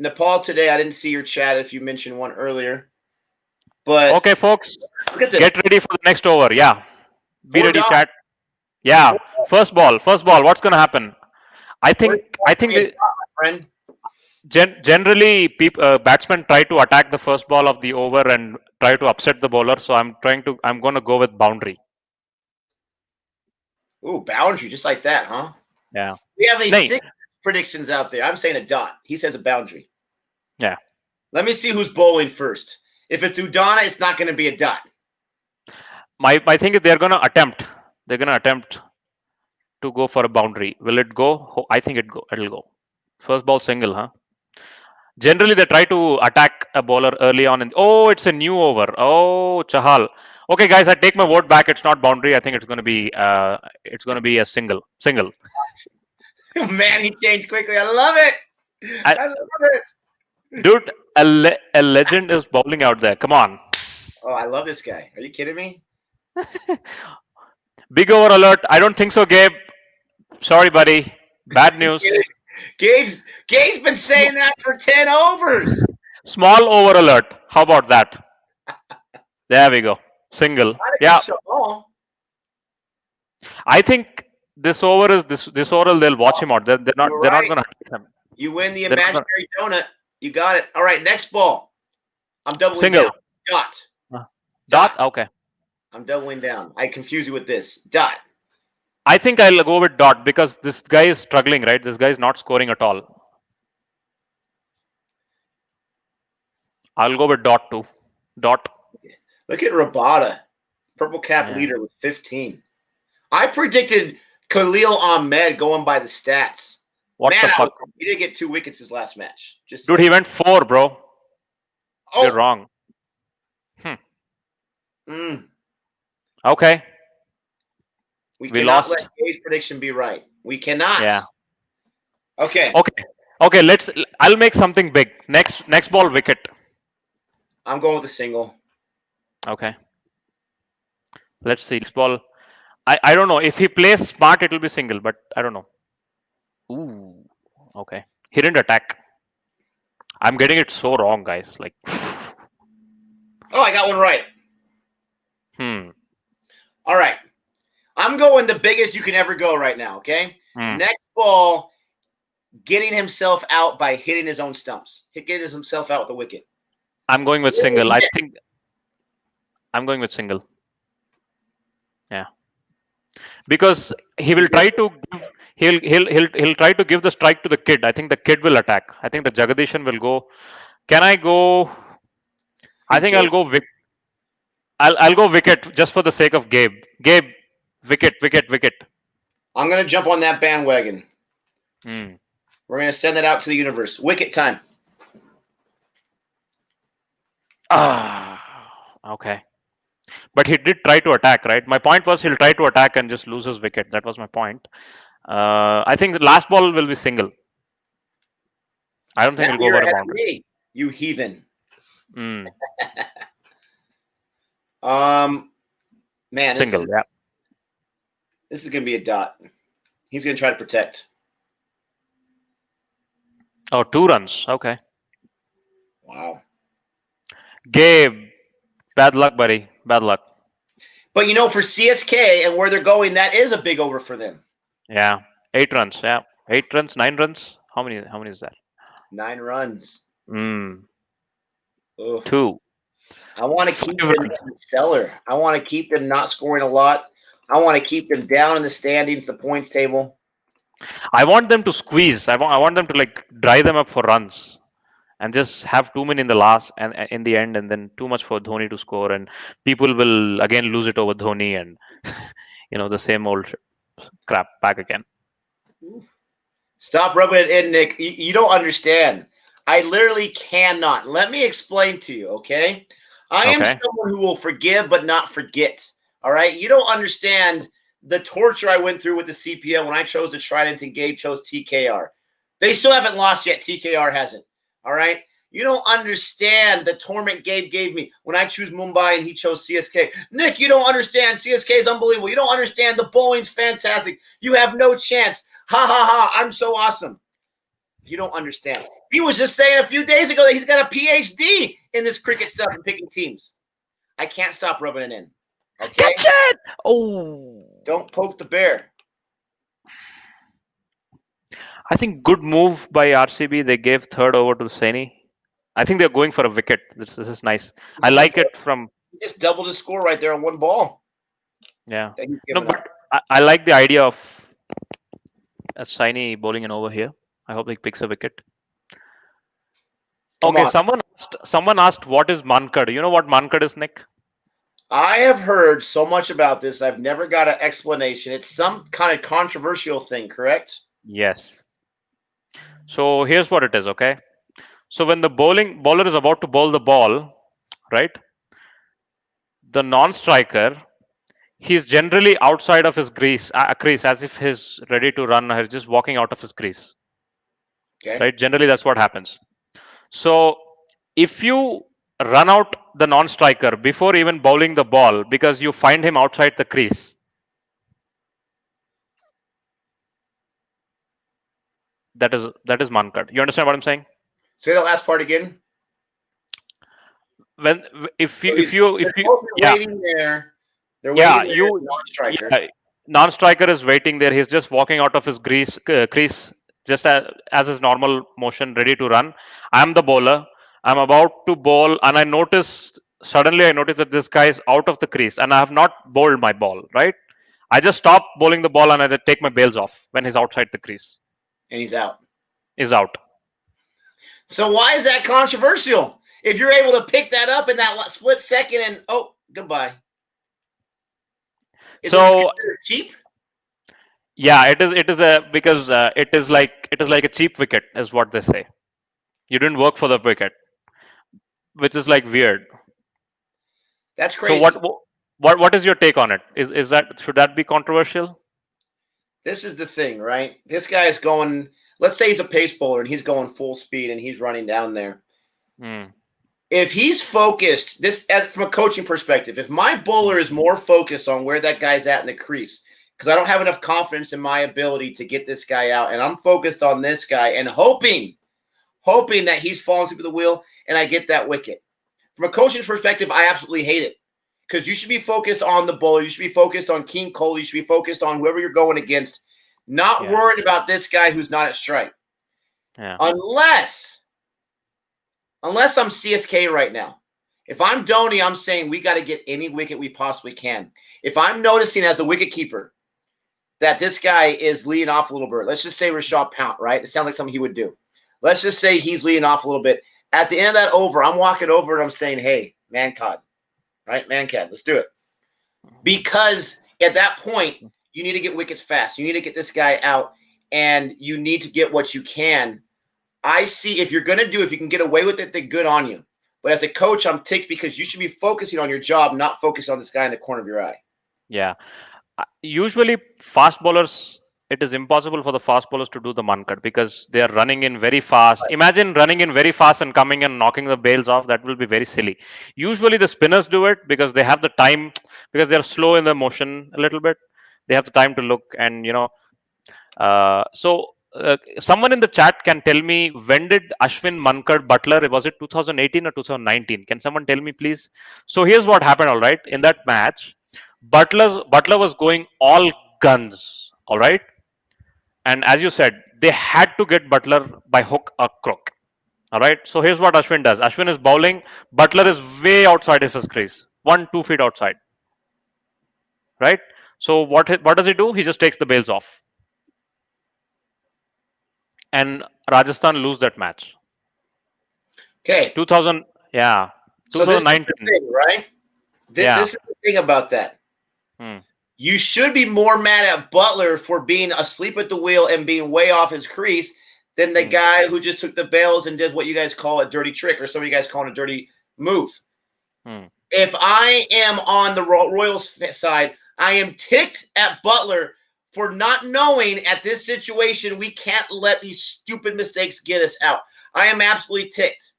Speaker 1: Nepal today. I didn't see your chat if you mentioned one earlier. But
Speaker 2: okay, folks,
Speaker 1: look at this.
Speaker 2: Get ready for the next over. Yeah, be ready, chat. Yeah, first ball. What's gonna happen? I think the,
Speaker 1: friend.
Speaker 2: generally batsmen try to attack the first ball of the over and try to upset the bowler. So I'm going to go with boundary.
Speaker 1: Ooh, boundary, just like that, huh?
Speaker 2: Yeah.
Speaker 1: We have any
Speaker 2: Nahi.
Speaker 1: 6 predictions out there. I'm saying a dot. He says a boundary.
Speaker 2: Yeah.
Speaker 1: Let me see who's bowling first. If it's Udana, it's not going to be a dot.
Speaker 2: My thing is they're going to attempt. They're going to attempt to go for a boundary. Will it go? I think it'll go. First ball single, huh? Generally, they try to attack a bowler early on. Oh, it's a new over. Oh, Chahal. Okay, guys, I take my vote back. It's not boundary. I think it's going to be a single. Single.
Speaker 1: Man, he changed quickly. I love it. I love it.
Speaker 2: Dude, a legend is bowling out there. Come on.
Speaker 1: Oh, I love this guy. Are you kidding me?
Speaker 2: Big over alert. I don't think so, Gabe. Sorry, buddy. Bad news.
Speaker 1: Gabe's been saying that for 10 overs.
Speaker 2: Small over alert. How about that? There we go. Single. Yeah. I think this over is this over. They'll watch him out. They're not going to hit him.
Speaker 1: You win the imaginary donut. You got it. All right, next ball. I'm doubling
Speaker 2: Single.
Speaker 1: down. Dot.
Speaker 2: Dot. Okay.
Speaker 1: I'm doubling down. I confuse you with this. Dot.
Speaker 2: I think I'll go with dot because this guy is struggling, right? This guy is not scoring at all. I'll go with dot too. Dot.
Speaker 1: Look at Rabada, purple cap leader with 15. I predicted Khalil Ahmed going by the stats.
Speaker 2: What the fuck?
Speaker 1: He didn't get 2 wickets his last match.
Speaker 2: Dude, he went 4, bro. Oh. You're wrong. Okay.
Speaker 1: We cannot lost. Let Gabe's prediction be right. We cannot.
Speaker 2: Yeah.
Speaker 1: Okay.
Speaker 2: I'll make something big. Next ball wicket.
Speaker 1: I'm going with a single.
Speaker 2: Okay. Let's see. Next ball. I don't know. If he plays smart, it'll be single, but I don't know. Ooh. Okay. He didn't attack. I'm getting it so wrong, guys. Like.
Speaker 1: Oh, I got one right. All right. I'm going the biggest you can ever go right now, okay? Next ball, getting himself out by hitting his own stumps. Getting himself out with the wicket.
Speaker 2: I'm going with single. I think I'm going with single. Yeah. Because he will try to he'll try to give the strike to the kid. I think the kid will attack. I think the Jagadishan will go. Can I go? I think I'll go wicket. I'll go wicket just for the sake of Gabe. Gabe, wicket.
Speaker 1: I'm gonna jump on that bandwagon. We're gonna send it out to the universe. Wicket time.
Speaker 2: Okay. But he did try to attack, right? My point was he'll try to attack and just lose his wicket. That was my point. I think the last ball will be single. I don't think he'll go over a boundary.
Speaker 1: You heathen. Man,
Speaker 2: single. Yeah.
Speaker 1: This is gonna be a dot. He's gonna try to protect.
Speaker 2: Oh, 2 runs. Okay.
Speaker 1: Wow.
Speaker 2: Gabe, bad luck, buddy. Bad luck.
Speaker 1: But you know, for CSK and where they're going, that is a big over for them.
Speaker 2: Yeah, 8 runs. Yeah, 8 runs, 9 runs. How many is that?
Speaker 1: 9 runs.
Speaker 2: 2.
Speaker 1: I want to keep them in the cellar. I want to keep them not scoring a lot. I want to keep them down in the standings, the points table.
Speaker 2: I want them to squeeze. I want them to like dry them up for runs, and just have too many in the last and in the end, and then too much for Dhoni to score, and people will again lose it over Dhoni, and the same old crap back again.
Speaker 1: Stop rubbing it in, Nick. You don't understand. I literally cannot. Let me explain to you, okay? I am someone who will forgive but not forget. All right? You don't understand the torture I went through with the CPL when I chose the Tridents and Gabe chose TKR. They still haven't lost yet. TKR hasn't. All right? You don't understand the torment Gabe gave me when I choose Mumbai and he chose CSK. Nick, you don't understand. CSK is unbelievable. You don't understand. The bowling's fantastic. You have no chance. Ha, ha, ha. I'm so awesome. You don't understand. He was just saying a few days ago that he's got a PhD in this cricket stuff and picking teams. I can't stop rubbing it in. Okay?
Speaker 2: Catch it! Oh.
Speaker 1: Don't poke the bear.
Speaker 2: I think good move by RCB. They gave third over to Saini. I think they're going for a wicket. This is nice. I
Speaker 1: This is a
Speaker 2: like it from
Speaker 1: he just doubled his score right there on one ball
Speaker 2: yeah.
Speaker 1: that he's
Speaker 2: No,
Speaker 1: giving
Speaker 2: but
Speaker 1: up.
Speaker 2: I like the idea of a Saini bowling an over here. I hope he picks a wicket.
Speaker 1: Come
Speaker 2: Okay,
Speaker 1: on.
Speaker 2: someone asked what is Mankad. You know what Mankad is, Nick?
Speaker 1: I have heard so much about this, and I've never got an explanation. It's some kind of controversial thing, correct?
Speaker 2: Yes. So here's what it is, okay? So when the bowler is about to bowl the ball, right? The non-striker, he's generally outside of his crease as if he's ready to run or he's just walking out of his crease,
Speaker 1: Okay.
Speaker 2: right? Generally, that's what happens. So if you run out the non-striker before even bowling the ball because you find him outside the crease, that is Mankad. You understand what I'm saying?
Speaker 1: Say that last part again.
Speaker 2: When if
Speaker 1: So
Speaker 2: you
Speaker 1: he's
Speaker 2: if you if
Speaker 1: they're
Speaker 2: you
Speaker 1: both
Speaker 2: yeah
Speaker 1: waiting there. They're
Speaker 2: yeah
Speaker 1: waiting there,
Speaker 2: you
Speaker 1: non-striker.
Speaker 2: yeah non-striker is waiting there. He's just walking out of his crease just as his normal motion, ready to run. I'm the bowler. I'm about to bowl, and I noticed that this guy is out of the crease, and I have not bowled my ball. Right? I just stop bowling the ball, and I just take my bails off when he's outside the crease.
Speaker 1: And he's out.
Speaker 2: Is out.
Speaker 1: So why is that controversial? If you're able to pick that up in that split second and oh, goodbye. Is it
Speaker 2: So
Speaker 1: cheap?
Speaker 2: yeah, it is a because it is like a cheap wicket is what they say. You didn't work for the wicket, which is like weird.
Speaker 1: That's
Speaker 2: So
Speaker 1: crazy.
Speaker 2: what is your take on it? Is that should that be controversial?
Speaker 1: This is the thing, right? This guy is going. Let's say he's a pace bowler and he's going full speed and he's running down there.
Speaker 2: Hmm.
Speaker 1: If he's focused, from a coaching perspective, if my bowler is more focused on where that guy's at in the crease, because I don't have enough confidence in my ability to get this guy out, and I'm focused on this guy and hoping that he's falling asleep at the wheel and I get that wicket. From a coaching perspective, I absolutely hate it because you should be focused on the bowler. You should be focused on King Cole. You should be focused on whoever you're going against, not
Speaker 2: Yeah.
Speaker 1: worried about this guy who's not at strike.
Speaker 2: Yeah.
Speaker 1: Unless I'm CSK right now. If I'm Dhoni, I'm saying we got to get any wicket we possibly can. If I'm noticing as a wicket keeper that this guy is leading off a little bit, let's just say Rishabh Pant, right? It sounds like something he would do. Let's just say he's leading off a little bit. At the end of that over, I'm walking over and I'm saying, hey, Mankad, right? Mankad, let's do it. Because at that point, you need to get wickets fast. You need to get this guy out, and you need to get what you can. I see if you can get away with it, then good on you. But as a coach, I'm ticked because you should be focusing on your job, not focusing on this guy in the corner of your eye.
Speaker 2: Yeah. Usually, fast bowlers, it is impossible for the fast bowlers to do the Mankad because they are running in very fast. Imagine running in very fast and coming and knocking the bails off. That will be very silly. Usually, the spinners do it because they have the time, because they are slow in the motion a little bit. They have the time to look and, someone in the chat can tell me when did Ashwin Mankad Butler, was it 2018 or 2019? Can someone tell me, please? So here's what happened, all right. In that match, Butler was going all guns, all right. And as you said, they had to get Butler by hook or crook, all right. So here's what Ashwin does. Ashwin is bowling. Butler is way outside of his crease, 1-2 feet outside, right? So what does he do? He just takes the bails off, and Rajasthan lose that match.
Speaker 1: Okay.
Speaker 2: 2000, yeah,
Speaker 1: So this is the
Speaker 2: 2019.
Speaker 1: thing, right?
Speaker 2: Yeah.
Speaker 1: This is the thing about that.
Speaker 2: Hmm.
Speaker 1: You should be more mad at Butler for being asleep at the wheel and being way off his crease than the guy who just took the bails and did what you guys call a dirty trick, or some of you guys call it a dirty move. If I am on the Royals side, I am ticked at Butler for not knowing at this situation we can't let these stupid mistakes get us out. I am absolutely ticked.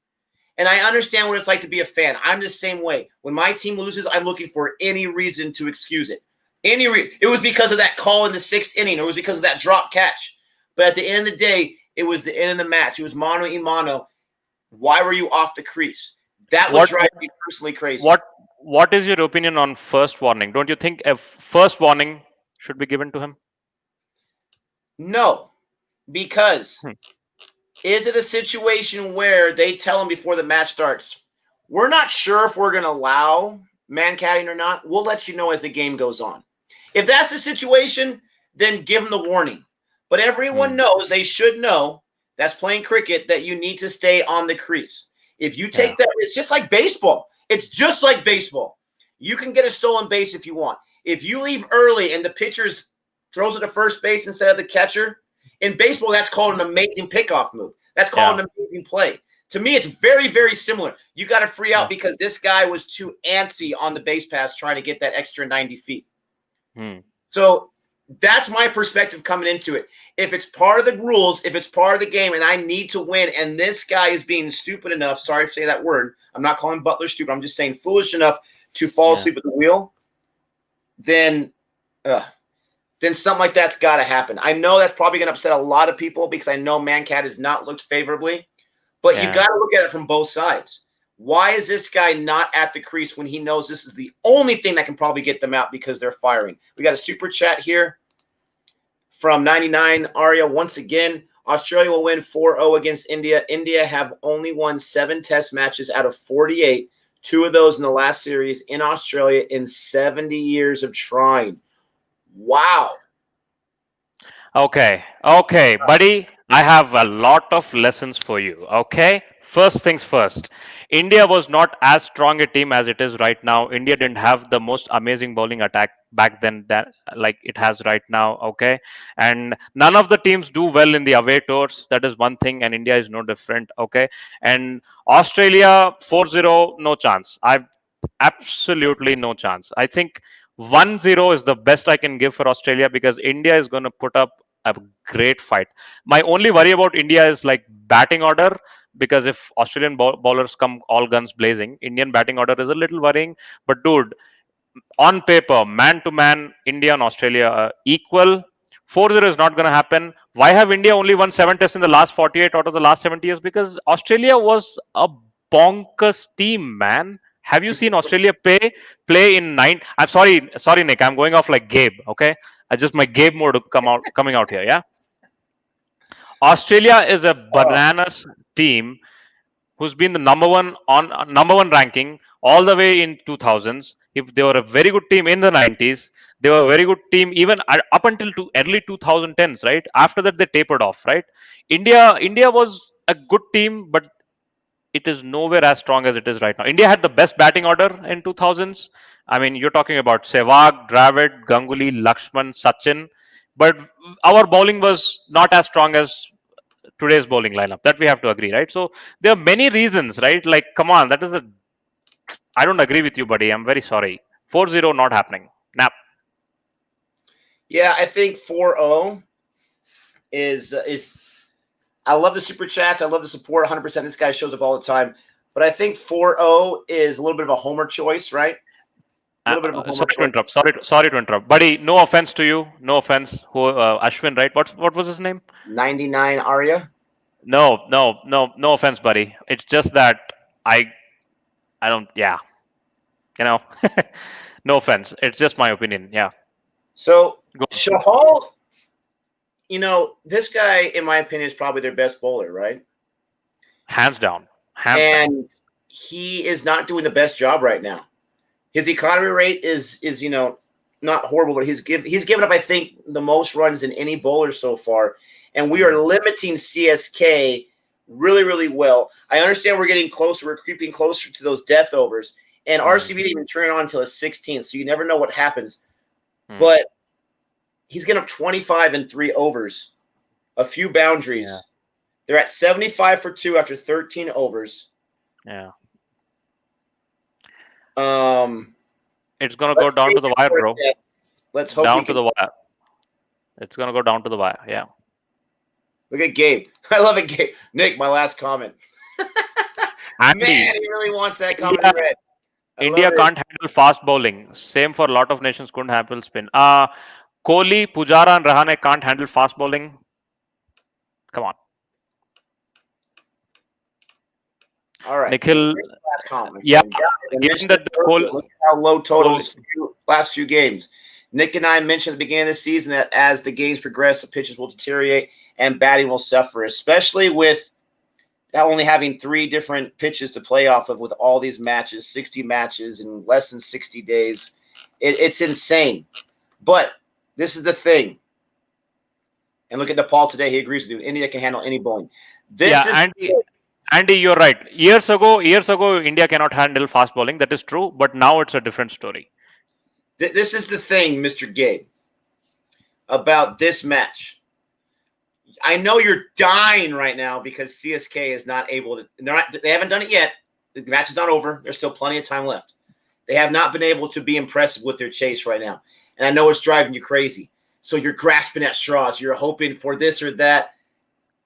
Speaker 1: And I understand what it's like to be a fan. I'm the same way. When my team loses, I'm looking for any reason to excuse it. It was because of that call in the 6th inning. It was because of that drop catch. But at the end of the day, it was the end of the match. It was mano a mano. Why were you off the crease? That would drive me personally crazy.
Speaker 2: What is your opinion on first warning? Don't you think a first warning should be given to him?
Speaker 1: No. Because
Speaker 2: Hmm.
Speaker 1: is it a situation where they tell him before the match starts, we're not sure if we're going to allow man catting or not. We'll let you know as the game goes on. If that's the situation, then give them the warning. But everyone
Speaker 2: Hmm.
Speaker 1: knows, they should know, that's playing cricket, that you need to stay on the crease. If you
Speaker 2: Yeah.
Speaker 1: take that, it's just like baseball. It's just like baseball. You can get a stolen base if you want. If you leave early and the pitcher throws it to first base instead of the catcher, in baseball, that's called an amazing pickoff move. That's called
Speaker 2: Yeah.
Speaker 1: an amazing play. To me, it's very, very similar. You got to free out
Speaker 2: Yeah.
Speaker 1: because this guy was too antsy on the base pass trying to get that extra 90 feet.
Speaker 2: Hmm.
Speaker 1: So that's my perspective coming into it. If it's part of the rules, if it's part of the game, and I need to win, and this guy is being stupid enough, sorry to say that word, I'm not calling Butler stupid, I'm just saying foolish enough to fall
Speaker 2: Yeah.
Speaker 1: asleep at the wheel, then something like that's got to happen. I know that's probably going to upset a lot of people because I know Mancat has not looked favorably, but you
Speaker 2: Yeah.
Speaker 1: got to look at it from both sides. Why is this guy not at the crease when he knows this is the only thing that can probably get them out because they're firing? We got a super chat here from 99 Arya. Once again, Australia will win 4-0 against India. India have only won 7 test matches out of 48, 2 of those in the last series in Australia in 70 years of trying. Wow.
Speaker 2: Okay, buddy. I have a lot of lessons for you. Okay, first things first. India was not as strong a team as it is right now. India didn't have the most amazing bowling attack back then that like it has right now. Okay, and none of the teams do well in the away tours. That is one thing, and India is no different. Okay, and Australia 4-0, no chance. I absolutely no chance. I think 1-0 is the best I can give for Australia because India is going to put up a great fight. My only worry about India is like batting order because if Australian bowlers come all guns blazing, Indian batting order is a little worrying. But dude, on paper, man to man, India and Australia are equal. 4-0 is not going to happen. Why have India only won 7 tests in the last 48 out of the last 70 years? Because Australia was a bonkers team, man. Have you seen Australia play in 9? I'm sorry, Nick. I'm going off like Gabe. Okay, I just my Gabe mode coming out here. Yeah, Australia is a bananas team who's been the number one ranking all the way in 2000s. If they were a very good team in the 90s, they were a very good team even up until early 2010s. Right after that, they tapered off. Right, India was a good team, but it is nowhere as strong as it is right now. India had the best batting order in 2000s. I mean, you're talking about Sehwag, Dravid, Ganguly, Lakshman, Sachin, but our bowling was not as strong as today's bowling lineup. That we have to agree, right? So there are many reasons, right? Like, come on, that is a. I don't agree with you, buddy. I'm very sorry. 4-0 not happening. Nap.
Speaker 1: Yeah, I think 4-0 is I love the super chats. I love the support 100%. This guy shows up all the time. But I think 4-0 is a little bit of a homer choice, right? A little bit of a homer
Speaker 2: Sorry to
Speaker 1: choice.
Speaker 2: interrupt. Sorry to interrupt, buddy. No offense to you. No offense. Who Ashwin, right? What was his name?
Speaker 1: 99 Arya.
Speaker 2: No offense, buddy. It's just that I I don't. Yeah, you know. No offense. It's just my opinion. Yeah.
Speaker 1: So
Speaker 2: Go on.
Speaker 1: Shahal, this guy, in my opinion, is probably their best bowler, right?
Speaker 2: Hands down. Hands down.
Speaker 1: And he is not doing the best job right now. His economy rate is not horrible, but he's given up, I think, the most runs in any bowler so far. And we are limiting CSK really, really well. I understand we're getting closer. We're creeping closer to those death overs. And RCB didn't even turn it on until the 16th, so you never know what happens. But he's getting up 25 in 3 overs, a few boundaries.
Speaker 2: Yeah.
Speaker 1: They're at 75 for 2 after 13 overs.
Speaker 2: Yeah.
Speaker 1: It's
Speaker 2: gonna go down to the wire, bro.
Speaker 1: Let's hope
Speaker 2: Down to the wire. It's gonna go down to the wire. Yeah.
Speaker 1: Look at Gabe. I love it, Gabe. Nick, my last comment.
Speaker 2: Andy,
Speaker 1: Man, he really wants that comment read.
Speaker 2: India can't handle fast bowling. Same for a lot of nations couldn't handle spin. Kohli, Pujara, and Rahane can't handle fast bowling. Come on.
Speaker 1: All right.
Speaker 2: Nikhil.
Speaker 1: Last comment.
Speaker 2: Yeah.
Speaker 1: Given
Speaker 2: that the
Speaker 1: look at how low totals last few games. Nick and I mentioned at the beginning of the season that as the games progress, the pitches will deteriorate and batting will suffer, especially with only having 3 different pitches to play off of with all these matches, 60 matches in less than 60 days. It's insane. But this is the thing. And look at Nepal today. He agrees with you. India can handle any bowling. This
Speaker 2: Yeah,
Speaker 1: is
Speaker 2: Andy, you're right. Years ago, India cannot handle fast bowling. That is true. But now it's a different story.
Speaker 1: this is the thing, Mr. Gabe, about this match. I know you're dying right now because CSK is not able to. They haven't done it yet. The match is not over. There's still plenty of time left. They have not been able to be impressive with their chase right now, and I know it's driving you crazy. So you're grasping at straws. You're hoping for this or that.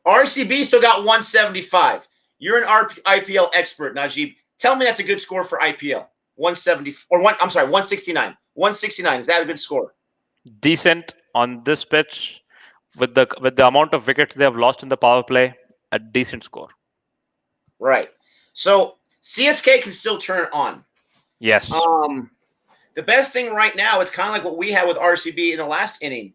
Speaker 1: RCB still got 175. You're an IPL expert, Najeeb. Tell me that's a good score for IPL. 170 or one. I'm sorry, 169. 169. Is that a good score?
Speaker 2: Decent on this pitch with the amount of wickets they have lost in the power play. A decent score.
Speaker 1: Right. So CSK can still turn it on.
Speaker 2: Yes.
Speaker 1: The best thing right now, it's kind of like what we had with RCB in the last inning,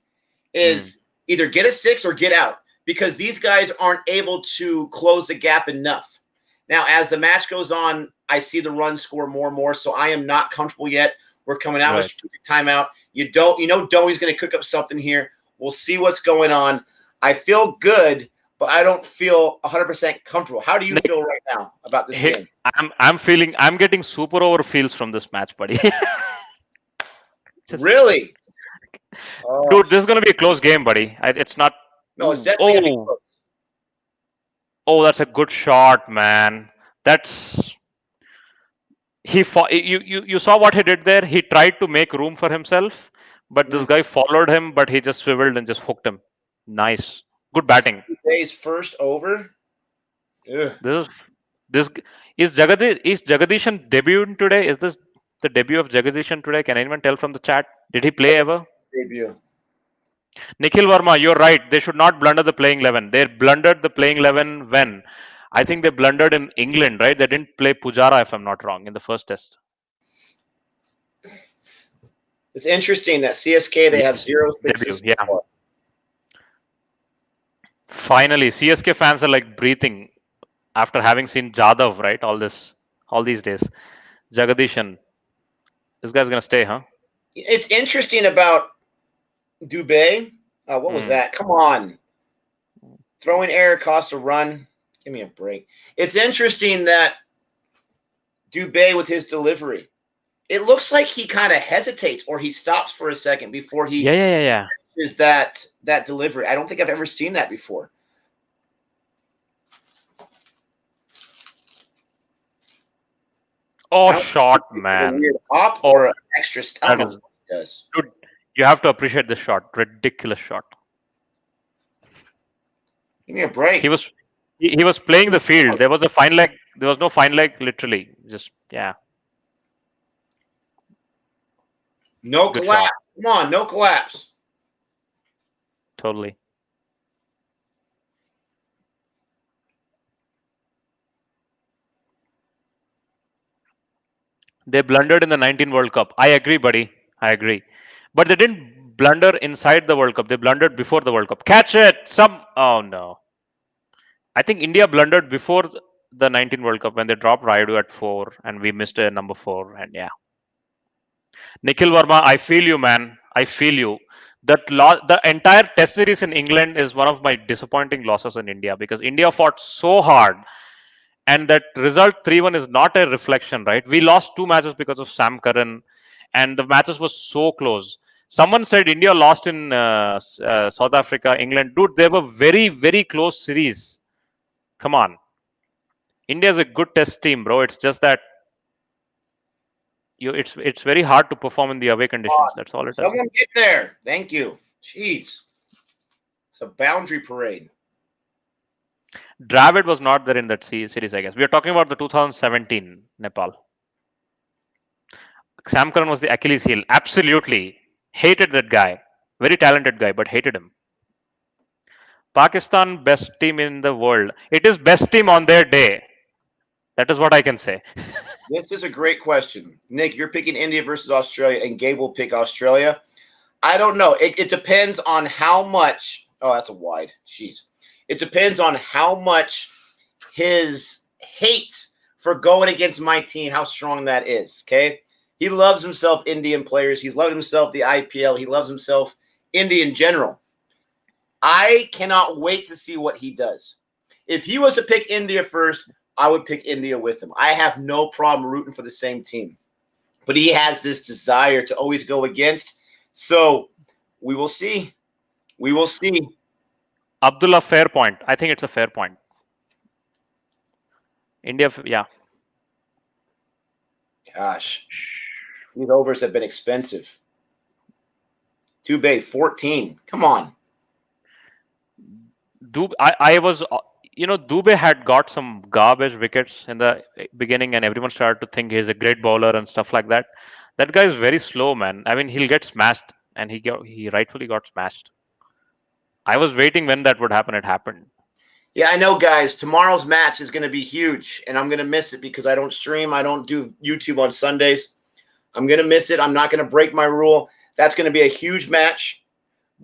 Speaker 1: is either get a 6 or get out because these guys aren't able to close the gap enough. Now, as the match goes on, I see the run score more and more, so I am not comfortable yet. We're coming out with a strategic timeout. You know Doey's going to cook up something here. We'll see what's going on. I feel good, but I don't feel 100% comfortable. How do you feel right now about this game?
Speaker 2: I'm getting super over feels from this match, buddy.
Speaker 1: Really?
Speaker 2: Dude, this is going to be a close game, buddy. It's not.
Speaker 1: No, it's definitely going to be close.
Speaker 2: Oh, that's a good shot, man. That's you saw what he did there. He tried to make room for himself, but this guy followed him, but he just swiveled and just hooked him. Nice, good batting.
Speaker 1: Today's first over. Ugh.
Speaker 2: This is Jagadishan debuting today? Is this the debut of Jagadishan today? Can anyone tell from the chat? Did he play ever?
Speaker 1: Debut.
Speaker 2: Nikhil Verma, you're right. They should not blunder the playing 11. They blundered the playing 11 when? I think they blundered in England, right? They didn't play Pujara, if I'm not wrong, in the first test.
Speaker 1: It's interesting that CSK, they have 0 6.
Speaker 2: Yeah. Finally, CSK fans are like breathing after having seen Jadhav, right? All these days. Jagadishan. This guy's going to stay, huh?
Speaker 1: It's interesting about Dubé. What was that? Come on. Throwing error cost a run. Give me a break. It's interesting that Dubé with his delivery. It looks like he kind of hesitates or he stops for a second before he is that delivery. I don't think I've ever seen that before.
Speaker 2: Oh, shot, man.
Speaker 1: A weird hop or an extra stumble. Does.
Speaker 2: Dude, you have to appreciate this shot. Ridiculous shot.
Speaker 1: Give me a break.
Speaker 2: He was playing the field. There was a fine leg. There was no fine leg, literally. Just, yeah.
Speaker 1: No collapse. Come on, no collapse.
Speaker 2: Totally. They blundered in the 19 World Cup. I agree, buddy. I agree. But they didn't blunder inside the World Cup. They blundered before the World Cup. Catch it! Oh, no. I think India blundered before the 19 World Cup when they dropped Rayudu at 4 and we missed a number 4. And yeah. Nikhil Verma, I feel you, man. I feel you. The entire Test series in England is one of my disappointing losses in India because India fought so hard. And that result 3-1 is not a reflection, right? We lost 2 matches because of Sam Curran, and the matches were so close. Someone said India lost in South Africa, England. Dude, they were very, very close series. Come on. India is a good test team, bro. It's just that it's very hard to perform in the away conditions. That's all it is.
Speaker 1: Someone get there. Thank you. Jeez. It's a boundary parade.
Speaker 2: Dravid was not there in that series, I guess. We are talking about the 2017 Nepal. Sam Curran was the Achilles heel. Absolutely. Hated that guy. Very talented guy, but hated him. Pakistan, best team in the world. It is best team on their day. That is what I can say.
Speaker 1: This is a great question. Nick, you're picking India versus Australia, and Gabe will pick Australia. I don't know. It depends on how much. Oh, that's a wide. Jeez. It depends on how much his hate for going against my team, how strong that is. Okay. He loves himself Indian players. He's loved himself the IPL. He loves himself India in general. I cannot wait to see what he does. If he was to pick India first, I would pick India with him. I have no problem rooting for the same team. But he has this desire to always go against. So we will see. We will see.
Speaker 2: Abdullah, fair point. I think it's a fair point. India, yeah.
Speaker 1: Gosh, these overs have been expensive. Dubé, 14. Come on.
Speaker 2: I was, Dubé had got some garbage wickets in the beginning, and everyone started to think he's a great bowler and stuff like that. That guy is very slow, man. I mean, he'll get smashed, and he rightfully got smashed. I was waiting when that would happen. It happened.
Speaker 1: Yeah, I know, guys. Tomorrow's match is going to be huge, and I'm going to miss it because I don't stream. I don't do YouTube on Sundays. I'm going to miss it. I'm not going to break my rule. That's going to be a huge match.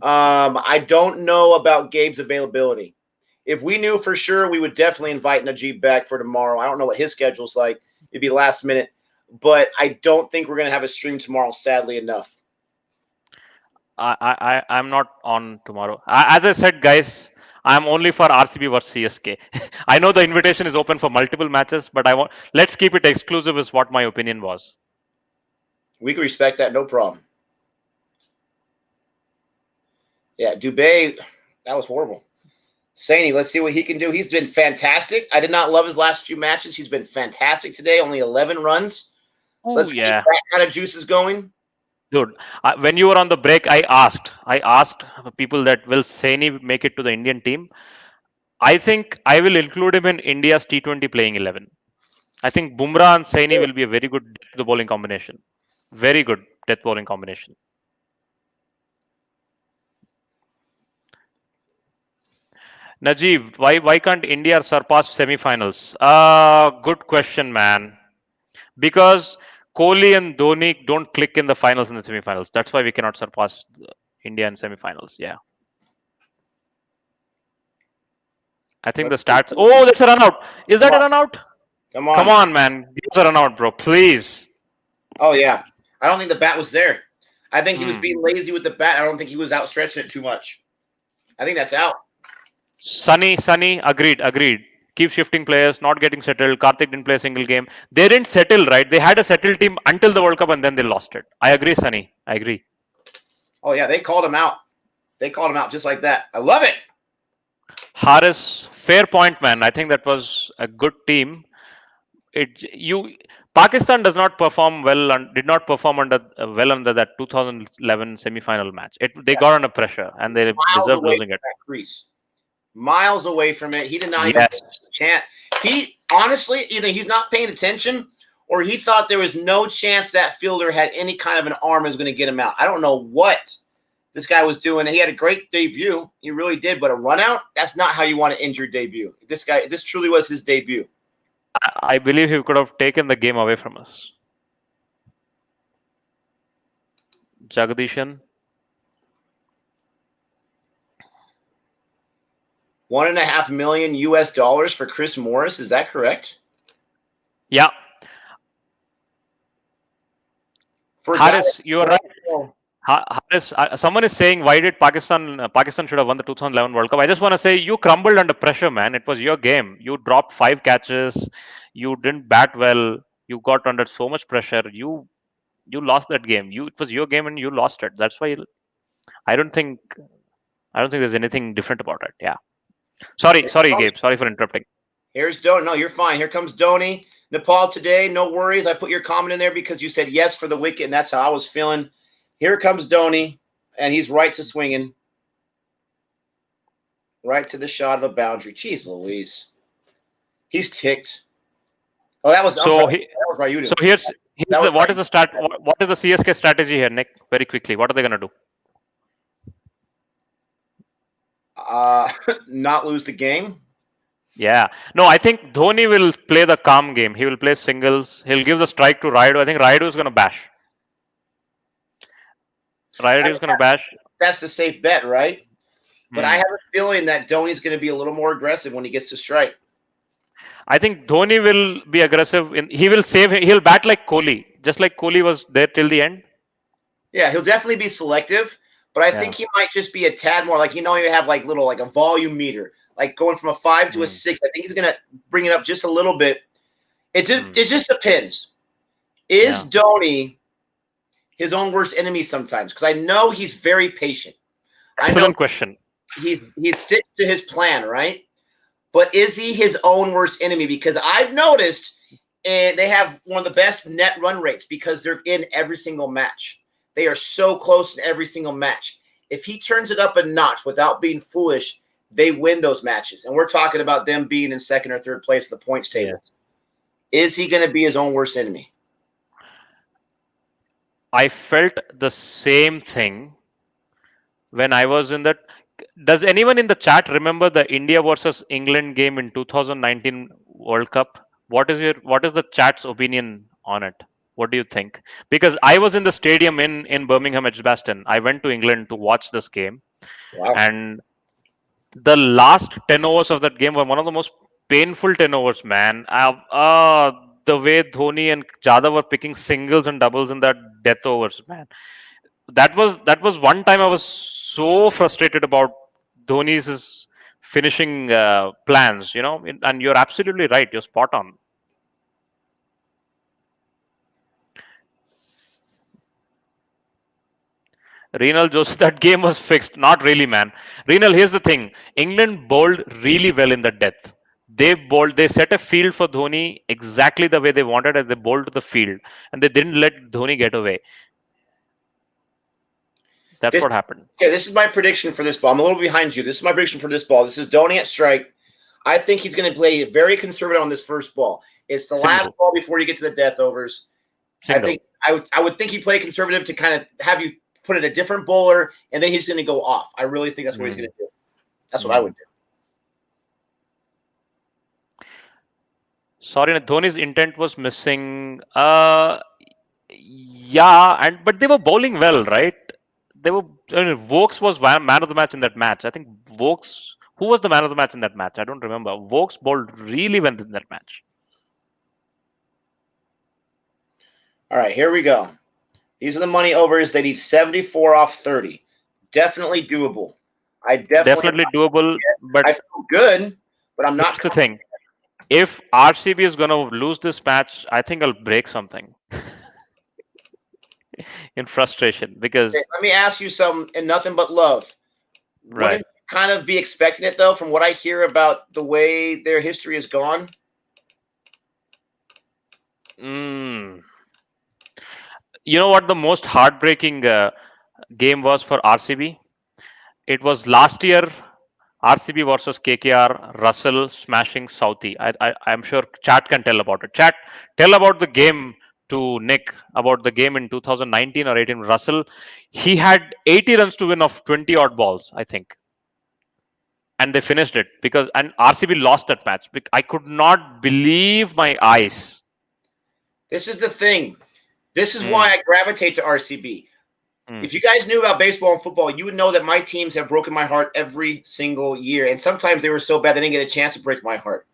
Speaker 1: I don't know about Gabe's availability. If we knew for sure, we would definitely invite Najeeb back for tomorrow. I don't know what his schedule's like. It'd be last minute. But I don't think we're going to have a stream tomorrow, sadly enough.
Speaker 2: I'm not on tomorrow. As I said, guys, I'm only for RCB versus CSK. I know the invitation is open for multiple matches, but let's keep it exclusive. Is what my opinion was.
Speaker 1: We can respect that, no problem. Yeah, Dubé, that was horrible. Saini, let's see what he can do. He's been fantastic. I did not love his last few matches. He's been fantastic today. Only 11 runs. Let's keep that kind of juices going.
Speaker 2: Dude, when you were on the break, I asked people that will Saini make it to the Indian team. I think I will include him in India's T20 playing 11. I think Bumrah and Saini will be a very good death bowling combination. Very good death bowling combination. Najeeb, why can't India surpass semi-finals? Good question, man. Because Kohli and Dhoni don't click in the finals and the semi-finals. That's why we cannot surpass India in semi-finals. Yeah. I think the stats. Oh, that's a run out. Is that a run out?
Speaker 1: Come on.
Speaker 2: Come on, man. Give us a run out, bro. Please.
Speaker 1: Oh, yeah. I don't think the bat was there. I think he was being lazy with the bat. I don't think he was outstretching it too much. I think that's out.
Speaker 2: Sunny, agreed. Keep shifting players, not getting settled. Karthik didn't play a single game. They didn't settle, right? They had a settled team until the World Cup and then they lost it. I agree, Sunny. I agree.
Speaker 1: Oh, yeah. They called him out. They called him out just like that. I love it.
Speaker 2: Haris, fair point, man. I think that was a good team. Pakistan does not perform well and did not perform under that 2011 semi-final match. They got under pressure and they deserved losing it.
Speaker 1: Crease. Miles away from it. He did not even chance. He honestly, either he's not paying attention or he thought there was no chance that fielder had any kind of an arm that was going to get him out. I don't know what this guy was doing. He had a great debut. He really did. But a run out, that's not how you want to end your debut. This truly was his debut.
Speaker 2: I believe he could have taken the game away from us. Jagdishan.
Speaker 1: $1.5 million US for Chris Morris. Is that correct?
Speaker 2: Yeah. Haris, you are right. Haris, someone is saying, why did Pakistan should have won the 2011 World Cup? I just want to say, you crumbled under pressure, man. It was your game. You dropped 5 catches. You didn't bat well. You got under so much pressure. You lost that game. It was your game and you lost it. That's why I don't think there's anything different about it. Yeah. Sorry, Gabe. Sorry for interrupting.
Speaker 1: Here's Dhoni. No, you're fine. Here comes Dhoni. Nepal today. No worries. I put your comment in there because you said yes for the wicket, and that's how I was feeling. Here comes Dhoni, and he's right to swinging. Right to the shot of a boundary. Jeez Louise. He's ticked. Oh, that was Rayudu.
Speaker 2: So here's what is the CSK strategy here, Nick? Very quickly. What are they going to do?
Speaker 1: Not lose the game.
Speaker 2: Yeah. No, I think Dhoni will play the calm game. He will play singles. He'll give the strike to Rayudu. I think Rayudu is going to bash. Right,
Speaker 1: I,
Speaker 2: he's gonna bash.
Speaker 1: that's the safe bet, right? But I
Speaker 2: Hmm.
Speaker 1: have a feeling that Dhoni's going to be a little more aggressive when he gets to strike.
Speaker 2: I think Dhoni will be aggressive. He will save. He'll bat like Kohli, just like Kohli was there till the end.
Speaker 1: Yeah, he'll definitely be selective, but I
Speaker 2: Yeah.
Speaker 1: think he might just be a tad more like you have like little like a volume meter, like going from a 5 to a
Speaker 2: Hmm.
Speaker 1: 6. I think he's going to bring it up just a little bit.
Speaker 2: Hmm.
Speaker 1: It just depends. Is
Speaker 2: Yeah.
Speaker 1: Dhoni his own worst enemy sometimes? Because I know he's very patient. I know
Speaker 2: Excellent question.
Speaker 1: he sticks to his plan, right? But is he his own worst enemy? Because I've noticed they have one of the best net run rates because they're in every single match. They are so close in every single match. If he turns it up a notch without being foolish, they win those matches. And we're talking about them being in second or third place in the points
Speaker 2: Yeah.
Speaker 1: table. Is he going to be his own worst enemy?
Speaker 2: I felt the same thing when I was in that. Does anyone in the chat remember the India versus England game in 2019 World Cup? What is the chat's opinion on it? What do you think? Because I was in the stadium in Birmingham, Edgbaston. I went to England to watch this game,
Speaker 1: Wow.
Speaker 2: and the last 10 overs of that game were one of the most painful 10 overs, man. The way Dhoni and Jadhav were picking singles and doubles in that death overs, man. That was one time I was so frustrated about Dhoni's finishing plans, and you're absolutely right. You're spot on. Renal Joseph, that game was fixed. Not really, man. Renal, here's the thing. England bowled really well in the death. They set a field for Dhoni exactly the way they wanted as they bowled to the field. And they didn't let Dhoni get away. That's
Speaker 1: This
Speaker 2: what happened.
Speaker 1: Okay, this is my prediction for this ball. I'm a little behind you. This is my prediction for this ball. This is Dhoni at strike. I think he's going to play very conservative on this first ball. It's the last
Speaker 2: Single.
Speaker 1: ball before you get to the death overs. I
Speaker 2: Single.
Speaker 1: think I would think he'd play conservative to kind of have you put in a different bowler, and then he's going to go off. I really think that's what he's going to do. That's what I would do.
Speaker 2: Sorry, Dhoni's intent was missing. Yeah, but they were bowling well, right? They were. Vokes was man of the match in that match. I think Vokes. Who was the man of the match in that match? I don't remember. Vokes bowled really well in that match.
Speaker 1: All right, here we go. These are the money overs. They need 74 off 30. Definitely doable. I
Speaker 2: Definitely doable, but
Speaker 1: I feel good, but I'm not.
Speaker 2: here's the thing. If RCB is going to lose this match, I think I'll break something in frustration because
Speaker 1: Okay, let me ask you something, and nothing but love.
Speaker 2: right.
Speaker 1: Wouldn't you kind of be expecting it though, from what I hear about the way their history has gone?
Speaker 2: You know what the most heartbreaking game was for RCB? It was last year RCB versus KKR, Russell smashing Southie. I'm sure chat can tell about it. Chat, tell about the game to Nick about the game in 2019 or 18. Russell, he had 80 runs to win of 20 odd balls, I think. And they finished it and RCB lost that match. I could not believe my eyes.
Speaker 1: This is the thing. This is why I gravitate to RCB. If you guys knew about baseball and football, you would know that my teams have broken my heart every single year. And sometimes they were so bad they didn't get a chance to break my heart.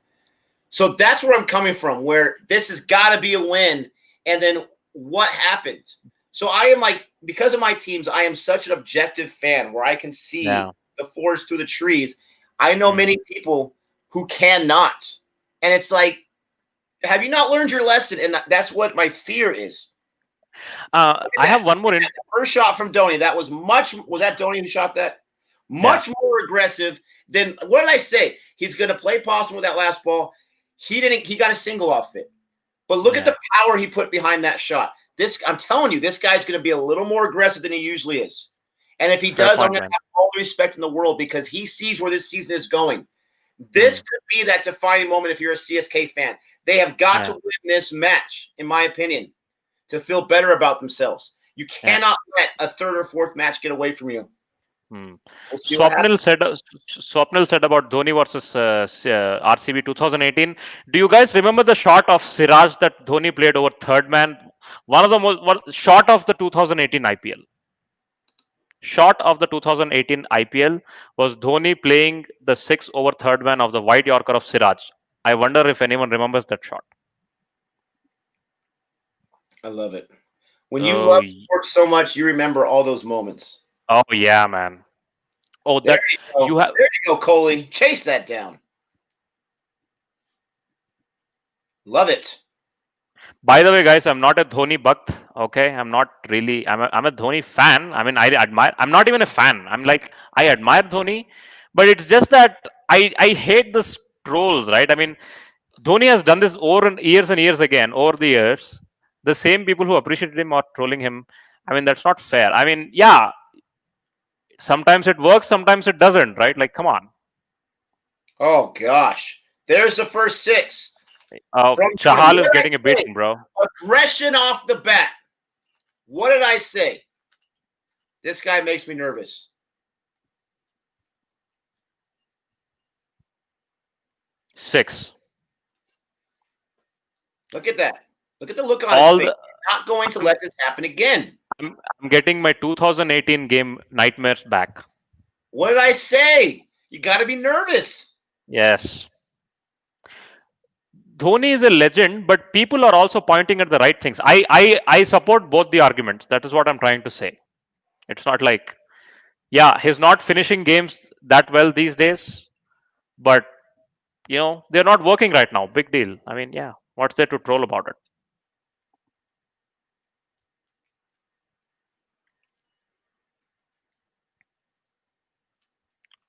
Speaker 1: So that's where I'm coming from, where this has got to be a win. And then what happened? So I am like, because of my teams, I am such an objective fan where I can see the forest through the trees. I know many people who cannot. And it's like, have you not learned your lesson? And that's what my fear is.
Speaker 2: I have one more.
Speaker 1: The first shot from Dhoni, was that Dhoni who shot that? Much more aggressive than, what did I say? He's going to play possum with that last ball. He got a single off it. But look at the power he put behind that shot. I'm telling you, this guy's going to be a little more aggressive than he usually is. And if he does, I'm going to have all the respect in the world because he sees where this season is going. This could be that defining moment if you're a CSK fan. They have got to win this match, in my opinion, to feel better about themselves. You cannot let a third or fourth match get away from you.
Speaker 2: Swapnil said about Dhoni versus RCB 2018. Do you guys remember the shot of Siraj that Dhoni played over third man? One of the most shot of the 2018 IPL. shot of the 2018 IPL was Dhoni playing the 6 over third man of the wide Yorker of Siraj. I wonder if anyone remembers that shot.
Speaker 1: I love it. When you
Speaker 2: Oh,
Speaker 1: love sports so much, you remember all those moments.
Speaker 2: oh yeah, man. Oh,
Speaker 1: There
Speaker 2: that
Speaker 1: you go.
Speaker 2: you have.
Speaker 1: There you go, Coley. Chase that down. Love it.
Speaker 2: By the way, guys, I'm not a Dhoni Bhakt. Okay, I'm not really. I'm a Dhoni fan. I mean, I admire. I'm not even a fan. I'm like I admire Dhoni, but it's just that I hate the trolls, right? I mean, Dhoni has done this over and years again over the years. The same people who appreciated him are trolling him. I mean, that's not fair. I mean, yeah, sometimes it works, sometimes it doesn't, right? Like, come on.
Speaker 1: Oh gosh. There's the first six from Dhoni.
Speaker 2: Chahal
Speaker 1: What
Speaker 2: is
Speaker 1: did
Speaker 2: getting a
Speaker 1: I say?
Speaker 2: beating, bro.
Speaker 1: Aggression off the bat. What did I say? This guy makes me nervous.
Speaker 2: Six.
Speaker 1: Look at that. Look at the look on
Speaker 2: All
Speaker 1: his face.
Speaker 2: the,
Speaker 1: He's not going to let this happen again.
Speaker 2: I'm getting my 2018 game nightmares back.
Speaker 1: What did I say? You got to be nervous.
Speaker 2: Yes. Dhoni is a legend, but people are also pointing at the right things. I support both the arguments. That is what I'm trying to say. It's not like, yeah, he's not finishing games that well these days, but they're not working right now. Big deal. I mean, yeah, what's there to troll about it?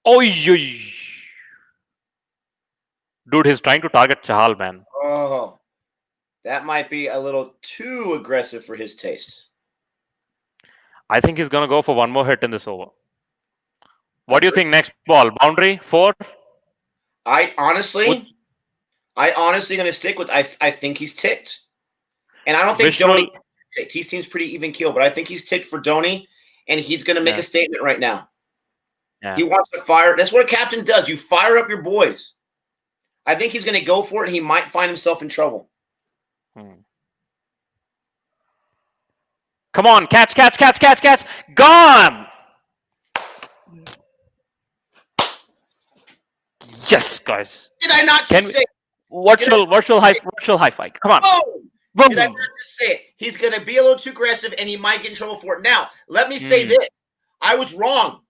Speaker 2: Oh, dude, he's trying to target Chahal, man.
Speaker 1: Oh, that might be a little too aggressive for his taste.
Speaker 2: I think he's gonna go for one more hit in this over. What do you think? Next ball, boundary 4.
Speaker 1: I honestly going to stick with. I think he's ticked, and I don't think
Speaker 2: Visual,
Speaker 1: Dhoni ticked. He seems pretty even keel, but I think he's ticked for Dhoni, and he's going to make
Speaker 2: Yeah.
Speaker 1: a statement right now.
Speaker 2: Yeah.
Speaker 1: He wants to fire. That's what a captain does. You fire up your boys. I think he's going to go for it, and he might find himself in trouble.
Speaker 2: Come on, catch. Gone! Yes, guys.
Speaker 1: Did I not
Speaker 2: Can
Speaker 1: just
Speaker 2: we,
Speaker 1: say?
Speaker 2: virtual high five. Come on.
Speaker 1: Boom! Did I not just say it? He's going to be a little too aggressive, and he might get in trouble for it. Now, let me say this: I was wrong.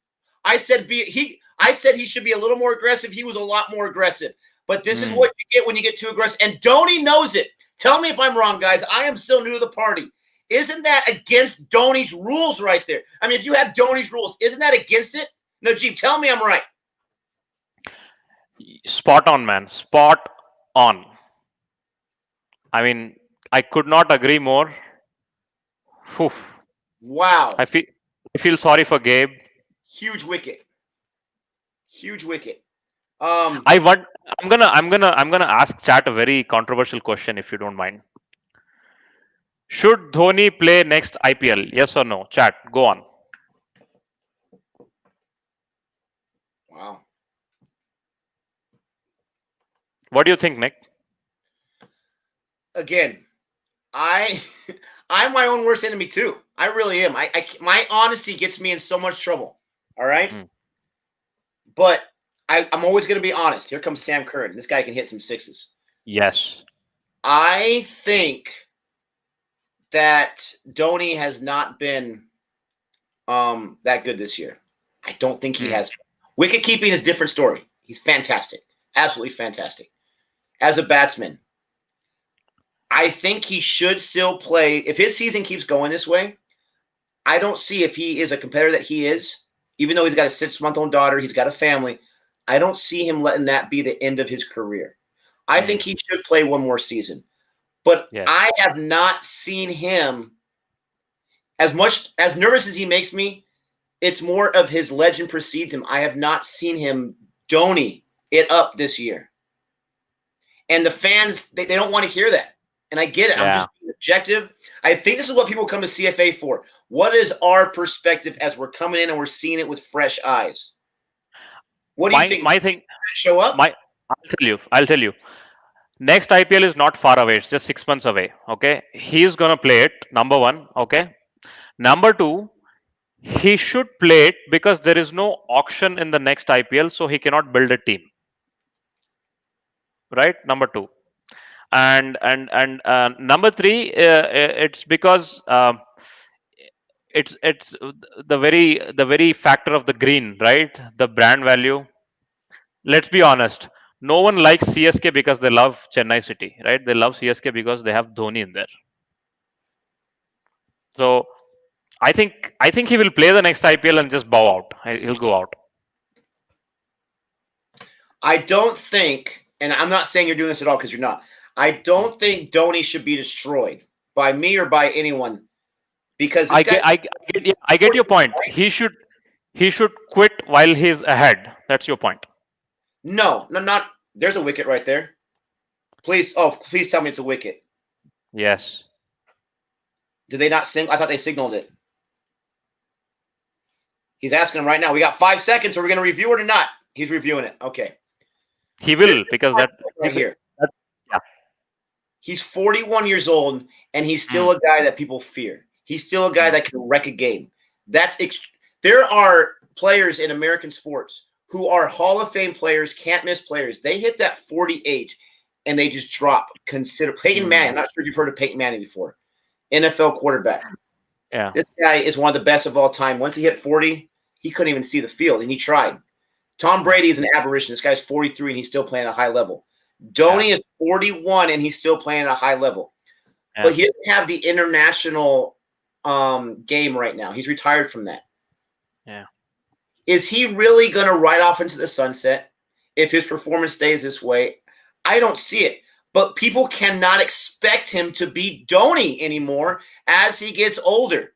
Speaker 1: I said he should be a little more aggressive. He was a lot more aggressive. But this is what you get when you get too aggressive. And Dhoni knows it. Tell me if I'm wrong, guys. I am still new to the party. Isn't that against Dhoni's rules right there? I mean, if you have Dhoni's rules, isn't that against it? Najeeb, tell me I'm right.
Speaker 2: Spot on, man. Spot on. I mean, I could not agree more. Whew.
Speaker 1: Wow.
Speaker 2: I feel sorry for Gabe.
Speaker 1: Huge wicket.
Speaker 2: I'm gonna ask chat a very controversial question, if you don't mind. Should Dhoni play next IPL? Yes or no? Chat, go on.
Speaker 1: Wow.
Speaker 2: What do you think, Nick?
Speaker 1: Again, I'm my own worst enemy too. I really am. My honesty gets me in so much trouble. All right. But I'm always going to be honest. Here comes Sam Curran. This guy can hit some sixes.
Speaker 2: Yes.
Speaker 1: I think that Dhoni has not been that good this year. I don't think he has. Wicket keeping is a different story. He's fantastic. Absolutely fantastic. As a batsman, I think he should still play. If his season keeps going this way, I don't see, if he is a competitor that he is, even though he's got a 6-month-old daughter, he's got a family, I don't see him letting that be the end of his career. I think he should play one more season. But I have not seen him, as nervous as he makes me, it's more of his legend precedes him. I have not seen him Dhoni it up this year. And the fans, they don't want to hear that. And I get it. Yeah. I'm just being objective. I think this is what people come to CFA for. What is our perspective as we're coming in and we're seeing it with fresh eyes? What do you think?
Speaker 2: My thing,
Speaker 1: show up?
Speaker 2: I'll tell you. Next IPL is not far away. It's just 6 months away. Okay. He's going to play it. Number one. Okay. Number two, He should play it because there is no auction in the next IPL, so he cannot build a team. Right, number two, and number three, it's because it's the very factor of the green, right? The brand value. Let's be honest. No one likes CSK because they love Chennai City, right? They love CSK because they have Dhoni in there. So I think he will play the next IPL and just bow out. He'll go out.
Speaker 1: I don't think, and I'm not saying you're doing this at all because you're not. I don't think Dhoni should be destroyed by me or by anyone because this
Speaker 2: I
Speaker 1: guy.
Speaker 2: get I get your point. He should quit while he's ahead. That's your point.
Speaker 1: No, no, not. There's a wicket right there. Please, oh, please tell me it's a wicket.
Speaker 2: Yes.
Speaker 1: Did they not sing? I thought they signaled it. He's asking him right now. We got 5 seconds. Are we going to review it or not? He's reviewing it. Okay.
Speaker 2: He will because that
Speaker 1: Right here.
Speaker 2: yeah.
Speaker 1: He's 41 years old, and he's still a guy that people fear. He's still a guy that can wreck a game. There are players in American sports who are Hall of Fame players, can't miss players. They hit that 48, and they just drop. Consider Peyton Manning. I'm not sure if you've heard of Peyton Manning before. NFL quarterback.
Speaker 2: Yeah.
Speaker 1: This guy is one of the best of all time. Once he hit 40, he couldn't even see the field, and he tried. Tom Brady is an aberration. This guy's 43, and he's still playing at a high level. Dhoni is 41, and he's still playing at a high level.
Speaker 2: Yeah.
Speaker 1: But he doesn't have the international game right now. He's retired from that.
Speaker 2: Yeah.
Speaker 1: Is he really going to ride off into the sunset if his performance stays this way? I don't see it. But people cannot expect him to be Dhoni anymore as he gets older.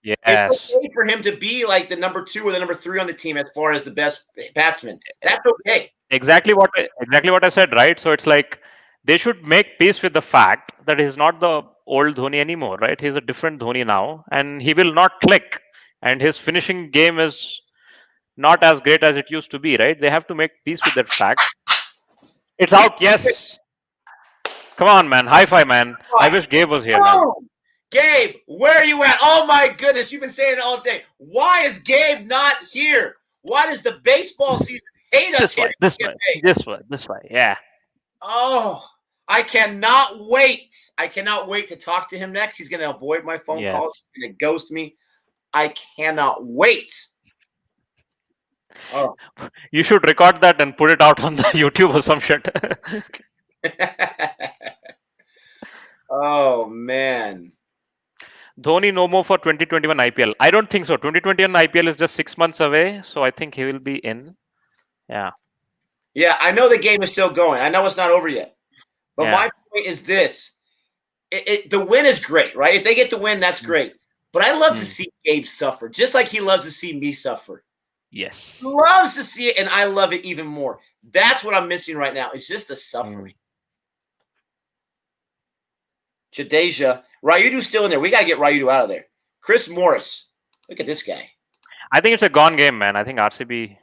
Speaker 2: Yes.
Speaker 1: It's okay for him to be like the number 2 or the number 3 on the team as far as the best batsman. That's okay.
Speaker 2: Exactly what I said, right? So it's like they should make peace with the fact that he's not the old Dhoni anymore, right? He's a different Dhoni now, and he will not click. And his finishing game is not as great as it used to be, right? They have to make peace with that fact. It's out, yes. Come on, man. High five, man. I wish Gabe was here, man.
Speaker 1: Gabe, where are you at? Oh my goodness, you've been saying it all day. Why is Gabe not here? Why does the baseball season hate us here?
Speaker 2: This way. Yeah.
Speaker 1: Oh, I cannot wait. I cannot wait to talk to him next. He's going to avoid my phone calls. He's going to ghost me. I cannot wait. Oh.
Speaker 2: You should record that and put it out on the YouTube or some shit.
Speaker 1: Oh, man.
Speaker 2: Dhoni no more for 2021 IPL. I don't think so. 2021 IPL is just 6 months away, so I think he will be in. Yeah.
Speaker 1: Yeah, I know the game is still going. I know it's not over yet. But my point is this. The win is great, right? If they get the win, that's great. But I love to see Gabe suffer, just like he loves to see me suffer.
Speaker 2: Yes.
Speaker 1: He loves to see it, and I love it even more. That's what I'm missing right now. It's just the suffering. Jadeja. Ryudu's still in there. We got to get Ryudu out of there. Chris Morris. Look at this guy.
Speaker 2: I think it's a gone game, man. I think RCB.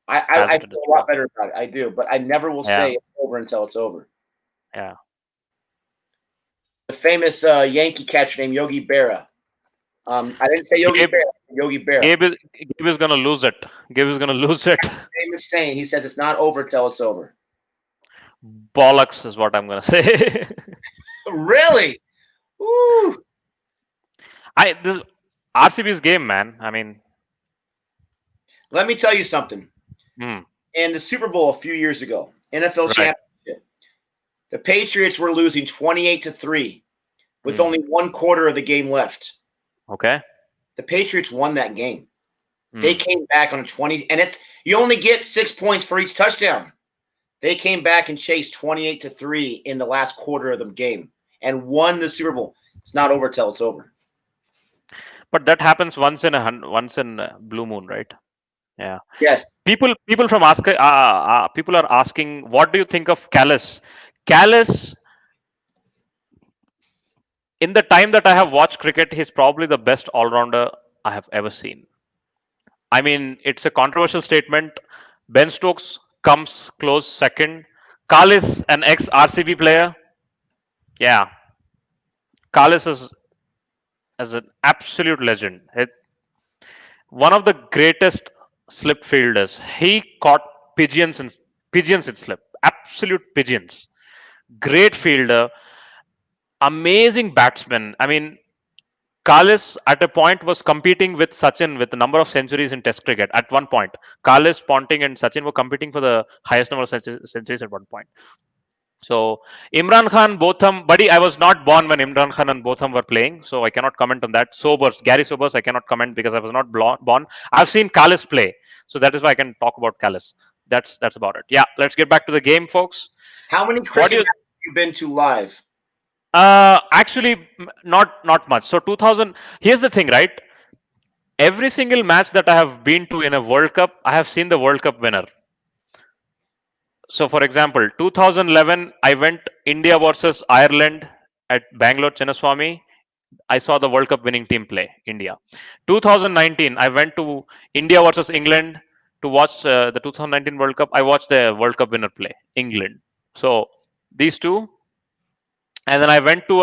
Speaker 1: I feel a lot better about it. I do. But I never will say it's over until it's over.
Speaker 2: Yeah.
Speaker 1: The famous Yankee catcher named Yogi Berra. I didn't say Yogi Berra. Yogi Berra.
Speaker 2: Gabe is going to lose it. Gabe is going to lose it.
Speaker 1: Famous saying. He says it's not over till it's over.
Speaker 2: Bollocks is what I'm going to say.
Speaker 1: Really? Woo.
Speaker 2: This RCB's game, man. I mean,
Speaker 1: let me tell you something. In the Super Bowl a few years ago, NFL championship, the Patriots were losing 28-3 with only 1/4 of the game left.
Speaker 2: Okay.
Speaker 1: The Patriots won that game. They came back on a 20, and you only get 6 points for each touchdown. They came back and chased 28-3 in the last quarter of the game and won the Super Bowl. It's not over till it's over.
Speaker 2: But that happens once in a blue moon, right? Yeah.
Speaker 1: Yes.
Speaker 2: People from people are asking, what do you think of Callis? Callis, in the time that I have watched cricket, he's probably the best all-rounder I have ever seen. I mean, it's a controversial statement. Ben Stokes comes close second. Callis, an ex-RCB player. Yeah. Callis is an absolute legend. One of the greatest slip fielders. He caught pigeons in slip. Absolute pigeons. Great fielder. Amazing batsman. I mean, Kallis at a point was competing with Sachin with the number of centuries in Test cricket. At one point, Kallis, Ponting, and Sachin were competing for the highest number of centuries at one point. So Imran Khan, Botham, buddy, I was not born when Imran Khan and Botham were playing, so I cannot comment on that. Sobers, Gary Sobers, I cannot comment because I was not born. I've seen Kallis play, so that is why I can talk about Kallis. That's about it. Yeah, let's get back to the game, folks.
Speaker 1: How many
Speaker 2: What do
Speaker 1: cricket
Speaker 2: you?
Speaker 1: matches have you been to live?
Speaker 2: Actually, not much. So 2000. Here's the thing, right? Every single match that I have been to in a World Cup, I have seen the World Cup winner. So, for example, 2011, I went India versus Ireland at Bangalore Chinnaswamy. I saw the World Cup winning team play, India. 2019, I went to India versus England to watch the 2019 World Cup. I watched the World Cup winner play, England. So, these two. And then I went 3,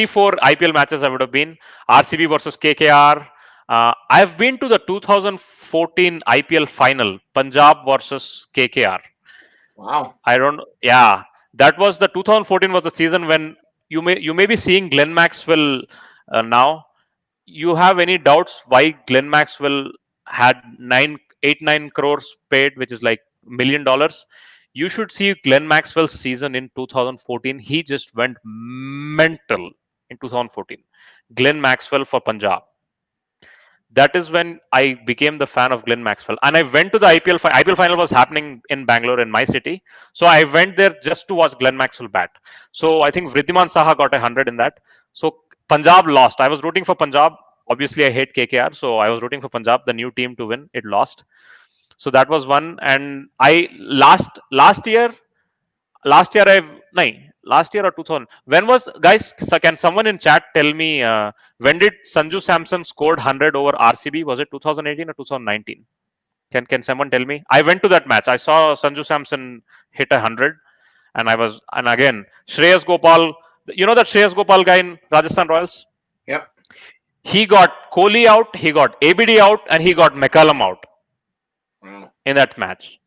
Speaker 2: 4 IPL matches. I would have been RCB versus KKR. I've been to the 2014 IPL final, Punjab versus KKR.
Speaker 1: Wow.
Speaker 2: I don't. Yeah, that was the 2014 was the season when you may be seeing Glenn Maxwell now. You have any doubts why Glenn Maxwell had 9 8 9 crores paid, which is like $1 million? You should see Glenn Maxwell's season in 2014. He just went mental in 2014. Glenn Maxwell for Punjab. That is when I became the fan of Glenn Maxwell. And I went to the IPL. IPL final was happening in Bangalore, in my city. So I went there just to watch Glenn Maxwell bat. So I think Vridhiman Saha got 100 in that. So Punjab lost. I was rooting for Punjab. Obviously, I hate KKR. So I was rooting for Punjab, the new team, to win. It lost. So that was one. And I last year I've no, last year or 2000. When was, guys? Can someone in chat tell me when did Sanju Samson scored 100 over RCB? Was it 2018 or 2019? Can someone tell me? I went to that match. I saw Sanju Samson hit 100, and again Shreyas Gopal. You know that Shreyas Gopal guy in Rajasthan Royals?
Speaker 1: Yep.
Speaker 2: He got Kohli out, he got ABD out, and he got McCallum out
Speaker 1: Wow.
Speaker 2: in that match.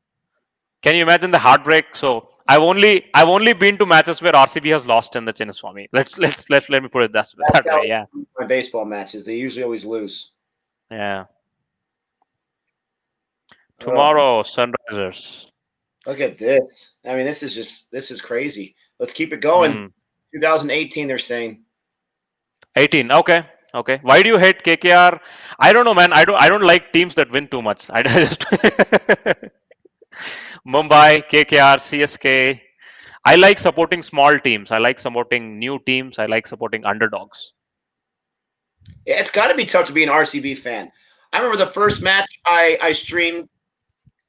Speaker 2: Can you imagine the heartbreak? So I've only been to matches where RCB has lost in the Chinnaswamy. Let me put it
Speaker 1: That's
Speaker 2: that
Speaker 1: how
Speaker 2: way. Yeah,
Speaker 1: my baseball matches. They usually always lose.
Speaker 2: yeah.
Speaker 1: Oh,
Speaker 2: Tomorrow, Sunrisers.
Speaker 1: look at this. I mean, this is crazy. Let's keep it going. 2018, they're saying.
Speaker 2: 18. Okay, okay. Why do you hate KKR? I don't know, man. I don't like teams that win too much. I just Mumbai, KKR, CSK. I like supporting small teams. I like supporting new teams. I like supporting underdogs.
Speaker 1: Yeah, it's got to be tough to be an RCB fan. I remember the first match I streamed,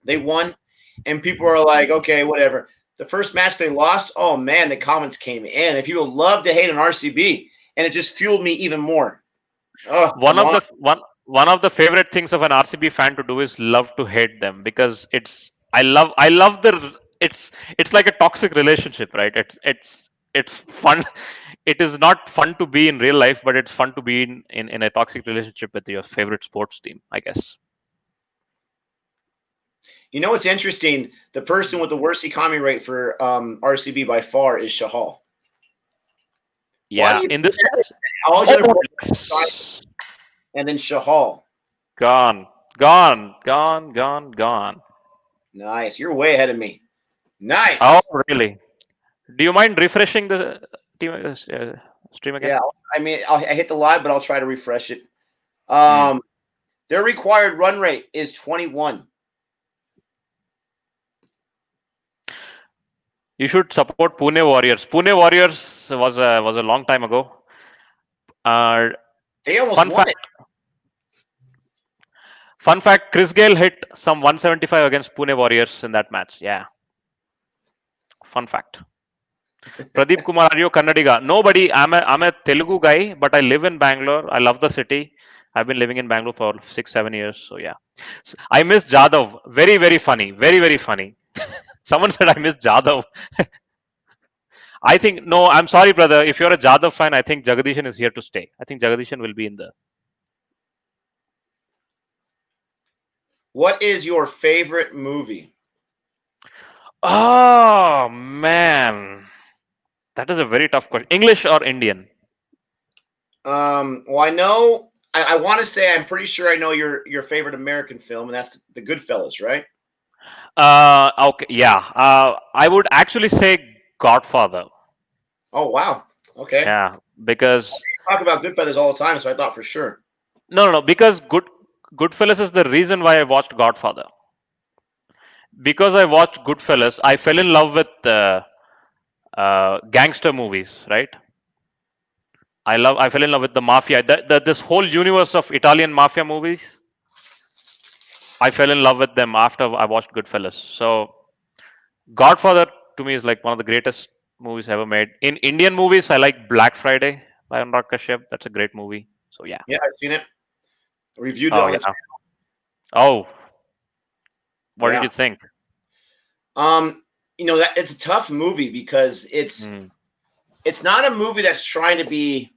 Speaker 1: they won, and people were like, okay, whatever. The first match they lost, oh man, the comments came in, and people love to hate an RCB, and it just fueled me even more. Oh,
Speaker 2: One
Speaker 1: come
Speaker 2: of
Speaker 1: on.
Speaker 2: the one of the favorite things of an RCB fan to do is love to hate them because I love the it's like a toxic relationship, right? It's fun. It is not fun to be in real life, but it's fun to be in a toxic relationship with your favorite sports team, I guess.
Speaker 1: You know what's interesting? The person with the worst economy rate for RCB by far is Shahal. Why do
Speaker 2: Yeah,
Speaker 1: you
Speaker 2: in this
Speaker 1: all the other
Speaker 2: oh,
Speaker 1: players and then Shahal?
Speaker 2: gone, gone, gone, gone, gone.
Speaker 1: Nice. You're way ahead of me. Nice.
Speaker 2: Oh, really? Do you mind refreshing the team, stream again?
Speaker 1: Yeah. I mean, I hit the live, but I'll try to refresh it.
Speaker 2: Hmm.
Speaker 1: Their required run rate is 21.
Speaker 2: You should support Pune Warriors. Pune Warriors was a long time ago.
Speaker 1: They almost
Speaker 2: Fun
Speaker 1: won
Speaker 2: fact.
Speaker 1: it.
Speaker 2: Fun fact: Chris Gale hit some 175 against Pune Warriors in that match. Yeah. Fun fact. Pradeep Kumar, are you Kannadiga? Nobody. I'm a Telugu guy, but I live in Bangalore. I love the city. I've been living in Bangalore for 6 7 years. So yeah. I miss Jadhav. Very very funny. Very very funny. Someone said I miss Jadhav. I think no. I'm sorry, brother. If you're a Jadhav fan, I think Jagadishan is here to stay. I think Jagadishan will be in the
Speaker 1: What is your favorite movie?
Speaker 2: Oh man, that is a very tough question. English or Indian?
Speaker 1: Well, I know. I want to say I'm pretty sure I know your favorite American film, and that's the Goodfellas, right?
Speaker 2: Okay, yeah. I would actually say Godfather.
Speaker 1: Oh wow. Okay.
Speaker 2: Yeah, because
Speaker 1: Talk about Goodfellas all the time, so I thought for sure.
Speaker 2: no, because Goodfellas is the reason why I watched Godfather. Because I watched Goodfellas, I fell in love with gangster movies. Right? I fell in love with the mafia. This whole universe of Italian mafia movies. I fell in love with them after I watched Goodfellas. So Godfather to me is like one of the greatest movies ever made. In Indian movies, I like Black Friday by Anurag Kashyap. That's a great movie. So yeah.
Speaker 1: Yeah, I've seen it. Reviewed it
Speaker 2: Oh
Speaker 1: on the.
Speaker 2: yeah. Oh, what did
Speaker 1: Yeah.
Speaker 2: you think?
Speaker 1: Um, that it's a tough movie because
Speaker 2: Mm,
Speaker 1: it's not a movie that's trying to be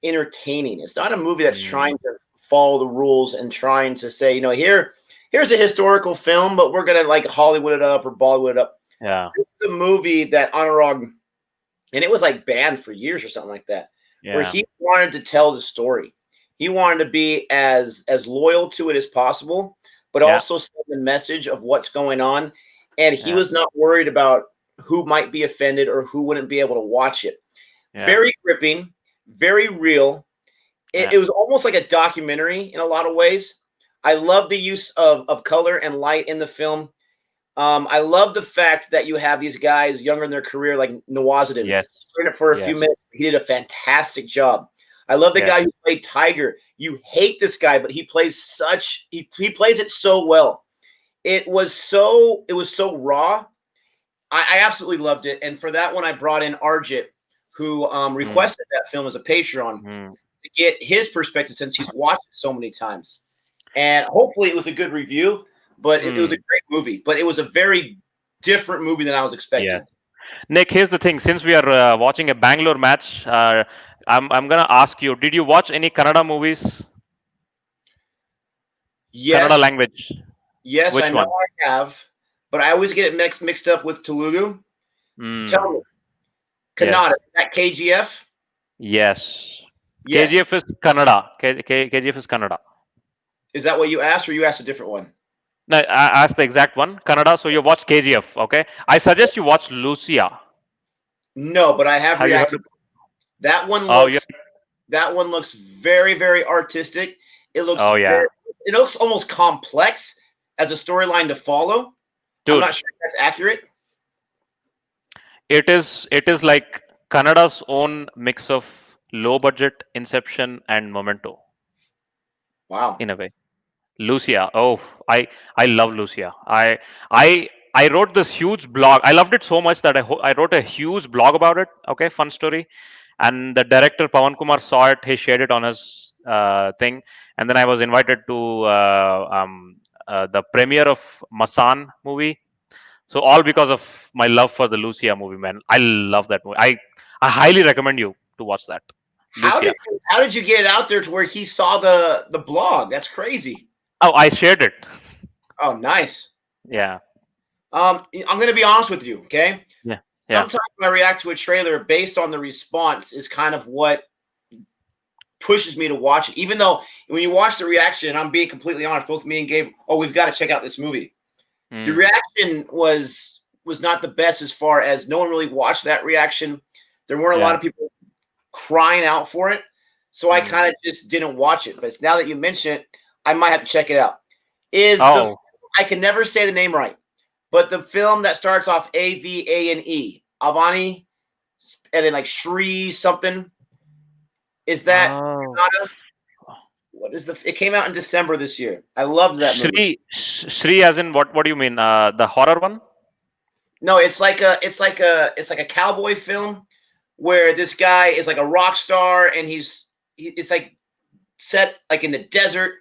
Speaker 1: entertaining. It's not a movie that's
Speaker 2: mm,
Speaker 1: trying to follow the rules and trying to say, here's a historical film, but we're gonna like Hollywood it up or Bollywood it up.
Speaker 2: yeah.
Speaker 1: This is a movie that Anurag, and it was like banned for years or something like that, where
Speaker 2: Yeah.
Speaker 1: he wanted to tell the story. He wanted to be as loyal to it as possible, but
Speaker 2: Yeah.
Speaker 1: also send the message of what's going on. And he
Speaker 2: Yeah.
Speaker 1: was not worried about who might be offended or who wouldn't be able to watch it.
Speaker 2: Yeah.
Speaker 1: Very gripping, very real. It,
Speaker 2: Yeah.
Speaker 1: it was almost like a documentary in a lot of ways. I love the use of color and light in the film. I love the fact that you have these guys younger in their career, like Nawazuddin,
Speaker 2: Yes.
Speaker 1: in it for a few
Speaker 2: Yes.
Speaker 1: minutes. He did a fantastic job. I love the
Speaker 2: Yes.
Speaker 1: guy who played Tiger. You hate this guy, but he plays he plays it so well. It was so raw. I absolutely loved it, and for that one, I brought in Arjit, who
Speaker 2: Mm,
Speaker 1: requested that film as a Patreon
Speaker 2: mm,
Speaker 1: to get his perspective since he's watched it so many times. And hopefully, it was a good review. But it was a
Speaker 2: mm.
Speaker 1: great movie. But it was a very different movie than I was
Speaker 2: Yeah.
Speaker 1: expecting.
Speaker 2: Nick, here's the thing. Since we are watching a Bangalore match, I'm gonna ask you: did you watch any Kannada movies? Kannada
Speaker 1: Yes,
Speaker 2: language.
Speaker 1: yes, I
Speaker 2: Which
Speaker 1: know
Speaker 2: one?
Speaker 1: I have, but I always get it mixed up with Telugu. Tell me,
Speaker 2: Mm,
Speaker 1: Kannada,
Speaker 2: yes.
Speaker 1: is that KGF?
Speaker 2: Yes.
Speaker 1: Yes.
Speaker 2: KGF is Kannada. KGF is Kannada.
Speaker 1: Is that what you asked, or you asked a different one?
Speaker 2: No, I asked the exact one, Kannada. So you watch KGF, okay? I suggest you watch Lucia.
Speaker 1: No, but I have
Speaker 2: Have you heard
Speaker 1: reacted.
Speaker 2: of?
Speaker 1: That one
Speaker 2: Oh, yeah.
Speaker 1: looks that one looks very, very artistic. It looks
Speaker 2: Oh, yeah.
Speaker 1: very it looks almost complex as a storyline to follow. I'm
Speaker 2: Dude,
Speaker 1: not sure if that's accurate.
Speaker 2: it is like Kannada's own mix of low budget Inception and Memento
Speaker 1: Wow.
Speaker 2: in a way. Lucia. Oh, I love Lucia. I wrote this huge blog. I loved it so much that I wrote a huge blog about it. Okay, fun story. And the director Pawan Kumar saw it. He shared it on his thing, and then I was invited to the premiere of Masan movie. So all because of my love for the Lucia movie, man. I love that movie. I highly recommend you to watch that.
Speaker 1: How
Speaker 2: Lucia.
Speaker 1: did how did you get it out there to where he saw the blog? That's crazy.
Speaker 2: Oh, I shared it.
Speaker 1: Oh, nice.
Speaker 2: Yeah.
Speaker 1: I'm going to be honest with you, okay?
Speaker 2: Yeah. Yeah.
Speaker 1: Sometimes when I react to a trailer based on the response is kind of what pushes me to watch it. Even though when you watch the reaction, and I'm being completely honest, both me and Gabe, oh, we've got to check out this movie. The
Speaker 2: Mm,
Speaker 1: reaction was not the best as far as no one really watched that reaction. There weren't a lot
Speaker 2: yeah.
Speaker 1: of people crying out for it. So I
Speaker 2: Mm.
Speaker 1: kind of just didn't watch it. But now that you mention it, I might have to check it out. Is the
Speaker 2: Oh,
Speaker 1: I can never say the name right, but the film that starts off Avane, Avani, and then like Shri something, is that
Speaker 2: oh.
Speaker 1: Kannada? What is it came out in December this year. I loved that movie.
Speaker 2: Shri as in what? What do you mean? The horror one?
Speaker 1: No, it's like a cowboy film where this guy is like a rock star and it's like set like in the desert.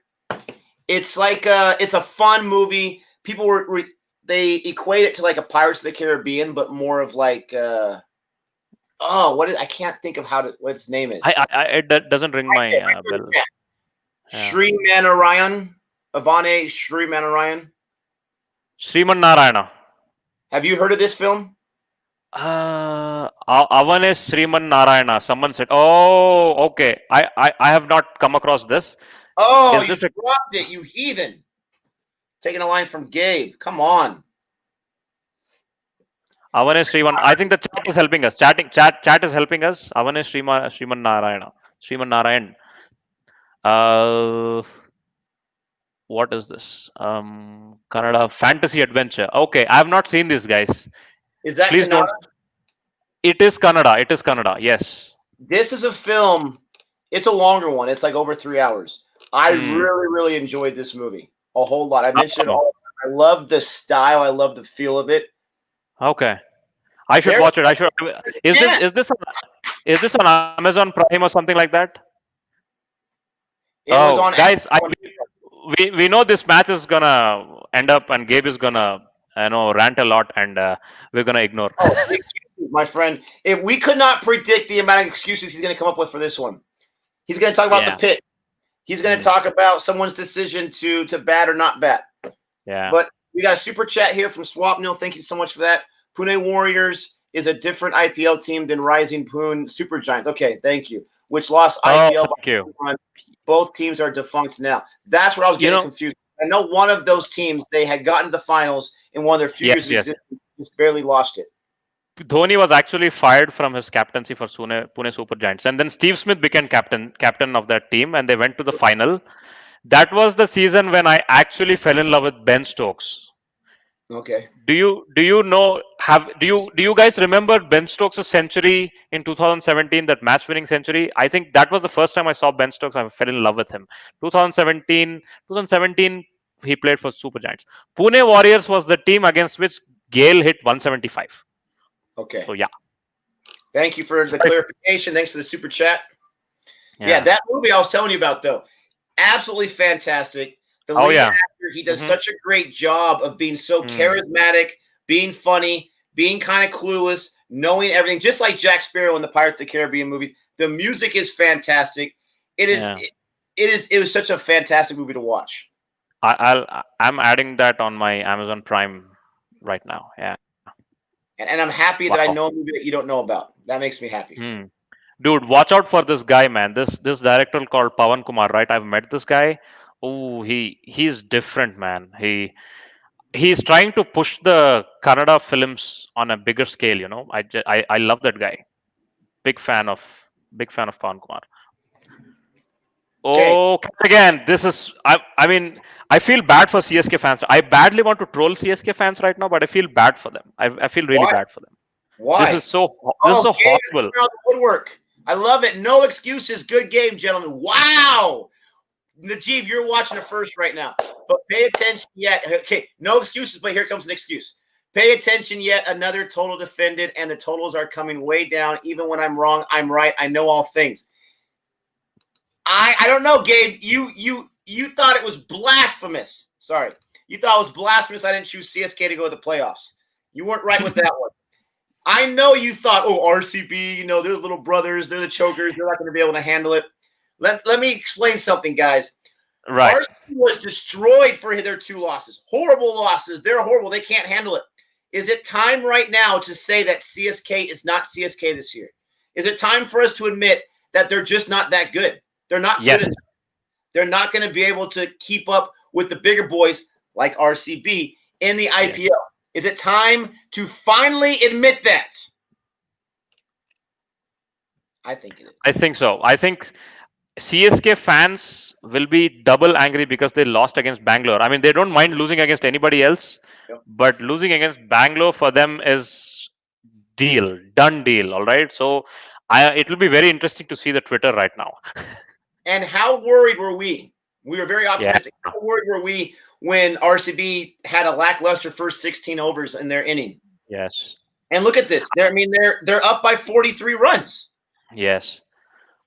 Speaker 1: It's a fun movie. People they equate it to like a Pirates of the Caribbean, but more of like I can't think of what its name is.
Speaker 2: It doesn't ring my bell. Yeah.
Speaker 1: Sri Manarayan. Avane Srimanarayan.
Speaker 2: Sriman Narayana.
Speaker 1: Have you heard of this film?
Speaker 2: Avane Sriman Narayana. Someone said, "Oh, okay. I have not come across this.
Speaker 1: Oh,
Speaker 2: Is
Speaker 1: you
Speaker 2: this a
Speaker 1: dropped it, you heathen. Taking a line from Gabe. Come on.
Speaker 2: Avane Sriman? I think the chat is helping us. Chat is helping us. Avane Sriman Narayana. Sriman Narayan. Uh, what is this? Kannada fantasy adventure. Okay, I have not seen this, guys.
Speaker 1: Is that
Speaker 2: Please
Speaker 1: Kannada?
Speaker 2: don't. It is Kannada. It is Kannada. Yes.
Speaker 1: This is a film. It's a longer one. It's like over 3 hours. I
Speaker 2: Hmm.
Speaker 1: really enjoyed this movie a whole lot. I mentioned it
Speaker 2: Oh,
Speaker 1: all. I love the style. I love the feel of it.
Speaker 2: okay. I should
Speaker 1: There's
Speaker 2: watch it. I should. Is this
Speaker 1: yeah,
Speaker 2: is this on, is this on Amazon Prime or something like that?
Speaker 1: it was
Speaker 2: Oh,
Speaker 1: on
Speaker 2: guys,
Speaker 1: Amazon.
Speaker 2: we know this match is gonna end up, and Gabe is gonna rant a lot, and we're gonna ignore.
Speaker 1: Oh, excuses, my friend. If we could not predict the amount of excuses he's going to come up with for this one. He's going to talk about the
Speaker 2: Yeah.
Speaker 1: pit. He's going to
Speaker 2: Hmm.
Speaker 1: talk about someone's decision to bat or not bat.
Speaker 2: Yeah.
Speaker 1: But we got a super chat here from Swapnil. Thank you so much for that. Pune Warriors is a different IPL team than Rising Pune Super Giants. Okay, thank you. Which lost
Speaker 2: Oh,
Speaker 1: IPL
Speaker 2: thank you.
Speaker 1: by 1. Both teams are defunct now. That's where I was
Speaker 2: You
Speaker 1: getting
Speaker 2: know.
Speaker 1: confused. I know one of those teams, they had gotten to the finals in one of their few years
Speaker 2: Yes.
Speaker 1: of
Speaker 2: Yes.
Speaker 1: existence, just barely lost it.
Speaker 2: Dhoni was actually fired from his captaincy for Pune Super Giants, and then Steve Smith became captain of that team, and they went to the final. That was the season when I actually fell in love with Ben Stokes.
Speaker 1: Okay.
Speaker 2: Do you guys remember Ben Stokes' century in 2017, that match winning century? I think that was the first time I saw Ben Stokes. I fell in love with him. 2017, he played for Super Giants. Pune Warriors was the team against which Gale hit 175.
Speaker 1: Okay.
Speaker 2: So yeah.
Speaker 1: Thank you for the clarification. Thanks for the super chat. Yeah,
Speaker 2: Yeah.
Speaker 1: that movie I was telling you about, though, absolutely fantastic. The
Speaker 2: Oh,
Speaker 1: lead
Speaker 2: yeah.
Speaker 1: actor, he does
Speaker 2: Mhm.
Speaker 1: such a great job of being so charismatic, being funny, being kind of clueless, knowing everything, just like Jack Sparrow in the Pirates of the Caribbean movies. The music is fantastic. It is.
Speaker 2: Yeah.
Speaker 1: It was such a fantastic movie to watch.
Speaker 2: I'm adding that on my Amazon Prime right now. Yeah.
Speaker 1: And I'm happy that I
Speaker 2: Wow.
Speaker 1: know a movie that you don't know about. That makes me happy.
Speaker 2: Dude, watch out for this guy, man. This director called Pawan Kumar, right? I've met this guy. Oh, he's different, man. He's trying to push the Kannada films on a bigger scale. I love that guy. Big fan of Pawan Kumar.
Speaker 1: Okay.
Speaker 2: Oh, again, this is I mean, I feel bad for CSK fans. I badly want to troll CSK fans right now, but I feel bad for them. I feel really
Speaker 1: Why?
Speaker 2: bad for them.
Speaker 1: Why?
Speaker 2: This is so
Speaker 1: Gabe,
Speaker 2: horrible.
Speaker 1: the woodwork. I love it. No excuses. Good game, gentlemen. Wow. Najeeb, you're watching it first right now. But pay attention yet. Okay, no excuses, but here comes an excuse. Pay attention yet. Another total defended, and the totals are coming way down. Even when I'm wrong, I'm right. I know all things. I don't know, Gabe. You thought it was blasphemous. Sorry. You thought it was blasphemous I didn't choose CSK to go to the playoffs. You weren't right with that one. I know you thought, oh, RCB, they're the little brothers, they're the chokers, they're not going to be able to handle it. Let me explain something, guys.
Speaker 2: Right.
Speaker 1: RCB was destroyed for their 2 losses. Horrible losses. They're horrible. They can't handle it. Is it time right now to say that CSK is not CSK this year? Is it time for us to admit that they're just not that good? They're not
Speaker 2: Yes.
Speaker 1: good enough. They're not going to be able to keep up with the bigger boys like RCB in the IPL. Is it time to finally admit that? I think it is.
Speaker 2: I think so. I think CSK fans will be double angry because they lost against Bangalore. I mean, they don't mind losing against anybody else,
Speaker 1: Yep.
Speaker 2: but losing against Bangalore for them is done deal. All right. So it will be very interesting to see the Twitter right now.
Speaker 1: And how worried were we? We were very optimistic.
Speaker 2: Yeah.
Speaker 1: How worried were we when RCB had a lackluster first 16 overs in their inning?
Speaker 2: Yes.
Speaker 1: And look at this. They're up by 43 runs.
Speaker 2: Yes.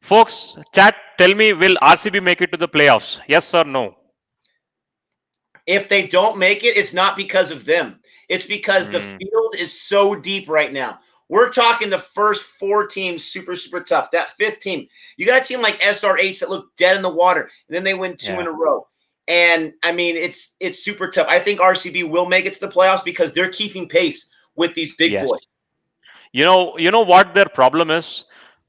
Speaker 2: Folks, chat, tell me, will RCB make it to the playoffs? Yes or no?
Speaker 1: If they don't make it, it's not because of them. It's because the field is so deep right now. We're talking the first 4 teams super, super tough. That 5th team, you got a team like SRH that looked dead in the water, and then they win 2 in a row. And I mean, it's super tough. I think RCB will make it to the playoffs because they're keeping pace with these big
Speaker 2: Yes.
Speaker 1: boys.
Speaker 2: You know what their problem is?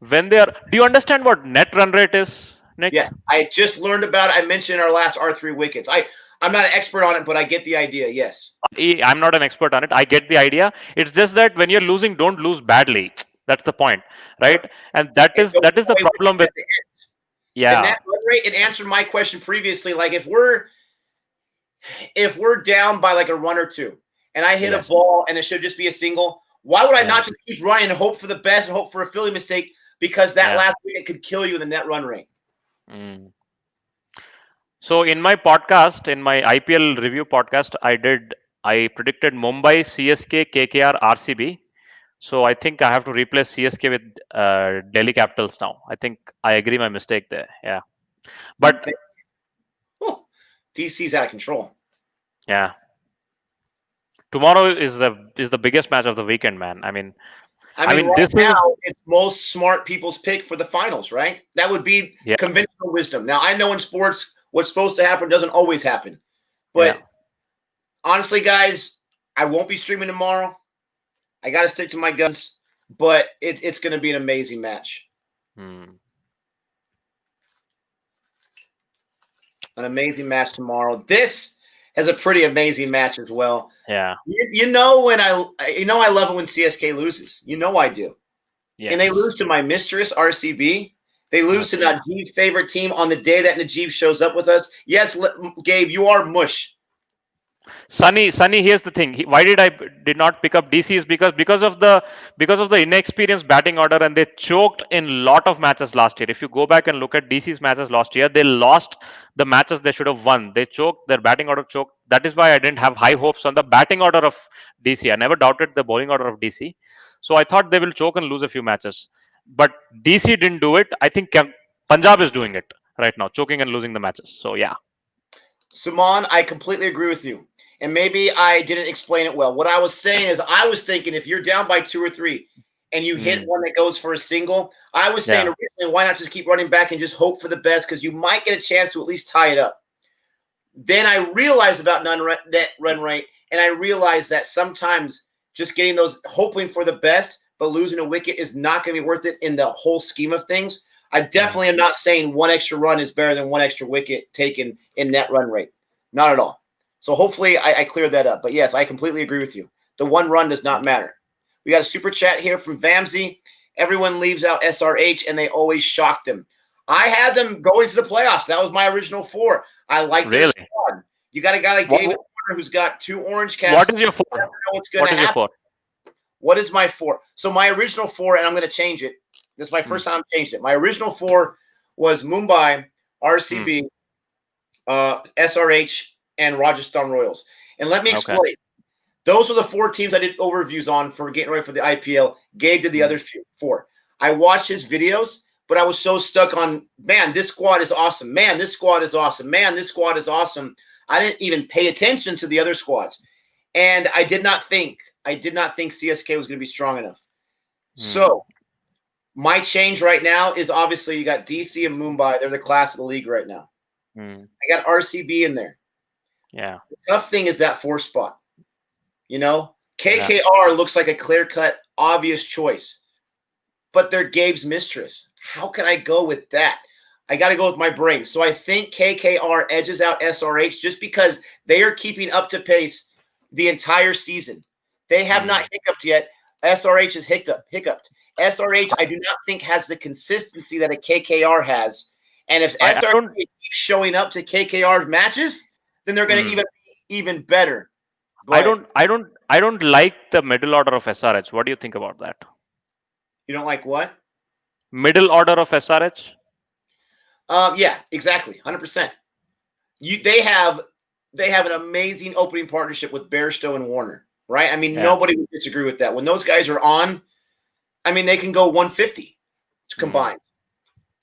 Speaker 2: When they are, do you understand what net run rate is, Nick?
Speaker 1: Yes, I just learned about it. I mentioned in our last R3 wickets. I'm not an expert on it, but I get the idea. Yes.
Speaker 2: I'm not an expert on it. I get the idea. It's just that when you're losing, don't lose badly. That's the point, right?
Speaker 1: Yep.
Speaker 2: And that
Speaker 1: And
Speaker 2: is
Speaker 1: don't
Speaker 2: that is the
Speaker 1: play
Speaker 2: problem
Speaker 1: wickets
Speaker 2: with,
Speaker 1: at the end. The
Speaker 2: yeah,
Speaker 1: net run rate, it answered my question previously. Like if we're down by like a run or two, and I hit a
Speaker 2: yes,
Speaker 1: ball and it should just be a single, why would I
Speaker 2: yeah,
Speaker 1: not just keep running and hope for the best and hope for a Philly mistake because that
Speaker 2: yeah.
Speaker 1: last wicket could kill you in the net run rate?
Speaker 2: Mm. So in my podcast, in my IPL review podcast, I predicted Mumbai, CSK, KKR, RCB. So I think I have to replace CSK with Delhi Capitals now. I think I agree my mistake there. Yeah,
Speaker 1: You
Speaker 2: but
Speaker 1: think, oh, DC's out of control.
Speaker 2: yeah, tomorrow is the biggest match of the weekend, man.
Speaker 1: I mean, right
Speaker 2: This is,
Speaker 1: now, it's most smart people's pick for the finals, right? That would be
Speaker 2: yeah,
Speaker 1: conventional wisdom. Now, I know in sports, what's supposed to happen doesn't always happen.
Speaker 2: yeah.
Speaker 1: But honestly, guys, I won't be streaming tomorrow. I got to stick to my guns, but it's going to be an amazing match.
Speaker 2: Hmm.
Speaker 1: An amazing match tomorrow. This is a pretty amazing match as well.
Speaker 2: Yeah.
Speaker 1: You know I love it when CSK loses. You know I do.
Speaker 2: Yes.
Speaker 1: And they lose to my mistress, RCB. They lose to
Speaker 2: Okay.
Speaker 1: Najeeb's favorite team on the day that Najeeb shows up with us. Yes, Gabe, you are mush.
Speaker 2: Sunny. Here's the thing. Why did not pick up DC is because of the inexperienced batting order, and they choked in lot of matches last year. If you go back and look at DC's matches last year, they lost the matches they should have won. They choked. Their batting order choked. That is why I didn't have high hopes on the batting order of DC. I never doubted the bowling order of DC. So I thought they will choke and lose a few matches. But DC didn't do it. I think Punjab is doing it right now, choking and losing the matches. So yeah.
Speaker 1: Suman, I completely agree with you. And maybe I didn't explain it well. What I was saying is I was thinking if you're down by 2 or 3 and you hit one that goes for a single, I was saying originally, why not just keep running back and just hope for the best because you might get a chance to at least tie it up. Then I realized about net run rate, and I realized that sometimes just getting those, hoping for the best, but losing a wicket is not going to be worth it in the whole scheme of things. I definitely am not saying one extra run is better than one extra wicket taken in net run rate. Not at all. So hopefully I cleared that up. But yes, I completely agree with you. The one run does not matter. We got a super chat here from Vamsy. Everyone leaves out SRH, and they always shock them. I had them going to the playoffs. That was my original 4. I like their squad. You got a guy like David Warner who's got 2 orange caps.
Speaker 2: What is your 4?
Speaker 1: Know what's going to happen. Your 4? What is my 4? So my original 4, and I'm going to change it. This is my first time I've changed it. My original 4 was Mumbai, RCB, SRH, and Rajasthan Royals. And let me explain. Okay. Those were the 4 teams I did overviews on for getting ready for the IPL. Gabe did the other 4. I watched his videos, but I was so stuck on, man, this squad is awesome. Man, this squad is awesome. Man, this squad is awesome. I didn't even pay attention to the other squads. And I did not think CSK was going to be strong enough. So my change right now is obviously you got DC and Mumbai. They're the class of the league right now. I got RCB in there.
Speaker 2: Yeah.
Speaker 1: The tough thing is that 4 spot. You know, KKR looks like a clear-cut, obvious choice. But they're Gabe's mistress. How can I go with that? I got to go with my brain. So I think KKR edges out SRH just because they are keeping up to pace the entire season. They have not hiccuped yet. SRH is hiccuped. SRH, I do not think, has the consistency that a KKR has. And if SRH keeps showing up to KKR's matches, then they're going to be even better. But
Speaker 2: I don't like the middle order of SRH. What do you think about that?
Speaker 1: You don't like what?
Speaker 2: Middle order of SRH?
Speaker 1: Yeah, exactly. 100%. They have an amazing opening partnership with Bairstow and Warner, right? I mean, nobody would disagree with that. When those guys are on, I mean, they can go 150 combined.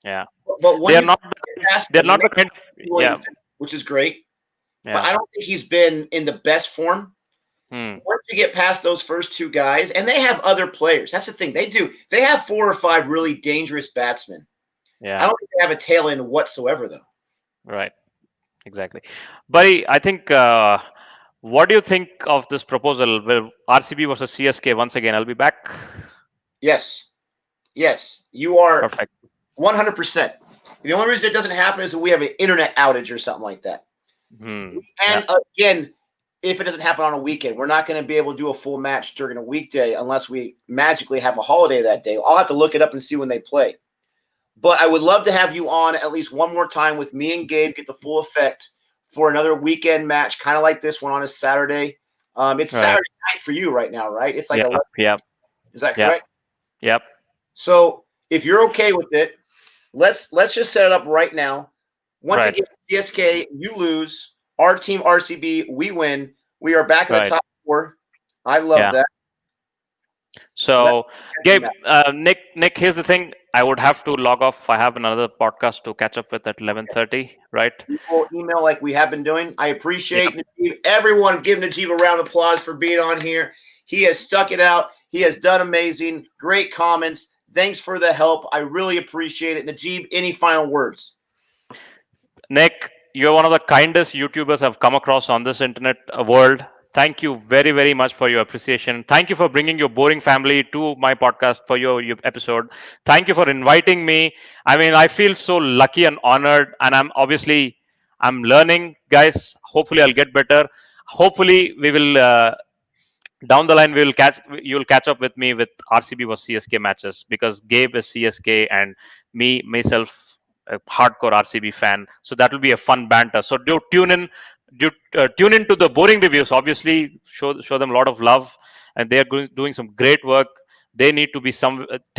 Speaker 2: Yeah.
Speaker 1: But when
Speaker 2: they're not the kind,
Speaker 1: which is great.
Speaker 2: Yeah.
Speaker 1: But I don't think he's been in the best form. Once you get past those first 2 guys, and they have other players. That's the thing. They have 4 or 5 really dangerous batsmen.
Speaker 2: Yeah.
Speaker 1: I don't think they have a tail end whatsoever, though.
Speaker 2: Right. exactly. Buddy, I think. What do you think of this proposal? Will RCB versus CSK once again? I'll be back.
Speaker 1: Yes, yes, you are
Speaker 2: Perfect.
Speaker 1: 100%. The only reason it doesn't happen is that we have an internet outage or something like that.
Speaker 2: Yeah.
Speaker 1: And again, if it doesn't happen on a weekend, we're not going to be able to do a full match during a weekday unless we magically have a holiday that day. I'll have to look it up and see when they play. But I would love to have you on at least one more time with me and Gabe, get the full effect for another weekend match, kind of like this one on a Saturday. It's
Speaker 2: Right.
Speaker 1: Saturday night for you right now, right? It's like
Speaker 2: Yeah.
Speaker 1: 11.
Speaker 2: Yeah.
Speaker 1: Is that
Speaker 2: Yeah.
Speaker 1: correct?
Speaker 2: Yep.
Speaker 1: So if you're okay with it, let's just set it up right now. Once
Speaker 2: Right.
Speaker 1: again, CSK, you lose. Our team, RCB, we win. We are back in the
Speaker 2: Right.
Speaker 1: top four. I love
Speaker 2: Yeah.
Speaker 1: that.
Speaker 2: So,
Speaker 1: Let's
Speaker 2: Gabe, Nick, here's the thing. I would have to log off. I have another podcast to catch up with at 11:30. Right.
Speaker 1: People email like we have been doing. I
Speaker 2: Yep.
Speaker 1: appreciate Najeeb. Everyone give Najeeb a round of applause for being on here. He has stuck it out. He has done amazing. Great comments. Thanks for the help. I really appreciate it. Najeeb, any final words?
Speaker 2: Nick, you're one of the kindest YouTubers I've come across on this internet world. Thank you very, very much for your appreciation. Thank you for bringing your boring family to my podcast for your episode. Thank you for inviting me. I mean, I feel so lucky and honored, and I'm learning, guys. Hopefully, I'll get better. Hopefully, we will down the line you'll catch up with me with RCB versus CSK matches because Gabe is CSK and myself a hardcore RCB fan. So that will be a fun banter. So tune in to the boring reviews. Obviously, show them a lot of love, and they are doing some great work. They need to be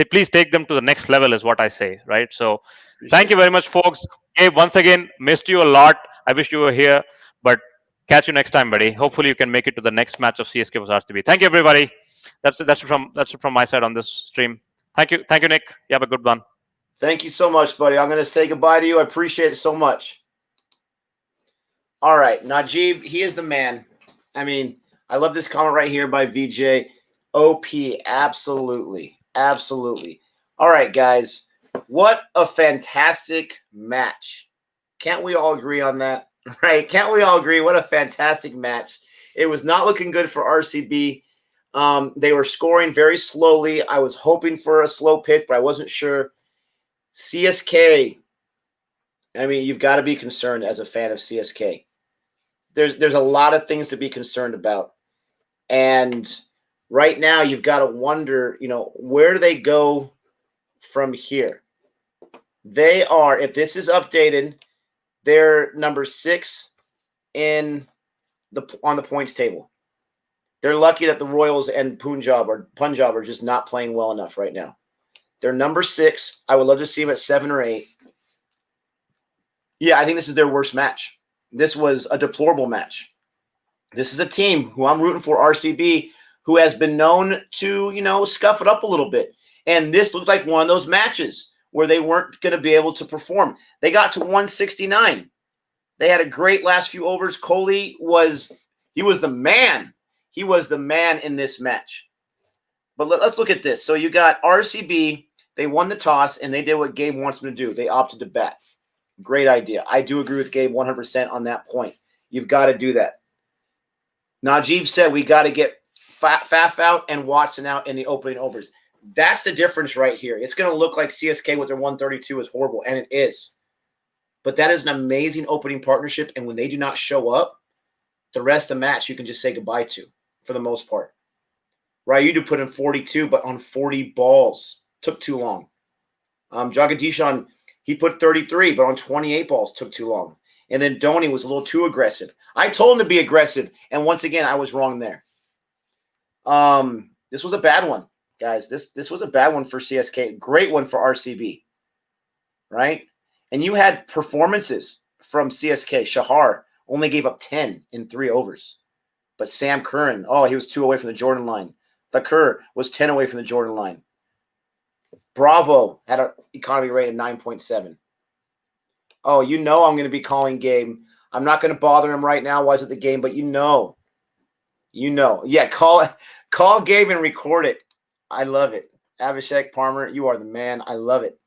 Speaker 2: please take them to the next level, is what I say, right? So, thank
Speaker 1: Appreciate
Speaker 2: you
Speaker 1: it.
Speaker 2: very much, folks. Gabe, once again, missed you a lot. I wish you were here, but catch you next time, buddy. Hopefully, you can make it to the next match of CSK vs RCB. Thank you, everybody. That's it from my side on this stream. Thank you, Nick. You have a good one.
Speaker 1: Thank you so much, buddy. I'm going to say goodbye to you. I appreciate it so much. All right, Najeeb, he is the man. I mean, I love this comment right here by VJ. OP, absolutely. Absolutely. All right, guys. What a fantastic match. Can't we all agree on that? Right? Can't we all agree? What a fantastic match. It was not looking good for RCB. They were scoring very slowly. I was hoping for a slow pitch, but I wasn't sure. CSK, I mean, you've got to be concerned as a fan of CSK. There's a lot of things to be concerned about. And right now you've got to wonder, where do they go from here? They are, if this is updated, they're number 6 on the points table. They're lucky that the Royals and Punjab are just not playing well enough right now. They're number 6. I would love to see them at 7 or 8. Yeah, I think this is their worst match. This was a deplorable match. This is a team who I'm rooting for, RCB, who has been known to, scuff it up a little bit. And this looked like one of those matches where they weren't going to be able to perform. They got to 169. They had a great last few overs. Kohli was the man. He was the man in this match. But let's look at this. So you got RCB. They won the toss, and they did what Gabe wants them to do. They opted to bat. Great idea. I do agree with Gabe 100% on that point. You've got to do that. Najeeb said we got to get Faf out and Watson out in the opening overs. That's the difference right here. It's going to look like CSK with their 132 is horrible, and it is. But that is an amazing opening partnership, and when they do not show up, the rest of the match you can just say goodbye to for the most part. Ryudu put in 42, but on 40 balls. Took too long. Jagadishon, he put 33, but on 28 balls took too long. And then Dhoni was a little too aggressive. I told him to be aggressive, and once again, I was wrong there. This was a bad one, guys. This was a bad one for CSK. Great one for RCB, right? And you had performances from CSK. Shahar only gave up 10 in 3 overs. But Sam Curran, he was 2 away from the Jordan line. Thakur was 10 away from the Jordan line. Bravo had an economy rate of 9.7. Oh, I'm going to be calling Gabe. I'm not going to bother him right now. Was it the game? But Yeah, call Gabe and record it. I love it. Abhishek Palmer, you are the man. I love it.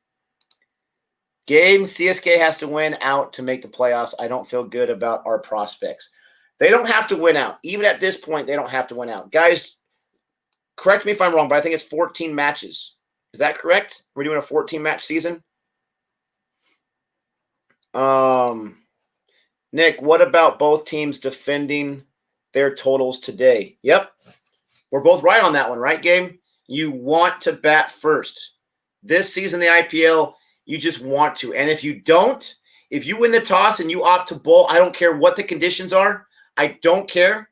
Speaker 1: Game CSK has to win out to make the playoffs. I don't feel good about our prospects. They don't have to win out. Even at this point, they don't have to win out. Guys, correct me if I'm wrong, but I think it's 14 matches. Is that correct? We're doing a 14-match season? Nick, what about both teams defending their totals today? Yep. We're both right on that one, right, Gabe? You want to bat first. This season, the IPL, you just want to. And if you don't, if you win the toss and you opt to bowl, I don't care what the conditions are. I don't care.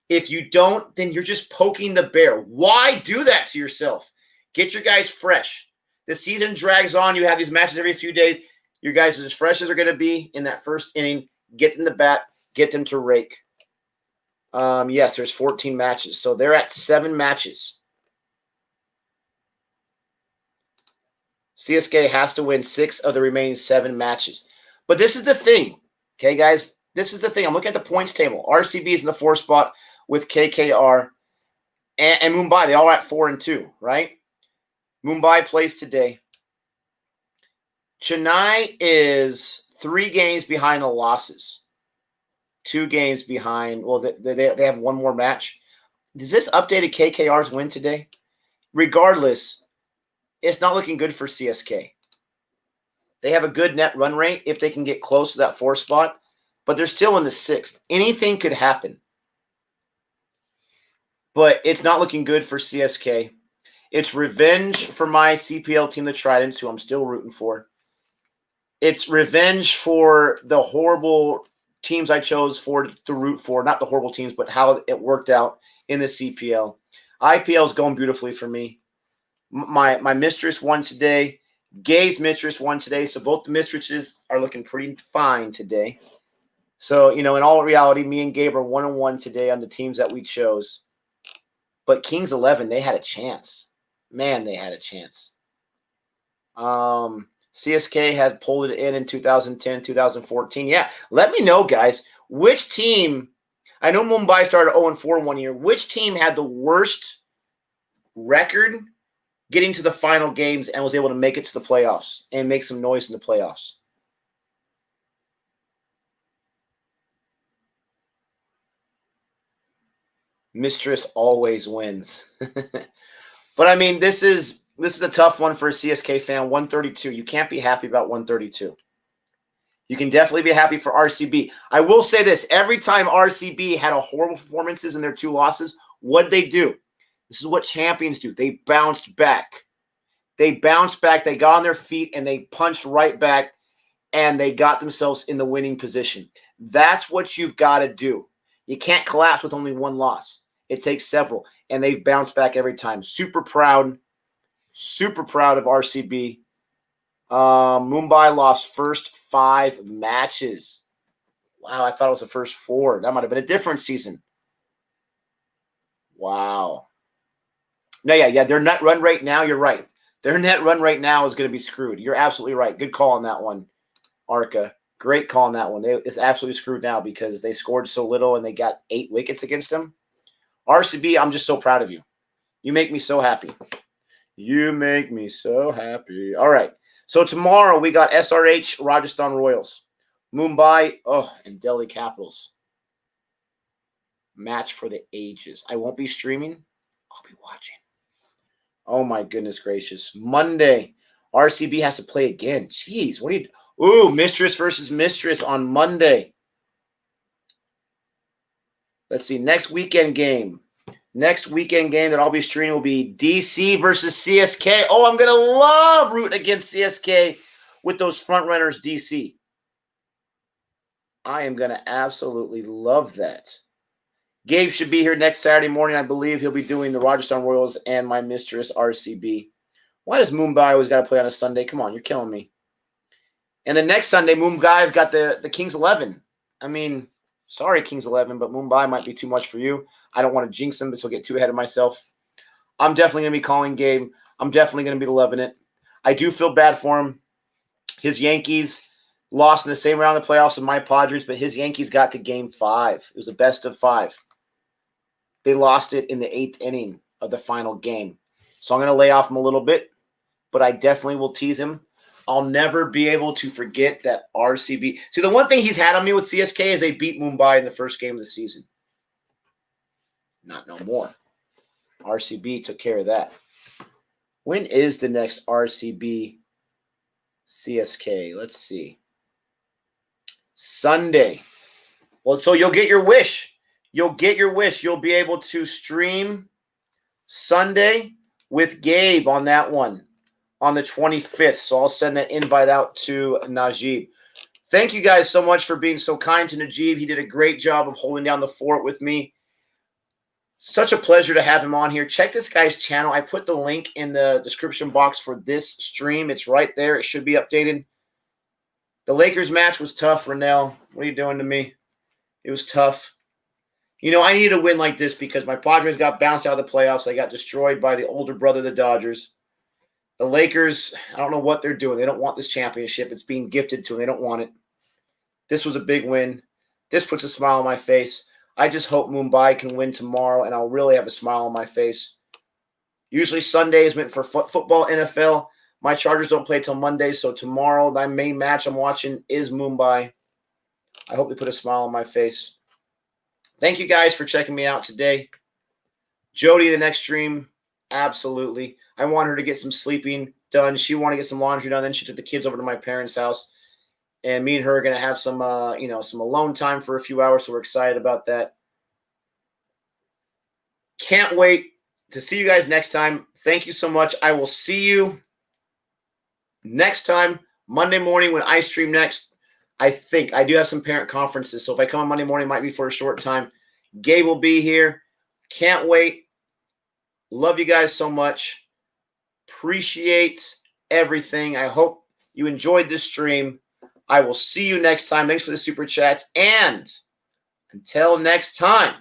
Speaker 1: If you don't, then you're just poking the bear. Why do that to yourself? Get your guys fresh. The season drags on. You have these matches every few days. Your guys are as fresh as they're going to be in that first inning. Get them to bat. Get them to rake. Yes, there's 14 matches. So they're at 7 matches. CSK has to win 6 of the remaining 7 matches. But this is the thing. Okay, guys? This is the thing. I'm looking at the points table. RCB is in the 4th spot with KKR and Mumbai. They all are at 4 and 2, right? Mumbai plays today. Chennai is 3 games behind the losses. 2 games behind. Well, they have 1 more match. Does this updated KKR's win today? Regardless, it's not looking good for CSK. They have a good net run rate if they can get close to that 4th spot, but they're still in the 6th. Anything could happen. But it's not looking good for CSK. It's revenge for my CPL team, the Tridents, who I'm still rooting for. It's revenge for the horrible teams I chose to root for. Not the horrible teams, but how it worked out in the CPL. IPL is going beautifully for me. My mistress won today. Gabe's mistress won today. So both the mistresses are looking pretty fine today. So, in all reality, me and Gabe are 1-1 today on the teams that we chose. But Kings 11, they had a chance. Man, they had a chance. CSK had pulled it in 2010, 2014. Yeah, let me know, guys, which team – I know Mumbai started 0-4 one year. Which team had the worst record getting to the final games and was able to make it to the playoffs and make some noise in the playoffs? Mistress always wins. But, I mean, this is a tough one for a CSK fan. 132. You can't be happy about 132. You can definitely be happy for RCB. I will say this. Every time RCB had a horrible performances in their 2 losses, what'd they do? This is what champions do. They bounced back. They bounced back. They got on their feet, and they punched right back, and they got themselves in the winning position. That's what you've got to do. You can't collapse with only 1 loss. It takes several, and they've bounced back every time. Super proud of RCB. Mumbai lost first 5 matches. Wow, I thought it was the first 4. That might have been a different season. Wow. No, yeah, their net run rate now, you're right. Their net run rate now is going to be screwed. You're absolutely right. Good call on that one, Arca. Great call on that one. It's absolutely screwed now because they scored so little and they got 8 wickets against them. RCB, I'm just so proud of you. You make me so happy. You make me so happy. All right. So tomorrow we got SRH, Rajasthan Royals, Mumbai, and Delhi Capitals. Match for the ages. I won't be streaming. I'll be watching. Oh, my goodness gracious. Monday, RCB has to play again. Jeez, what are you... Ooh, mistress versus mistress on Monday. Let's see. Next weekend game that I'll be streaming will be DC versus CSK. Oh, I'm going to love rooting against CSK with those front runners, DC. I am going to absolutely love that. Gabe should be here next Saturday morning. I believe he'll be doing the Rajasthan Royals and my mistress, RCB. Why does Mumbai always got to play on a Sunday? Come on, you're killing me. And the next Sunday, Mumbai have got the Kings 11. I mean, sorry, Kings 11, but Mumbai might be too much for you. I don't want to jinx them, but so get too ahead of myself. I'm definitely going to be calling Gabe. I'm definitely going to be loving it. I do feel bad for him. His Yankees lost in the same round of the playoffs as my Padres, but his Yankees got to game 5. It was a best of 5. They lost it in the 8th inning of the final game. So I'm going to lay off him a little bit, but I definitely will tease him. I'll never be able to forget that RCB. See, the one thing he's had on me with CSK is they beat Mumbai in the first game of the season. Not no more. RCB took care of that. When is the next RCB CSK? Let's see. Sunday. Well, so you'll get your wish. You'll get your wish. You'll be able to stream Sunday with Gabe on that one on the 25th. So I'll send that invite out to Najeeb. Thank you guys so much for being so kind to Najeeb. He did a great job of holding down the fort with me. Such a pleasure to have him on here. Check this guy's channel. I put the link in the description box for this stream. It's right there. It should be updated. The Lakers match was tough, Rennell. What are you doing to me? It was tough. You know, I needed a win like this because my Padres got bounced out of the playoffs. They got destroyed by the older brother, the Dodgers. The Lakers, I don't know what they're doing. They don't want this championship. It's being gifted to them. They don't want it. This was a big win. This puts a smile on my face. I just hope Mumbai can win tomorrow, and I'll really have a smile on my face. Usually Sunday is meant for football, NFL. My Chargers don't play till Monday, so tomorrow, my main match I'm watching is Mumbai. I hope they put a smile on my face. Thank you guys for checking me out today. Jody, the next stream, absolutely. I want her to get some sleeping done. She wanted to get some laundry done. Then she took the kids over to my parents' house. And me and her are going to have some, some alone time for a few hours, so we're excited about that. Can't wait to see you guys next time. Thank you so much. I will see you next time, Monday morning when I stream next. I think I do have some parent conferences, so if I come on Monday morning, it might be for a short time. Gabe will be here. Can't wait. Love you guys so much. Appreciate everything. I hope you enjoyed this stream. I will see you next time. Thanks for the super chats. And until next time.